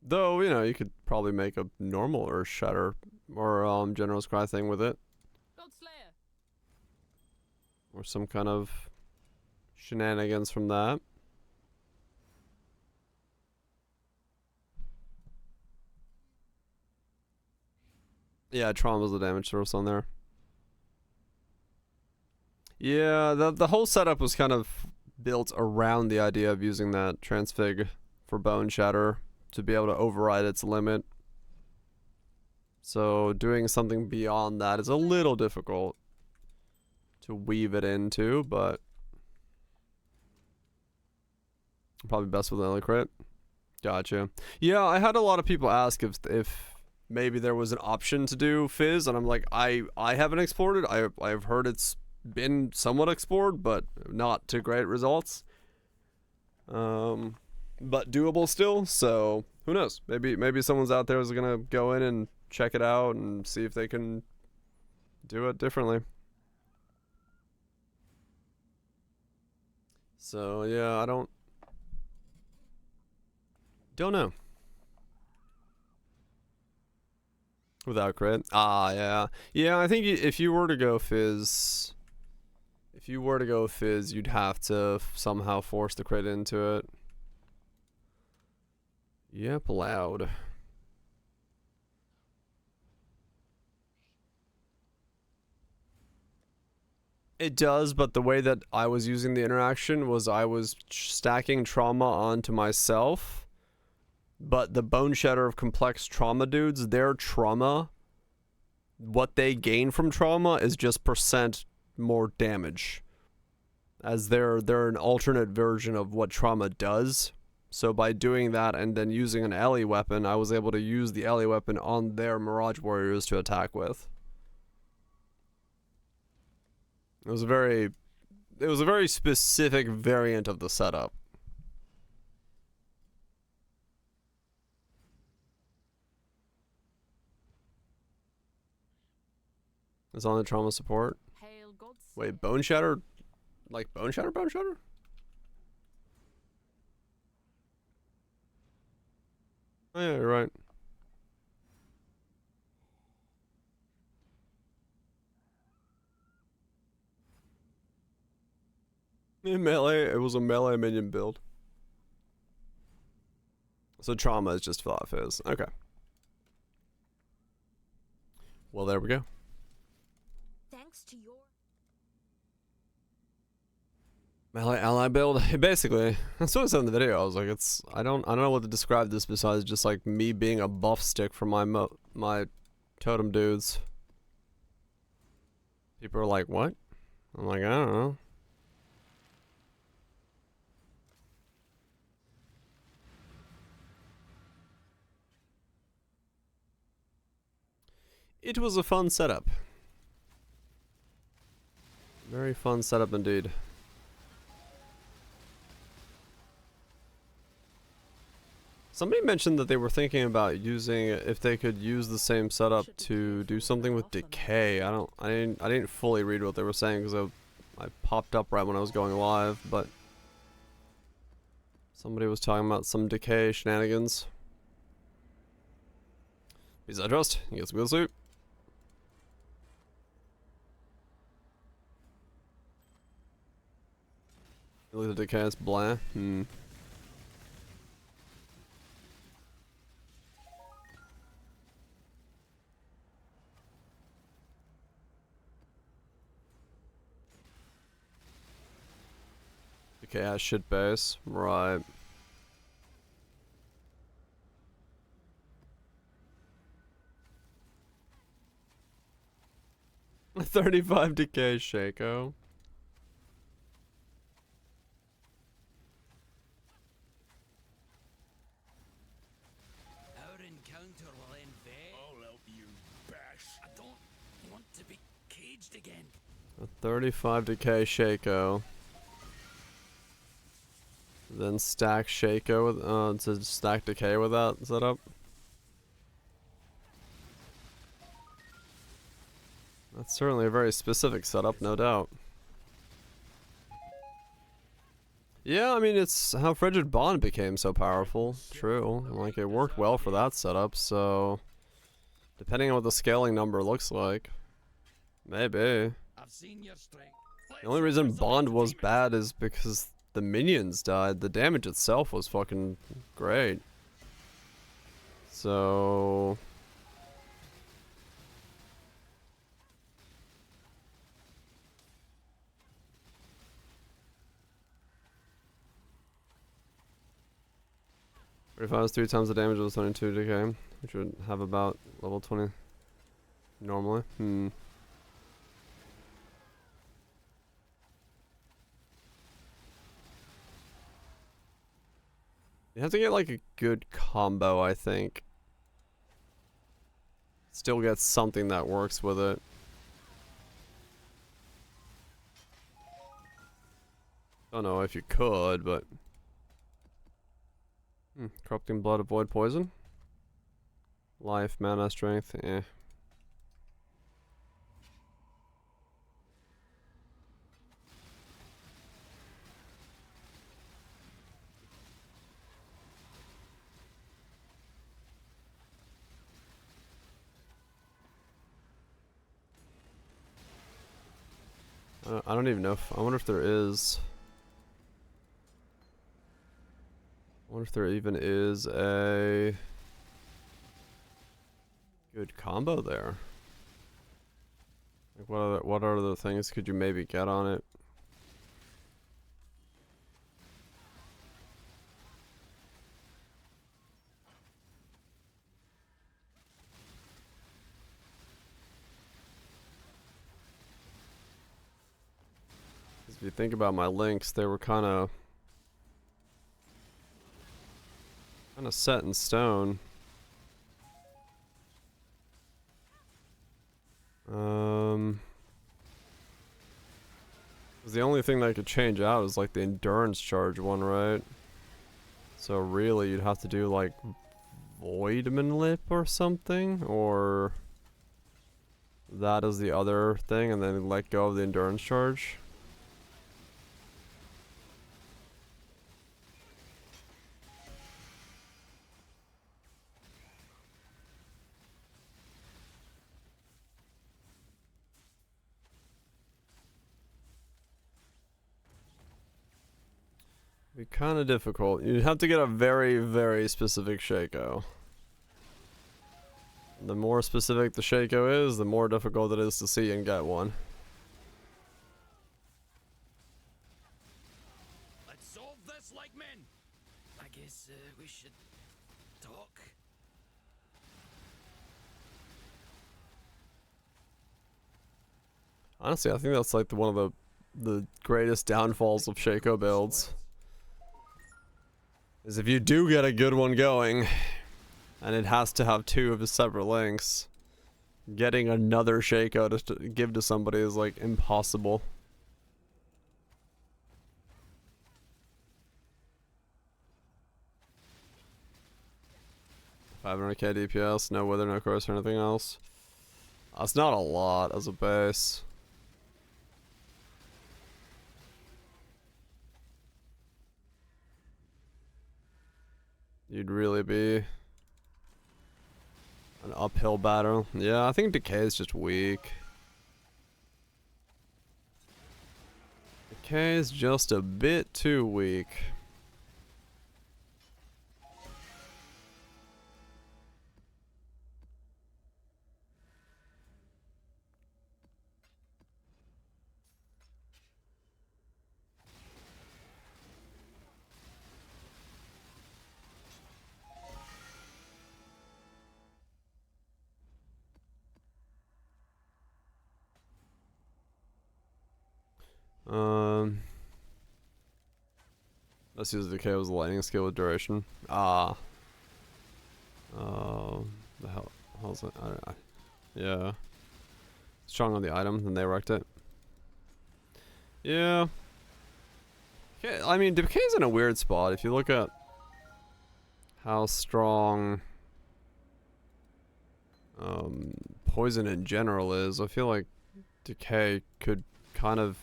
Though, you know, you could probably make a normal Earth Shatter or General's Cry thing with it. Or some kind of shenanigans from that. Yeah, trauma's the damage source on there. Yeah, the whole setup was kind of built around the idea of using that transfig for Bone Shatter to be able to override its limit. So doing something beyond that is a little difficult to weave it into, but probably best with an crit. Gotcha. Yeah, I had a lot of people ask if maybe there was an option to do Fizz, and I'm like, I haven't explored it. I've heard it's been somewhat explored, but not to great results. But doable still, so who knows? Maybe someone's out there is gonna go in and check it out and see if they can do it differently. So yeah, I don't know. Without crit? Ah, yeah. Yeah, I think if you were to go Fizz, you'd have to somehow force the crit into it. Yep, loud. It does, but the way that I was using the interaction was I was stacking trauma onto myself. But the Bone Shatter of complex trauma dudes, their trauma, what they gain from trauma is just % more damage. As they're an alternate version of what trauma does. So by doing that and then using an Ellie weapon, I was able to use the Ellie weapon on their Mirage Warriors to attack with. It was a very specific variant of the setup. It's on the trauma support. Wait, Bone Shatter? Like Bone Shatter? Bone Shatter? Oh yeah, you're right. In melee, it was a melee minion build. So trauma is just flat Fizz. Okay. Well, there we go. Thanks to your Melee ally build. Basically, that's what I said in the video. I was like, I don't know what to describe this besides just like me being a buff stick for my totem dudes. People are like, what? I'm like, I don't know. It was a fun setup. Very fun setup indeed. Somebody mentioned that they were thinking about using, if they could use the same setup to do something with decay. I didn't fully read what they were saying because I popped up right when I was going live, but somebody was talking about some decay shenanigans. Peace I trust. You get some good sleep. Look at the decay, it's blah. 'Shit base, right. $35 decay Shaco. Our encounter will end there. I'll help you, Bash. I don't want to be caged again. A 35 decay Shaco. Then stack Shaco with, to stack decay with that setup. That's certainly a very specific setup, no doubt. Yeah, I mean, it's how Frigid Bond became so powerful. True. Like, it worked well for that setup, so... Depending on what the scaling number looks like. Maybe. I've seen your strength. The only reason Bond was bad is because the minions died. The damage itself was fucking great. So... If I was 3 times the damage of 22 decay, which would have about level 20 normally. You have to get like a good combo, I think. Still get something that works with it. Don't know if you could, but... Corrupting blood, avoid poison. Life, mana, strength, eh. I don't even know if, I wonder if there is... I wonder if there even is a good combo there. Like what other things could you maybe get on it? If you think about my links, they were kind of set in stone. The only thing that I could change out is like the endurance charge one, right? So really you'd have to do like Void Manlip or something, or that is the other thing, and then let go of the endurance charge. Be kind of difficult. You'd have to get a very, very specific Shaco. The more specific the Shaco is, the more difficult it is to see and get one. Let's solve this like men. I guess we should talk. Honestly, I think that's like one of the greatest downfalls of Shaco builds. Is if you do get a good one going, and it has to have 2 of the separate links, getting another Shaco to give to somebody is like impossible. 500k DPS, no wither, no course, or anything else. That's not a lot as a base. You'd really be an uphill battle. Yeah, I think Decay is just weak. Decay is just a bit too weak. Let's use the KO's lightning skill with duration. The hell's it? I don't know. Yeah. Strong on the item, then they wrecked it. Yeah. Okay, I mean, Decay's in a weird spot. If you look at how strong poison in general is, I feel like Decay could kind of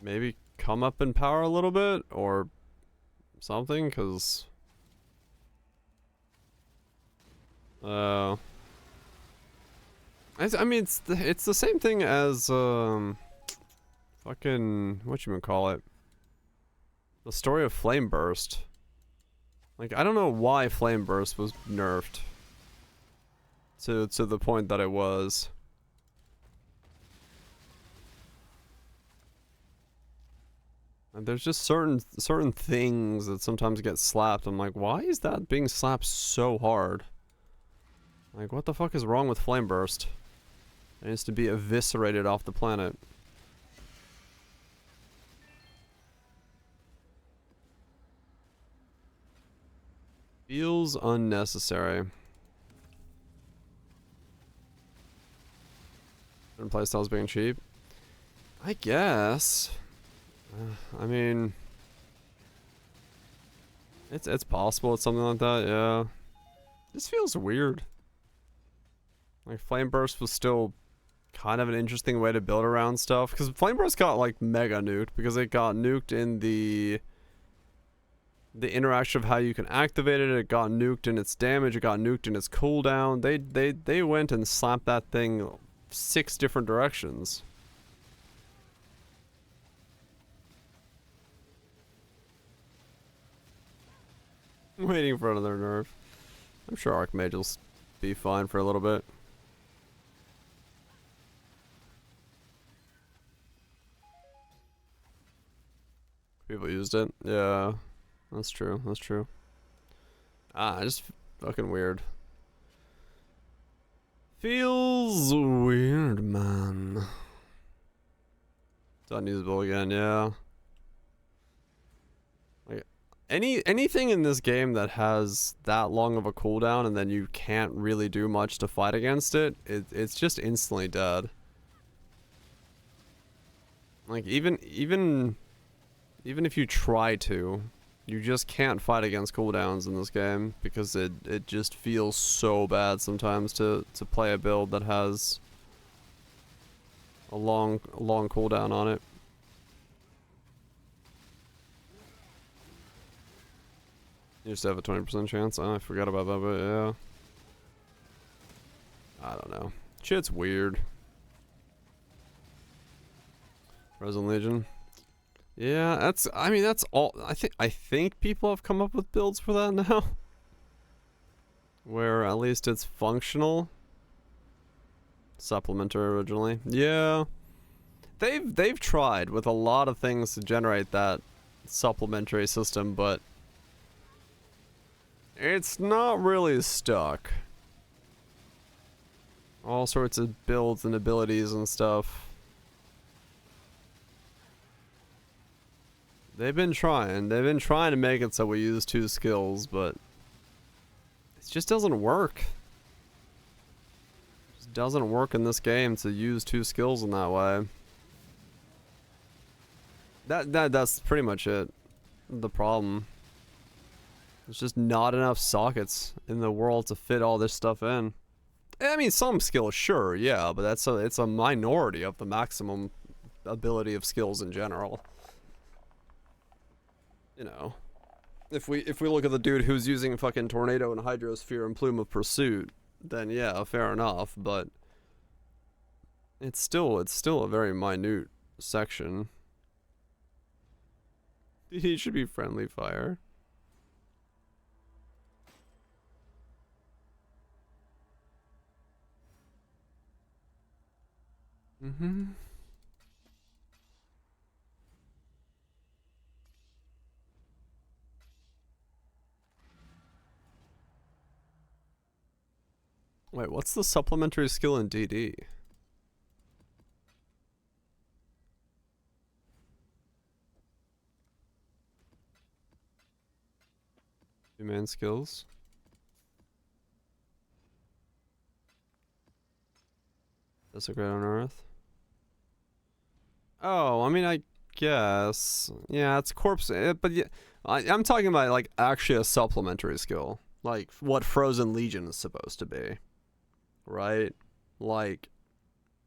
maybe come up in power a little bit or something, because I mean it's the same thing as fucking whatchamacallit, the story of Flame Burst. Like, I don't know why Flame Burst was nerfed to the point that it was. And there's just certain things that sometimes get slapped. I'm like, why is that being slapped so hard? Like, what the fuck is wrong with Flame Burst? It needs to be eviscerated off the planet. Feels unnecessary. Certain playstyles being cheap? I guess. I mean, it's possible it's something like that, yeah. This feels weird. Like, Flame Burst was still kind of an interesting way to build around stuff, because Flame Burst got like mega nuked because it got nuked in the interaction of how you can activate it. It got nuked in its damage. It got nuked in its cooldown. They went and slapped that thing 6 different directions. Waiting for another nerf. I'm sure Archmage will be fine for a little bit. People used it. Yeah, that's true. That's true. Just fucking weird. Feels weird, man. It's unusable again, yeah. Anything in this game that has that long of a cooldown and then you can't really do much to fight against it, it's just instantly dead. Like, even if you try to, you just can't fight against cooldowns in this game because it just feels so bad sometimes to play a build that has a long cooldown on it. You just have a 20% chance? Oh, I forgot about that, but yeah. I don't know. Shit's weird. Resin Legion. Yeah, that's all. I think people have come up with builds for that now. Where at least it's functional. Supplementer originally. Yeah. They've tried with a lot of things to generate that supplementary system, but it's not really stuck. All sorts of builds and abilities and stuff. They've been trying to make it so we use 2 skills, but it just doesn't work. doesn't work in this game to use 2 skills in that way. That's pretty much it. The problem. There's just not enough sockets in the world to fit all this stuff in. I mean, some skills, sure, yeah, but it's a minority of the maximum ability of skills in general. You know, if we look at the dude who's using fucking Tornado and Hydrosphere and Plume of Pursuit, then yeah, fair enough, but it's still a very minute section. He should be friendly fire. Mm-hmm. Wait, what's the supplementary skill in DD? Two-man skills. Desecrate on Earth. Oh, I mean, I guess. Yeah, it's corpse. But yeah, I'm talking about like actually a supplementary skill, like what Frozen Legion is supposed to be, right? Like,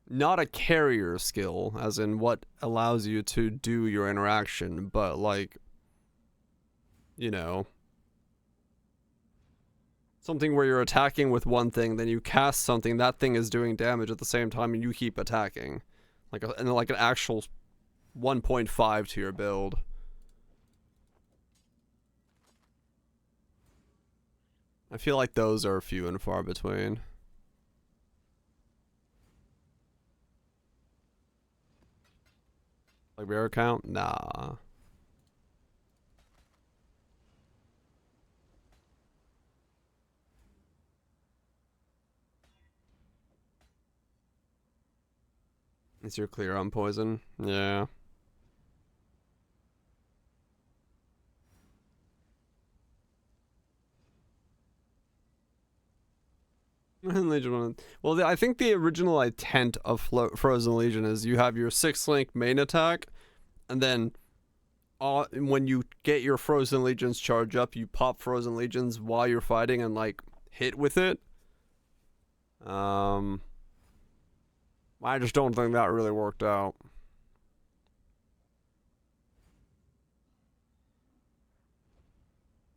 not a carrier skill, as in what allows you to do your interaction, but like, you know, something where you're attacking with one thing, then you cast something, that thing is doing damage at the same time, and you keep attacking. Like an actual 1.5 to your build. I feel like those are few and far between. Like rare count? Nah. Is your clear on poison? Yeah. Legion. Well, I think the original intent of Frozen Legion is you have your 6-link main attack, and then when you get your Frozen Legions charge up, you pop Frozen Legions while you're fighting and like hit with it. I just don't think that really worked out.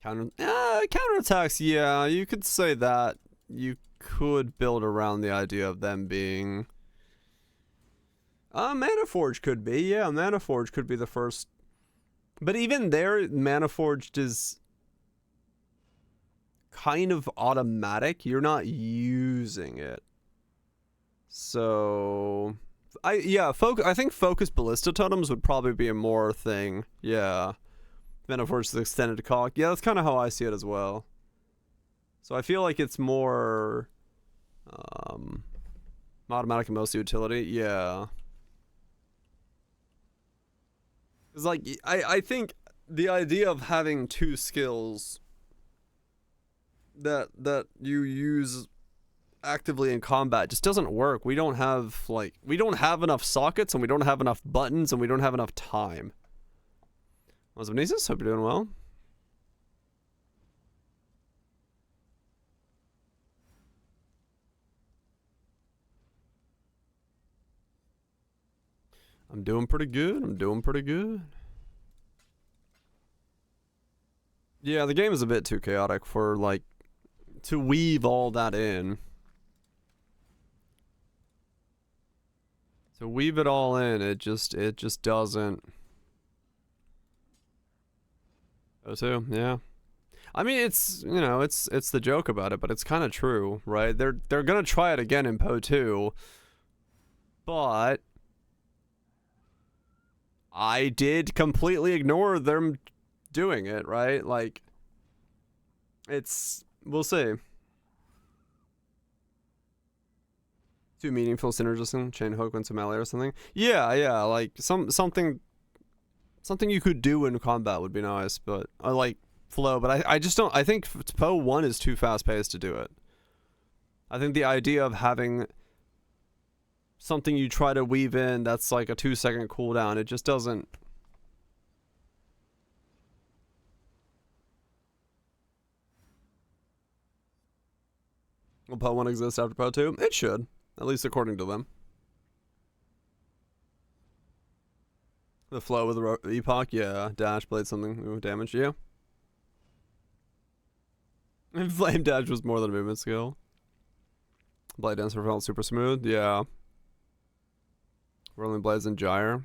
Counterattacks, yeah, you could say that. You could build around the idea of them being... Mana Forge could be, yeah, Mana Forge could be the first. But even there, Mana Forged is kind of automatic. You're not using it. So, I think Focus Ballista Totems would probably be a more thing. Yeah. Mana Forge is extended to CoC. Yeah, that's kind of how I see it as well. So I feel like it's more automatic and mostly utility. Yeah. It's like, I think the idea of having 2 skills that you use actively in combat just doesn't work. We don't have enough sockets, and we don't have enough buttons, and we don't have enough time. What's up, Nisus? Hope you're doing well. I'm doing pretty good. Yeah, the game is a bit too chaotic for, like, to weave all that in. To weave it all in, it just doesn't. Oh, yeah. I mean, it's, you know, it's the joke about it, but it's kind of true, right? They're gonna try it again in PoE 2, but I did completely ignore them doing it, right? Like, we'll see. Too meaningful synergism, chain hook into melee or something. Yeah, like something you could do in combat would be nice, but I like flow, but I just don't. I think PoE 1 is too fast paced to do it. I think the idea of having something you try to weave in that's like a 2-second cooldown. It just doesn't. Will PO 1 exist after PO 2? It should, at least according to them. The flow with the epoch, yeah. Dash, blade, something, ooh, damage, yeah. Flame dash was more than a movement skill. Blade dancer felt super smooth, yeah. Rolling blades and gyre.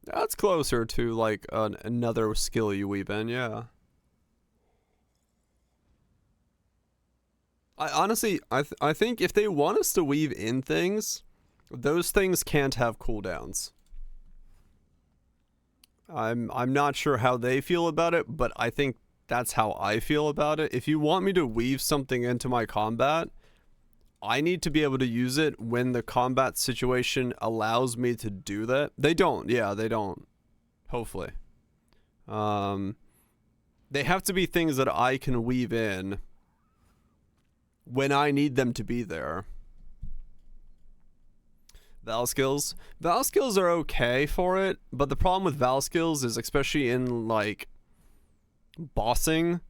That's closer to like another skill you weave in, yeah. I honestly, I think if they want us to weave in things, those things can't have cooldowns. I'm not sure how they feel about it, but I think that's how I feel about it. If you want me to weave something into my combat, I need to be able to use it when the combat situation allows me to do that. They don't, yeah, they don't. Hopefully. They have to be things that I can weave in when I need them to be there. Val skills. Val skills are okay for it, but the problem with Val skills is, especially in like bossing,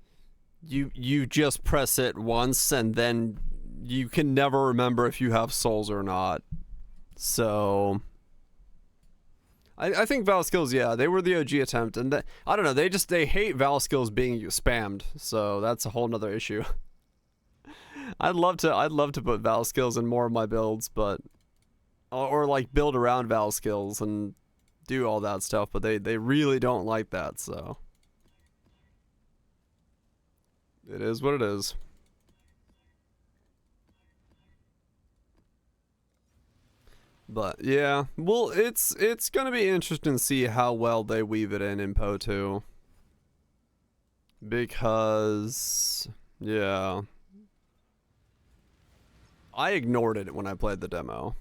you just press it once and then you can never remember if you have souls or not. So I think Val skills, yeah, they were the OG attempt, and I don't know, they hate Val skills being spammed, so that's a whole nother issue. I'd love to put Val skills in more of my builds, but or like build around Val skills and do all that stuff, but they really don't like that, so it is what it is. But yeah, well, it's gonna be interesting to see how well they weave it in PO 2, because yeah, I ignored it when I played the demo.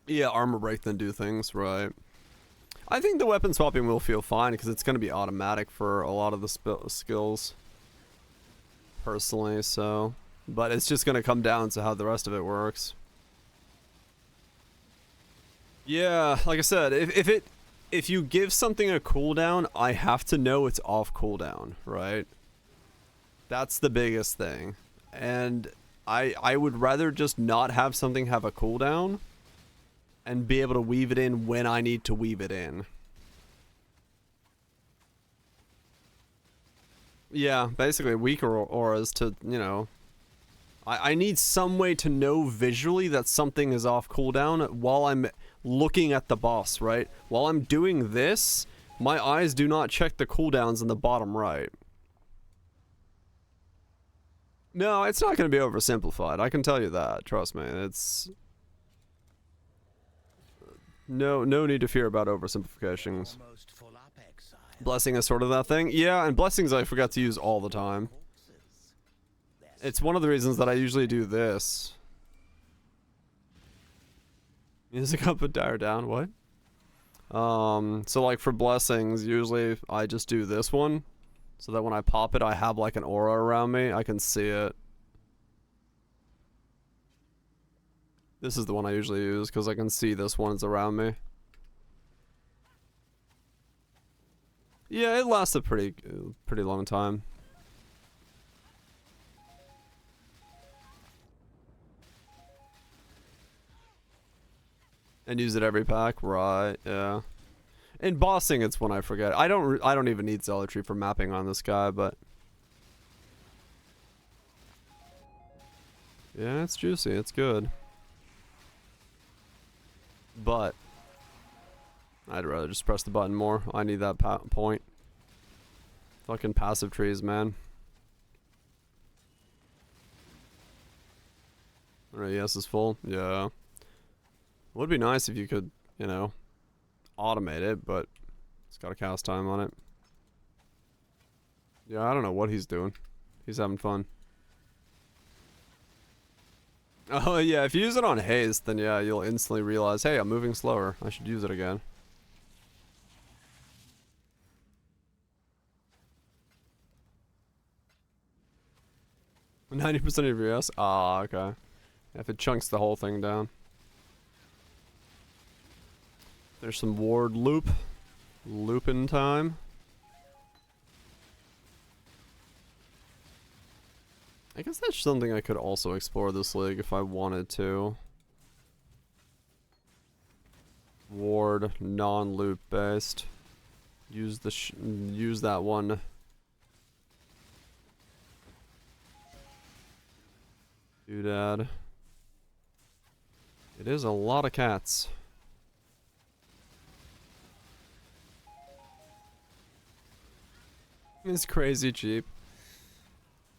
Yeah, armor break then do things, right? I think the weapon swapping will feel fine because it's going to be automatic for a lot of the skills, personally, so. But it's just going to come down to how the rest of it works. Yeah, like I said, if you give something a cooldown, I have to know it's off cooldown, right? That's the biggest thing. And I would rather just not have something have a cooldown and be able to weave it in when I need to weave it in. Yeah, basically weaker auras to, you know, I need some way to know visually that something is off cooldown while I'm looking at the boss, right? While I'm doing this, my eyes do not check the cooldowns in the bottom right. No, it's not going to be oversimplified. I can tell you that. Trust me. It's no need to fear about oversimplifications. Blessing is sort of that thing. Yeah, and blessings I forgot to use all the time. It's one of the reasons that I usually do this. Music up and dire down, what? So like for blessings, usually I just do this one. So that when I pop it, I have like an aura around me. I can see it. This is the one I usually use because I can see this one is around me. Yeah, it lasts a pretty long time. And use it every pack, right? Yeah. In bossing, it's when I forget. I don't even need zealotry for mapping on this guy, but yeah, it's juicy. It's good. But I'd rather just press the button more. I need that point. Fucking passive trees, man. Alright, yes is full. Yeah. Would be nice if you could, you know, automate it, but it's got a cast time on it. Yeah, I don't know what he's doing. He's having fun. Oh yeah, if you use it on haste, then yeah, you'll instantly realize, hey, I'm moving slower. I should use it again. 90% of your yes? Ah, okay. If it chunks the whole thing down. There's some ward loop. Looping time. I guess that's something I could also explore this league if I wanted to. Ward, non-loop based. Use the use that one. Doodad. It is a lot of cats. It's crazy cheap.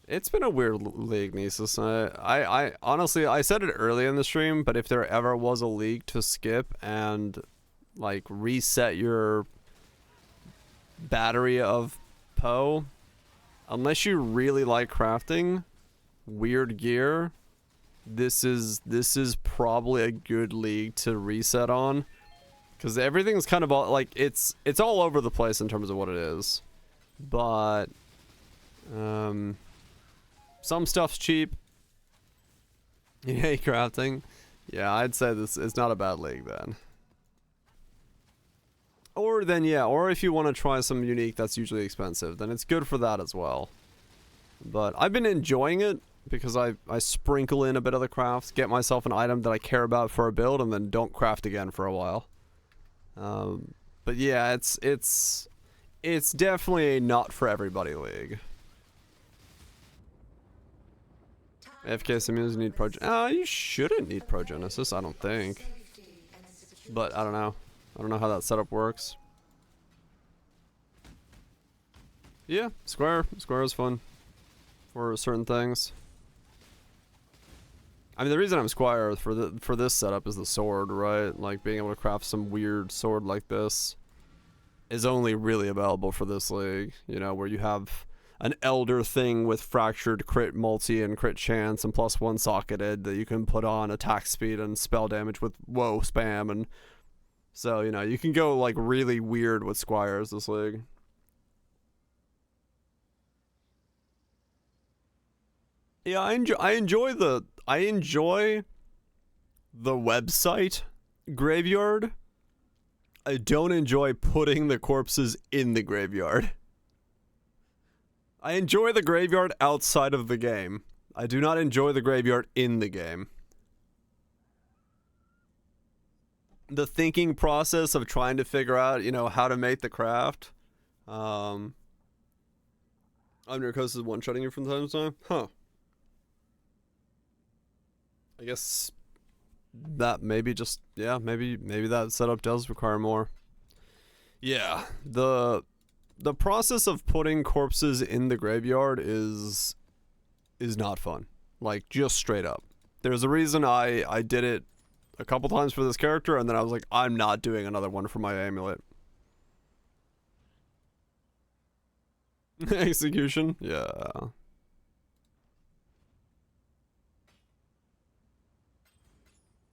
It's been a weird league, Nisus. I honestly, I said it early in the stream, but if there ever was a league to skip and like reset your battery of Poe, unless you really like crafting weird gear, this is probably a good league to reset on, because everything's kind of all, like it's all over the place in terms of what it is, but some stuff's cheap. You hate crafting? Yeah, I'd say this is not a bad league then. Or then, yeah, or if you want to try some unique that's usually expensive, then it's good for that as well. But I've been enjoying it because I sprinkle in a bit of the crafts, get myself an item that I care about for a build, and then don't craft again for a while. But yeah, it's definitely a not for everybody league. AFK simulators need you shouldn't need Progenesis, I don't think. But I don't know. I don't know how that setup works. Yeah, Square is fun for certain things. I mean, the reason I'm Squire for this setup is the sword, right? Like being able to craft some weird sword like this is only really available for this league, you know, where you have an elder thing with fractured crit multi and crit chance and +1 socketed that you can put on attack speed and spell damage with whoa spam, and so, you know, you can go like really weird with Squires this league. Yeah, I enjoy the website graveyard. I don't enjoy putting the corpses in the graveyard. I enjoy the graveyard outside of the game. I do not enjoy the graveyard in the game. The thinking process of trying to figure out, you know, how to make the craft. Undercoast is one-shotting you from time to time? Huh. I guess that maybe just, yeah, maybe that setup does require more. Yeah, the process of putting corpses in the graveyard is not fun. Like, just straight up. There's a reason I did it a couple times for this character, and then I was like, I'm not doing another one for my amulet. Execution? Yeah.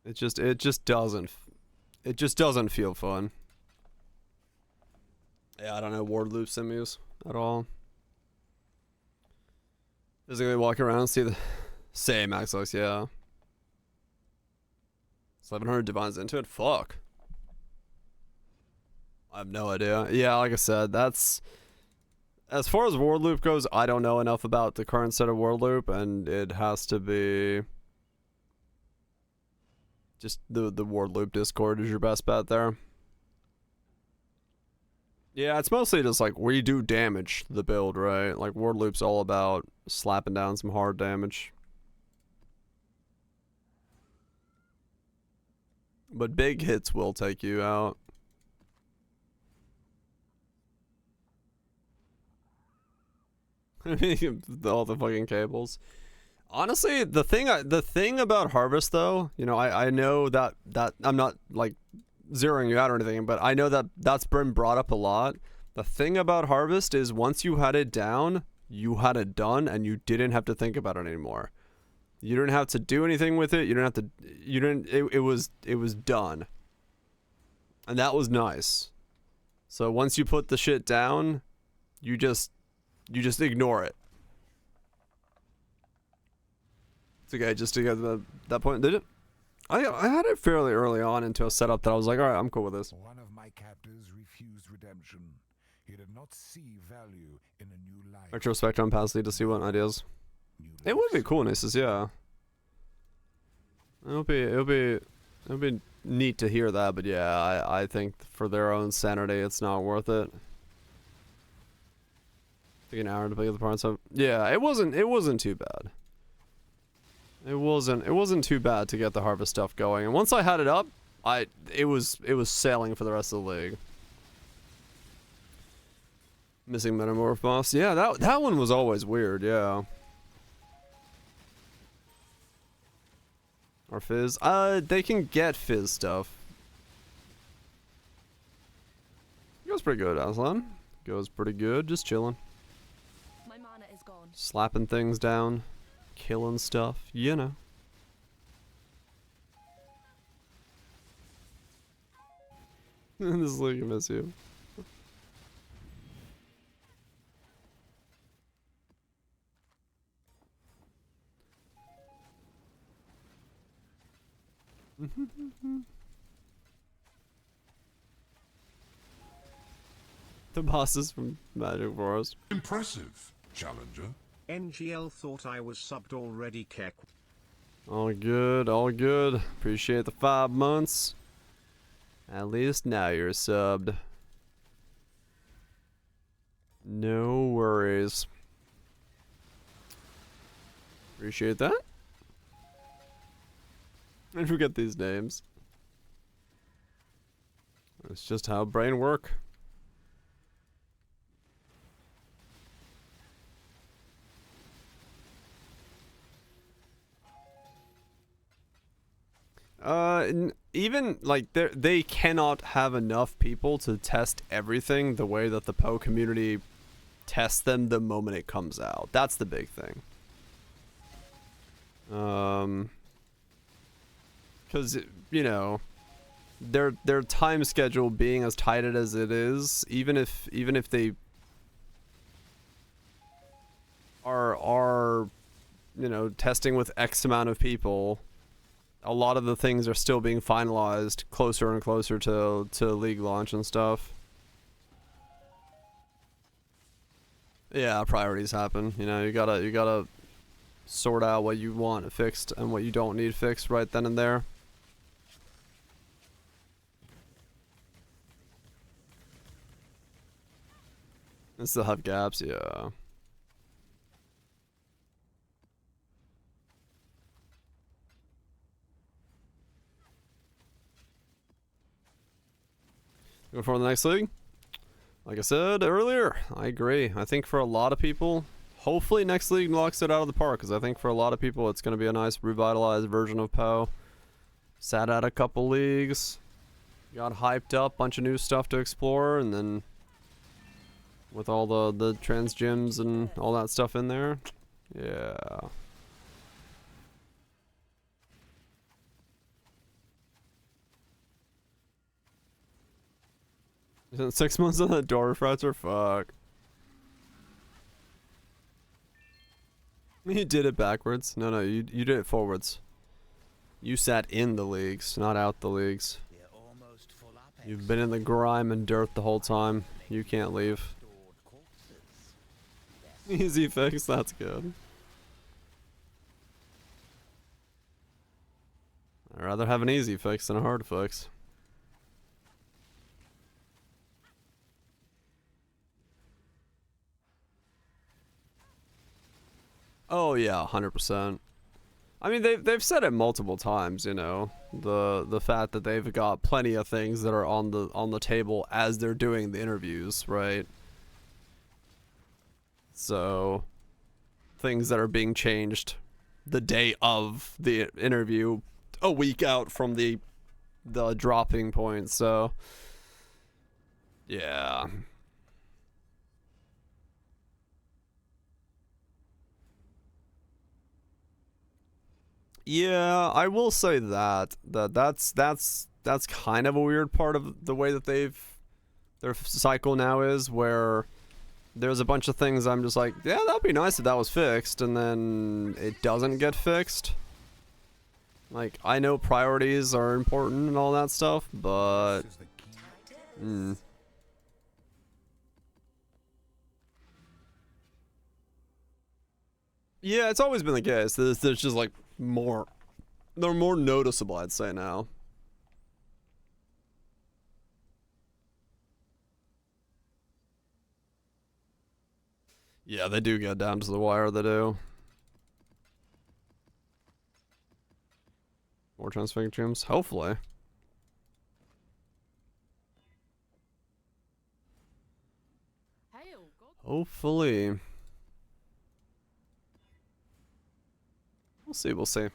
It just doesn't feel fun. Yeah, I don't know ward loop simus at all. Physically walk around and see the same Axox, yeah. 700 divines into it? Fuck. I have no idea. Yeah, like I said, that's... As far as ward loop goes, I don't know enough about the current set of ward loop, and it has to be... Just the ward loop Discord is your best bet there. Yeah, it's mostly just like where you do damage the build, right? Like ward loop's all about slapping down some hard damage. But big hits will take you out. All the fucking cables. Honestly, the thing about Harvest though, you know, I know that I'm not like zeroing you out or anything, but I know that that's been brought up a lot. The thing about Harvest is once you had it down, you had it done, and you didn't have to think about it anymore. You didn't have to do anything with it. It was done. And that was nice. So once you put the shit down, you just ignore it. It's okay just to get to that point. Did it? I had it fairly early on into a setup that I was like, all right, I'm cool with this. One of my captors refused redemption. He did not see value in a new life. Extra respect on past lead to see what ideas. It would be cool, Nisus, yeah. It'll be neat to hear that, but yeah, I think for their own sanity, it's not worth it. Take an hour to pick up the parts up. Yeah, it wasn't too bad. It wasn't too bad to get the harvest stuff going, and once I had it up, it was sailing for the rest of the league. Missing Metamorph boss. Yeah, that one was always weird, yeah. Or Fizz. They can get Fizz stuff. Goes pretty good, Aslan. Goes pretty good, just chilling. My mana is gone. Slapping things down. Killing stuff, you know. This league, I miss you. The bosses from Magic Forest. Impressive, challenger. NGL thought I was subbed already, Keck. All good, all good. Appreciate the 5 months. At least now you're subbed. No worries. Appreciate that. I forget these names. It's just how brain work. Even like they cannot have enough people to test everything the way that the Poe community tests them the moment it comes out. That's the big thing. Because you know, their time schedule being as tight as it is, even if they are you know testing with X amount of people, a lot of the things are still being finalized closer and closer to league launch and stuff. Yeah, priorities happen. You know, you gotta sort out what you want fixed and what you don't need fixed right then and there. And still have gaps, yeah. Go for the next league. Like I said earlier, I agree. I think for a lot of people, hopefully next league knocks it out of the park, because I think for a lot of people it's going to be a nice revitalized version of Poe. Sat out a couple leagues, got hyped up, bunch of new stuff to explore, and then with all the trans gyms and all that stuff in there, yeah. Isn't 6 months on that door refresher? Fuck. You did it backwards. No, you did it forwards. You sat in the leagues, not out the leagues. You've been in the grime and dirt the whole time. You can't leave. Easy fix, that's good. I'd rather have an easy fix than a hard fix. Oh yeah, 100%. I mean, they've said it multiple times, you know, the fact that they've got plenty of things that are on the table as they're doing the interviews, right? So, things that are being changed the day of the interview, a week out from the dropping point. So, yeah. Yeah, I will say that's kind of a weird part of the way that their cycle now is, where there's a bunch of things I'm just like, yeah, that'd be nice if that was fixed, and then it doesn't get fixed. Like, I know priorities are important and all that stuff, but yeah, it's always been the case. There's just like more, they're more noticeable, I'd say now. Yeah, they do get down to the wire, they do. More transfig gyms? Hopefully. Hopefully. We'll see, we'll see.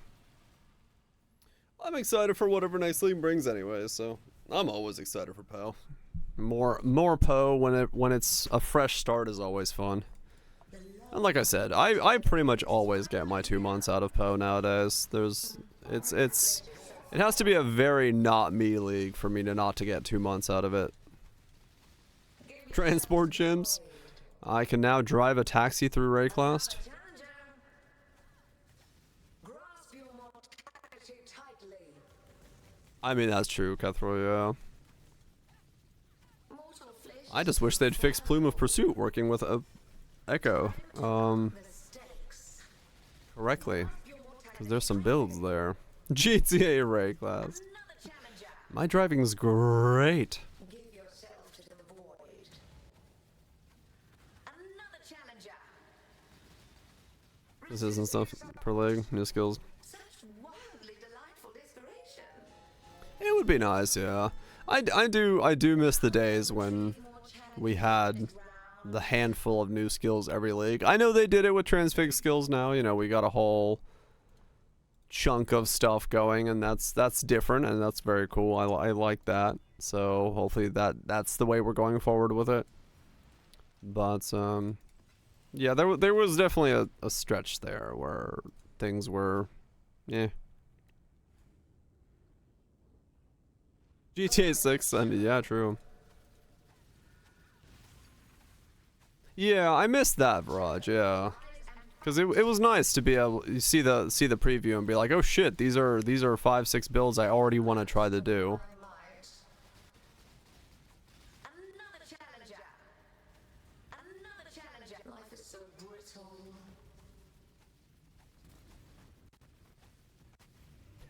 I'm excited for whatever next league brings anyway, so I'm always excited for PoE. More PoE when it's a fresh start is always fun. And like I said, I pretty much always get my 2 months out of PoE nowadays. It has to be a very not me league for me to not to get 2 months out of it. Transport gyms. I can now drive a taxi through Rayclast. I mean, that's true, Cutthroat, yeah. I just wish they'd fix Plume of Pursuit working with a Echo correctly, because there's some builds there. GTA Rayclast. My driving's great. This isn't stuff per leg, new skills. It would be nice, yeah. I do miss the days when we had the handful of new skills every league. I know they did it with transfig skills now. You know, we got a whole chunk of stuff going, and that's different, and that's very cool. I like that. So hopefully that's the way we're going forward with it. But yeah, there was definitely a stretch there where things were, yeah. GTA 6, I mean, yeah, true. Yeah, I missed that, Raj, yeah. Cause it was nice to be able to see the preview and be like, oh shit, these are 5-6 builds I already want to try to do.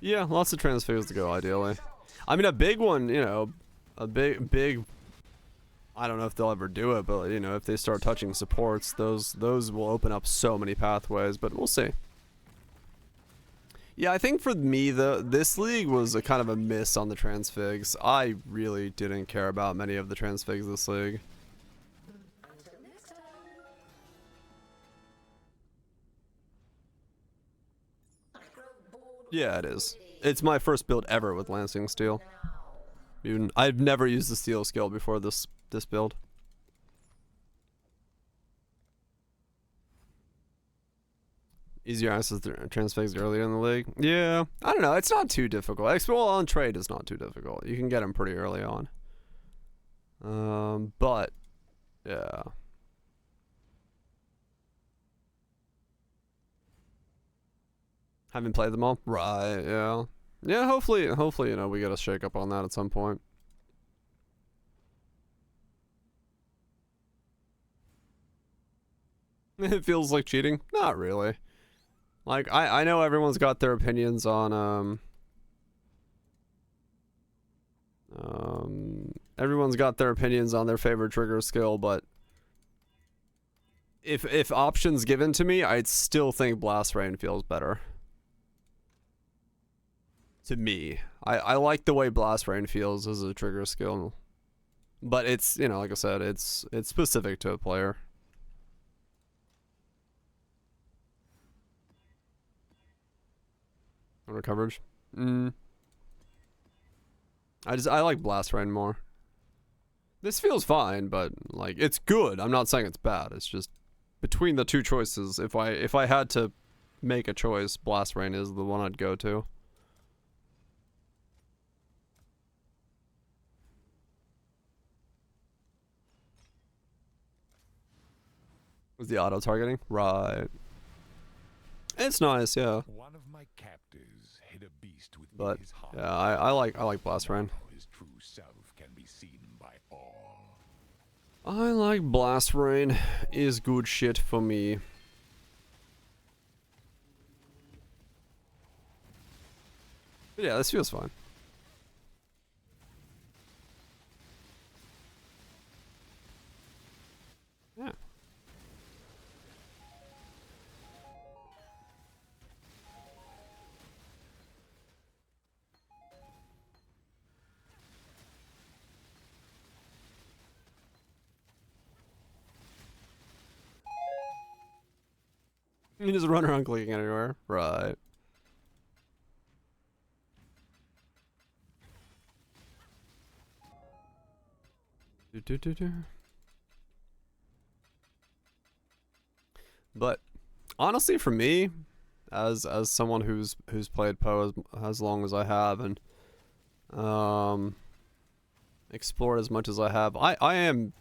Yeah, lots of transfers to go, ideally. I mean, a big one, you know, a big. I don't know if they'll ever do it, but you know, if they start touching supports, those will open up so many pathways. But we'll see. Yeah, I think for me, this league was a kind of a miss on the transfigs. I really didn't care about many of the transfigs this league. Yeah, it is. It's my first build ever with Lancing Steel. Even I've never used the Steel skill before this build. Easier access to transfigs earlier in the league. Yeah, I don't know. It's not too difficult. Well, on trade is not too difficult. You can get them pretty early on. But yeah. Haven't played them all? Right, yeah. Yeah, hopefully, you know, we get a shake up on that at some point. It feels like cheating? Not really. Like, I know everyone's got their opinions on, everyone's got their opinions on their favorite trigger skill, but if options given to me, I'd still think Blast Rain feels better. To me, I like the way Blast Rain feels as a trigger skill, but it's, you know, like I said, it's specific to a player. Under coverage, I like Blast Rain more. This feels fine, but like it's good. I'm not saying it's bad. It's just between the two choices. If I had to make a choice, Blast Rain is the one I'd go to. Was the auto targeting? Right. It's nice, yeah. One of my captors hid a beast with But his heart. yeah, I like Blast Rain. His true self can be seen by all. I like Blast Rain. Is good shit for me. But yeah, this feels fine. Yeah. You just run around clicking anywhere. Right. But honestly, for me, as someone who's played Poe as long as I have and explored as much as I have, I am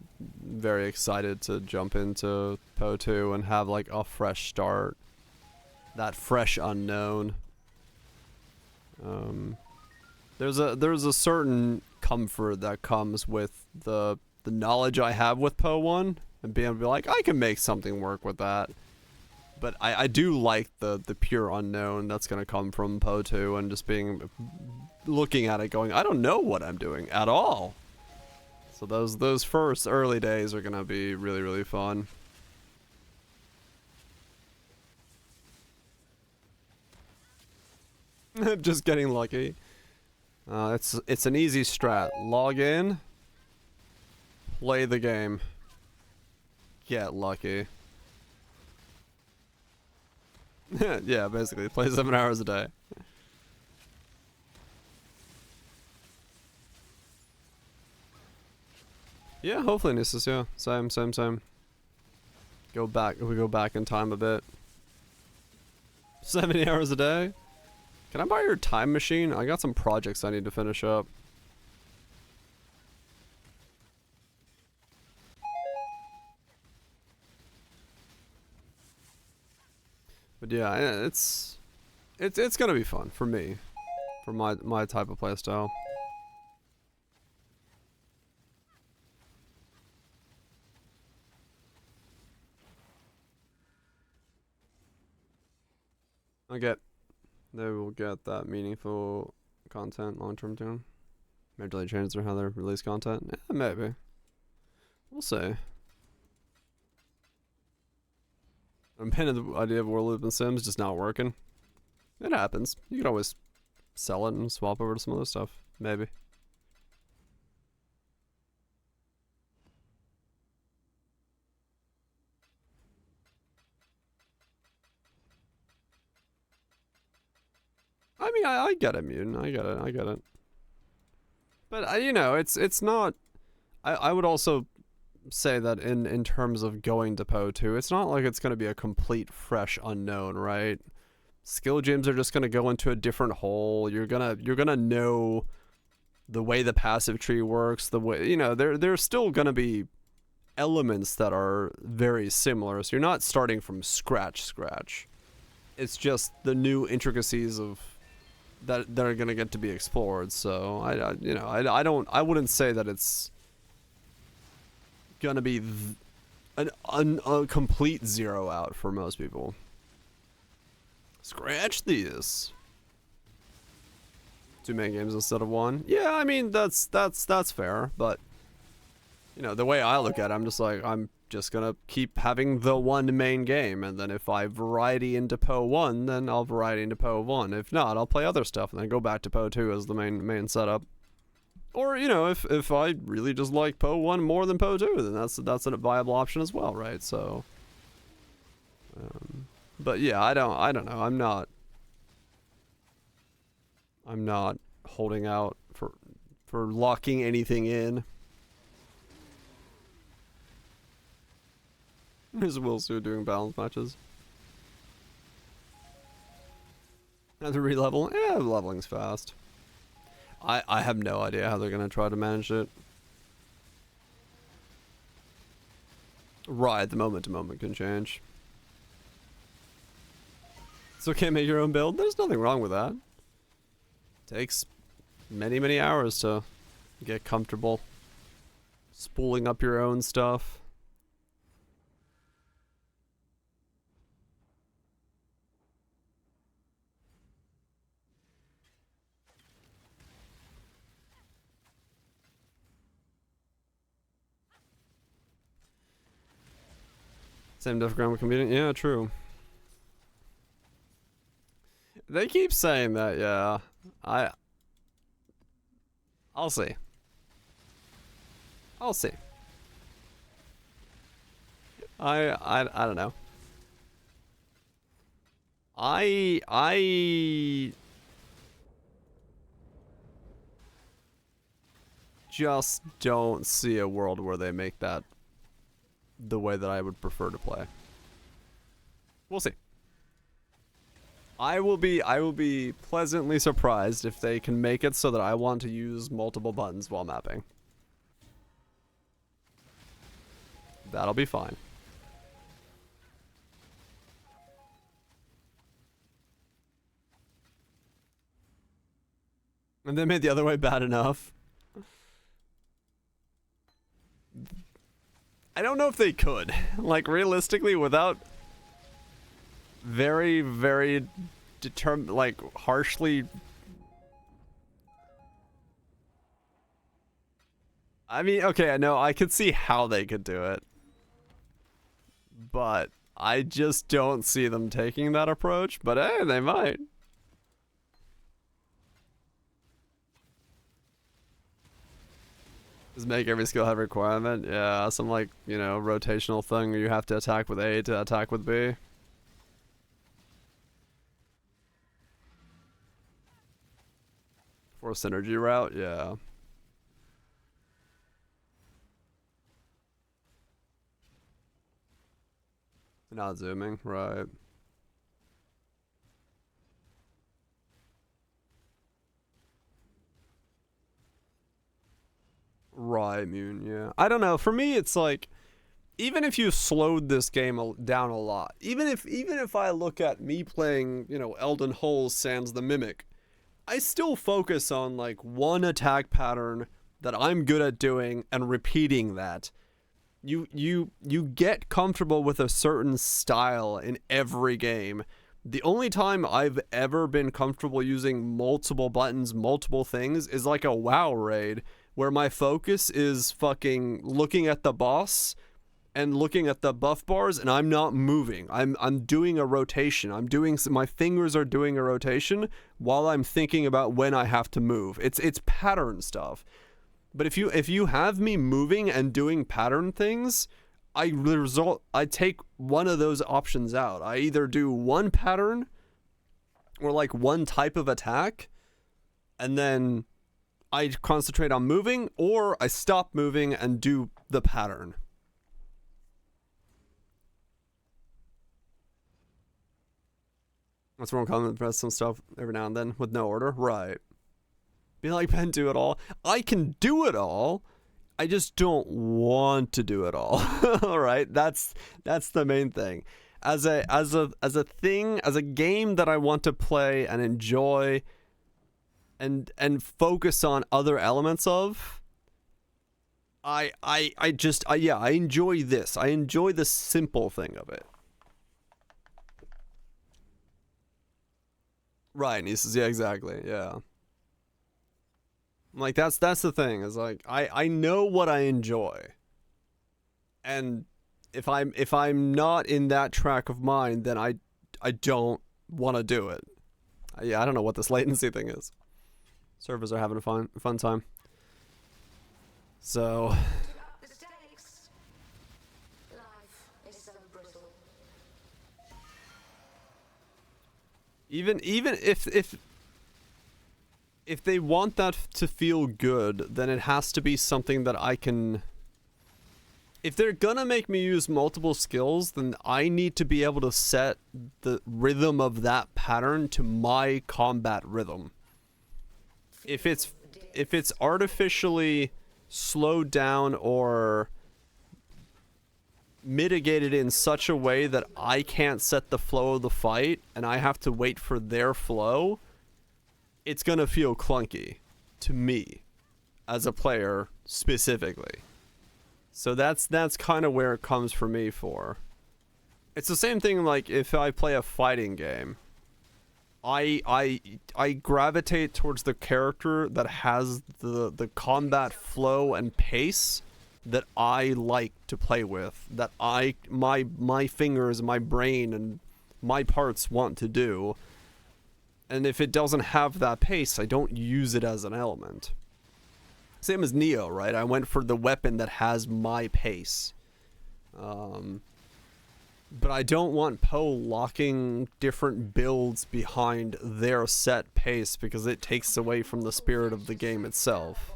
very excited to jump into Poe 2 and have like a fresh start, that fresh unknown. There's a certain comfort that comes with the knowledge I have with Poe 1 and being able to be like, I can make something work with that. But I do like the pure unknown that's gonna come from Poe 2 and just looking at it going, I don't know what I'm doing at all. So those first early days are gonna be really, really fun. Just getting lucky. It's an easy strat. Log in, play the game, get lucky. Yeah, basically, play 7 hours a day. Yeah, hopefully, Nisus, yeah. Same. Go back, if we go back in time a bit. 70 hours a day? Can I buy your time machine? I got some projects I need to finish up. But yeah, it's gonna be fun for me, for my type of playstyle. They will get that meaningful content long-term too. Maybe they change how they release content. Yeah, maybe. We'll see. I'm pinning the idea of world loop and Sims just not working. It happens. You can always sell it and swap over to some other stuff. Maybe. I mean, I get it, Mutant. I get it. But, you know, it's not... I would also say that in terms of going to Poe 2, it's not like it's going to be a complete fresh unknown, right? Skill gyms are just going to go into a different hole. You're gonna know the way the passive tree works, the way, you know, there's still going to be elements that are very similar. So you're not starting from scratch. It's just the new intricacies of that are going to get to be explored. So I wouldn't say that it's gonna be a complete zero out for most people. Scratch these. 2 main games instead of 1. Yeah, I mean that's fair, but you know, the way I look at it, I'm just like, I'm just gonna keep having the 1 main game, and then if I variety into Poe 1, then I'll variety into Poe 1. If not, I'll play other stuff and then go back to Poe 2 as the main setup. Or, you know, if I really just like Poe 1 more than Poe 2, then that's a viable option as well, right? So, but yeah, I don't know. I'm not holding out for locking anything in. Is Will Sue doing balance matches? And to re-level? Yeah, leveling's fast. I have no idea how they're going to try to manage it. Right, the moment to moment can change. So can't make your own build? There's nothing wrong with that. Takes many, many hours to get comfortable spooling up your own stuff. Same diagram computing? Yeah, true. They keep saying that, yeah. I'll see. I'll see. I don't know. I just don't see a world where they make that the way that I would prefer to play. We'll see. I will be pleasantly surprised if they can make it so that I want to use multiple buttons while mapping. That'll be fine. And they made the other way bad enough. I don't know if they could. Like, realistically, without very, very like, harshly... I mean, okay, no, I could see how they could do it. But I just don't see them taking that approach. But hey, they might. Just make every skill have a requirement. Yeah, some like, you know, rotational thing where you have to attack with A to attack with B. For a synergy route, yeah. Not zooming, right. Right, Moon, yeah. I don't know, for me it's like, even if you slowed this game down a lot, even if I look at me playing, you know, Elden Holes Sans the Mimic, I still focus on like one attack pattern that I'm good at doing and repeating that. You get comfortable with a certain style in every game. The only time I've ever been comfortable using multiple buttons, multiple things, is like a WoW raid where my focus is fucking looking at the boss and looking at the buff bars, and I'm not moving. I'm doing a rotation. My fingers are doing a rotation while I'm thinking about when I have to move. It's pattern stuff. But if you have me moving and doing pattern things, I take one of those options out. I either do one pattern or like one type of attack, and then I concentrate on moving, or I stop moving and do the pattern. What's wrong? Comment, press some stuff every now and then with no order, right? Be like, Ben, do it all. I can do it all. I just don't want to do it all. All right, that's the main thing. As a game that I want to play and enjoy, and focus on other elements of. I enjoy this. I enjoy the simple thing of it. Right, nieces. Yeah, exactly. Yeah. Like that's the thing, is like I know what I enjoy, and if I'm not in that track of mind, then I don't want to do it. Yeah, I don't know what this latency thing is. Servers are having a fun time. So even if they want that to feel good, then it has to be something that I can... If they're gonna make me use multiple skills, then I need to be able to set the rhythm of that pattern to my combat rhythm. If it's artificially slowed down or mitigated in such a way that I can't set the flow of the fight and I have to wait for their flow, it's gonna feel clunky to me as a player specifically. So that's kind of where it comes for me for. It's the same thing like if I play a fighting game. I gravitate towards the character that has the combat flow and pace that I like to play with, that my fingers, my brain, and my parts want to do. And if it doesn't have that pace, I don't use it as an element. Same as Neo, right? I went for the weapon that has my pace. But I don't want Poe locking different builds behind their set pace because it takes away from the spirit of the game itself.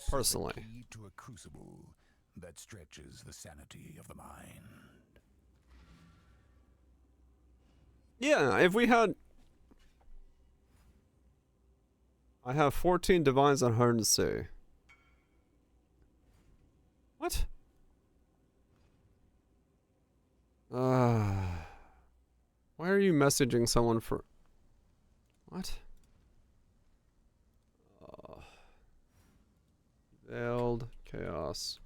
Personally. This is the key to a crucible that stretches the sanity of the mind. Yeah, if we had... I have 14 divines on hard to see. What? Why are you messaging someone for... What? Veiled Chaos.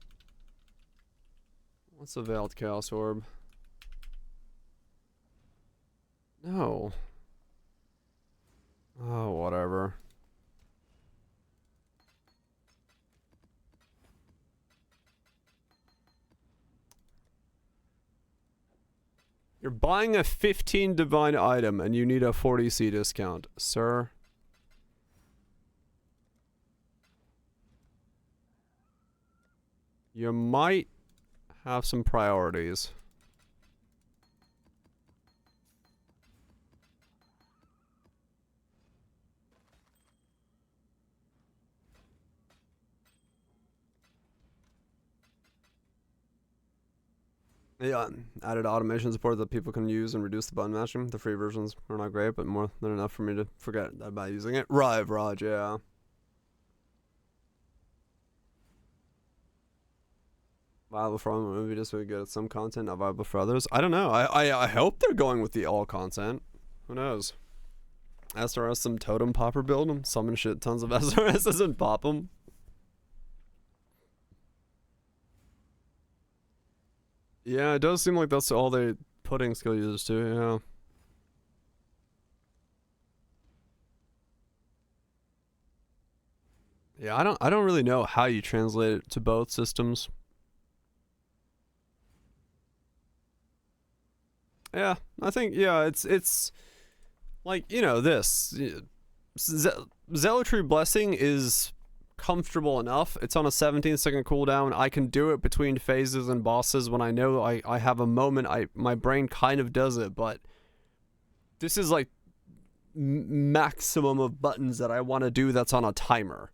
What's a Veiled Chaos Orb? No. Oh, whatever. You're buying a 15 divine item and you need a 40C discount, sir. You might have some priorities. Yeah, added automation support that people can use and reduce the button mashing. The free versions are not great, but more than enough for me to forget about using it. Right, Raj, yeah. Viable for one movie, just really good at some content, not viable for others. I don't know. I hope they're going with the all content. Who knows? SRS some totem popper build them. Summon shit tons of SRSs and pop them. Yeah, it does seem like that's all they putting skill users to, yeah. Yeah, I don't really know how you translate it to both systems. Yeah, I think, yeah, it's like, you know, this Zealotry Blessing is comfortable enough. It's on a 17-second cooldown. I can do it between phases and bosses when I know I have a moment. My brain kind of does it, but this is like maximum of buttons that I want to do that's on a timer.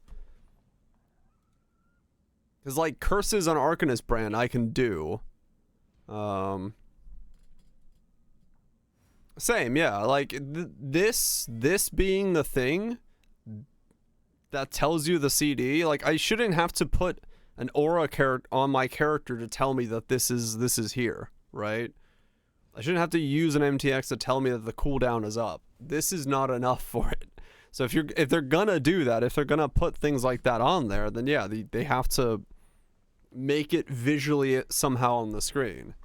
Because like Curses on Arcanist brand I can do. Same, yeah. Like this being the thing that tells you the CD, like I shouldn't have to put an aura on my character to tell me that this is here, right? I shouldn't have to use an MTX to tell me that the cooldown is up. This is not enough for it. So if they're gonna do that, if they're gonna put things like that on there, then yeah, they have to make it visually somehow on the screen.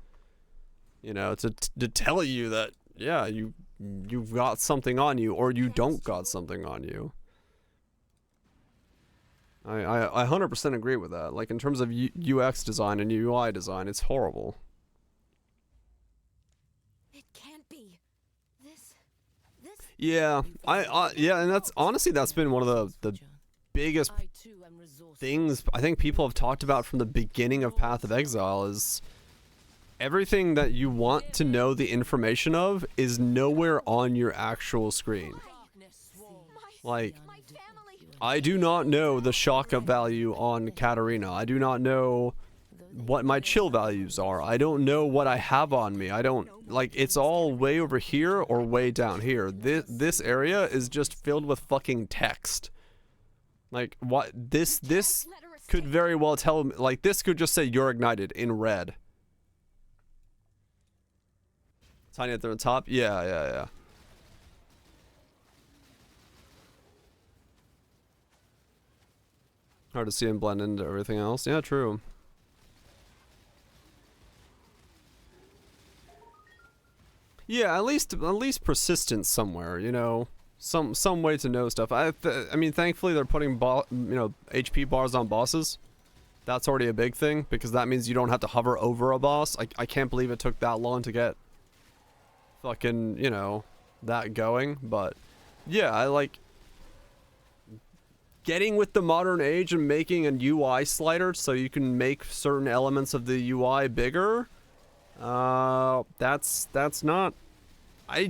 You know, to tell you that yeah, you've got something on you or you don't got something on you. I 100% agree with that. Like in terms of UX design and UI design, it's horrible. It can't be. This. Yeah, yeah, and that's honestly that's been one of the biggest things I think people have talked about from the beginning of Path of Exile is everything that you want to know the information of is nowhere on your actual screen. Like, I do not know the shock up value on Katarina. I do not know what my chill values are. I don't know what I have on me. I don't, like, it's all way over here or way down here. This area is just filled with fucking text. Like, what, this could very well tell me, like, this could just say you're ignited in red. Tiny at the top? Yeah, yeah, yeah. Hard to see and blend into everything else. Yeah, true. Yeah, at least persistence somewhere, you know. Some way to know stuff. I mean, thankfully they're putting HP bars on bosses. That's already a big thing because that means you don't have to hover over a boss. I can't believe it took that long to get fucking, you know, that going, but yeah, I like getting with the modern age and making a UI slider so you can make certain elements of the UI bigger. That's not, I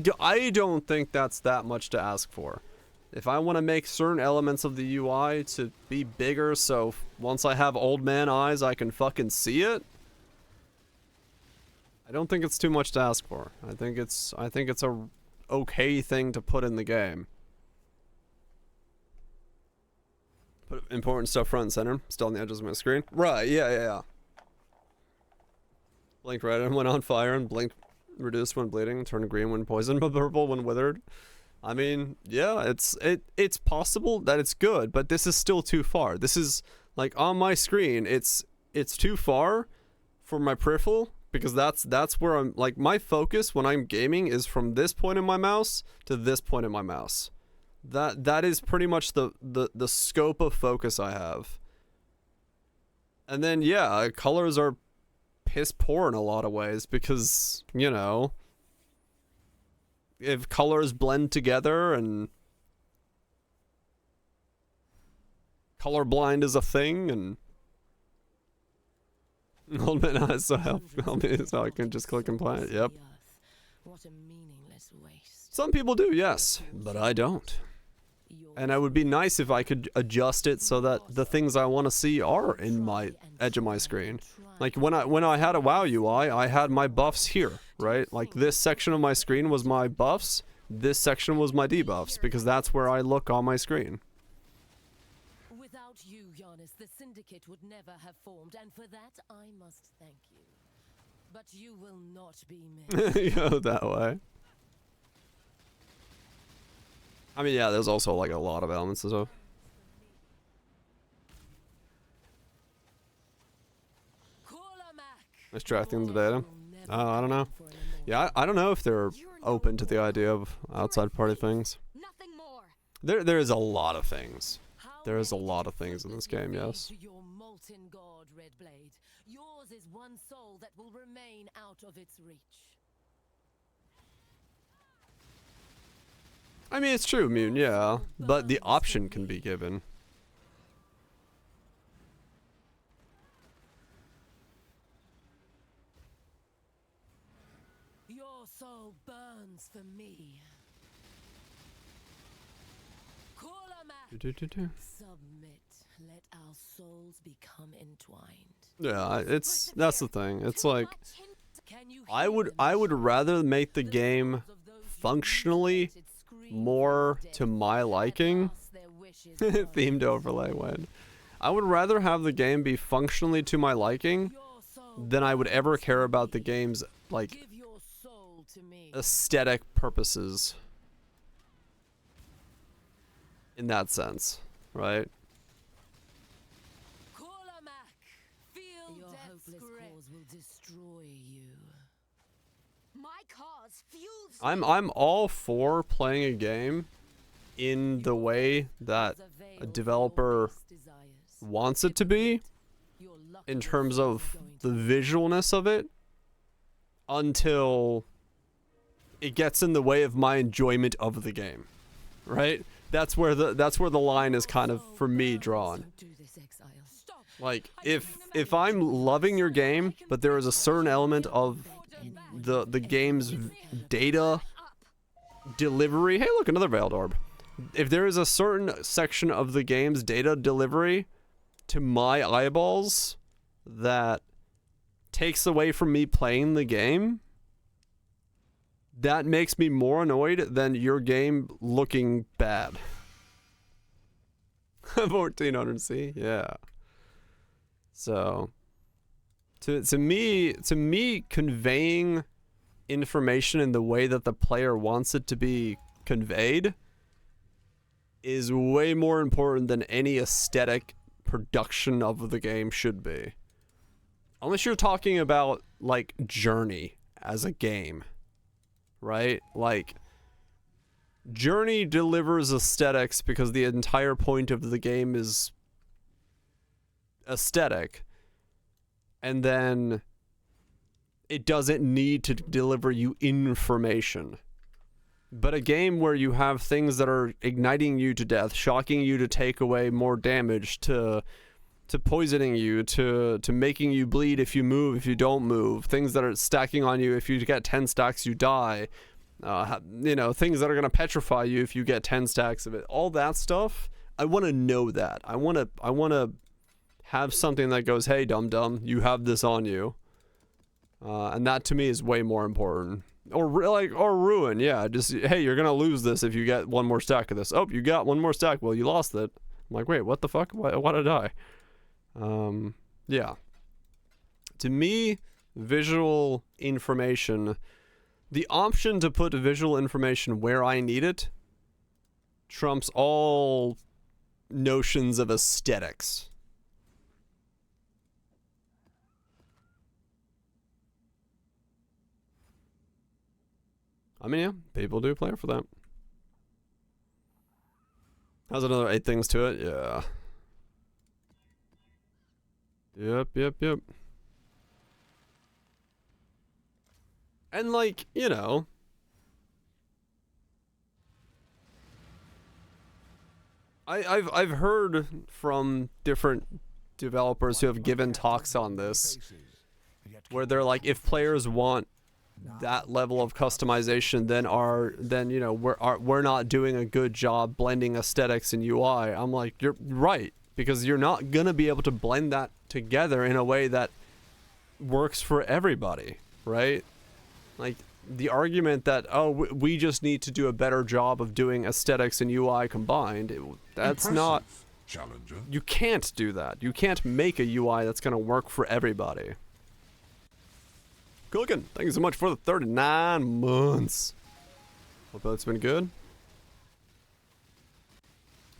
don't think that's that much to ask for. If I want to make certain elements of the UI to be bigger so once I have old man eyes I can fucking see it, I don't think it's too much to ask for. I think it's a okay thing to put in the game. Put important stuff front and center, still on the edges of my screen. Right, yeah. Blink red and when on fire, and blink reduced when bleeding, turn green when poisoned, but purple when withered. I mean, yeah, it's possible that it's good, but this is still too far. This is like on my screen, it's too far for my peripheral because that's where I'm like my focus when I'm gaming is from this point in my mouse to this point in my mouse. That is pretty much the scope of focus I have. And then yeah, colors are piss poor in a lot of ways because, you know, if colors blend together and colorblind is a thing and old man eyes so help me so I can just click and play it. Yep. Some people do, yes, but I don't. And it would be nice if I could adjust it so that the things I want to see are in my edge of my screen. Like when I had a WoW UI, I had my buffs here, right? Like this section of my screen was my buffs, this section was my debuffs, because that's where I look on my screen. Without you, Giannis, the Syndicate would never have formed, and for that I must thank you. But you will not be missed. Go that way. I mean, yeah, there's also like a lot of elements and stuff. Extracting the data. I don't know. Yeah, I don't know if they're open to the idea of outside party things. There is a lot of things. There is a lot of things in this game, yes. Yours is one soul that will remain out of its reach. I mean, it's true, Mune, yeah, but the option can be given. Your soul burns for me. Submit. Let our souls become entwined. Yeah, that's the thing. It's like I would rather make the game functionally more to my liking. Themed overlay when. I would rather have the game be functionally to my liking than I would ever care about the game's like aesthetic purposes. In that sense, right? Your hopeless cause will destroy you. My cause fuels. I'm all for playing a game in the way that a developer wants it to be in terms of the visualness of it until it gets in the way of my enjoyment of the game, right? That's where the line is kind of for me drawn. Like if I'm loving your game, but there is a certain element of the game's data delivery. Hey, look, another Veiled Orb. If there is a certain section of the game's data delivery to my eyeballs that takes away from me playing the game, that makes me more annoyed than your game looking bad. 1400C, yeah. So, to me, conveying information in the way that the player wants it to be conveyed is way more important than any aesthetic production of the game should be. Unless you're talking about, like, Journey as a game, right? Like, Journey delivers aesthetics because the entire point of the game is aesthetic. And then it doesn't need to deliver you information. But a game where you have things that are igniting you to death, shocking you to take away more damage, to poisoning you, to making you bleed if you move, if you don't move, things that are stacking on you, if you get 10 stacks you die, you know, things that are going to petrify you if you get 10 stacks of it, all that stuff, I want to know that. I want to have something that goes, hey, dum-dum, you have this on you. And that to me is way more important. Or ruin, yeah. Just, hey, you're gonna lose this if you get one more stack of this. Oh, you got one more stack. Well, you lost it. I'm like, wait, what the fuck? Why did I die? Yeah. To me, visual information, the option to put visual information where I need it, trumps all notions of aesthetics. I mean, yeah, people do play for that. Has another 8 things to it, yeah. Yep. And like, you know, I've heard from different developers who have given talks on this, where they're like, if players want that level of customization, then you know, we're not doing a good job blending aesthetics and UI. I'm like, you're right, because you're not gonna be able to blend that together in a way that works for everybody, right? Like the argument that, oh, we just need to do a better job of doing aesthetics and UI combined, that's Impressive, not Challenger. You can't do that. You can't make a UI that's gonna work for everybody. Cooking, thank you so much for the 39 months. Hope that's been good.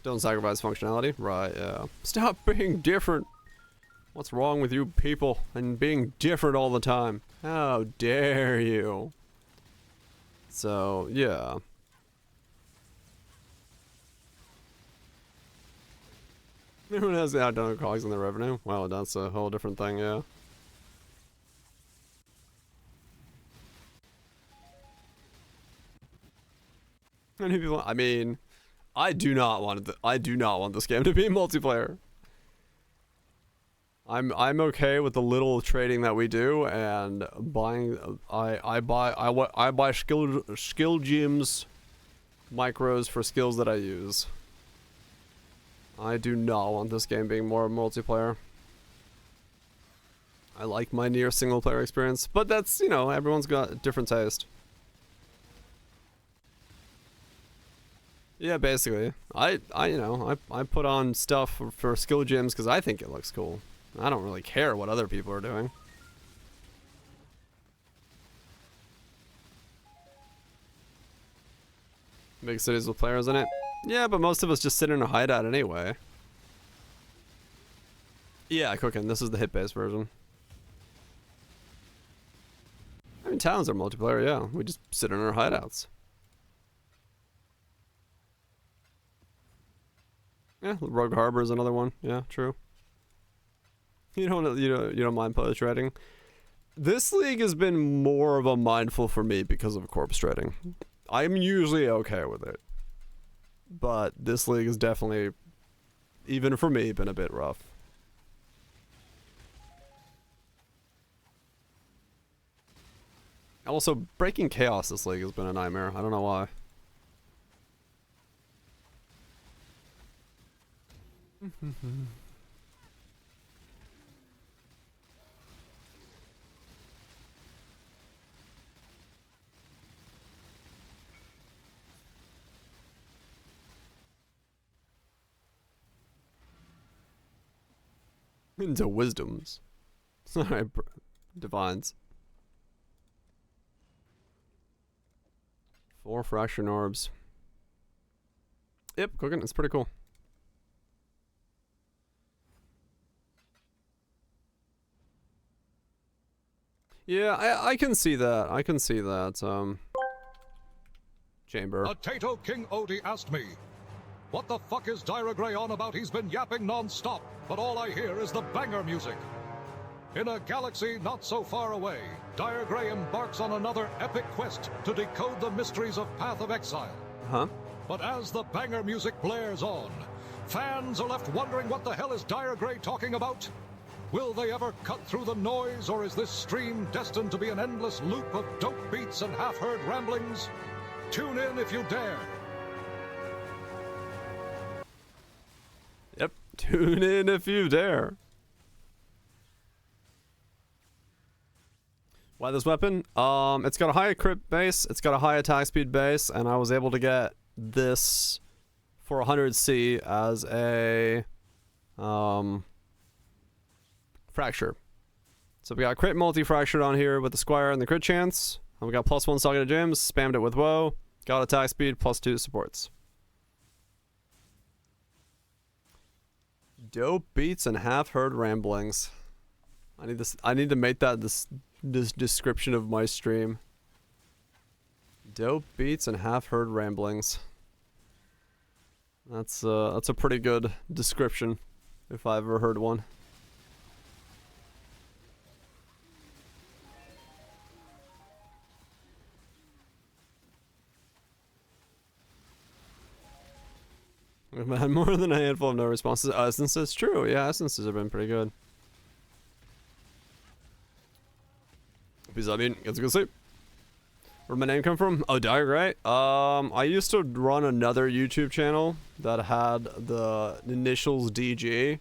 Don't sacrifice functionality. Right, yeah. Stop being different. What's wrong with you people and being different all the time? How dare you? So, yeah. Who has the outdone cogs in their revenue? Well, that's a whole different thing, yeah. Many people, I mean, I do not want this game to be multiplayer. I'm okay with the little trading that we do and buying. I buy skill gems, micros for skills that I use. I do not want this game being more multiplayer. I like my near single player experience, but that's, you know, everyone's got a different taste. Yeah, basically. I put on stuff for skill gems because I think it looks cool. I don't really care what other people are doing. Big cities with players in it? Yeah, but most of us just sit in a hideout anyway. Yeah, cooking. This is the hit-based version. I mean, towns are multiplayer, yeah. We just sit in our hideouts. Yeah, Rogue Harbor is another one. Yeah, true. You don't mind post trading. This league has been more of a mindful for me because of corpse trading. I'm usually okay with it, but this league has definitely, even for me, been a bit rough. Also, breaking chaos this league has been a nightmare. I don't know why. Into wisdoms. Sorry, divines. 4 fraction orbs. Yep, cooking. It's pretty cool. Yeah, I can see that. I can see that. Chamber. Potato King Odie asked me, what the fuck is Dyra Gray on about? He's been yapping non-stop, but all I hear is the banger music. In a galaxy not so far away, Dyra Gray embarks on another epic quest to decode the mysteries of Path of Exile. Huh? But as the banger music blares on, fans are left wondering what the hell is Dyra Gray talking about? Will they ever cut through the noise, or is this stream destined to be an endless loop of dope beats and half-heard ramblings? Tune in if you dare. Yep, tune in if you dare. Why this weapon? It's got a high crit base, it's got a high attack speed base, and I was able to get this for 100C as a fracture. So we got crit multi-fractured on here with the Squire and the crit chance. And we got +1 Saga to Gems, spammed it with Woe, got attack speed, +2 supports. Dope beats and half-heard ramblings. I need to make that this description of my stream. Dope beats and half-heard ramblings. That's a pretty good description, if I've ever heard one. We've had more than a handful of no responses. Essences, true. Yeah, essences have been pretty good. Peace out, get to go sleep. Where'd my name come from? Oh, Dyra Gray. I used to run another YouTube channel that had the initials DG,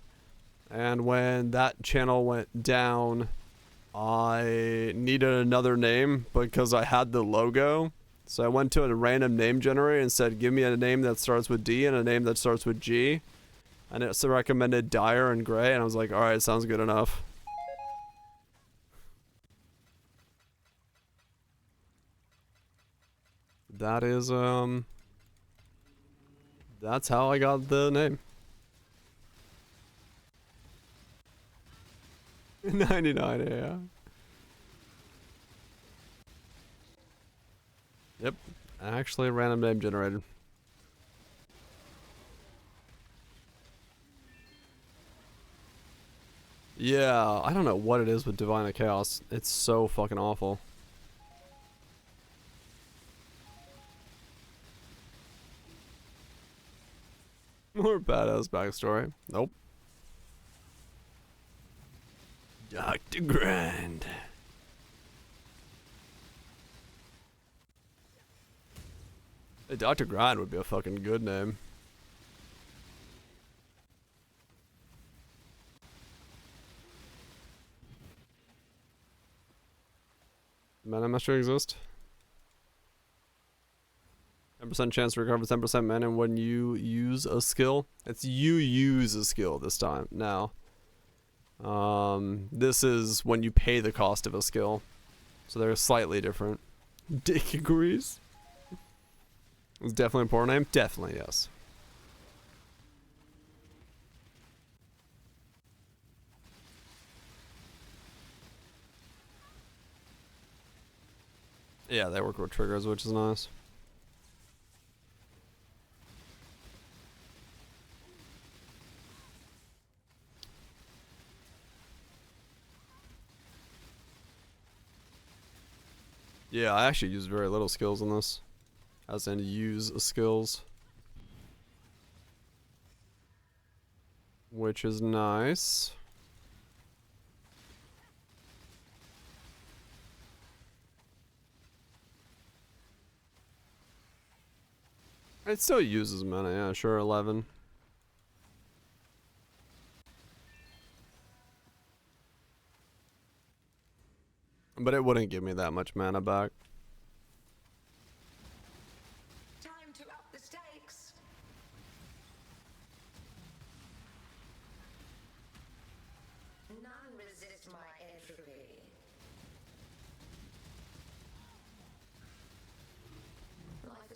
and when that channel went down, I needed another name because I had the logo. So I went to a random name generator and said, give me a name that starts with D and a name that starts with G. And it recommended Dyra and Gray, and I was like, alright, sounds good enough. That is, that's how I got the name. 99, yeah. Yep, actually a random name generated. Yeah, I don't know what it is with Divine of Chaos. It's so fucking awful. More badass backstory. Nope. Dr. Grind. Hey, Dr. Grind would be a fucking good name. Mana mastery exist? 10% chance to recover 10% mana when you use a skill. It's you use a skill this time now. This is when you pay the cost of a skill. So they're slightly different. Dick agrees. It's definitely a poor name? Definitely, yes. Yeah, they work with triggers, which is nice. Yeah, I actually use very little skills in this. As in use skills. Which is nice. It still uses mana, yeah, sure, 11. But it wouldn't give me that much mana back. Time to up the stakes. None resist my entropy. Life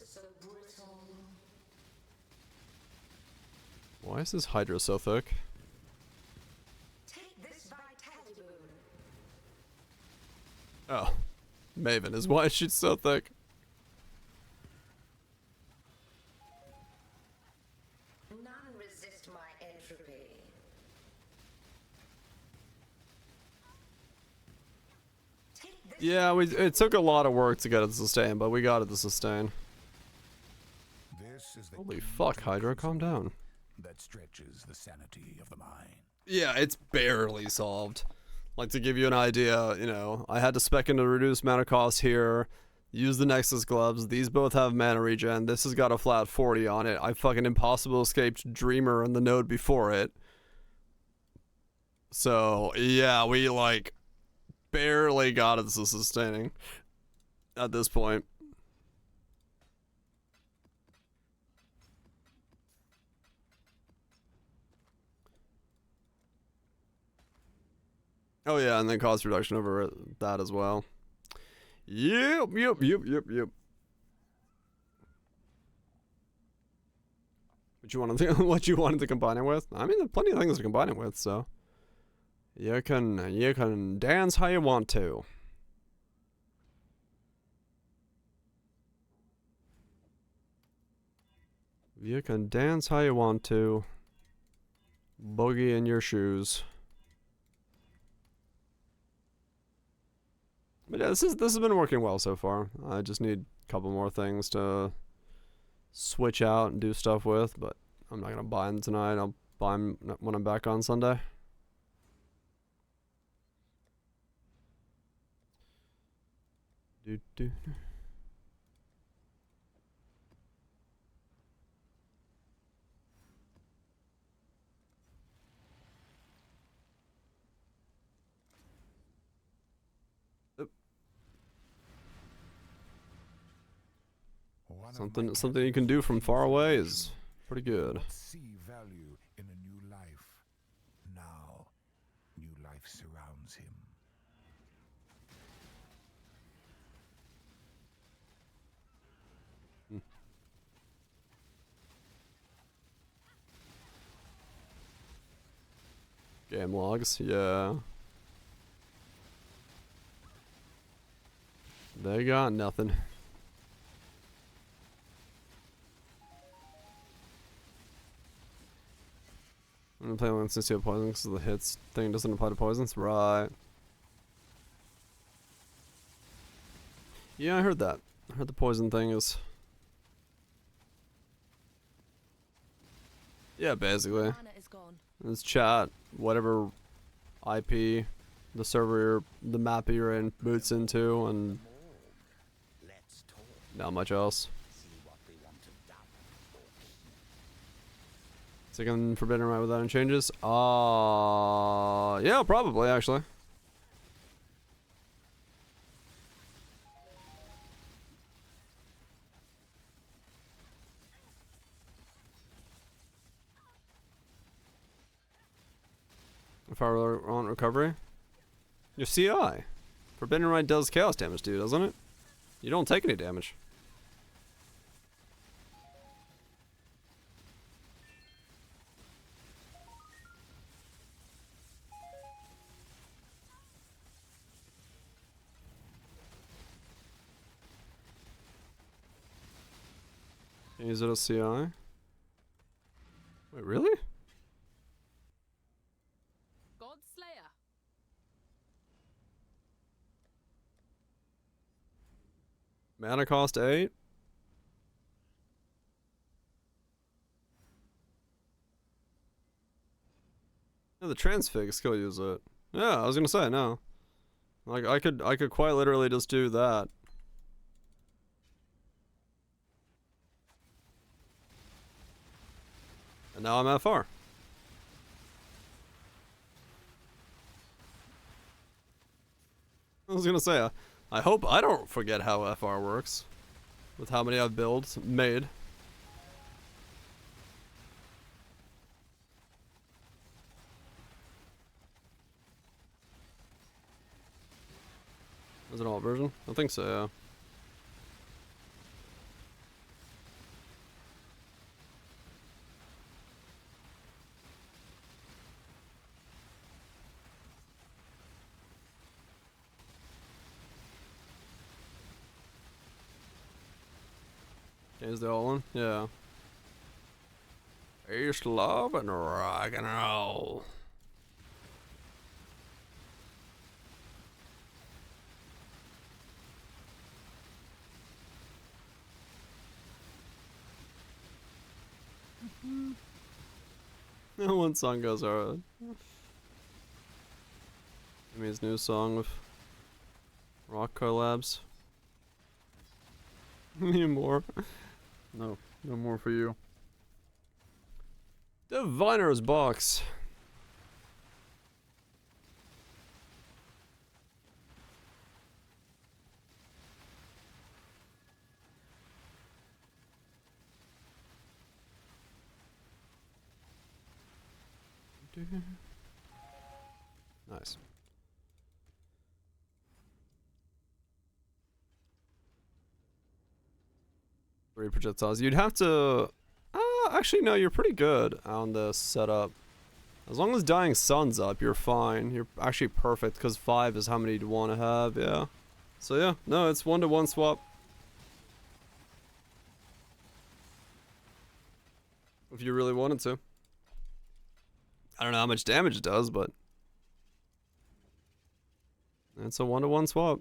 Why is this Hydra so thick? Take this vitality boon. Oh. Maven is why she's so thick. None resist my entropy. Yeah, it took a lot of work to get it to sustain, but we got it to sustain. This is the Holy fuck, Hydra, calm down. that stretches the sanity of the mind. Yeah, it's barely solved. Like, to give you an idea, you know, I had to spec into reduced mana cost here, use the Nexus gloves, these both have mana regen, this has got a flat 40 on it, I fucking impossible escaped Dreamer in the node before it. So, yeah, we, like, barely got it to sustaining at this point. Oh yeah, and then cost reduction over that as well. Yep. What you wanted to combine it with? I mean, there's plenty of things to combine it with, so you can dance how you want to. You can dance how you want to. Boogie in your shoes. But yeah, this has been working well so far. I just need a couple more things to switch out and do stuff with, but I'm not gonna buy them tonight. I'll buy them when I'm back on Sunday. Something you can do from far away is pretty good. See value in a new life. Now, new life surrounds him. Game logs, yeah. They got nothing. I'm gonna play one since you have poison because the hits thing doesn't apply to poisons. Right. Yeah, I heard that. I heard the poison thing is... Yeah, basically. It's chat, whatever IP the server, the map you're in boots into, and not much else. Second Forbidden Right without any changes? Yeah, probably, actually. If I were on recovery? Your CI. Forbidden Right does chaos damage, dude, doesn't it? You don't take any damage. Use it as CI? Wait, really? Godslayer. Mana cost 8? Yeah, the transfig skill use it. Yeah, I was gonna say no. Like I could quite literally just do that. And now I'm FR. I was gonna say, I hope I don't forget how FR works. With how many I've made. Is it an alt version? I think so, yeah. Is the old one? Yeah. East love and rock and roll. One song goes alright. I mean, his new song with rock collabs. Need more? No, no more for you. Diviner's box. Nice. 3 projectiles. You'd have to... actually, no, you're pretty good on this setup. As long as Dying Sun's up, you're fine. You're actually perfect, because 5 is how many you'd want to have, yeah. So yeah, no, it's 1-to-1 swap. If you really wanted to. I don't know how much damage it does, but... it's a 1-to-1 swap.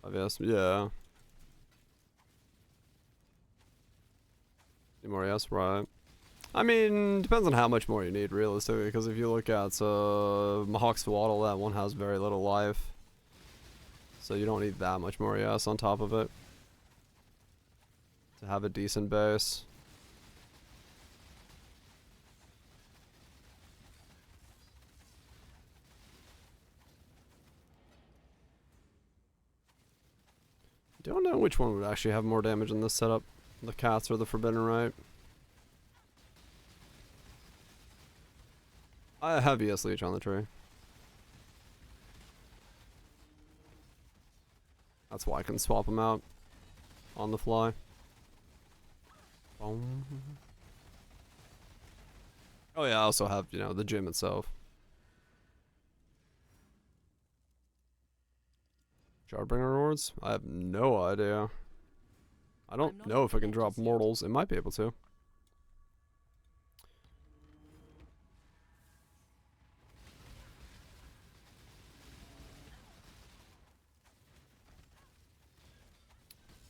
I guess, yeah. Need more, yes, right. I mean, depends on how much more you need, realistically, because if you look at Mahawk Swaddle, that one has very little life. So you don't need that much more, yes, on top of it. To have a decent base. Don't know which one would actually have more damage in this setup. The cats or the Forbidden Rite. I have ES Leech on the tree. That's why I can swap them out on the fly. Boom. Oh yeah, I also have, you know, the gym itself. Shardbringer rewards? I have no idea. I don't know if I can drop mortals. It might be able to.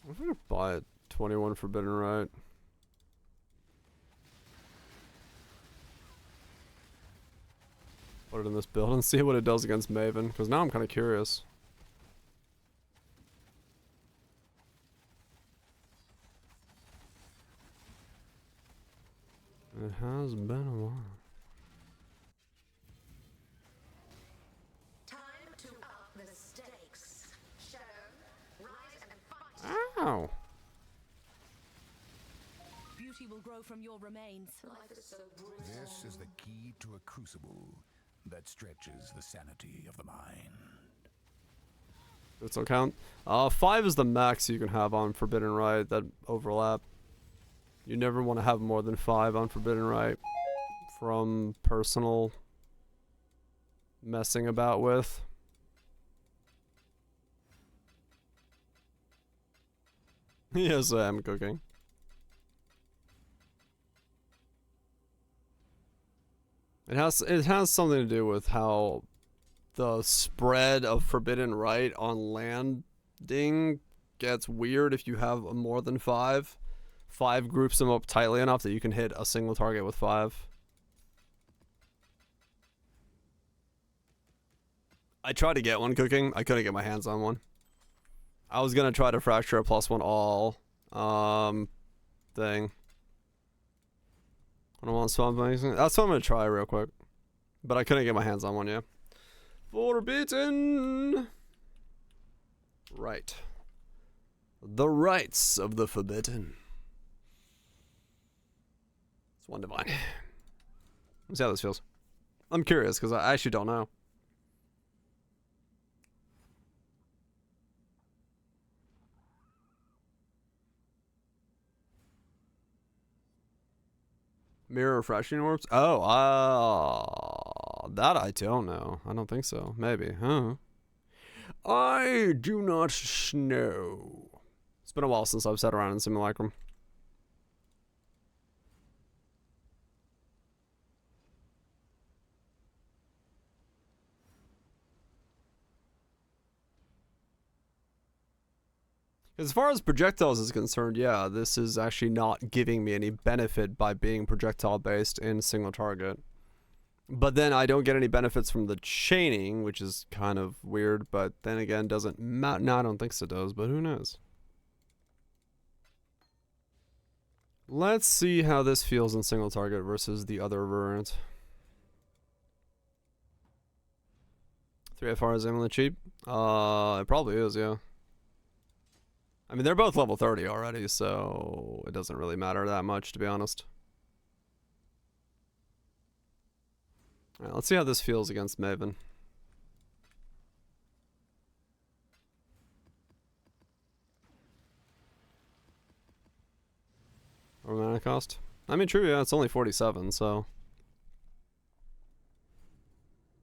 I'm gonna buy a 21 Forbidden Rite. Put it in this build and see what it does against Maven, because now I'm kind of curious. It has been a while. Time to up the stakes. Shadow, rise and fight. Ow! Beauty will grow from your remains. Life is so brutal. This is the key to a crucible that stretches the sanity of the mind. It's on count. 5 is the max you can have on Forbidden Rite that overlap. You never want to have more than 5 on Forbidden Rite from personal messing about with. Yes, I am cooking. It has something to do with how the spread of Forbidden Rite on landing gets weird if you have more than 5. 5 groups them up tightly enough that you can hit a single target with 5. I tried to get one cooking. I couldn't get my hands on one. I was gonna try to fracture a +1 all thing. I don't want swamp anything. That's what I'm gonna try real quick. But I couldn't get my hands on one, yeah. Forbidden. Right. The rights of the forbidden. It's 1 divine. Let's see how this feels. I'm curious because I actually don't know. Mirror refreshing orbs? Oh, that I don't know. I don't think so. Maybe, huh? I do not know. It's been a while since I've sat around in Simulacrum. As far as projectiles is concerned, yeah, this is actually not giving me any benefit by being projectile based in single target. But then I don't get any benefits from the chaining, which is kind of weird, but then again, doesn't matter. No, I don't think so does, but who knows? Let's see how this feels in single target versus the other variant. 3FR is aiming cheap? It probably is, yeah. I mean, they're both level 30 already, so it doesn't really matter that much, to be honest. Alright, let's see how this feels against Maven. Or mana cost? I mean, true, yeah, it's only 47, so...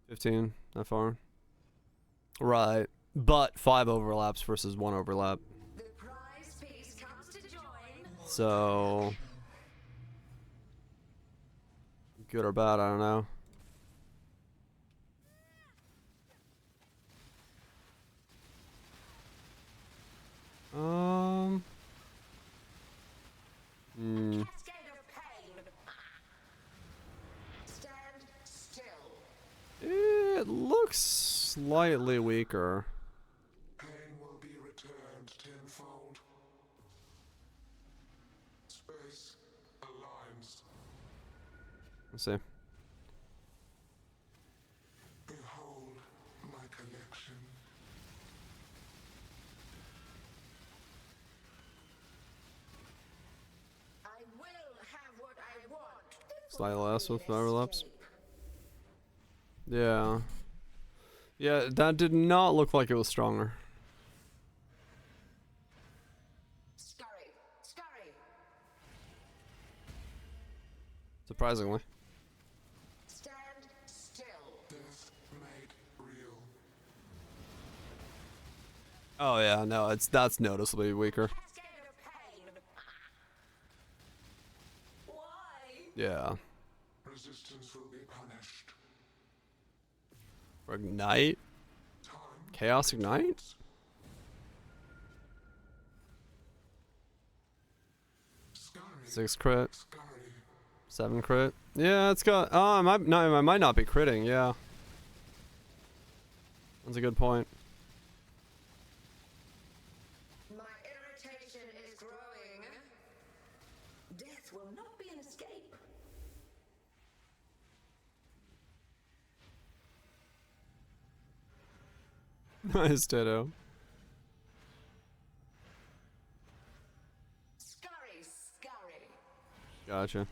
15, that far. Right, but 5 overlaps versus 1 overlap. So... good or bad, I don't know. It looks slightly weaker. Pain will be returned tenfold. Space aligns. Let's see. Behold my collection. I will have what I want. Slightly less with overlaps. Yeah. Yeah, that did not look like it was stronger. Scurry, scurry. Surprisingly. Stand still. Death made real. Oh yeah, no, that's noticeably weaker. Yeah. Resistance will be punished. For Ignite? Chaos Ignite? Scurry. 6 crit. Scurry. 7 crit. Yeah, it's got... oh, I might not be critting, yeah. That's a good point. My irritation is growing. Death will not be an escape. Nice, Ditto. Scurry, scurry. Gotcha.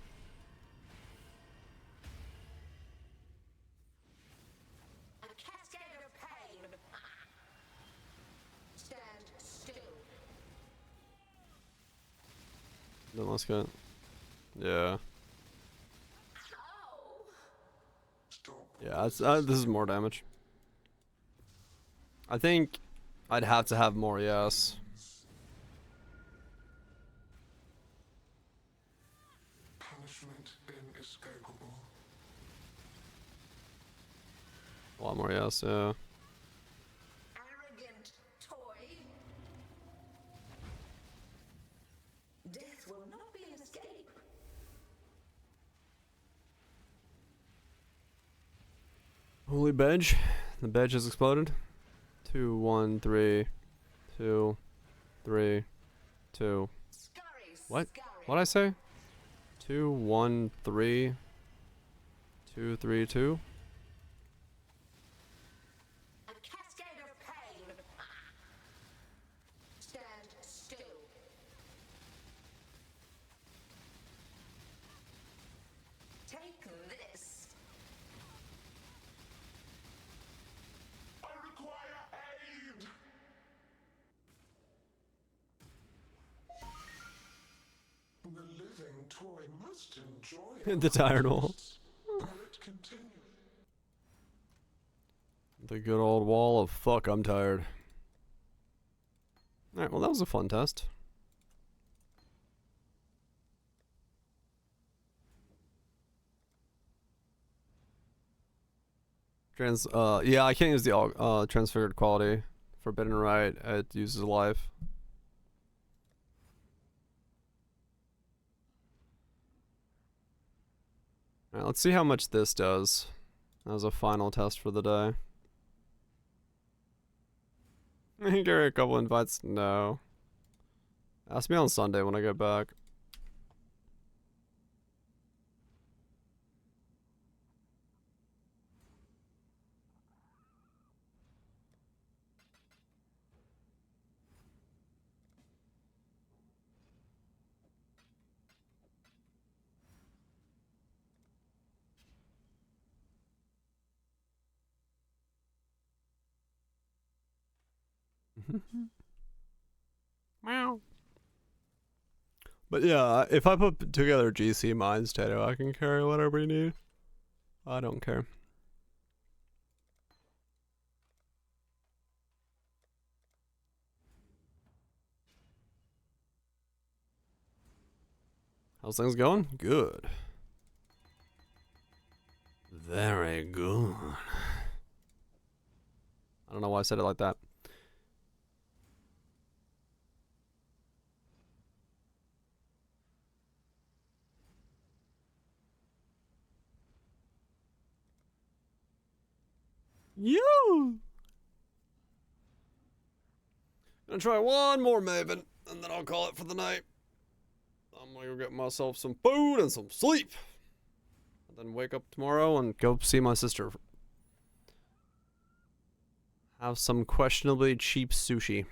A cascade of pain. Stand still. Then let's get... yeah. Yeah, this is more damage. I think I'd have to have more, yes. Punishment inescapable. A lot more, yes, yeah. Arrogant toy. Death will not be an escape. Holy Bedge. The Bedge has exploded. 2, 1, 3, 2, 3, 2. What? What'd I say? 2, 1, 3, 2, 3, 2. A cascade of pain. Stand still. Take this. I require aid. The living toy must enjoy The tired wall. will it continue? The good old wall of fuck, I'm tired. Alright, well that was a fun test. Yeah, I can't use the transfigured quality. Forbidden Right, it uses life. Alright, let's see how much this does. That was a final test for the day. Carry a couple invites? No. Ask me on Sunday when I get back. Meow. But yeah, if I put together GC mines, Tato, I can carry whatever you need. I don't care. How's things going? Good. Very good. I don't know why I said it like that. You. Gonna try one more Maven, and then I'll call it for the night. I'm gonna go get myself some food and some sleep. And then wake up tomorrow and go see my sister. Have some questionably cheap sushi.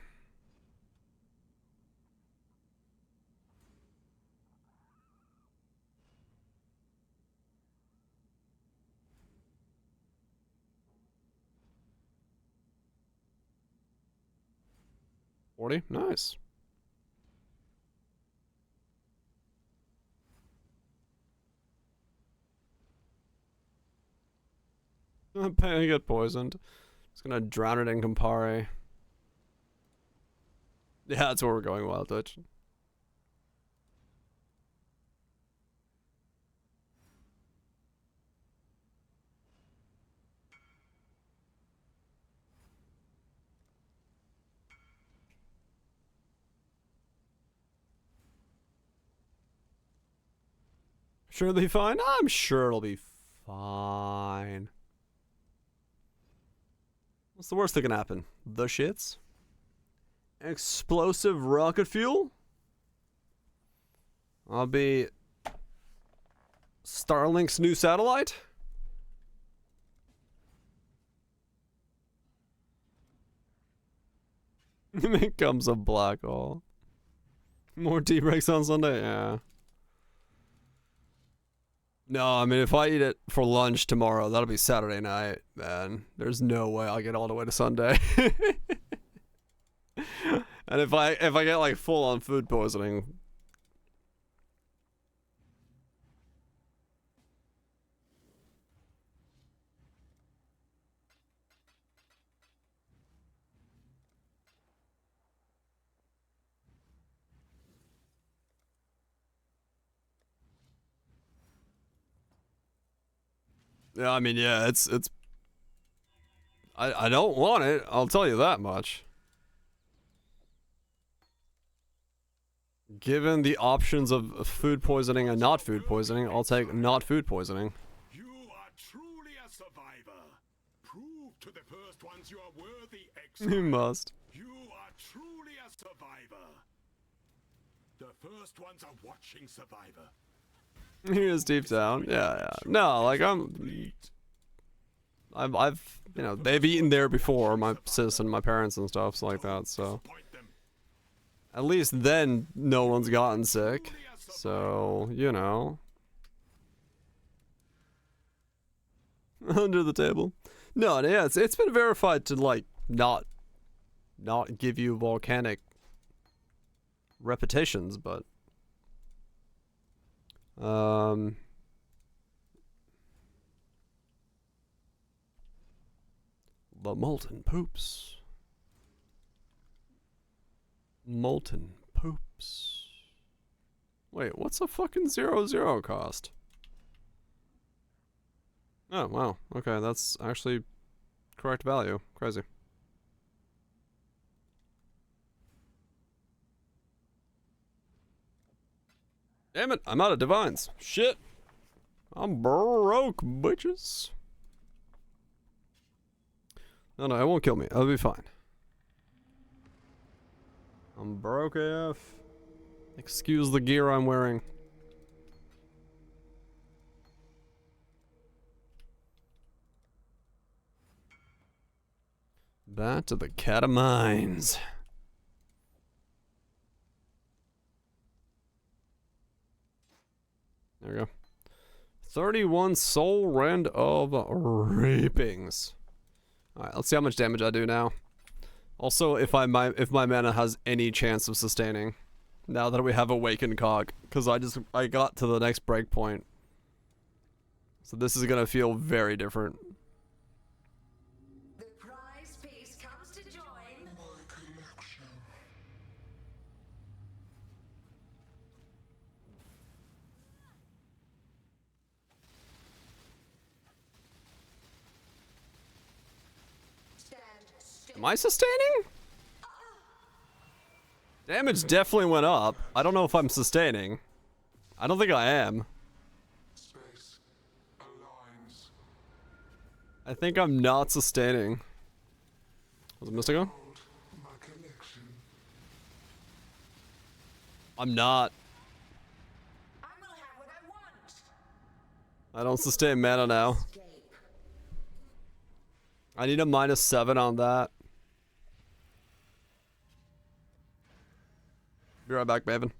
$40? Nice. I'm gonna get poisoned. Just gonna drown it in Campari. Yeah, that's where we're going, Wild Touch. Sure it'll be fine? I'm sure it'll be fine. What's the worst that can happen? The shits? Explosive rocket fuel? I'll be Starlink's new satellite? It becomes a black hole. More tea breaks on Sunday? Yeah. No, I mean, if I eat it for lunch tomorrow, that'll be Saturday night, man. There's no way I'll get all the way to Sunday. And if I get like full on food poisoning. Yeah, I mean, yeah, it's I don't want it, I'll tell you that much. Given the options of food poisoning and not food poisoning, I'll take not food poisoning. You are truly a survivor. Prove to the first ones you are worthy, exile. You must. You are truly a survivor. The first ones are watching Survivor. He is deep down. Yeah. No, like I've you know, they've eaten there before, my sis and my parents and stuff like that, so at least then no one's gotten sick. So, you know. Under the table. No, yeah, it's been verified to like not give you volcanic repetitions, but The molten poops. Molten poops. Wait, what's a fucking 0-0 cost? Oh, wow. Okay, that's actually correct value. Crazy. Damn it, I'm out of divines. Shit. I'm broke, bitches. No, it won't kill me. I'll be fine. I'm broke AF. Excuse the gear I'm wearing. Back to the cat of mines. There we go. 31 SoulRend of Reapings. Alright, let's see how much damage I do now. Also, if my mana has any chance of sustaining. Now that we have Awakened CoC. Because I got to the next breakpoint. So this is gonna feel very different. The prize piece comes to join. Am I sustaining? Damage definitely went up. I don't know if I'm sustaining. I don't think I am. I think I'm not sustaining. Was it Mystico? I'm not. I don't sustain mana now. I need a -7 on that. Be right back, Maven.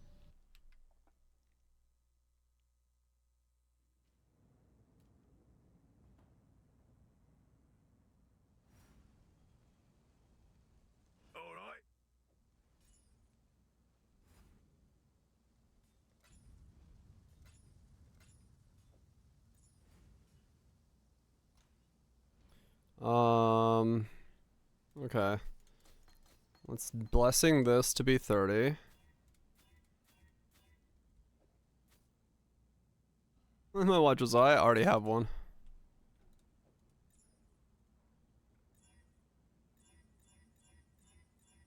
Okay. Let's blessing this to be 30. My watch was I already have one.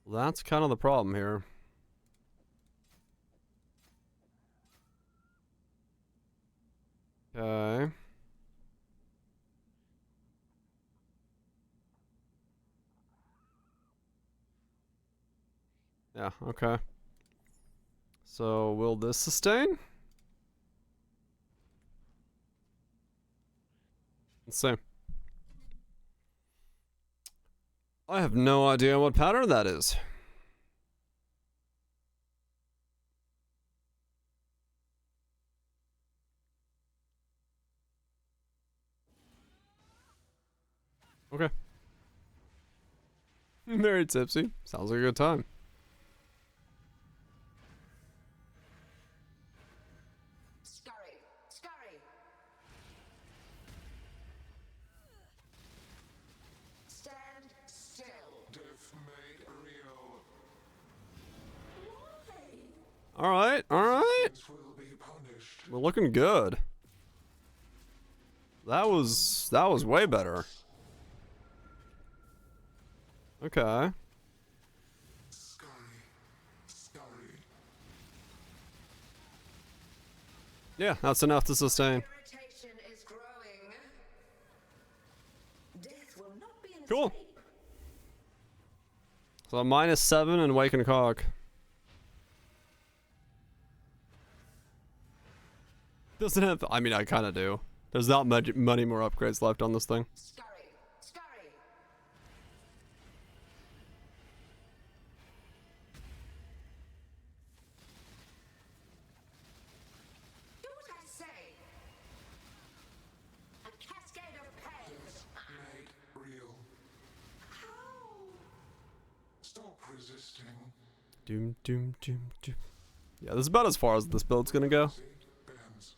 That's kind of the problem here. Okay. Yeah, okay. So, will this sustain? Let's see. I have no idea what pattern that is. Okay. Very tipsy. Sounds like a good time. Scurry, scurry. Stand still. Death made real. Alright, alright. Will be punished. We're looking good. That was way better. Okay. Scurry, scurry. Yeah, that's enough to sustain. Irritation is growing. Death will not be an Cool. escape. So -7 and Awakened CoC. Doesn't have. I mean, I kind of do. There's not much many more upgrades left on this thing. Scurry, scurry. Do what I say. A cascade of pain. Made real. Stop resisting. Doom, doom, doom, doom. Yeah, this is about as far as this build's gonna go. Bends.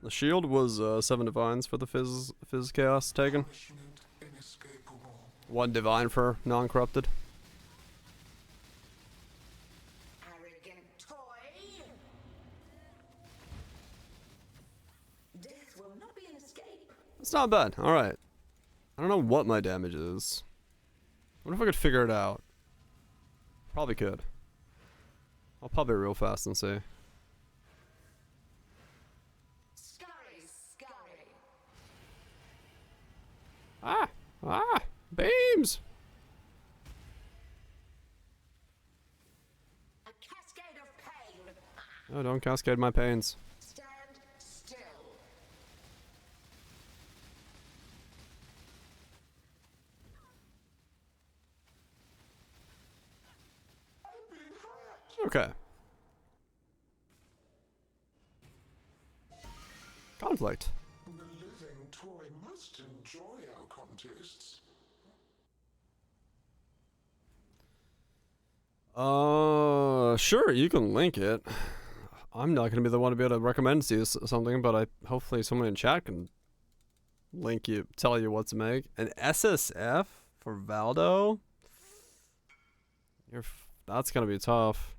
The shield was 7 divines for the Fizz Chaos taken. 1 divine for non-corrupted. Arrogant toy. Death will not be an escape. It's not bad. Alright. I don't know what my damage is. What if I could figure it out? Probably could. I'll pop it real fast and see. Scurry, scurry. Ah! Ah! Beams! A cascade of pain. Oh, don't cascade my pains. Stand still. Okay. Conflict. The living toy must enjoy our contests. Sure, you can link it. I'm not gonna be the one to be able to recommend to you something, but hopefully someone in chat can link you, tell you what to make. An SSF for Valdo? That's gonna be tough.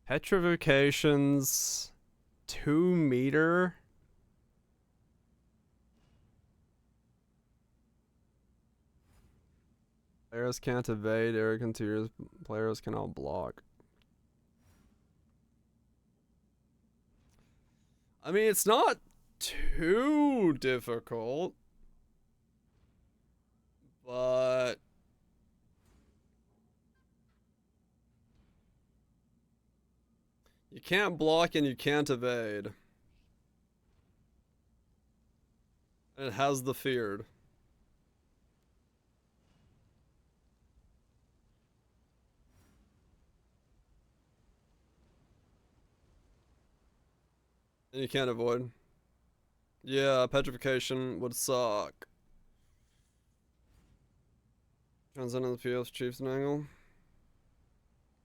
Petrifications 2 meter. Players can't evade, arrogant tiers, players cannot block. I mean, it's not too difficult, but you can't block and you can't evade. And it has the feared. And you can't avoid. Yeah, petrification would suck. Transcendent the PS Chief's angle.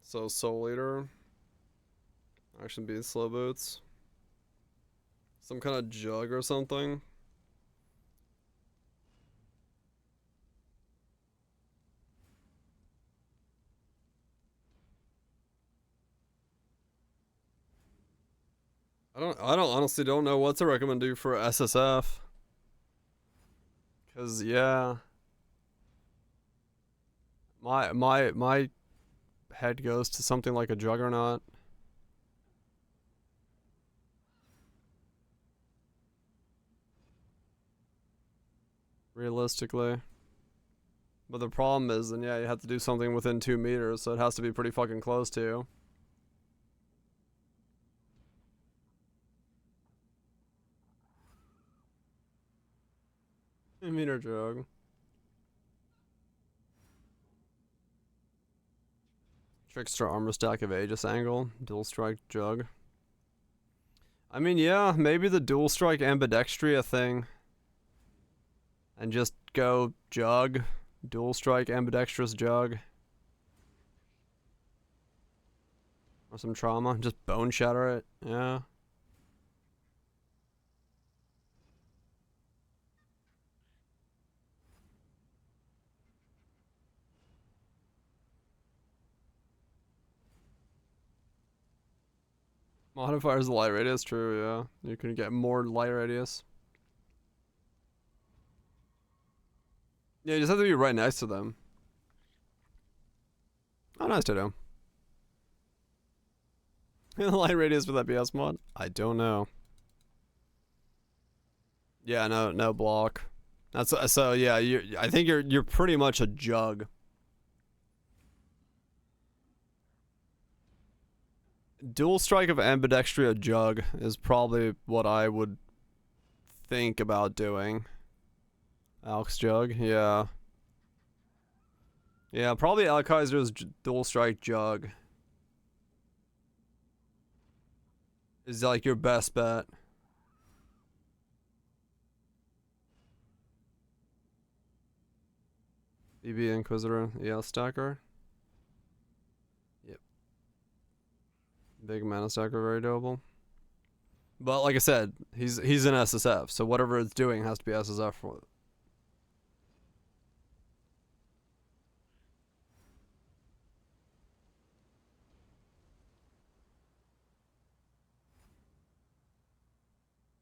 So Soul Eater. Action beats slow boots. Some kind of jug or something. I don't honestly don't know what to recommend you for SSF. Cause yeah. My head goes to something like a Juggernaut. Realistically. But the problem is, then yeah, you have to do something within 2 meters, so it has to be pretty fucking close to you. 2 meter jug. Trickster armor stack of Aegis angle. Dual strike jug. I mean, yeah, maybe the dual strike ambidextry a thing. And just go jug. Dual strike ambidextrous jug. Or some trauma. Just bone shatter it. Yeah. Modifiers the light radius, true, yeah. You can get more light radius. Yeah, you just have to be right next to them. Oh, nice, Ditto. The light radius for that BS mod? I don't know. Yeah, no block. That's so yeah. I think you're pretty much a jug. Dual strike of ambidextria jug is probably what I would think about doing. Alex jug, yeah. Yeah, probably Alkaiser's dual strike jug is like your best bet. BB Inquisitor, yeah, stacker. Yep. Big mana stack are very doable. But like I said, he's an SSF, so whatever it's doing has to be SSF for it.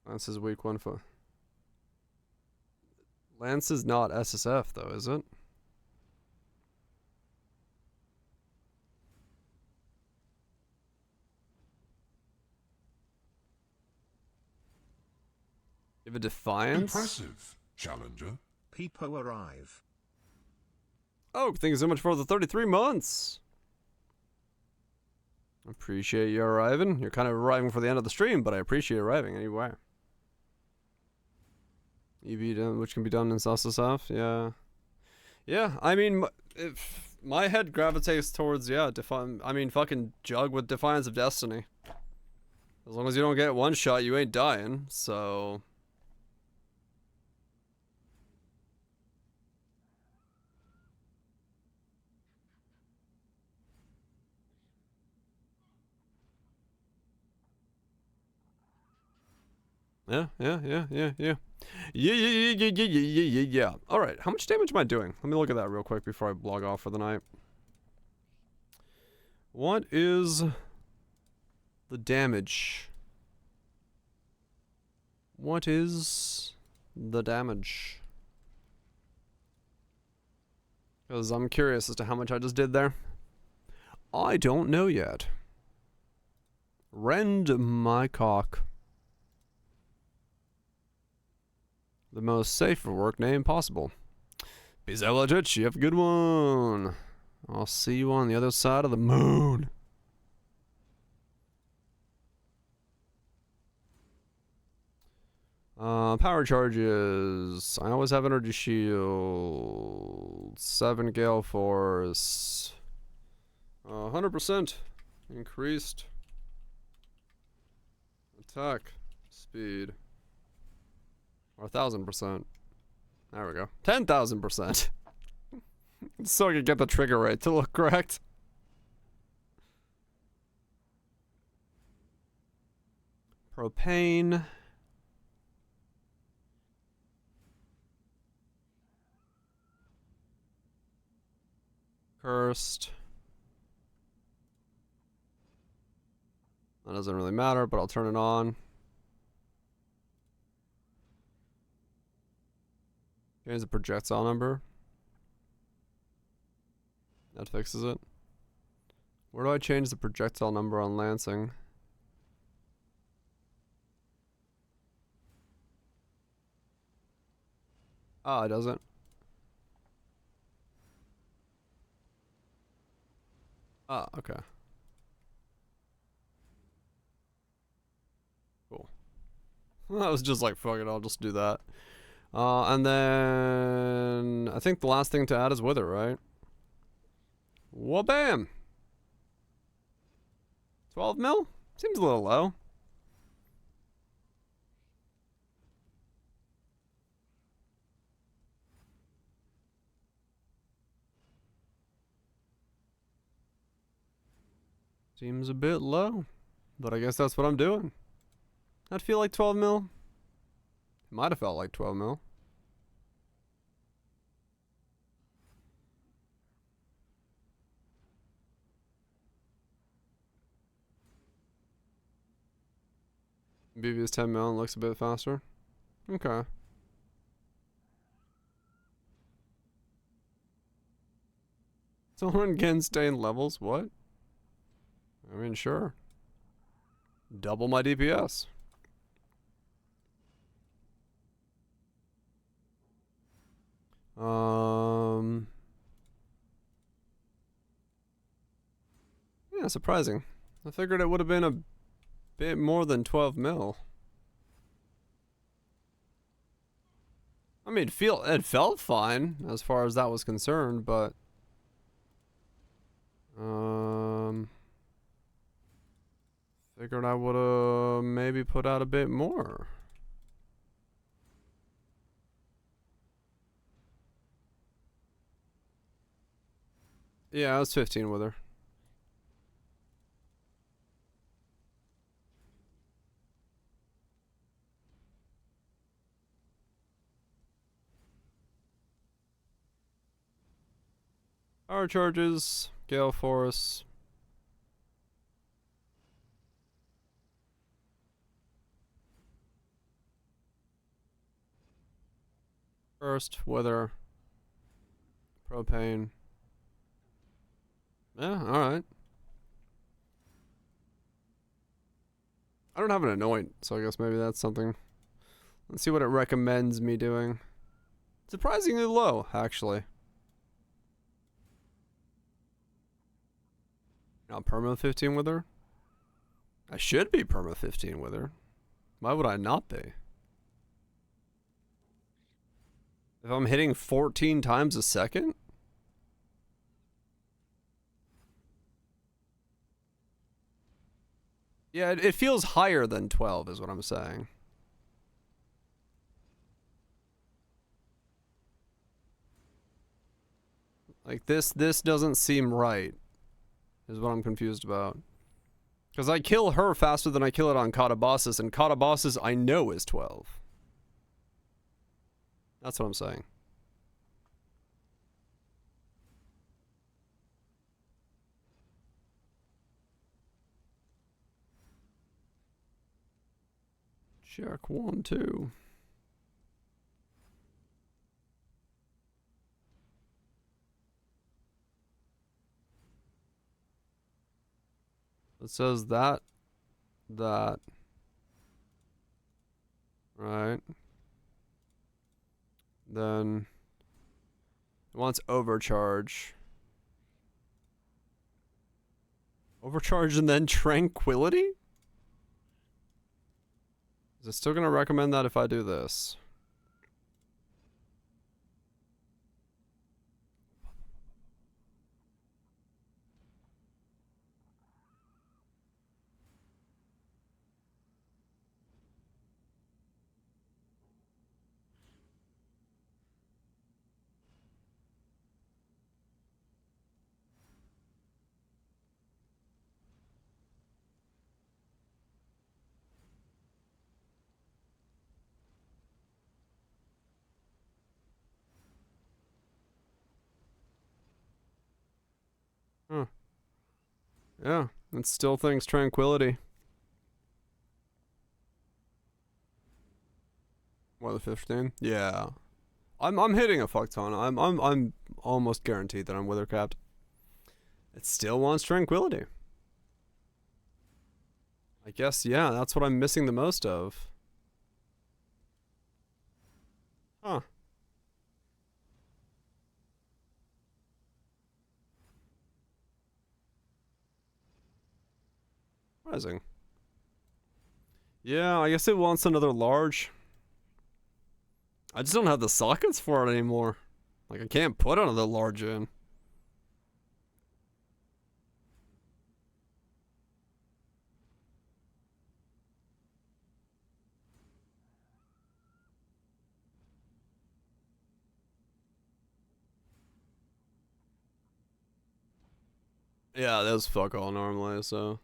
Lance is weak 1 foot. Lance is not SSF though, is it? Give a defiance? Impressive, challenger. People arrive. Oh, thank you so much for the 33 months. Appreciate you arriving. You're kind of arriving for the end of the stream, but I appreciate arriving anyway. EV, which can be done in SSF, yeah. Yeah, I mean, if my head gravitates towards, yeah, fucking Jug with Defiance of Destiny. As long as you don't get one shot, you ain't dying, so... Yeah. Yeah. Alright, how much damage am I doing? Let me look at that real quick before I log off for the night. What is the damage? What is the damage? Because I'm curious as to how much I just did there. I don't know yet. Rend my cock. The most safe for work name possible. Peace out, legit. You have a good one. I'll see you on the other side of the moon. Power charges. I always have energy shield. 7 gale force. 100% increased attack speed. Or 1,000%. There we go. 10,000%. So I can get the trigger rate to look correct. Propane. Cursed. That doesn't really matter, but I'll turn it on. Change the projectile number. That fixes it. Where do I change the projectile number on Lancing? Ah, it doesn't. Ah, okay. Cool. I was just like, fuck it, I'll just do that. And then I think the last thing to add is Wither, right? Wha-bam! 12 mil? Seems a little low. Seems a bit low. But I guess that's what I'm doing. I'd feel like 12 mil. It might have felt like 12 mil. BB is 10 mil and looks a bit faster. Okay. Someone can stay in levels? What? I mean, sure. Double my DPS. Yeah, surprising. I figured it would have been a bit more than 12 mil. I mean, it felt fine as far as that was concerned, but figured I would have maybe put out a bit more. Yeah, I was 15 with her. Power charges, gale force. First, weather, propane. Yeah, alright. I don't have an anoint, so I guess maybe that's something. Let's see what it recommends me doing. Surprisingly low, actually. Not perma 15 with her? I should be perma 15 with her. Why would I not be? If I'm hitting 14 times a second? Yeah, it feels higher than 12 is what I'm saying. Like this doesn't seem right. Is what I'm confused about. Because I kill her faster than I kill it on Katabasis, and Katabasis I know is 12. That's what I'm saying. Check 1, 2. It says that. Right. Then it wants overcharge. Overcharge and then tranquility? Is it still going to recommend that if I do this? Huh. Yeah, it still thinks tranquility. What, the 15? Yeah. I'm hitting a fuck ton. I'm almost guaranteed that I'm wither capped. It still wants tranquility. I guess, yeah, that's what I'm missing the most of. Huh. Surprising. Yeah, I guess it wants another large. I just don't have the sockets for it anymore. Like, I can't put another large in. Yeah, those fuck all normally, so.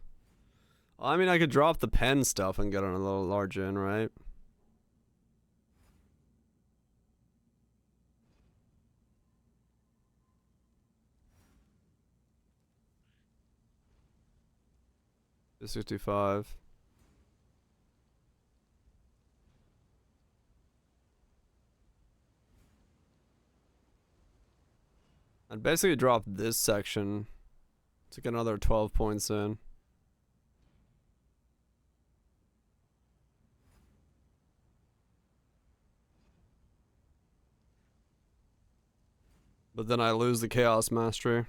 I mean, I could drop the pen stuff and get on a little large in, right? The 65. I'd basically drop this section to get another 12 points in. But then I lose the Chaos Mastery.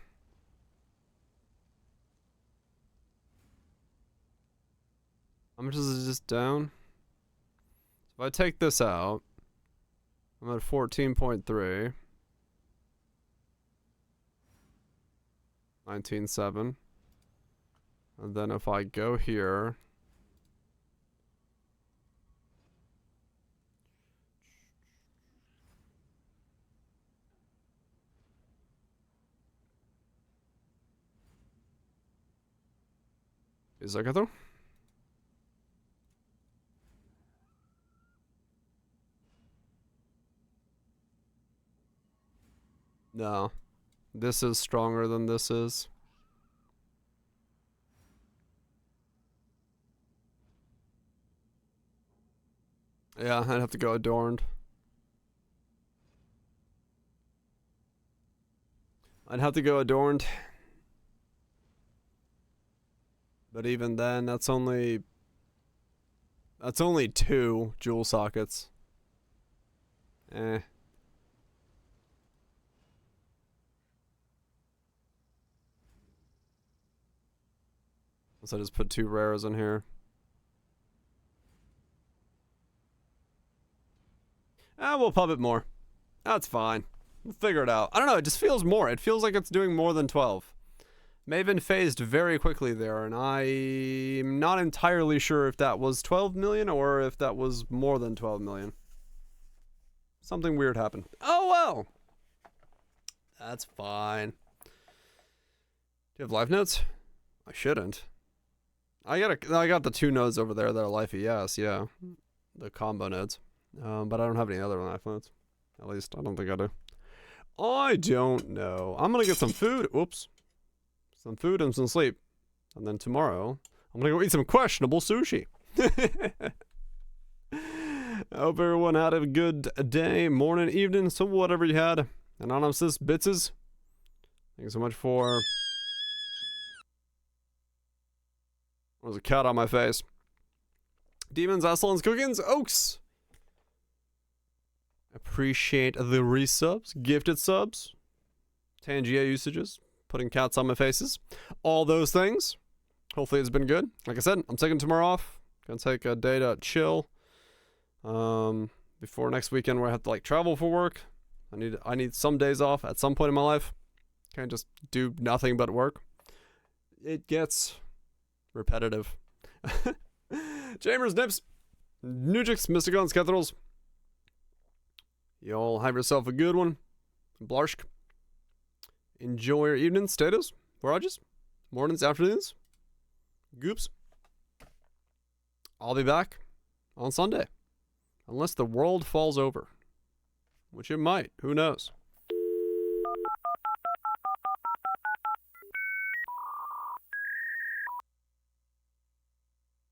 How much is it just down? So if I take this out, I'm at 14.3. 19.7. And then if I go here, is that though? No. This is stronger than this is. Yeah, I'd have to go adorned. I'd have to go adorned. But even then, that's only 2 jewel sockets. Eh. Unless I just put 2 rares in here. We'll pub it more. That's fine. We'll figure it out. I don't know, it just feels more. It feels like it's doing more than 12. May have been phased very quickly there, and I'm not entirely sure if that was 12 million or if that was more than 12 million. Something weird happened. Oh well! That's fine. Do you have live notes? I shouldn't. I got the 2 nodes over there that are life yes, yeah. The combo nodes. But I don't have any other life notes. At least, I don't think I do. I don't know. I'm gonna get some food. Whoops. Some food and some sleep. And then tomorrow, I'm gonna go eat some questionable sushi. I hope everyone had a good day, morning, evening, so whatever you had. Anonymous Bitses, thank you so much for... There's a cat on my face. Demons, Aslan's, Cookins, Oaks. Appreciate the resubs, gifted subs, Tangia usages, putting cats on my faces, all those things. Hopefully it's been good. Like I said, I'm taking tomorrow off. Gonna take a day to chill. Before next weekend where I have to like travel for work. I need some days off at some point in my life. Can't just do nothing but work. It gets repetitive. Chambers, Nips, Nujix, Mysticons, Cathedrals. Y'all have yourself a good one. Blarshk. Enjoy your evenings, status, Rajas, mornings, afternoons, goops. I'll be back on Sunday. Unless the world falls over. Which it might. Who knows?